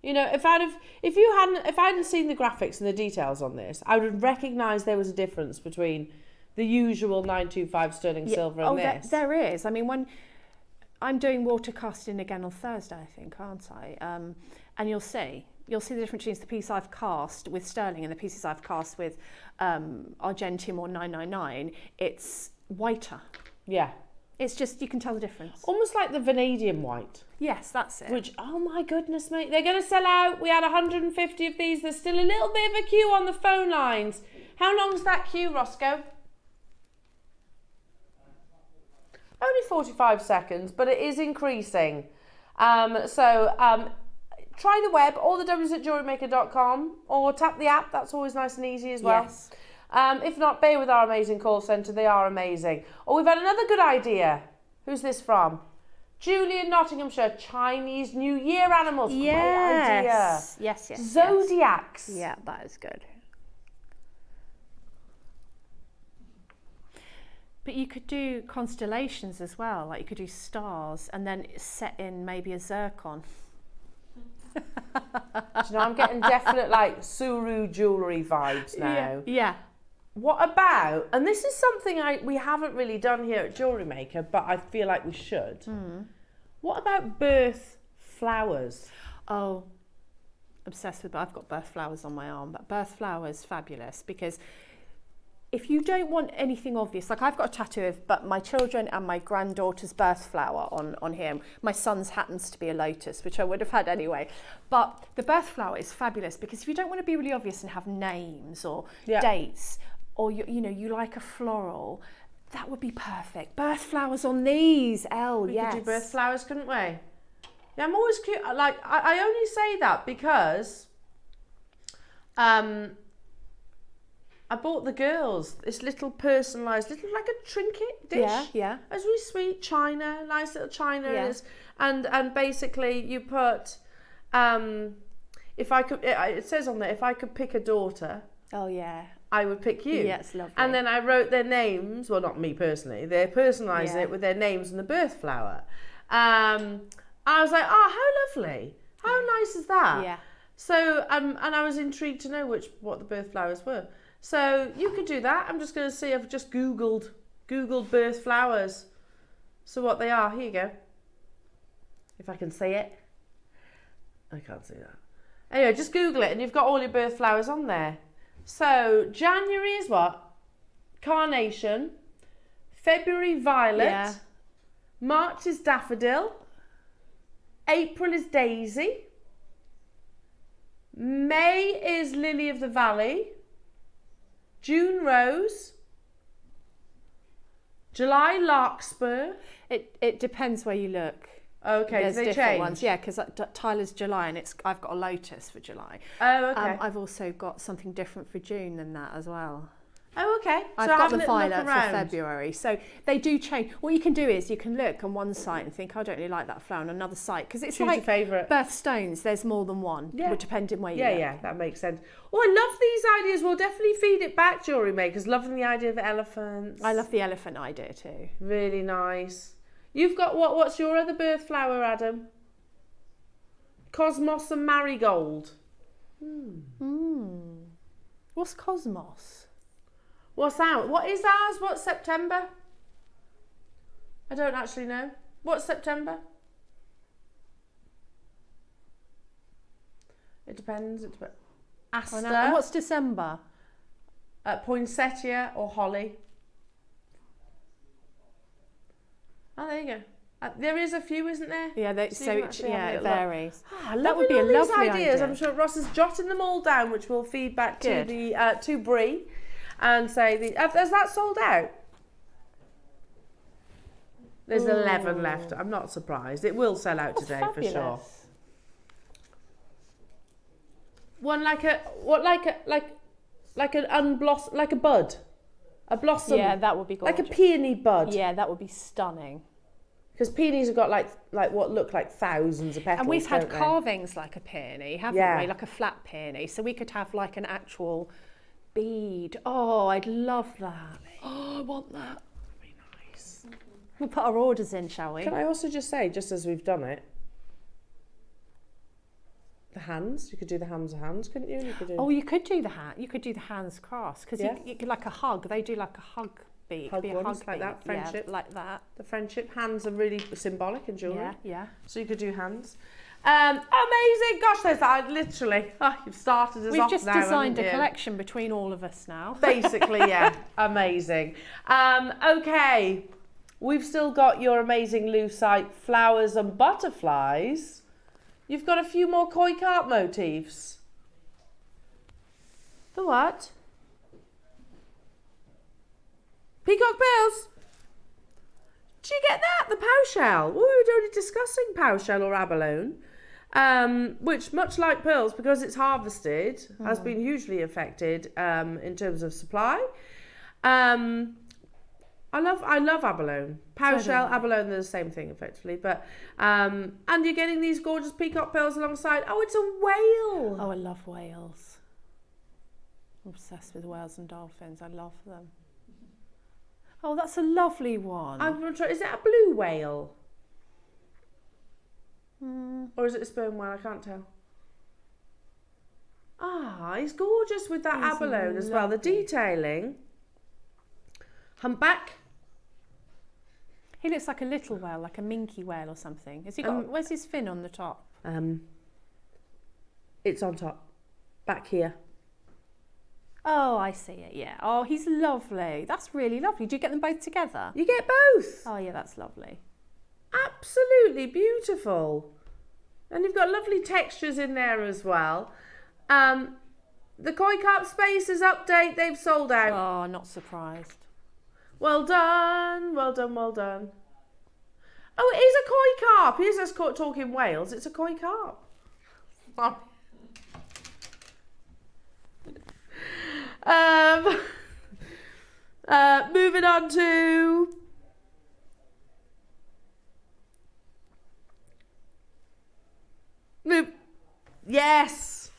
You know, if I hadn't seen the graphics and the details on this, I would recognise there was a difference between the usual 925 sterling silver and this. There is. I mean, when I'm doing water casting again on Thursday, I think, aren't I? And you'll see the difference between the piece I've cast with sterling and the pieces I've cast with Argentium or 999. It's whiter. Yeah. It's just, you can tell the difference. Almost like the vanadium white. Yes, that's it. Which, oh my goodness, mate, they're going to sell out. We had 150 of these. There's still a little bit of a queue on the phone lines. How long's that queue, Roscoe? Only 45 seconds, but it is increasing. Try the web, all the W's at jewellerymaker.com, or tap the app. That's always nice and easy as well. Yes. If not, bear with our amazing call centre. They are amazing. Oh, we've had another good idea. Who's this from? Julie in Nottinghamshire. Chinese New Year animals. Yes. Great idea. Yes. Zodiacs. Yes. Yeah, that is good. But you could do constellations as well. Like you could do stars and then set in maybe a zircon. Do you know, I'm getting definite like Suru jewellery vibes now. Yeah. What about, and this is something we haven't really done here at Jewellery Maker, but I feel like we should. What about birth flowers? Oh, obsessed with, I've got birth flowers on my arm, but birth flowers, fabulous, because if you don't want anything obvious, like I've got a tattoo of but my children and my granddaughter's birth flower on here. My son's happens to be a lotus, which I would have had anyway. But the birth flower is fabulous because if you don't want to be really obvious and have names or dates, or you like a floral, that would be perfect. Birth flowers on these, We could do birth flowers, couldn't we? Yeah, I'm always cute. Like I only say that because I bought the girls this little personalised, like a trinket dish. Yeah. It's really sweet, china, nice little china. Yeah. And basically you put, if I could, it says on there, if I could pick a daughter. Oh yeah. I would pick you. Yeah, it's lovely. And then I wrote their names, well not me personally, they personalised it with their names and the birth flower. I was like, oh, how lovely. How nice is that? Yeah. So, and I was intrigued to know what the birth flowers were. So you could do that. I'm just going to see, I've just Googled birth flowers. So what they are, here you go. If I can see it. I can't see that. Anyway, just Google it and you've got all your birth flowers on there. So January is what? Carnation. February, violet. Yeah. March is daffodil. April is daisy. May is lily of the valley. June, rose. July, larkspur. It depends where you look. Okay, there's they different change? ones. Yeah, because Tyler's July, and I've got a lotus for July. Oh, okay. I've also got something different for June than that as well. Oh, okay. I've got the violet for February. So they do change. What you can do is you can look on one site and think, I don't really like that flower, on another site, because it's Choose like your favourite. birthstones. There's more than one, depending where you look. Yeah, that makes sense. Oh, I love these ideas. We'll definitely feed it back, Jewellery Makers. Loving the idea of elephants. I love the elephant idea too. Really nice. You've got what's your other birth flower, Adam? Cosmos and marigold. What's cosmos? What's that? What is ours? What's September? I don't actually know. What's September? It depends. Aster. And what's December? Poinsettia or holly. Oh, there you go. There is a few, isn't there? Yeah, it varies. That would be a lovely idea. I'm sure Ross is jotting them all down, which we'll feed back to the to Bree, and say, has that sold out? There's 11 left. I'm not surprised. It will sell out today for sure. Fabulous. One like an unblossom, like a bud, a blossom. Yeah, that would be gorgeous. Like a peony bud. Yeah, that would be stunning. Because peonies have got like what look like thousands of petals. And we've had don't they? carvings like a peony, haven't Yeah. we? Like a flat peony. So we could have like an actual bead. Oh, I'd love that. Oh, I want that. That'd be nice. We'll put our orders in, shall we? Can I also just say, just as we've done it, the hands. You could do the hands, couldn't you? You could do. Oh, you could do the hand. You could do the hands crossed because Yeah. you could like a hug. They do like a hug bead. Hug Be a ones, hug like bead. that, friendship. Yeah, like that. The friendship hands are really symbolic in jewellery. Yeah, yeah. So you could do hands. Amazing! Gosh, there's that. Literally, you've started us We've off just now, designed haven't a you? collection between all of us now. Basically, yeah. Amazing. Okay, we've still got your amazing Lucite flowers and butterflies. You've got a few more koi carp motifs. The what? Peacock pearls. Did you get that? The pow shell. We were only discussing pow shell or abalone, which, much like pearls, because it's harvested, has been hugely affected in terms of supply. I love abalone. Pow shell, abalone, they're the same thing effectively. But and you're getting these gorgeous peacock pearls alongside. Oh, it's a whale. Oh, I love whales. I'm obsessed with whales and dolphins. I love them. Oh, that's a lovely one. I'm gonna try. Is it a blue whale? Or is it a sperm whale? I can't tell. Ah, he's gorgeous with that He's abalone as well. The lovely. detailing. Humpback. He looks like a little whale, like a minky whale or something. Has he got? Where's his fin on the top? It's on top. Back here. Oh, I see it. Yeah. Oh, he's lovely. That's really lovely. Do you get them both together? You get both. Oh, yeah, that's lovely. Absolutely beautiful. And you've got lovely textures in there as well. The koi carp spaces update, they've sold out. Oh, not surprised. Well done, well done, well done. Oh, it is a koi carp. Here's us talking whales. It's a koi carp. Moving on to yes.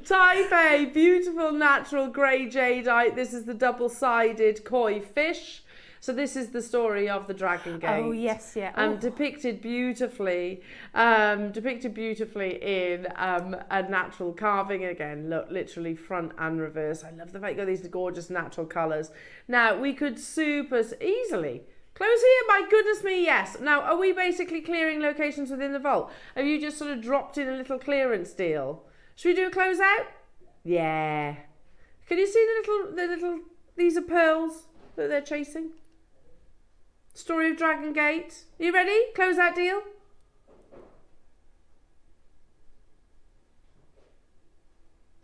Type A, beautiful natural grey jadeite. This is the double-sided koi fish. So this is the story of the Dragon Gate. Oh, yes, yeah. Depicted beautifully in a natural carving again. Look, literally front and reverse. I love the fact you got these gorgeous natural colours. Now, we could super easily close here. My goodness me, yes. Now, are we basically clearing locations within the vault? Have you just sort of dropped in a little clearance deal? Should we do a close out? Yeah. Can you see the little, these are pearls that they're chasing? Story of Dragon Gate. Are you ready? Close out deal?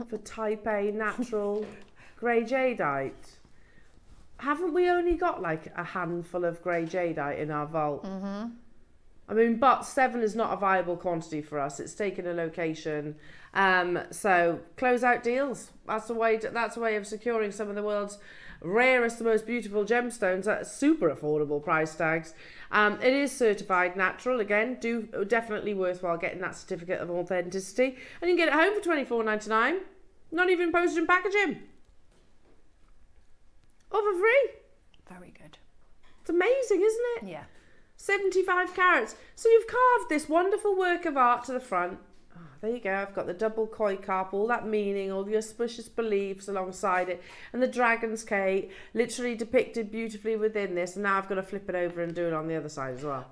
For type A natural grey jadeite. Haven't we only got like a handful of grey jadeite in our vault? I mean, but 7 is not a viable quantity for us. It's taken a location. So close out deals. That's a way of securing some of the world's rarest, the most beautiful gemstones at super affordable price tags. It is certified natural. Again, definitely worthwhile getting that certificate of authenticity, and you can get it home for $24.99. Not even postage and packaging. All for free. Very good. It's amazing, isn't it? Yeah. 75 carats. So you've carved this wonderful work of art to the front. Oh, there you go. I've got the double koi carp, all that meaning, all the auspicious beliefs alongside it, and the dragon's gate literally depicted beautifully within this. And now I've got to flip it over and do it on the other side as well.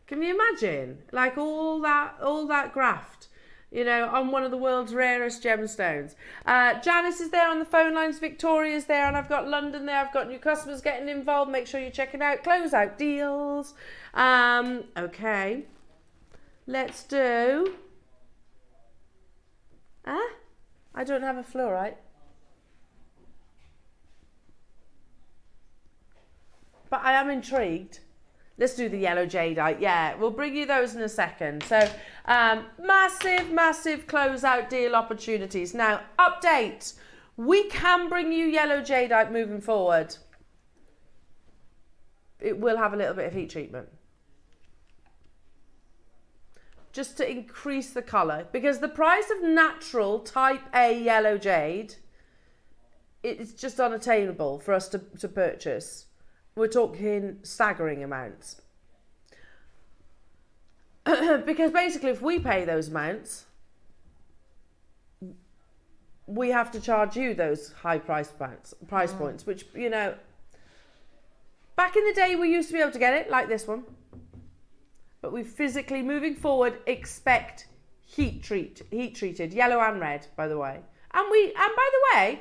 Can you imagine? Like all that graft, you know, on one of the world's rarest gemstones. Janice is there on the phone lines, Victoria's there, and I've got London there. I've got new customers getting involved. Make sure you check it out. Close out deals. Okay. Let's do Huh? I don't have a fluorite. But I am intrigued. Let's do the yellow jadeite. Yeah, we'll bring you those in a second. So, massive closeout deal opportunities. Now, update. We can bring you yellow jadeite moving forward. It will have a little bit of heat treatment. Just to increase the colour. Because the price of natural type A yellow jade, it's just unattainable for us to purchase. We're talking staggering amounts. Because basically if we pay those amounts, we have to charge you those high price points, which, you know, back in the day we used to be able to get it like this one. But we physically, moving forward, expect heat treated, yellow and red, by the way. And by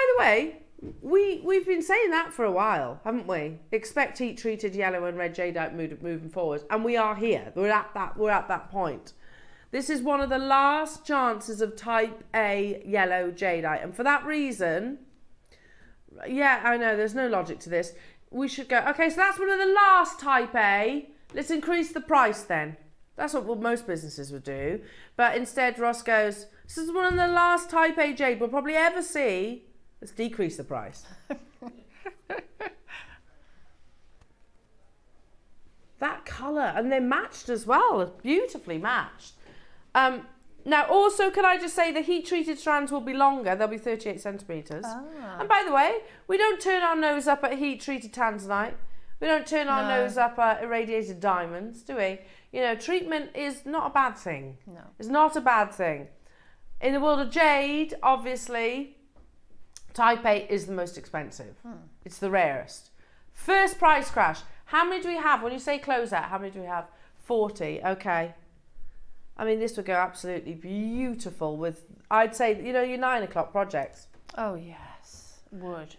the way, we've been saying that for a while, haven't we? Expect heat treated yellow and red jadeite moving forward, and we are here. We're at that point. This is one of the last chances of type A yellow jadeite, and for that reason, yeah, I know there's no logic to this. We should go, okay, so that's one of the last type A. Let's increase the price then. That's what most businesses would do. But instead, Ross goes, this is one of the last type A jade we'll probably ever see. Let's decrease the price. That colour, and they're matched as well, beautifully matched. Now, also, can I just say the heat-treated strands will be longer. They'll be 38 centimetres. Ah. And by the way, we don't turn our nose up at heat-treated tanzanite. We don't turn our nose up at irradiated diamonds, do we? You know, treatment is not a bad thing. No. It's not a bad thing. In the world of jade, obviously, type A is the most expensive. It's the rarest. First price crash. How many do we have? When you say closeout, how many do we have? 40. Okay. I mean, this would go absolutely beautiful with, I'd say, you know, your 9 o'clock projects. Oh, yes, would.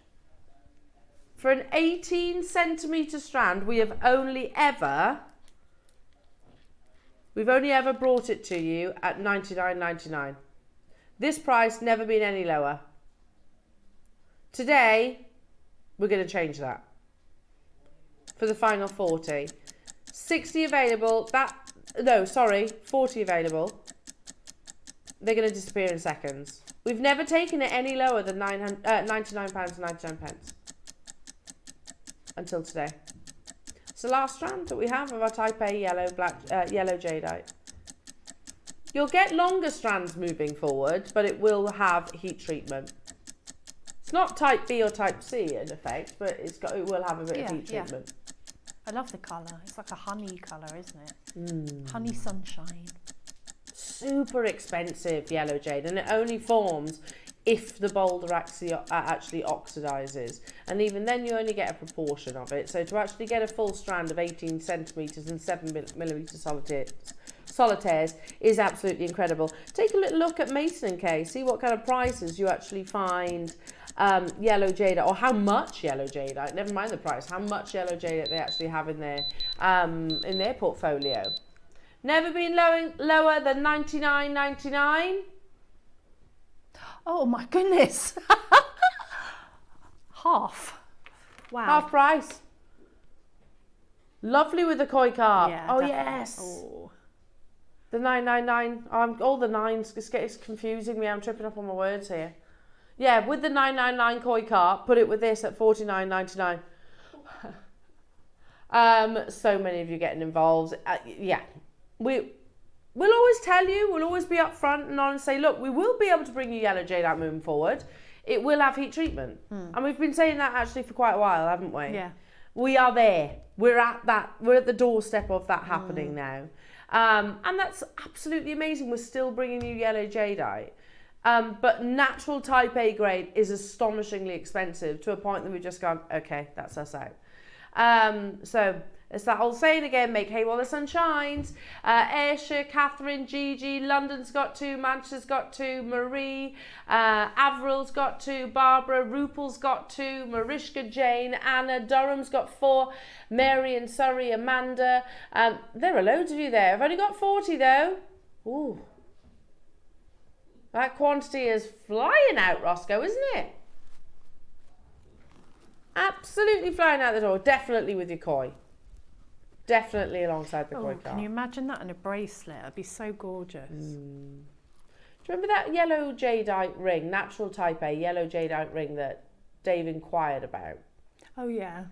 For an 18 centimetre strand, we've only ever brought it to you at $99.99. This price never been any lower. Today, we're going to change that for the final 40. 60 available. 40 available. They're going to disappear in seconds. We've never taken it any lower than £99.99 until today. It's the last strand that we have of our type A yellow jadeite. You'll get longer strands moving forward, but it will have heat treatment. It's not type B or type C in effect, but it will have a bit of heat treatment. I love the colour. It's like a honey colour, isn't it? Honey sunshine. Super expensive yellow jade, and it only forms if the boulder actually oxidizes, and even then you only get a proportion of it. So to actually get a full strand of 18 centimetres and 7mm solitaires is absolutely incredible. Take a little look at Mason & Kay, see what kind of prices you actually find yellow jadeite, or how much yellow jadeite, never mind the price, how much yellow jadeite they actually have in their portfolio. Never been lower than $99.99. Oh my goodness. Half. Wow. Half price. Lovely with the koi carp. Yeah, oh, definitely. Yes. Oh. The 999. All the nines. It's confusing me. I'm tripping up on my words here. Yeah, with the 999 koi carp, put it with this at $49.99. So many of you getting involved. Yeah. We'll always tell you, we'll always be upfront and honest, say, look, we will be able to bring you yellow jade out moving forward. It will have heat treatment. And we've been saying that actually for quite a while, haven't we? Yeah. We are there. We're at the doorstep of that happening now. And that's absolutely amazing. We're still bringing you yellow jadeite. But natural type A grade is astonishingly expensive to a point that we've just gone, okay, that's us out. So it's that old saying again, make hay while the sun shines. Ayrshire, Catherine, Gigi, London's got 2, Manchester's got 2, Marie, Averil's got 2, Barbara, Rupel's got 2, Mariska, Jane, Anna, Durham's got 4, Mary and Surrey, Amanda. There are loads of you there. I've only got 40 though. Ooh. That quantity is flying out, Roscoe, isn't it? Absolutely flying out the door. Definitely with your koi. Definitely alongside the koi Can carp. you imagine that in a bracelet? It'd be so gorgeous. Do you remember that yellow jadeite ring, natural type A yellow jadeite ring that Dave inquired about? Oh yeah.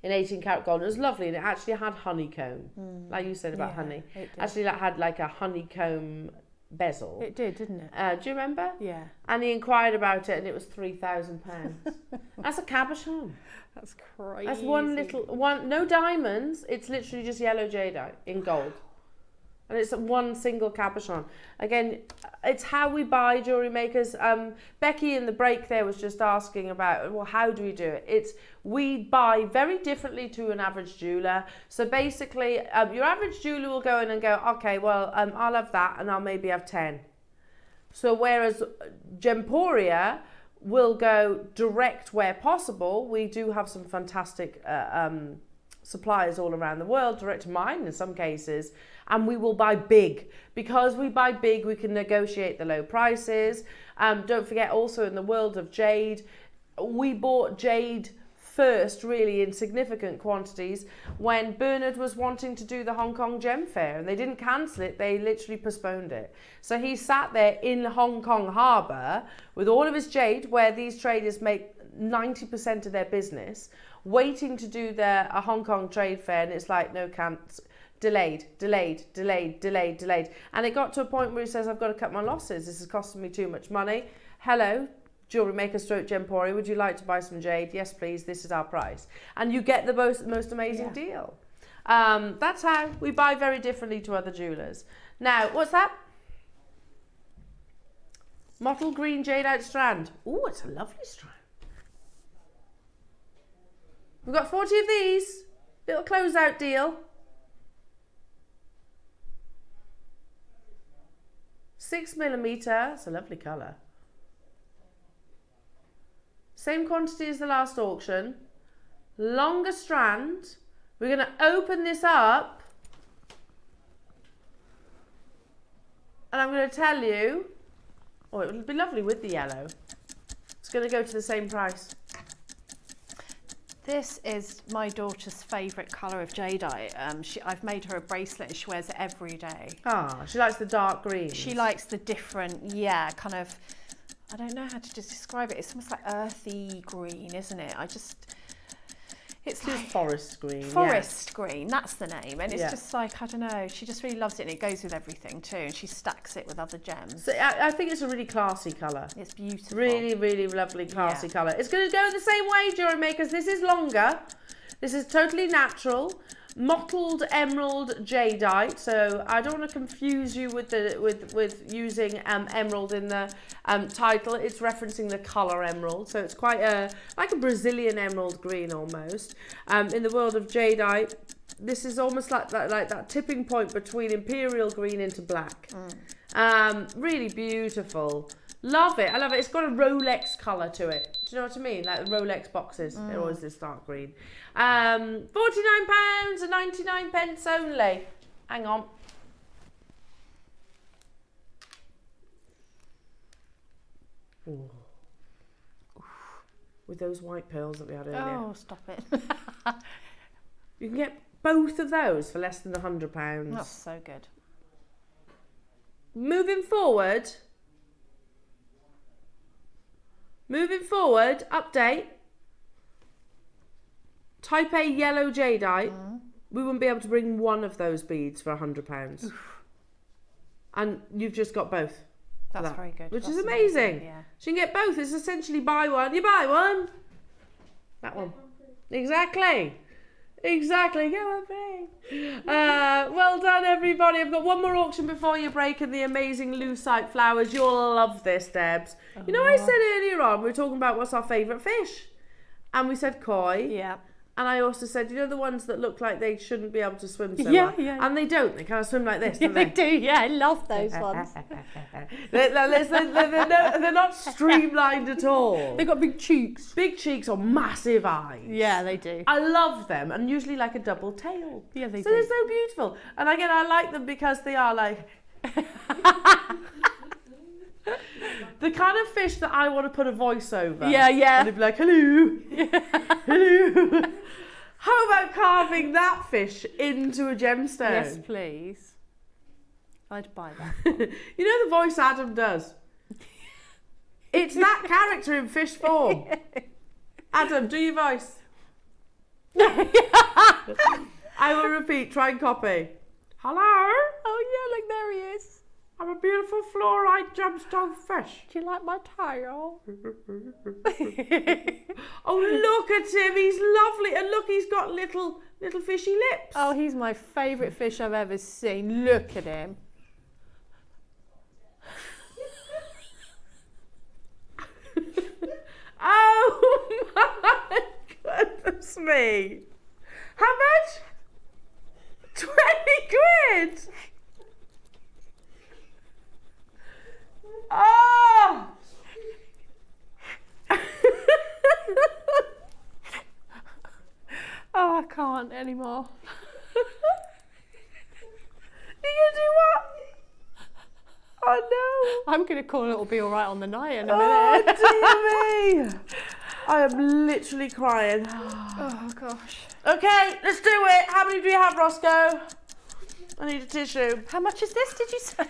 In 18 karat gold. It was lovely, and it actually had honeycomb, like you said about honey. It did. Actually, that had like a honeycomb bezel. It did, didn't it? Do you remember? Yeah. And he inquired about it, and it was £3,000. That's a cabochon. That's crazy. That's one, no diamonds. It's literally just yellow jadeite in gold. And it's one single cabochon. Again, it's how we buy jewellery makers. Becky in the break there was just asking about, well, how do we do it? We buy very differently to an average jeweller. So basically, your average jeweller will go in and go, okay, well, I'll have that and I'll maybe have 10. So whereas Gemporia will go direct where possible, we do have some fantastic suppliers all around the world, direct to mine in some cases, and we will buy big. Because we buy big, we can negotiate the low prices. Don't forget also in the world of jade, we bought jade first really in significant quantities when Bernard was wanting to do the Hong Kong Gem Fair, and they didn't cancel it, they literally postponed it. So he sat there in Hong Kong Harbour with all of his jade, where these traders make 90% of their business, waiting to do a Hong Kong trade fair, and it's like, no, can't. Delayed. And it got to a point where he says, I've got to cut my losses. This is costing me too much money. Hello, jewellery maker stroke Gemporia, would you like to buy some jade? Yes, please. This is our price. And you get the most amazing deal. That's how we buy very differently to other jewellers. Now, what's that? Mottled green jadeite strand. Oh, it's a lovely strand. We've got 40 of these. Little closeout deal. 6mm, it's a lovely colour. Same quantity as the last auction. Longer strand. We're going to open this up. And I'm going to tell you, oh, it would be lovely with the yellow. It's going to go to the same price. This is my daughter's favourite colour of jadeite. I've made her a bracelet and she wears it every day. Ah, she likes the dark green. She likes the different, kind of, I don't know how to just describe it. It's almost like earthy green, isn't it? It's like forest green. Forest green, that's the name. And it's just like, I don't know, she just really loves it, and it goes with everything too, and she stacks it with other gems. So I think it's a really classy colour. It's beautiful. Really, really lovely, classy colour. It's going to go the same way, jewellery makers. This is longer. This is totally natural. Mottled emerald jadeite, so I don't want to confuse you with using emerald in the title. It's referencing the colour emerald, so it's quite like a Brazilian emerald green almost. In the world of jadeite, this is almost like that tipping point between imperial green into black. Really beautiful. Love it. I love it. It's got a Rolex colour to it. Do you know what I mean? Like the Rolex boxes. They're always this dark green. £49 and 99 pence only. Hang on. Ooh. With those white pearls that we had earlier. Oh, stop it. You can get both of those for less than £100. That's so good. Moving forward, update. Type A yellow jadeite. We wouldn't be able to bring one of those beads for £100. Oof. And you've just got both. That's very good. Which is amazing. Yeah. So you can get both. It's essentially buy one, you buy one. That one. Exactly. Go on, Bing. Well done, everybody. I've got one more auction before you break, and the amazing Lucite flowers. You'll love this, Debs. You know, I said earlier on, we were talking about what's our favourite fish. And we said koi. Yeah. And I also said, you know, the ones that look like they shouldn't be able to swim so well. Yeah. And they don't. They kind of swim like this, don't they? They do, yeah. I love those ones. They're not streamlined at all. They've got big cheeks. Big cheeks or massive eyes. Yeah, they do. I love them. And usually like a double tail. Yeah, they do. So they're so beautiful. And again, I like them because they are like... The kind of fish that I want to put a voice over. Yeah, yeah. And it'd be like, hello, hello. How about carving that fish into a gemstone? Yes, please. I'd buy that. You know the voice Adam does? It's that character in fish form. Adam, do your voice. I will repeat, try and copy. Hello? Oh yeah, like there he is. I'm a beautiful fluorite gemstone fish. Do you like my tail? Oh, look at him, he's lovely. And look, he's got little fishy lips. Oh, he's my favourite fish I've ever seen. Look at him. Oh my goodness me. How much? 20 quid. Oh. Oh, I can't anymore. You gonna do what? Oh no. I'm going to call it'll be all right on the night in a Oh minute. dear me. I am literally crying. Oh gosh. Okay, let's do it. How many do you have, Roscoe? I need a tissue. How much is this, did you say?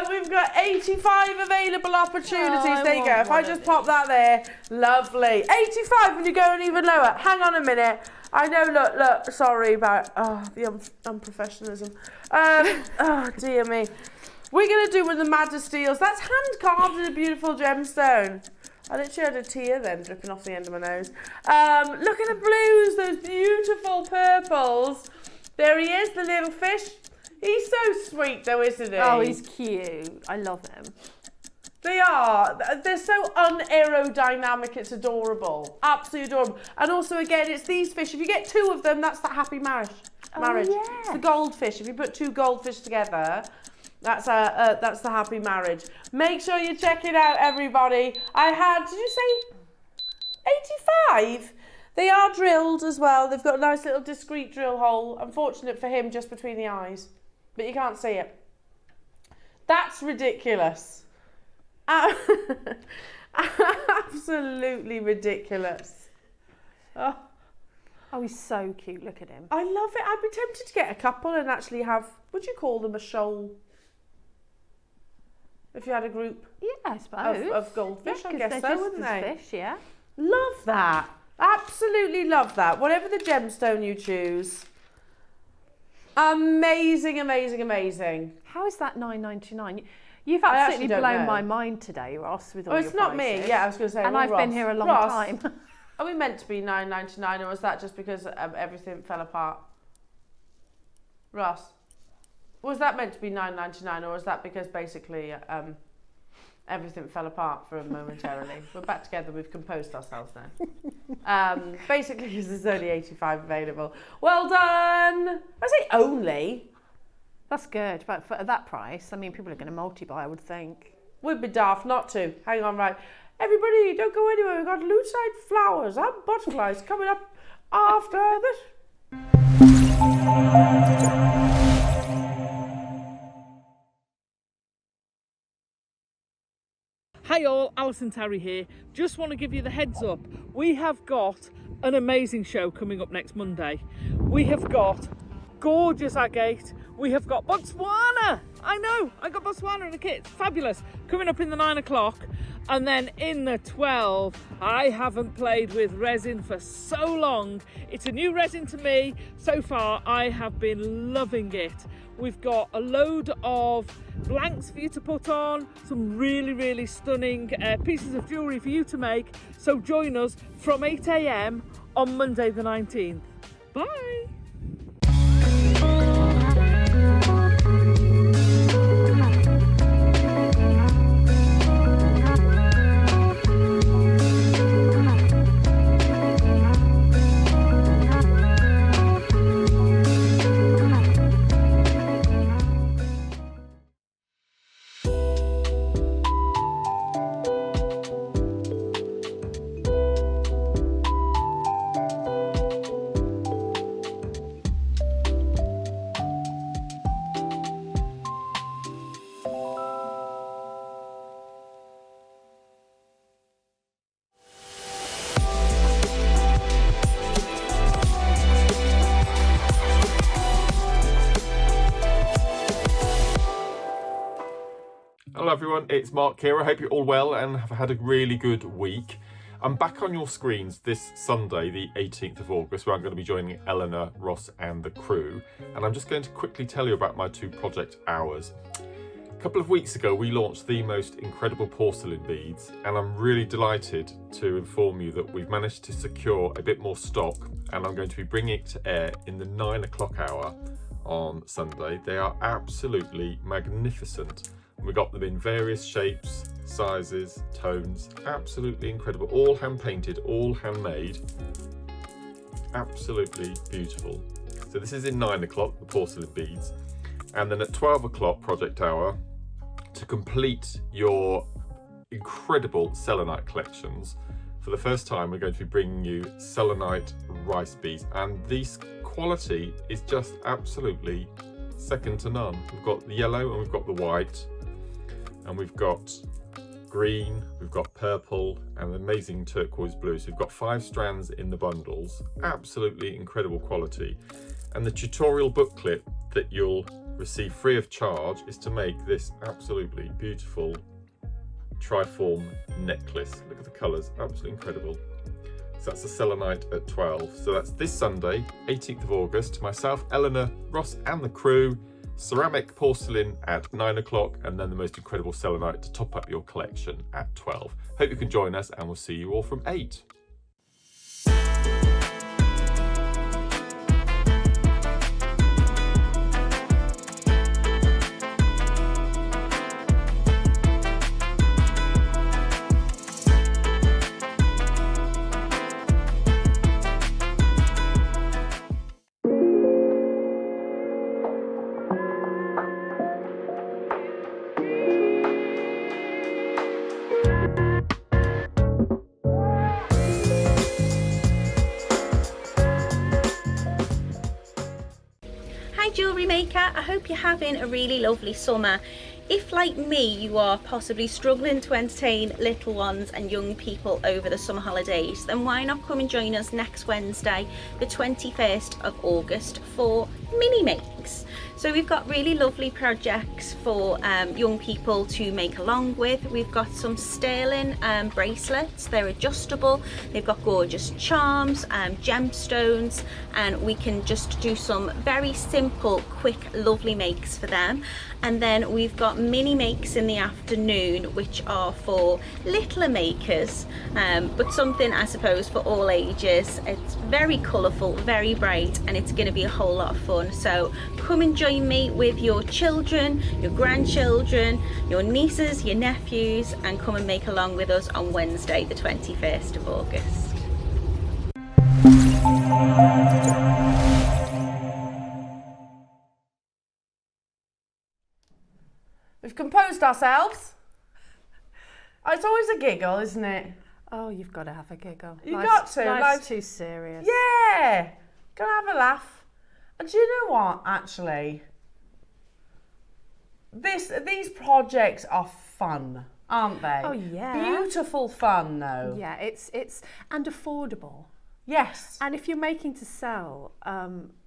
We've got 85 available opportunities. Oh, there you go. If I just pop that there, lovely. 85 when you're going even lower. Hang on a minute. I know, look, sorry about the unprofessionalism. Oh, dear me. We're going to do with the maddest steels. That's hand carved in a beautiful gemstone. I literally had a tear then dripping off the end of my nose. Look at the blues, those beautiful purples. There he is, the little fish. He's so sweet though, isn't he? Oh, he's cute. I love him. They are. They're so unaerodynamic, it's adorable. Absolutely adorable. And also, again, it's these fish. If you get two of them, that's the happy marriage. Yeah. It's the goldfish. If you put two goldfish together, that's the happy marriage. Make sure you check it out, everybody. I had, did you say 85? They are drilled as well. They've got a nice little discreet drill hole. Unfortunate for him, just between the eyes. But you can't see it. That's ridiculous. Absolutely ridiculous. Oh, he's so cute. Look at him. I love it. I'd be tempted to get a couple and actually have, would you call them a shoal? If you had a group Yeah, I suppose. of goldfish, Yeah, I guess so, wouldn't they? Fish, yeah. Love that. Absolutely love that. Whatever the gemstone you choose. Amazing, amazing, amazing. How is that $9.99? You've absolutely don't blown know. my mind today, Ross, with all Oh, your it's not prices. me. Yeah, I was going to say. And well, I've Ross. been here a long Ross, time. Are we meant to be $9.99 or was that just because everything fell apart? Ross, was that meant to be $9.99 or was that because basically everything fell apart for a momentarily? We're back together. We've composed ourselves now. Basically, because there's only 85 available. Well done. I say only. That's good, but for that price, I mean, people are going to multi-buy, I would think. We'd be daft not to. Hang on, right. Everybody, don't go anywhere. We've got lucite flowers and butterflies coming up after this. Hey all, Alison Terry here. Just want to give you the heads up. We have got an amazing show coming up next Monday. We have got gorgeous agate. We have got Botswana. I know, I got Botswana in the kit. It's fabulous. Coming up in the 9 o'clock. And then in the 12, I haven't played with resin for so long. It's a new resin to me. So far, I have been loving it. We've got a load of blanks for you to put on, some really, really stunning pieces of jewellery for you to make. So join us from 8 AM on Monday the 19th. Bye. Hello everyone, it's Mark here. I hope you're all well and have had a really good week. I'm back on your screens this Sunday, the 18th of August, where I'm going to be joining Elena, Ross and the crew. And I'm just going to quickly tell you about my 2 project hours. A couple of weeks ago, we launched the most incredible porcelain beads, and I'm really delighted to inform you that we've managed to secure a bit more stock, and I'm going to be bringing it to air in the 9 o'clock hour on Sunday. They are absolutely magnificent. We got them in various shapes, sizes, tones, absolutely incredible. All hand painted, all handmade, absolutely beautiful. So this is in 9 o'clock, the porcelain beads, and then at 12 o'clock project hour, to complete your incredible selenite collections. For the first time, we're going to be bringing you selenite rice beads, and this quality is just absolutely second to none. We've got the yellow and we've got the white, and we've got green, we've got purple and amazing turquoise blue. So we've got 5 strands in the bundles, absolutely incredible quality. And the tutorial booklet that you'll receive free of charge is to make this absolutely beautiful triform necklace. Look at the colours, absolutely incredible. So that's the selenite at 12. So that's this Sunday, 18th of August. Myself, Elena, Ross and the crew. Ceramic porcelain at 9 o'clock, and then the most incredible selenite to top up your collection at 12. Hope you can join us, and we'll see you all from 8. Jewellery maker, I hope you're having a really lovely summer. If, like me, you are possibly struggling to entertain little ones and young people over the summer holidays, then why not come and join us next Wednesday, the 21st of August, for mini makes. So we've got really lovely projects for young people to make along with. We've got some sterling bracelets. They're adjustable. They've got gorgeous charms, gemstones, and we can just do some very simple, quick, lovely makes for them. And then we've got mini makes in the afternoon, which are for littler makers, but something, I suppose, for all ages. It's very colourful, very bright, and it's going to be a whole lot of fun. So come and join me with your children, your grandchildren, your nieces, your nephews, and come and make along with us on Wednesday, the 21st of August. We've composed ourselves. Oh, it's always a giggle, isn't it? Oh, you've got to have a giggle. You got to. Life's too serious. Yeah, gotta have a laugh. And do you know what? Actually, these projects are fun, aren't they? Oh yeah. Beautiful fun, though. Yeah, it's and affordable. Yes. And if you're making to sell,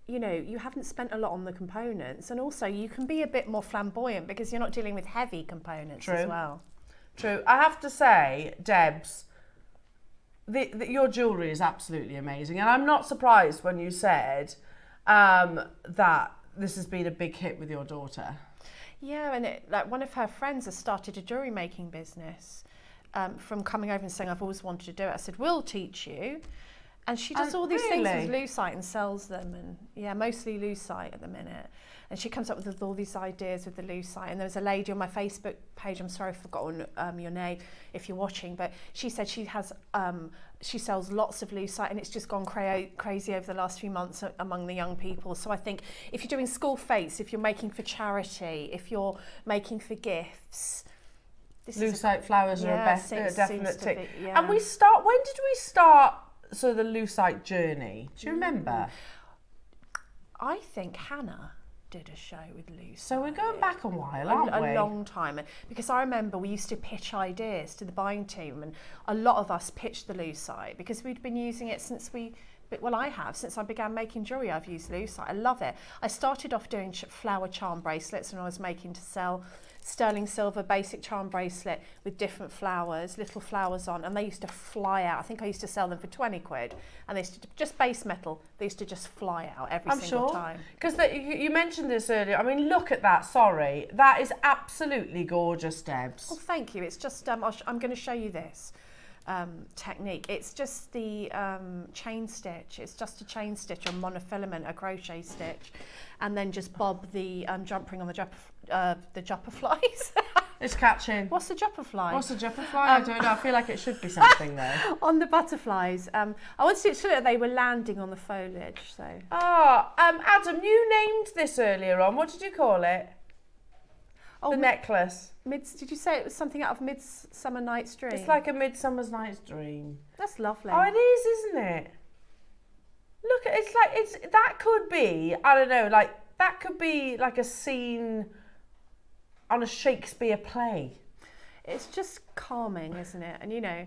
you know, you haven't spent a lot on the components, and also you can be a bit more flamboyant because you're not dealing with heavy components as well. True. I have to say, Debs, your jewellery is absolutely amazing, and I'm not surprised when you said that this has been a big hit with your daughter. Yeah, and like one of her friends has started a jewellery making business from coming over and saying, I've always wanted to do it. I said, we'll teach you. And she does all these things with Lucite and sells them, and yeah, mostly Lucite at the minute. And she comes up with all these ideas with the Lucite. And there's a lady on my Facebook page, I'm sorry I've forgotten your name if you're watching, but she said she has she sells lots of Lucite, and it's just gone crazy over the last few months among the young people. So I think if you're doing school fetes, if you're making for charity, if you're making for gifts, Lucite flowers are a definite tick. Yeah. And when did we start the Lucite journey? Do you remember? I think Hannah did a show with Lucite. So we're going back a while, aren't we? A long time. Because I remember we used to pitch ideas to the buying team, and a lot of us pitched the Lucite because we'd been using it since we well, I have, since I began making jewellery, I've used Lucite. I love it. I started off doing flower charm bracelets when I was making to sell sterling silver basic charm bracelet with different flowers, little flowers on, and they used to fly out. I think I used to sell them for 20 quid, and they used to, just base metal, they used to just fly out every single time. Because you mentioned this earlier. I mean, look at that, sorry. That is absolutely gorgeous, Debs. Well, thank you. It's just, I'm going to show you this technique. It's just the chain stitch. It's just a chain stitch on monofilament, a crochet stitch, and then just bob the jump ring on the jumper flies. It's catching. What's the jumper fly? What's a jumper fly? I don't know. I feel like it should be something though. On the butterflies. I wanted to so that they were landing on the foliage. So. Oh, Adam, you named this earlier on. What did you call it? Oh, the necklace. Did you say it was something out of Midsummer Night's Dream? It's like a Midsummer Night's Dream. That's lovely. Oh, it is, isn't it? Look, that could be, I don't know, like that could be like a scene on a Shakespeare play. It's just calming, isn't it? And you know,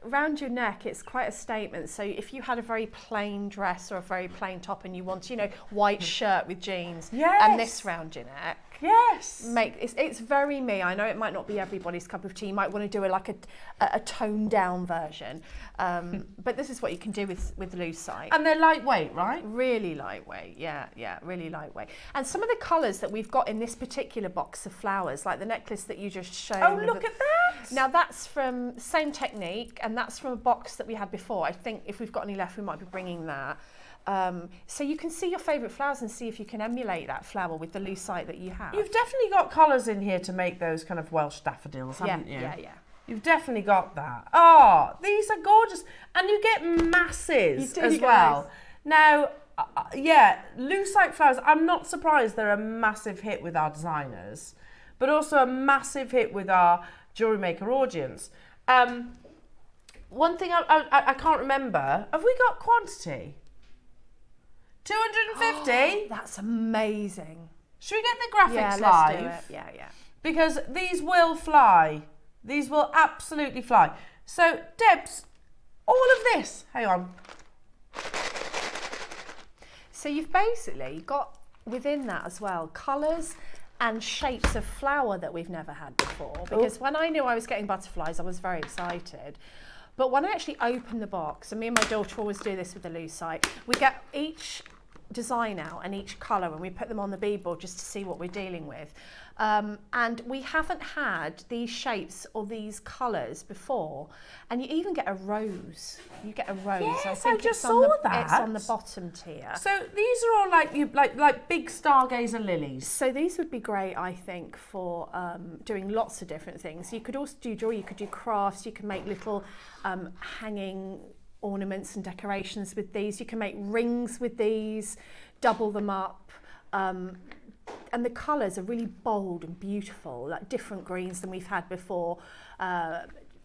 around your neck, it's quite a statement. So if you had a very plain dress or a very plain top and you want, you know, white shirt with jeans, and this round your neck, yes, it's very me. I know it might not be everybody's cup of tea. You might want to do a toned down version, but this is what you can do with Lucite. And they're lightweight, right? Really lightweight, yeah, really lightweight. And some of the colours that we've got in this particular box of flowers, like the necklace that you just showed. Oh, look at that! Now that's from the same technique, and that's from a box that we had before. I think if we've got any left, we might be bringing that. So you can see your favourite flowers and see if you can emulate that flower with the Lucite that you have. You've definitely got colours in here to make those kind of Welsh daffodils, haven't you? Yeah. You've definitely got that. Oh, these are gorgeous. And you get masses as well. Now, yeah, Lucite flowers, I'm not surprised they're a massive hit with our designers, but also a massive hit with our Jewellery Maker audience. One thing I can't remember, have we got quantity? 250? That's amazing. Should we get the graphics let's live? do it. Yeah. Because these will fly. These will absolutely fly. So, Debs, all of this, hang on. So you've basically got within that as well colours and shapes of flower that we've never had before. Because when I knew I was getting butterflies, I was very excited. But when I actually opened the box, and me and my daughter always do this with the Lucite, we get each design out and each colour and we put them on the bead board just to see what we're dealing with. And we haven't had these shapes or these colours before. And you even get a rose. You get a rose. Yes, I think I just saw that. It's on the bottom tier. So these are all like big stargazer lilies. So these would be great, I think, for doing lots of different things. You could also do jewelry, you could do crafts, you can make little hanging ornaments and decorations with these. You can make rings with these, double them up. And the colours are really bold and beautiful, like different greens than we've had before.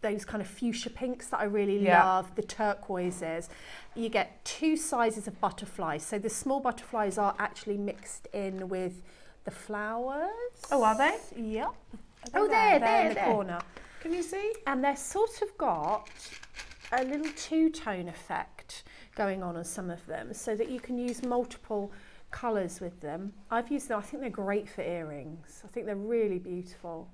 Those kind of fuchsia pinks that I really love, the turquoises. You get two sizes of butterflies. So the small butterflies are actually mixed in with the flowers. Oh, are they? Yep. There in the corner. Can you see? And they're sort of got a little two-tone effect going on some of them, so that you can use multiple colours with them. I've used them. I think they're great for earrings. I think they're really beautiful.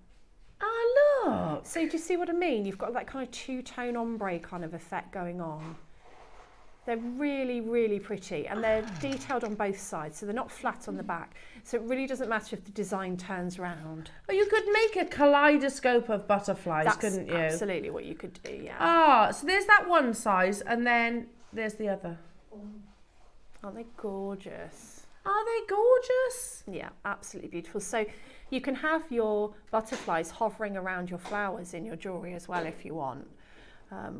Oh, look. So do you see what I mean? You've got that kind of two-tone ombre kind of effect going on. They're really, really pretty, and they're detailed on both sides, so they're not flat on the back. So it really doesn't matter if the design turns round. Well, you could make a kaleidoscope of butterflies, couldn't you? That's absolutely what you could do, yeah. Ah, so there's that one size, and then there's the other. Aren't they gorgeous? Are they gorgeous? Yeah, absolutely beautiful. So you can have your butterflies hovering around your flowers in your jewellery as well if you want.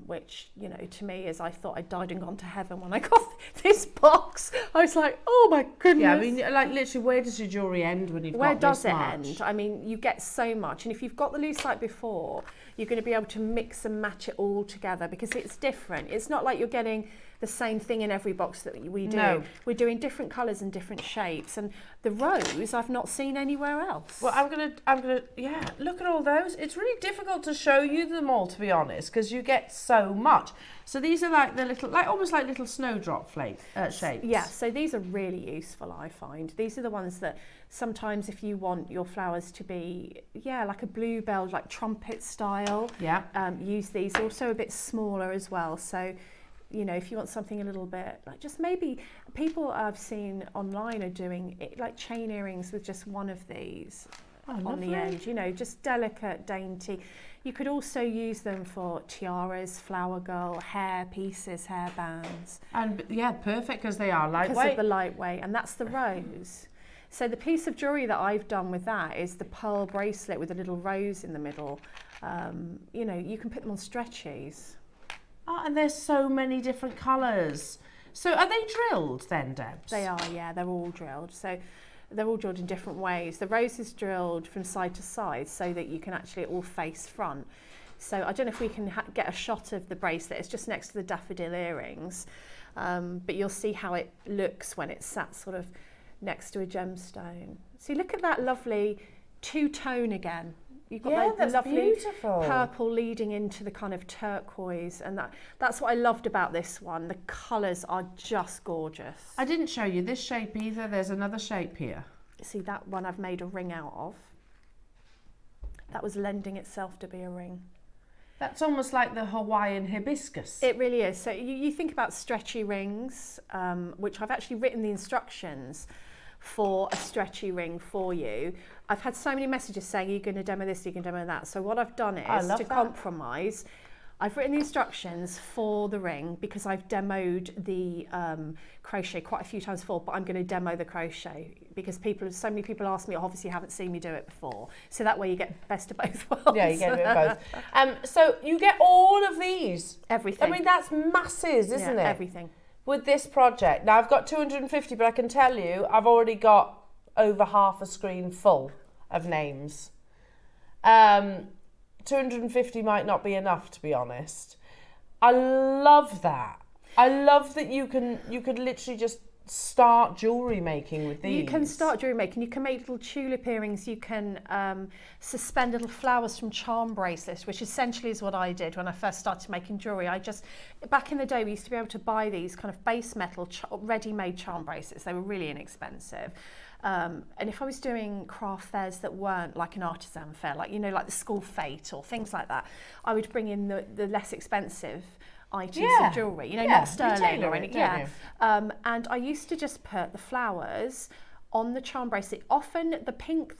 Which, you know, to me is, I thought I'd died and gone to heaven when I got this box. I was like, oh my goodness. Yeah, I mean, like literally, where does your jewellery end when you've got this much? Where does it end? I mean, you get so much. And if you've got the Lucite before, you're going to be able to mix and match it all together because it's different. It's not like you're getting the same thing in every box that we do. No. We're doing different colours and different shapes, and the rose I've not seen anywhere else. Well, I'm gonna, yeah, look at all those. It's really difficult to show you them all, to be honest, because you get so much. So these are like the little, like almost like little snowdrop shapes. Yeah, so these are really useful, I find. These are the ones that sometimes if you want your flowers to be, yeah, like a bluebell, like trumpet style, use these. Also a bit smaller as well. So, you know, if you want something a little bit, like just maybe, people I've seen online are doing it, like chain earrings with just one of these on the end, you know, just delicate, dainty. You could also use them for tiaras, flower girl, hair pieces, hair bands. And yeah, perfect because they are lightweight. Because of the lightweight, and that's the rose. So the piece of jewellery that I've done with that is the pearl bracelet with a little rose in the middle. You know, you can put them on stretchies. Oh, and there's so many different colours. So are they drilled then, Debs? They are, yeah, they're all drilled. So they're all drilled in different ways. The rose is drilled from side to side so that you can actually all face front. So I don't know if we can get a shot of the bracelet. It's just next to the daffodil earrings. But you'll see how it looks when it's sat sort of next to a gemstone. See, look at that lovely two-tone again. You've got the lovely beautiful purple leading into the kind of turquoise, and that's what I loved about this one. The colours are just gorgeous. I didn't show you this shape either. There's another shape here. See, that one I've made a ring out of. That was lending itself to be a ring. That's almost like the Hawaiian hibiscus. It really is. So you think about stretchy rings, which I've actually written the instructions for a stretchy ring for you. I've had so many messages saying you're going to demo this, you can demo that. So what I've done is to compromise. I've written the instructions for the ring because I've demoed the crochet quite a few times before, but I'm going to demo the crochet because so many people ask me, obviously haven't seen me do it before. So that way you get best of both worlds. Yeah, you get a bit of both. So you get all of these. Everything. I mean, that's masses, isn't it? Everything. With this project. Now I've got 250, but I can tell you, I've already got over half a screen full of names. 250 might not be enough, to be honest. I love that. I love that you could literally just start jewellery making with these. You can start jewellery making. You can make little tulip earrings. You can suspend little flowers from charm bracelets, which essentially is what I did when I first started making jewellery. Back in the day, we used to be able to buy these kind of base metal ready-made charm bracelets. They were really inexpensive. And if I was doing craft fairs that weren't like an artisan fair, like, you know, like the school fete or things like that, I would bring in the less expensive items of jewellery, you know, not sterling or anything. And I used to just put the flowers on the charm bracelet. Often the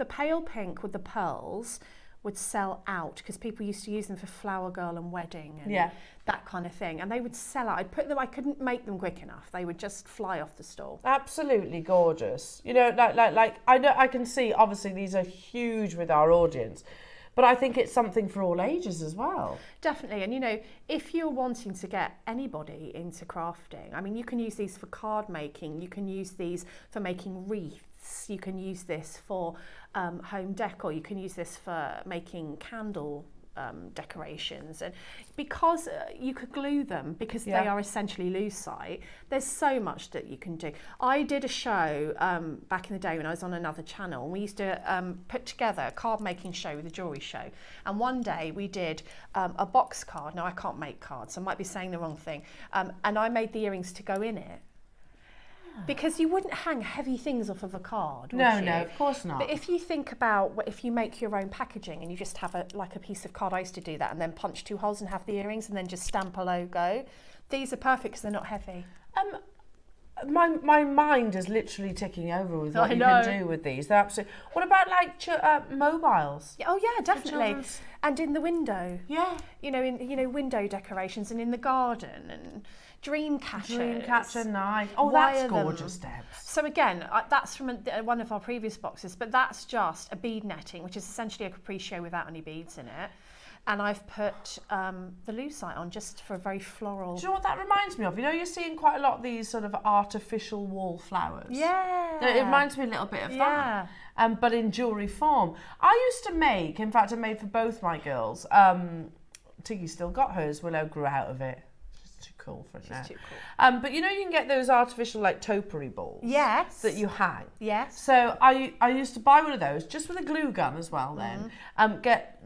pale pink with the pearls would sell out because people used to use them for flower girl and wedding and that kind of thing, and they would sell out. I couldn't make them quick enough. They would just fly off the stall. Absolutely gorgeous. You know, like I know I can see obviously these are huge with our audience, but I think it's something for all ages as well. Definitely. And, you know, if you're wanting to get anybody into crafting, I mean, you can use these for card making. You can use these for making wreaths. You can use this for home decor. You can use this for making candle decorations. And because you could glue them, because they are essentially lucite, there's so much that you can do. I did a show back in the day when I was on another channel, and we used to put together a card making show with a jewellery show, and one day we did a box card. Now I can't make cards, so I might be saying the wrong thing, and I made the earrings to go in it. Because you wouldn't hang heavy things off of a card, would you? No, of course not. But if you think about if you make your own packaging and you just have like a piece of card, I used to do that, and then punch 2 holes and have the earrings and then just stamp a logo. These are perfect because they're not heavy. My mind is literally ticking over with what you can do with these. They're absolutely. What about like mobiles? Oh yeah, definitely. And in the window. Yeah. You know, window decorations and in the garden and dream catchers. Dream catcher, nice. Oh, that's gorgeous, Debs. So again, that's from one of our previous boxes, but that's just a bead netting, which is essentially a capriccio without any beads in it. And I've put the lucite on just for a very floral. Do you know what that reminds me of? You know, you're seeing quite a lot of these sort of artificial wall flowers. Yeah. It reminds me a little bit of that. But in jewellery form. I used to make, in fact, I made for both my girls. Tiggy still got hers, Willow grew out of it. She's too cool for it now. She's too cool. But you know, you can get those artificial like topiary balls. Yes. That you hang. Yes. So I used to buy one of those just with a glue gun as well. Then get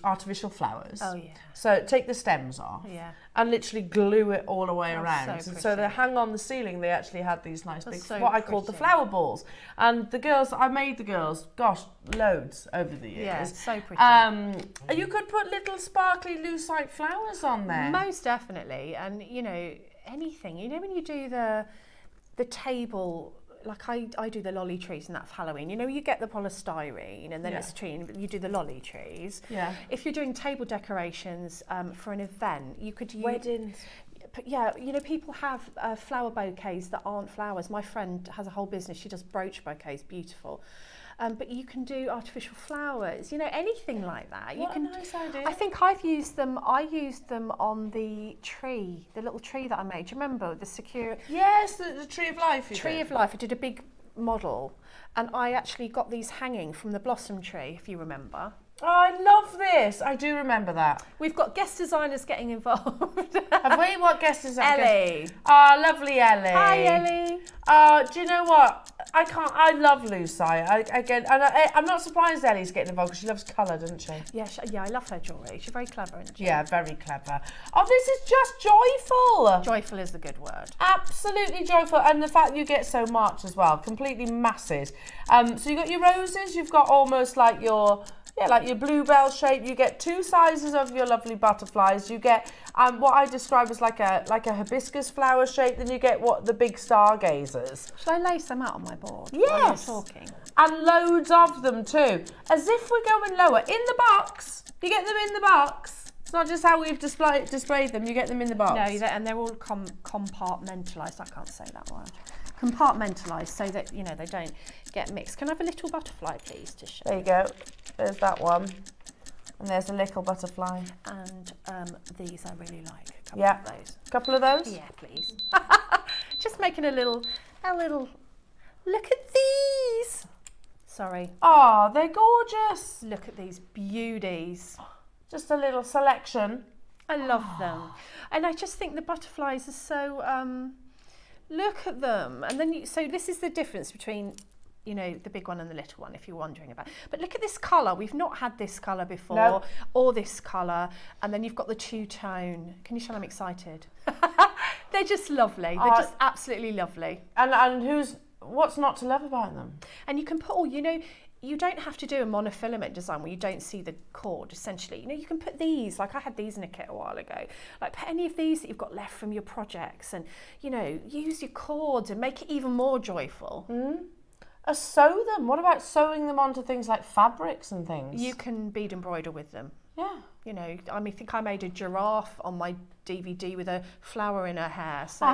artificial flowers. Oh yeah. So take the stems off. Yeah. And literally glue it all the way Oh, around. so And so they pretty. hang on the ceiling. They actually had these nice That's big, so what I called the pretty. flower balls. And the girls, I made the girls, gosh, loads over the years. Yeah, so pretty. You could put little sparkly lucite flowers on there. Most definitely, and you know, anything. You know, when you do the table, like I do the lolly trees and that for Halloween. You know, you get the polystyrene and then Yeah. it's a tree, and you do the lolly trees. Yeah. If you're doing table decorations for an event, you could use Weddings. But yeah, you know, people have flower bouquets that aren't flowers. My friend has a whole business. She does brooch bouquets, beautiful. But you can do artificial flowers, you know, anything like that. What a nice idea. I think I used them on the tree, the little tree that I made. Do you remember the secure Yes, the Tree of Life. Tree of Life? I did a big model, and I actually got these hanging from the blossom tree, if you remember. Oh, I love this. I do remember that. We've got guest designers getting involved. Have we? What guest is that? Ellie. Oh, lovely Ellie. Hi, Ellie. Do you know what? I love Lucite. I'm not surprised Ellie's getting involved because she loves colour, doesn't she? Yeah, I love her jewellery. She's very clever, isn't she? Yeah, very clever. Oh, this is just joyful. Joyful is the good word. Absolutely joyful, and the fact you get so much as well, completely massive. So you got your roses. You've got almost like your bluebell shape. You get two sizes of your lovely butterflies. You get what I describe as like a hibiscus flower shape. Then you get the big stargazers. Shall I lace them out on my board? Yes. While you're talking. And loads of them too. As if we're going lower. In the box. You get them in the box. It's not just how we've displayed them. You get them in the box. No, and they're all compartmentalised. I can't say that word. Compartmentalised so that, you know, they don't get mixed. Can I have a little butterfly, please, to show? There you go. There's that one. And there's a little butterfly. And these I really like. A couple Yeah. of those. Couple of those? Yeah, please. Just making a little. Look at these. Sorry. Oh, they're gorgeous. Look at these beauties. Just a little selection. I love them. And I just think the butterflies are so, look at them. And then, so this is the difference between, you know, the big one and the little one, if you're wondering about. But look at this colour. We've not had this colour before, Nope. or this colour. And then you've got the two-tone. Can you tell I'm excited? They're just lovely. They're just absolutely lovely. And what's not to love about them? And you can put you know, you don't have to do a monofilament design where you don't see the cord, essentially. You know, you can put these, like I had these in a kit a while ago. Like put any of these that you've got left from your projects and, you know, use your cords and make it even more joyful. Sew them. What about sewing them onto things like fabrics and things? You can bead embroider with them. Yeah. You know, I think I made a giraffe on my DVD with a flower in her hair. So,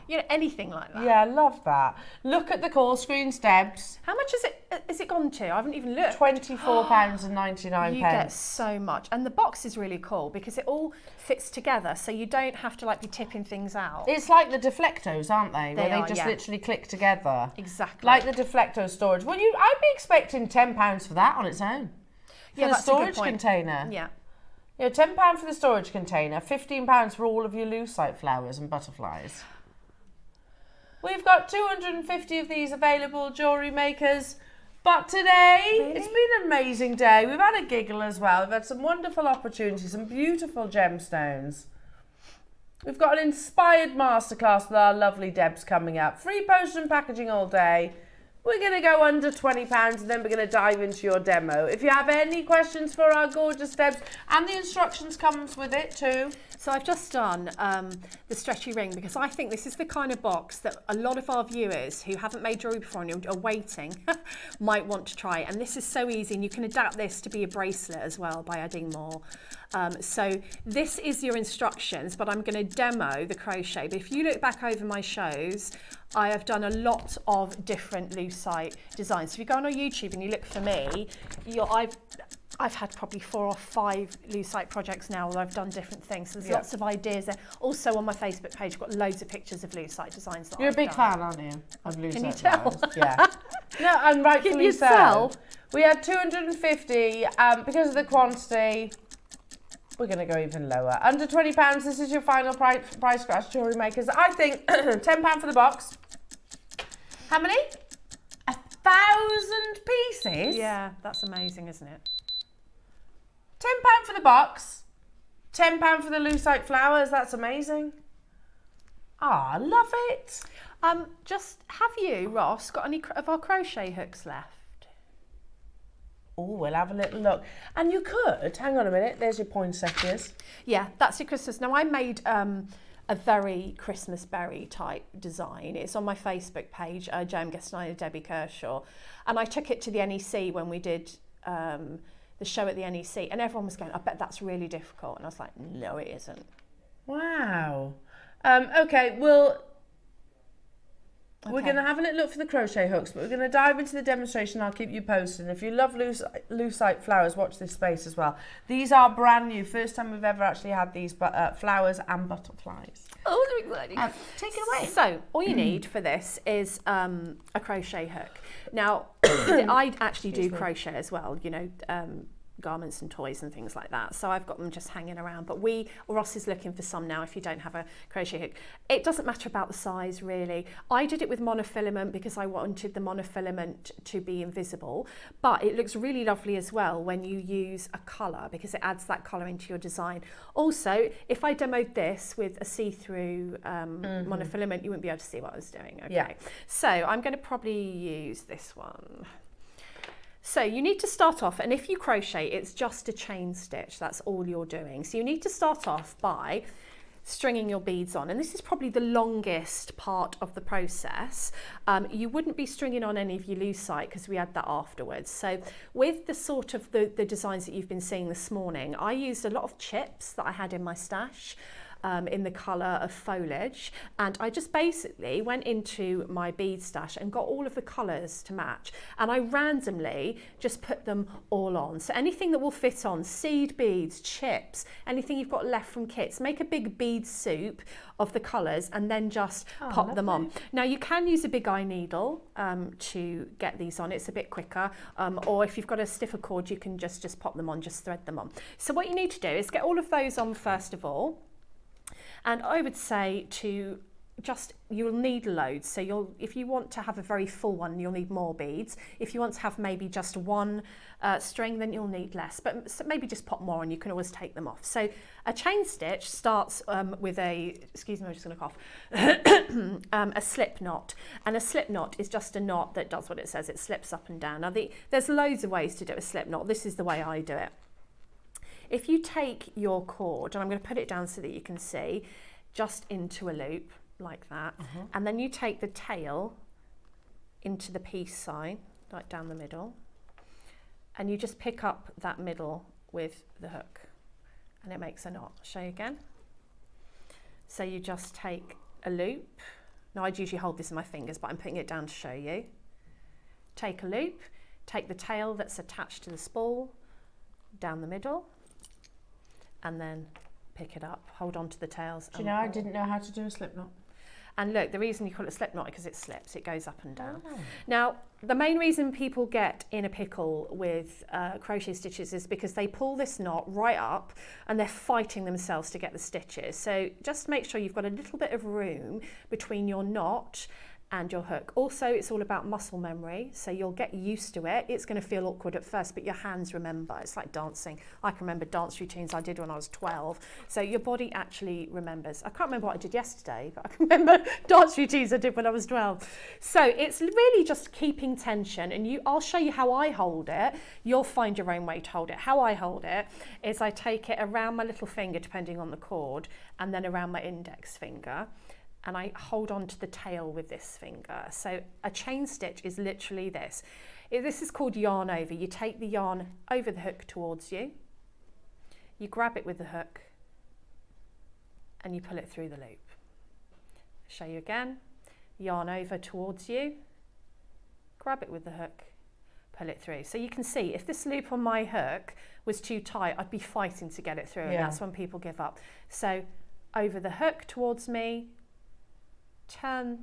you know, anything like that. Yeah, I love that. Look at the call screens, Debs. How much is it gone to? I haven't even looked. £24.99. You get so much. And the box is really cool because it all fits together, so you don't have to like be tipping things out. It's like the deflectos, aren't they? Where They they just are, yeah. literally click together. Exactly. Like the deflecto storage. Well, I'd be expecting £10 for that on its own. For the that's a good storage point. container. Yeah. You know, £10 for the storage container, £15 for all of your lucite flowers and butterflies. We've got 250 of these available, jewellery makers. But today, it's been an amazing day. We've had a giggle as well. We've had some wonderful opportunities, some beautiful gemstones. We've got an inspired masterclass with our lovely Debs coming up. Free postage and packaging all day. We're going to go under £20 and then we're going to dive into your demo. If you have any questions for our gorgeous Debs, and the instructions comes with it too. So I've just done the stretchy ring because I think this is the kind of box that a lot of our viewers who haven't made jewellery before and are waiting might want to try. And this is so easy, and you can adapt this to be a bracelet as well by adding more. So this is your instructions, but I'm going to demo the crochet. But if you look back over my shows, I have done a lot of different lucite designs. So if you go on our YouTube and you look for me, I've had probably 4 or 5 lucite projects now where I've done different things. So there's lots of ideas there. Also on my Facebook page, I've got loads of pictures of lucite designs that You're I've a big done. fan, aren't you, of lucite? Can you tell? flowers? Yeah. No, and rightfully so. yourself. We had 250 because of the quantity. We're going to go even lower. Under £20, this is your final price scratch, Jewellery Makers. I think £10 for the box. How many? 1,000 pieces? Yeah, that's amazing, isn't it? £10 for the box. £10 for the Lucite flowers. That's amazing. Ah, I love it. Just have you, Ross, got any of our crochet hooks left? Oh, we'll have a little look. And you could, hang on a minute, there's your poinsettias. Yeah, that's your Christmas. Now I made a very Christmas berry type design. It's on my Facebook page, Joan Gaston and Debbie Kershaw. And I took it to the NEC when we did the show at the NEC, and everyone was going, I bet that's really difficult. And I was like, no, it isn't. Wow. Okay, we're going to have a little look for the crochet hooks, but we're going to dive into the demonstration. I'll keep you posted. And if you love Lucite flowers, watch this space as well. These are brand new. First time we've ever actually had these flowers and butterflies. Oh, they're exciting. Take it away. So, all you need for this is a crochet hook. Now, I actually do crochet as well, you know, garments and toys and things like that. So I've got them just hanging around. But Ross is looking for some now if you don't have a crochet hook. It doesn't matter about the size really. I did it with monofilament because I wanted the monofilament to be invisible. But it looks really lovely as well when you use a colour because it adds that colour into your design. Also, if I demoed this with a see-through monofilament, you wouldn't be able to see what I was doing. Okay. Yeah. So I'm going to probably use this one. So you need to start off, and if you crochet, it's just a chain stitch. That's all you're doing. So you need to start off by stringing your beads on, and this is probably the longest part of the process. You wouldn't be stringing on any of your Lucite because we add that afterwards. So with the sort of the designs that you've been seeing this morning, I used a lot of chips that I had in my stash. In the colour of foliage, and I just basically went into my bead stash and got all of the colours to match, and I randomly just put them all on. So anything that will fit on, seed beads, chips, anything you've got left from kits, make a big bead soup of the colours and then just pop them on. Now you can use a big eye needle to get these on, it's a bit quicker, or if you've got a stiffer cord you can just pop them on, just thread them on. So what you need to do is get all of those on first of all. And I would say you'll need loads. So if you want to have a very full one, you'll need more beads. If you want to have maybe just one string, then you'll need less. But maybe just pop more and you can always take them off. So a chain stitch starts with excuse me, I'm just going to cough, a slip knot. And a slip knot is just a knot that does what it says. It slips up and down. Now there's loads of ways to do a slip knot. This is the way I do it. If you take your cord, and I'm going to put it down so that you can see, just into a loop like that, and then you take the tail into the peace sign, like down the middle, and you just pick up that middle with the hook, and it makes a knot. I'll show you again. So you just take a loop. Now I'd usually hold this in my fingers, but I'm putting it down to show you. Take a loop, take the tail that's attached to the spool, down the middle, and then pick it up, hold on to the tails. Do you know, I didn't know how to do a slip knot. And look, the reason you call it a slip knot is because it slips, it goes up and down. Now, the main reason people get in a pickle with crochet stitches is because they pull this knot right up and they're fighting themselves to get the stitches. So just make sure you've got a little bit of room between your knot and your hook. Also, it's all about muscle memory, so you'll get used to it. It's going to feel awkward at first, but your hands remember. It's like dancing. I can remember dance routines I did when I was 12. So your body actually remembers. I can't remember what I did yesterday, but I can remember dance routines I did when I was 12. So it's really just keeping tension, and I'll show you how I hold it. You'll find your own way to hold it. How I hold it is I take it around my little finger, depending on the cord, and then around my index finger. And I hold on to the tail with this finger. So a chain stitch is literally this. This is called yarn over. You take the yarn over the hook towards you, you grab it with the hook, and you pull it through the loop. Show you again. Yarn over towards you, grab it with the hook, pull it through. So you can see if this loop on my hook was too tight, I'd be fighting to get it through, and that's when people give up. So over the hook towards me, turn,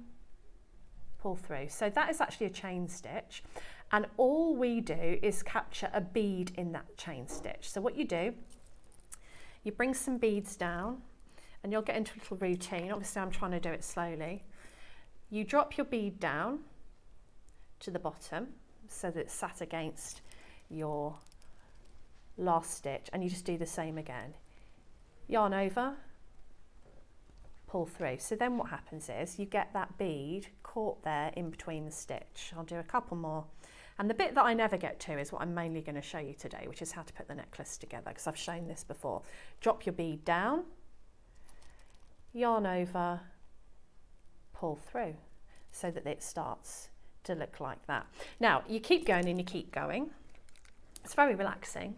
pull through. So that is actually a chain stitch, and all we do is capture a bead in that chain stitch. So what you do you bring some beads down, and you'll get into a little routine. Obviously I'm trying to do it slowly. You drop your bead down to the bottom so that it's sat against your last stitch, and you just do the same again. Yarn over, pull through. So then what happens is you get that bead caught there in between the stitch. I'll do a couple more. And the bit that I never get to is what I'm mainly going to show you today, which is how to put the necklace together, because I've shown this before. Drop your bead down, yarn over, pull through so that it starts to look like that. Now you keep going and you keep going. It's very relaxing,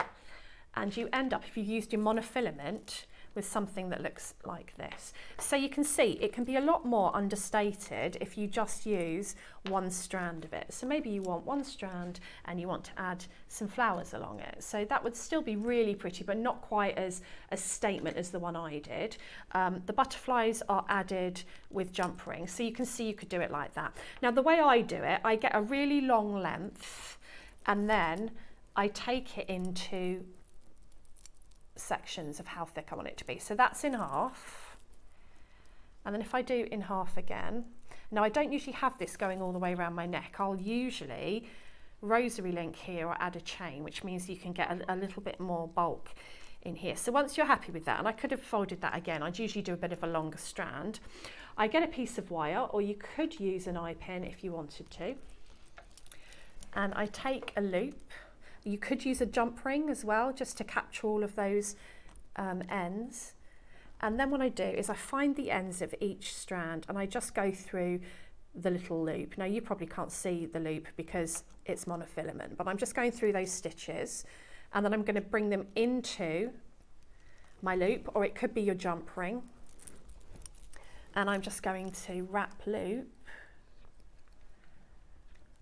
and you end up, if you've used your monofilament, with something that looks like this. So you can see it can be a lot more understated if you just use one strand of it. So maybe you want one strand and you want to add some flowers along it. So that would still be really pretty, but not quite as a statement as the one I did. The butterflies are added with jump rings. So you can see you could do it like that. Now the way I do it, I get a really long length and then I take it into sections of how thick I want it to be. So that's in half, and then if I do in half again, now I don't usually have this going all the way around my neck. I'll usually rosary link here or add a chain, which means you can get a little bit more bulk in here. So once you're happy with that, and I could have folded that again, I'd usually do a bit of a longer strand. I get a piece of wire, or you could use an eye pin if you wanted to, and I take a loop. You could use a jump ring as well, just to capture all of those ends. And then what I do is I find the ends of each strand and I just go through the little loop. Now you probably can't see the loop because it's monofilament, but I'm just going through those stitches, and then I'm going to bring them into my loop, or it could be your jump ring. And I'm just going to wrap loop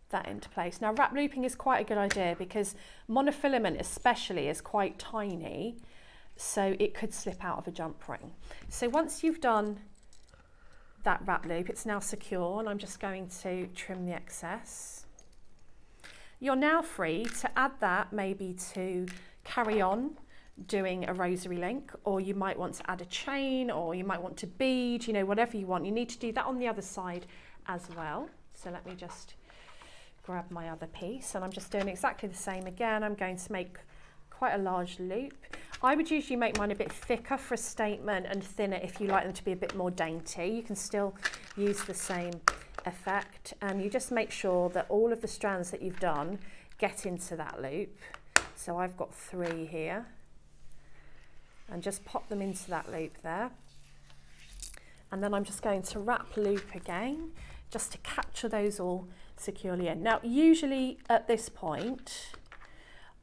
that into place. Now wrap looping is quite a good idea because monofilament especially is quite tiny, so it could slip out of a jump ring. So once you've done that wrap loop, it's now secure, and I'm just going to trim the excess. You're now free to add that maybe to carry on doing a rosary link, or you might want to add a chain, or you might want to bead, you know, whatever you want. You need to do that on the other side as well. So let me just grab my other piece, and I'm just doing exactly the same again. I'm going to make quite a large loop. I would usually make mine a bit thicker for a statement and thinner if you like them to be a bit more dainty. You can still use the same effect, and you just make sure that all of the strands that you've done get into that loop. So I've got 3 here, and just pop them into that loop there. And then I'm just going to wrap loop again, just to capture those all securely in. Now usually at this point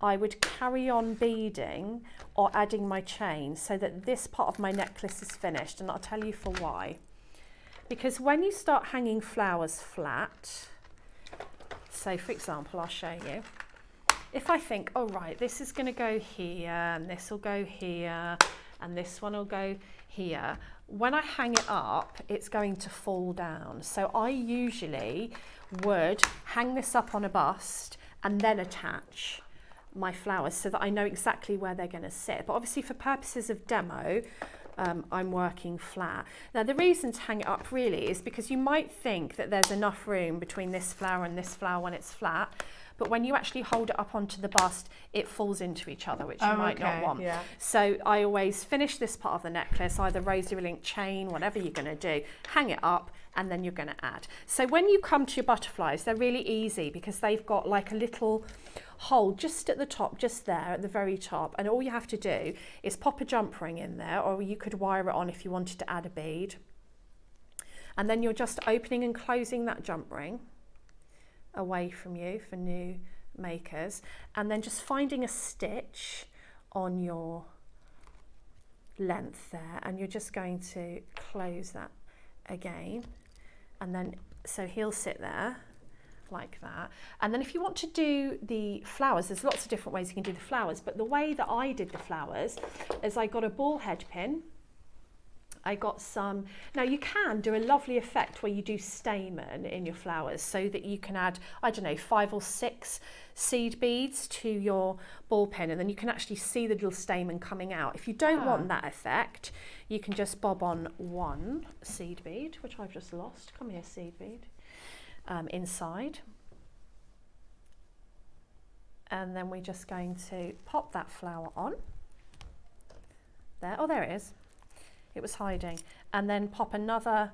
I would carry on beading or adding my chain so that this part of my necklace is finished, and I'll tell you for why. Because when you start hanging flowers flat, so for example I'll show you, if I think, oh right, this is going to go here and this will go here and this one will go here, when I hang it up it's going to fall down. So I usually would hang this up on a bust and then attach my flowers so that I know exactly where they're going to sit. But obviously for purposes of demo, I'm working flat. Now the reason to hang it up really is because you might think that there's enough room between this flower and this flower when it's flat, but when you actually hold it up onto the bust, it falls into each other, which you might not want. Yeah. So I always finish this part of the necklace, either rosary link, chain, whatever you're going to do, hang it up, and then you're going to add. So when you come to your butterflies, they're really easy because they've got like a little hole just at the top, just there at the very top, and all you have to do is pop a jump ring in there, or you could wire it on if you wanted to add a bead, and then you're just opening and closing that jump ring away from you for new makers, and then just finding a stitch on your length there, and you're just going to close that again, and then so he'll sit there like that. And then if you want to do the flowers, there's lots of different ways you can do the flowers, but the way that I did the flowers is I got a ball head pin I got some. Now you can do a lovely effect where you do stamen in your flowers so that you can add, I don't know, 5 or 6 seed beads to your ball pin, and then you can actually see the little stamen coming out. If you don't want that effect, you can just bob on 1 seed bead, which I've just lost. Come here, seed bead, inside. And then we're just going to pop that flower on. There, oh, there it is. It was hiding. And then pop another.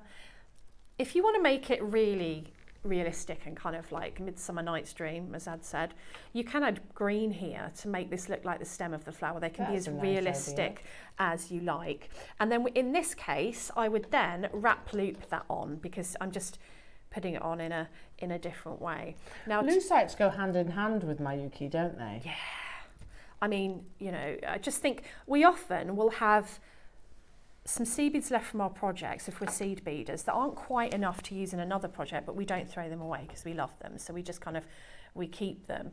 If you want to make it really realistic and kind of like Midsummer Night's Dream, as Ad said, you can add green here to make this look like the stem of the flower. They can be as realistic as you like. And then in this case, I would then wrap loop that on, because I'm just putting it on in a different way. Now, Lucites go hand in hand with Mayuki, don't they? Yeah. I mean, you know, I just think we often will have some seed beads left from our projects, if we're seed beaders, that aren't quite enough to use in another project, but we don't throw them away because we love them. So we just we keep them.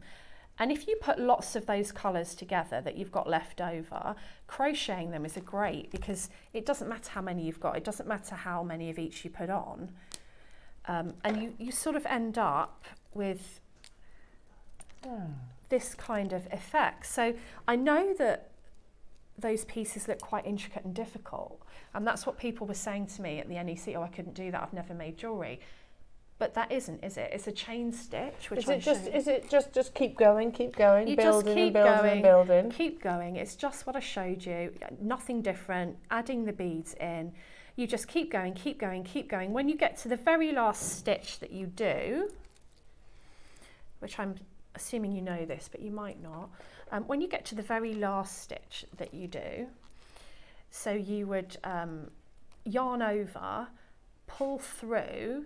And if you put lots of those colours together that you've got left over, crocheting them is great, because it doesn't matter how many you've got. It doesn't matter how many of each you put on. And you sort of end up with this kind of effect. So I know that those pieces look quite intricate and difficult, and that's what people were saying to me at the NEC. Oh, I couldn't do that, I've never made jewellery. But that isn't, is it? It's a chain stitch. Which is it just keep going, you building just keep and building going, and building? Keep going. It's just what I showed you. Nothing different. Adding the beads in. You just keep going, keep going, keep going. When you get to the very last stitch that you do, which I'm assuming you know this, but you might not. When you get to the very last stitch that you do, so you would yarn over, pull through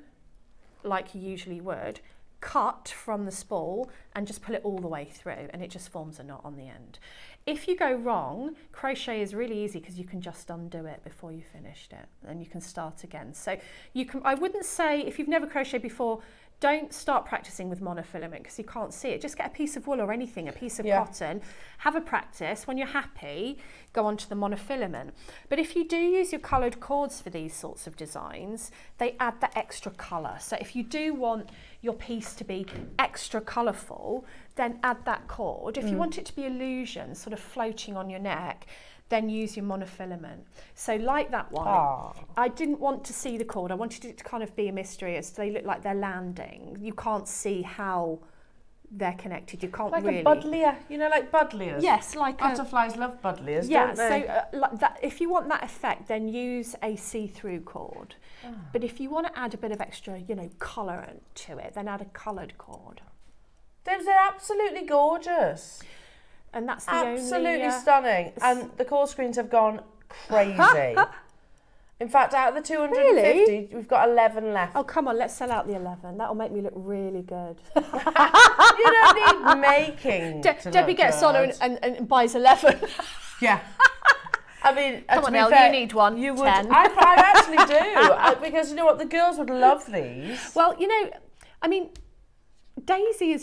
like you usually would, cut from the spool and just pull it all the way through, and it just forms a knot on the end. If you go wrong, crochet is really easy because you can just undo it before you finished it, and you can start again. So you can, I wouldn't say, if you've never crocheted before, don't start practicing with monofilament because you can't see it. Just get a piece of wool or anything, a piece of cotton, have a practice. When you're happy, go on to the monofilament. But if you do use your coloured cords for these sorts of designs, they add that extra colour. So if you do want your piece to be extra colourful, then add that cord. If you want it to be illusion, sort of floating on your neck, then use your monofilament. So like that one, I didn't want to see the cord. I wanted it to kind of be a mystery, as they look like they're landing. You can't see how they're connected. You can't like really. Like a buddleia, you know, like buddleias. Yes, like butterflies love buddleias, yeah, don't they? so like that, if you want that effect, then use a see-through cord. But if you want to add a bit of extra, you know, colour to it, then add a coloured cord. They're absolutely gorgeous. And that's the absolutely stunning. And the call screens have gone crazy. In fact, out of the 250, we've got 11 left. Oh, come on, let's sell out the 11. That'll make me look really good. You don't need making. Debbie gets on and buys 11. Yeah. I mean, come on, Elle, you need one. You would. 10. I actually do. Because you know what? The girls would love these. Well, you know, I mean, Daisy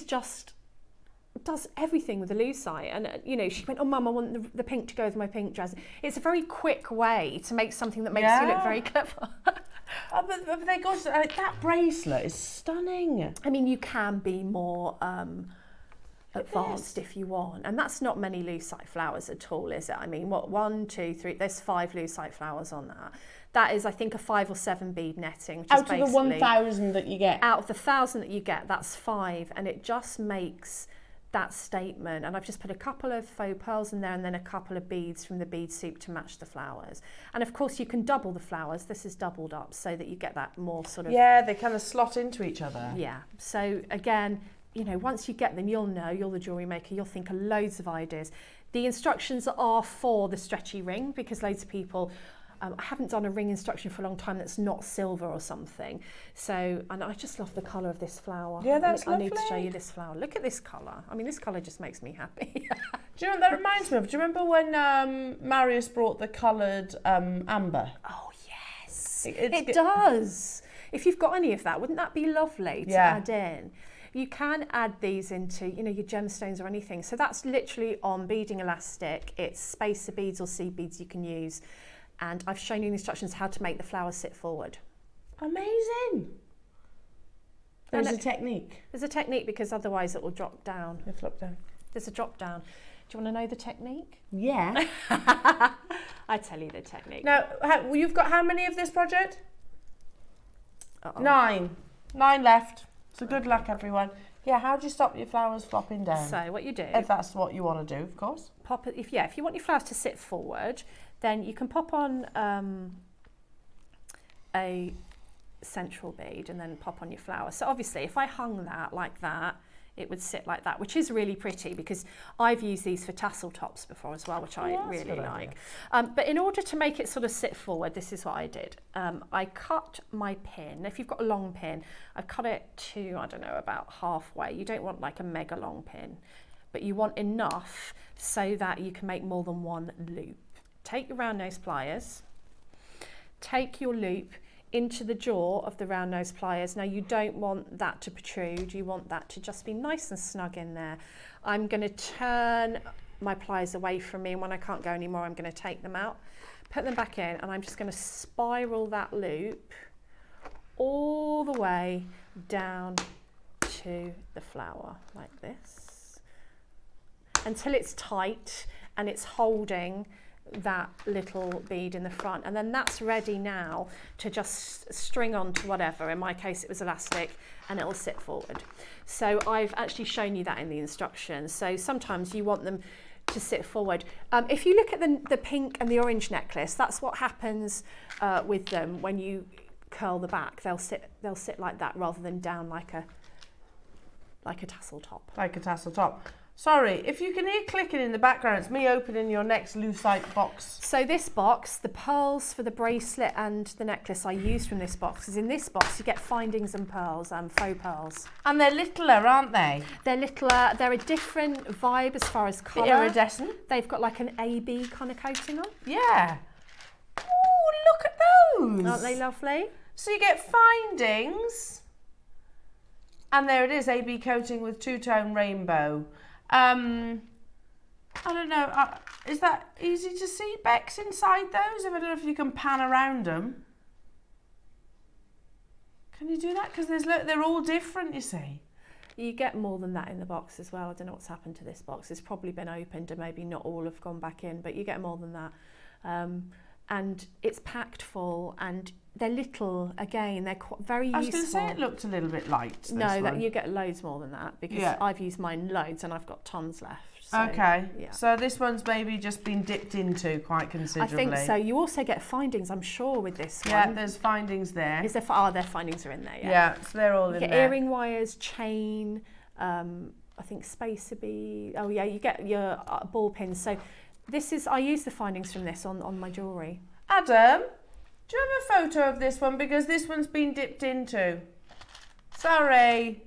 does everything with the Lucite, and you know, she went, oh mum, I want the pink to go with my pink dress. It's a very quick way to make something that makes you look very clever. But they got that bracelet is stunning. I mean, you can be more advanced if you want, and that's not many Lucite flowers at all, is it? I mean, what, 1, 2, 3, there's 5 Lucite flowers on that. That is, I think, a 5 or 7 bead netting, which out is of the 1,000 that you get. Out of the 1,000 that you get, that's 5, and it just makes that statement. And I've just put a couple of faux pearls in there and then a couple of beads from the bead soup to match the flowers. And of course you can double the flowers. This is doubled up so that you get that more sort of... Yeah, they kind of slot into each other. Yeah. So again, you know, once you get them, you'll know, you're the jewellery maker, you'll think of loads of ideas. The instructions are for the stretchy ring because loads of people... I haven't done a ring instruction for a long time that's not silver or something. So, and I just love the colour of this flower. Yeah, that's lovely. I need to show you this flower. Look at this colour. I mean, this colour just makes me happy. Do you know what that reminds me of? Do you remember when Marius brought the coloured amber? Oh, yes. It does. If you've got any of that, wouldn't that be lovely to add in? You can add these into, you know, your gemstones or anything. So that's literally on beading elastic. It's spacer beads or seed beads you can use. and I've shown you the instructions how to make the flowers sit forward. Amazing. There's And a technique. There's a technique because otherwise it will drop down. You flip down. There's a drop down. Do you want to know the technique? Yeah. I tell you the technique. Now, you've got how many of this project? Uh-oh. 9. 9 left. So good luck, everyone. Yeah, how do you stop your flowers flopping down? So what you do, If that's what you want to do, of course. pop it. If you want your flowers to sit forward, then you can pop on a central bead and then pop on your flower. So obviously, if I hung that like that, it would sit like that, which is really pretty because I've used these for tassel tops before as well, which I really like. But in order to make it sort of sit forward, this is what I did. I cut my pin. If you've got a long pin, I cut it to, I don't know, about halfway. You don't want like a mega long pin, but you want enough so that you can make more than one loop. Take your round nose pliers, take your loop into the jaw of the round nose pliers. Now you don't want that to protrude, you want that to just be nice and snug in there. I'm going to turn my pliers away from me, and when I can't go anymore I'm going to take them out, put them back in, and I'm just going to spiral that loop all the way down to the flower like this until it's tight and it's holding that little bead in the front, and then that's ready now to just string on to whatever. In my case it was elastic, and it'll sit forward. So I've actually shown you that in the instructions. So sometimes you want them to sit forward. If you look at the pink and the orange necklace, that's what happens with them when you curl the back. They'll sit like that rather than down like a tassel top. Like a tassel top. Sorry, if you can hear clicking in the background, it's me opening your next Lucite box. So this box, the pearls for the bracelet and the necklace I used from this box, because in this box you get findings and pearls, faux pearls. And they're littler, aren't they? They're littler, they're a different vibe as far as colour. Iridescent. They've got like an AB kind of coating on. Yeah. Oh, look at those. Aren't they lovely? So you get findings. And there it is, AB coating with two-tone rainbow. I don't know, is that easy to see, Bex, inside those? I don't know if you can pan around them. Can you do that? Because they're all different, you see. You get more than that in the box as well. I don't know what's happened to this box. It's probably been opened and maybe not all have gone back in, but you get more than that. And it's packed full, and they're little, again, they're very useful. I was going to say it looked a little bit light. No, that you get loads more than that, because I've used mine loads and I've got tons left. So, okay, yeah. So this one's maybe just been dipped into quite considerably. I think so. You also get findings, I'm sure, with this one. Yeah, there's findings there. Is there? Their findings are in there. Yeah, so they're all in there. there. Earring wires, chain, I think spacer bead. Oh yeah, you get your ball pins. So I use the findings from this on my jewellery. Adam, do you have a photo of this one? Because this one's been dipped into. Sorry.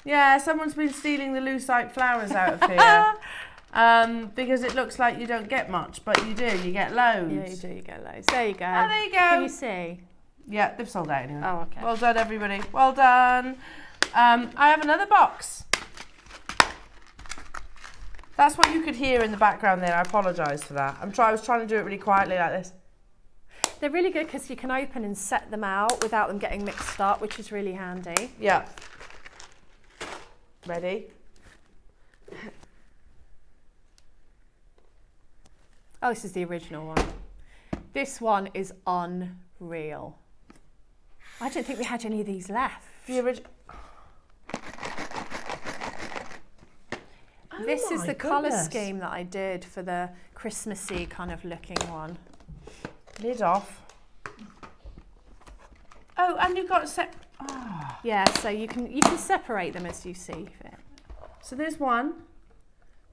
Yeah, someone's been stealing the Lucite flowers out of here. Because it looks like you don't get much, but you do. You get loads. Yeah, you do. You get loads. There you go. Oh, there you go. Can you see? Yeah, they've sold out anyway. Oh, okay. Well done, everybody. Well done. I have another box. That's what you could hear in the background there. I apologise for that. I was trying to do it really quietly like this. They're really good because you can open and set them out without them getting mixed up, which is really handy. Yeah. Ready? Oh, this is the original one. This one is unreal. I don't think we had any of these left. The original. This is the colour scheme that I did for the Christmassy kind of looking one. Lid off. Oh, and you've got a set. Oh. Yeah, so you can separate them as you see fit. So there's one.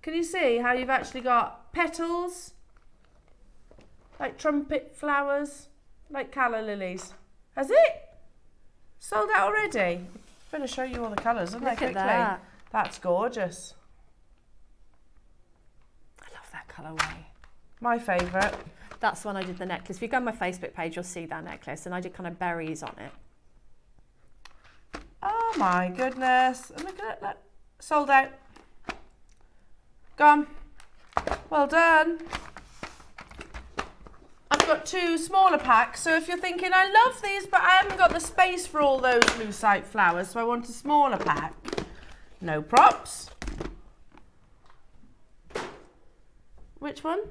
Can you see how you've actually got petals, like trumpet flowers, like calla lilies? Has it sold out already? Better show you all the colours, isn't it? Look at that. That's gorgeous. I love that colourway. My favourite. That's when I did the necklace. If you go on my Facebook page, you'll see that necklace, and I did kind of berries on it. Oh my goodness. Look at it, look. Sold out. Gone. Well done. I've got 2 smaller packs, so if you're thinking, I love these, but I haven't got the space for all those lucite flowers, so I want a smaller pack. No props. Which one?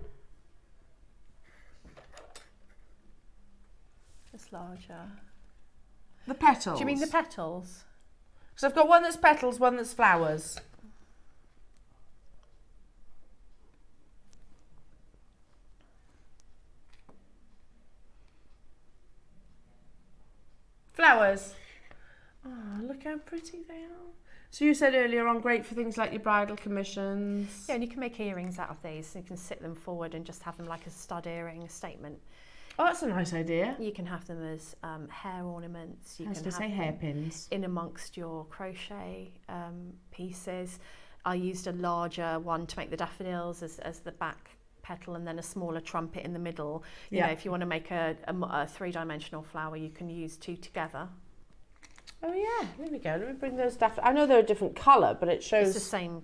It's larger. The petals. Do you mean the petals? So I've got one that's petals, one that's flowers. Flowers. Oh, look how pretty they are. So you said earlier on, great for things like your bridal commissions. Yeah, and you can make earrings out of these. So you can sit them forward and just have them like a stud earring, a statement. Oh, that's a nice idea. You can have them as hair ornaments. You I was can going to have say them hairpins. in amongst your crochet pieces. I used a larger one to make the daffodils as the back petal, and then a smaller trumpet in the middle. You know, if you want to make a 3-dimensional flower, you can use 2 together. Oh yeah, there we go. Let me bring those daffodils. I know they're a different colour, but it shows It's the same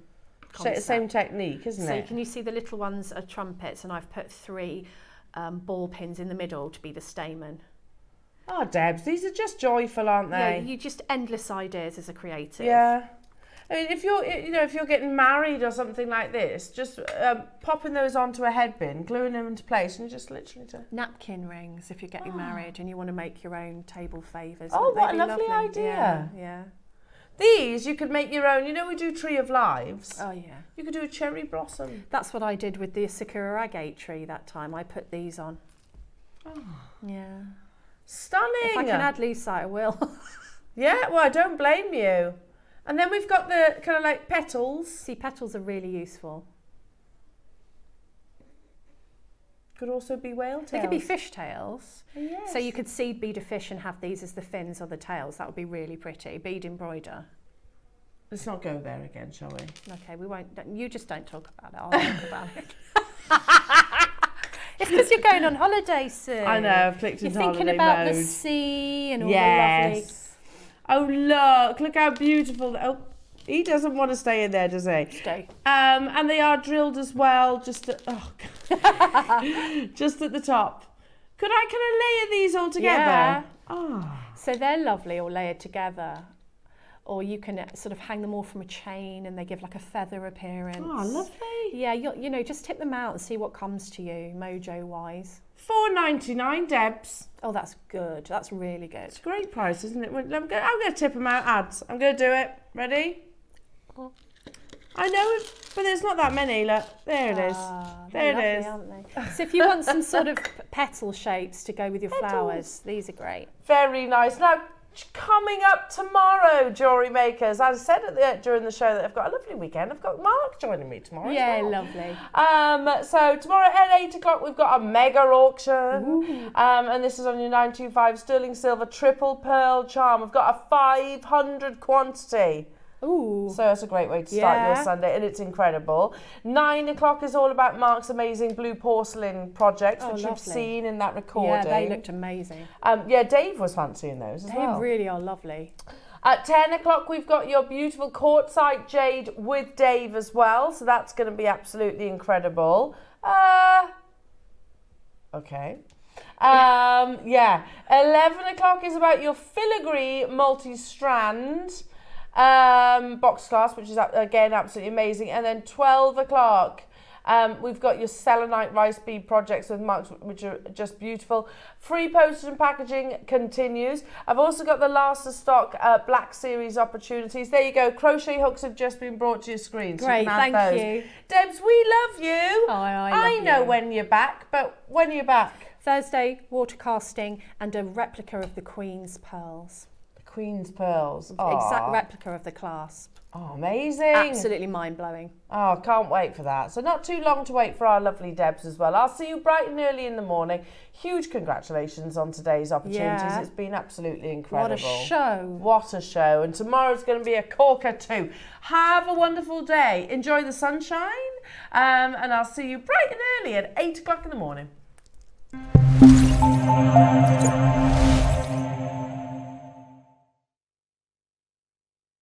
concept. same technique, isn't So it? can you see the little ones are trumpets, and I've put 3 ball pins in the middle to be the stamen. Oh, Debs, these are just joyful, aren't Yeah, they? you just endless ideas as a creative. Yeah. I mean, if you're getting married or something like this, just popping those onto a head bin, gluing them into place, and you just literally do. Napkin rings if you're getting married and you want to make your own table favours. Oh, Wouldn't what they a be lovely idea. Yeah. These, you could make your own. You know, we do Tree of Lives. Oh, yeah. You could do a cherry blossom. That's what I did with the Sakura agate tree that time. I put these on. Oh. Yeah. Stunning. If I can add Lucite, I will. Yeah, well, I don't blame you. And then we've got the kind of like petals. See, petals are really useful. Could also be whale tails. They could be fish tails. Yes. So you could seed bead a fish and have these as the fins or the tails. That would be really pretty. Bead embroider. Let's not go there again, shall we? Okay, we won't. You just don't talk about it. I'll talk about it. It's because you're going on holiday soon. I know, I've clicked You're into thinking holiday about mode. the sea and all the lovely. Oh, look how beautiful. Oh, he doesn't want to stay in there, does he? Stay. And they are drilled as well, just at, just at the top. Could I kind of layer these all together? Yeah. Oh. So they're lovely all layered together. Or you can sort of hang them all from a chain and they give like a feather appearance. Oh, lovely. Yeah, you know, just tip them out and see what comes to you, mojo-wise. $4.99, Debs. Oh, that's good. That's really good. It's a great price, isn't it? I'm going to tip them out ads. I'm going to do it. Ready? I know, but there's not that many. Look, there it is. There it is. Aren't they? So if you want some sort of petal shapes to go with your flowers, these are great. Very nice. Now, coming up tomorrow, jewellery makers. As I said during the show that I've got a lovely weekend. I've got Mark joining me tomorrow. Yeah, as well. lovely. So tomorrow at 8 o'clock we've got a mega auction. And this is on your 925 sterling silver triple pearl charm. We've got a 500 quantity. Ooh. So it's a great way to start your Yeah. Sunday, and it's incredible. 9 o'clock is all about Mark's amazing blue porcelain projects, which you've lovely. seen in that recording. Yeah, they looked amazing. Yeah, Dave was fancying those as They well. really are lovely. At 10 o'clock, we've got your beautiful Quartzite Jade with Dave as well. So that's going to be absolutely incredible. Okay. Yeah. 11 o'clock is about your filigree multi-strand box clasp, which is, again, absolutely amazing. And then 12 o'clock, we've got your selenite rice bead projects with marks, which are just beautiful. Free postage and packaging continues. I've also got the last of stock Black Series opportunities. There you go. Crochet hooks have just been brought to your screen. So Great, you can add thank those. you. Debs, we love you. Oh, I love know you. when you're back, but when are you back? Thursday, water casting and a replica of the Queen's pearls. Queen's Pearls. Exact replica of the clasp. Oh, amazing. Absolutely mind-blowing. Oh, can't wait for that. So not too long to wait for our lovely Debs as well. I'll see you bright and early in the morning. Huge congratulations on today's opportunities. Yeah. It's been absolutely incredible. What a show. What a show. And tomorrow's going to be a corker too. Have a wonderful day. Enjoy the sunshine. And I'll see you bright and early at 8 o'clock in the morning.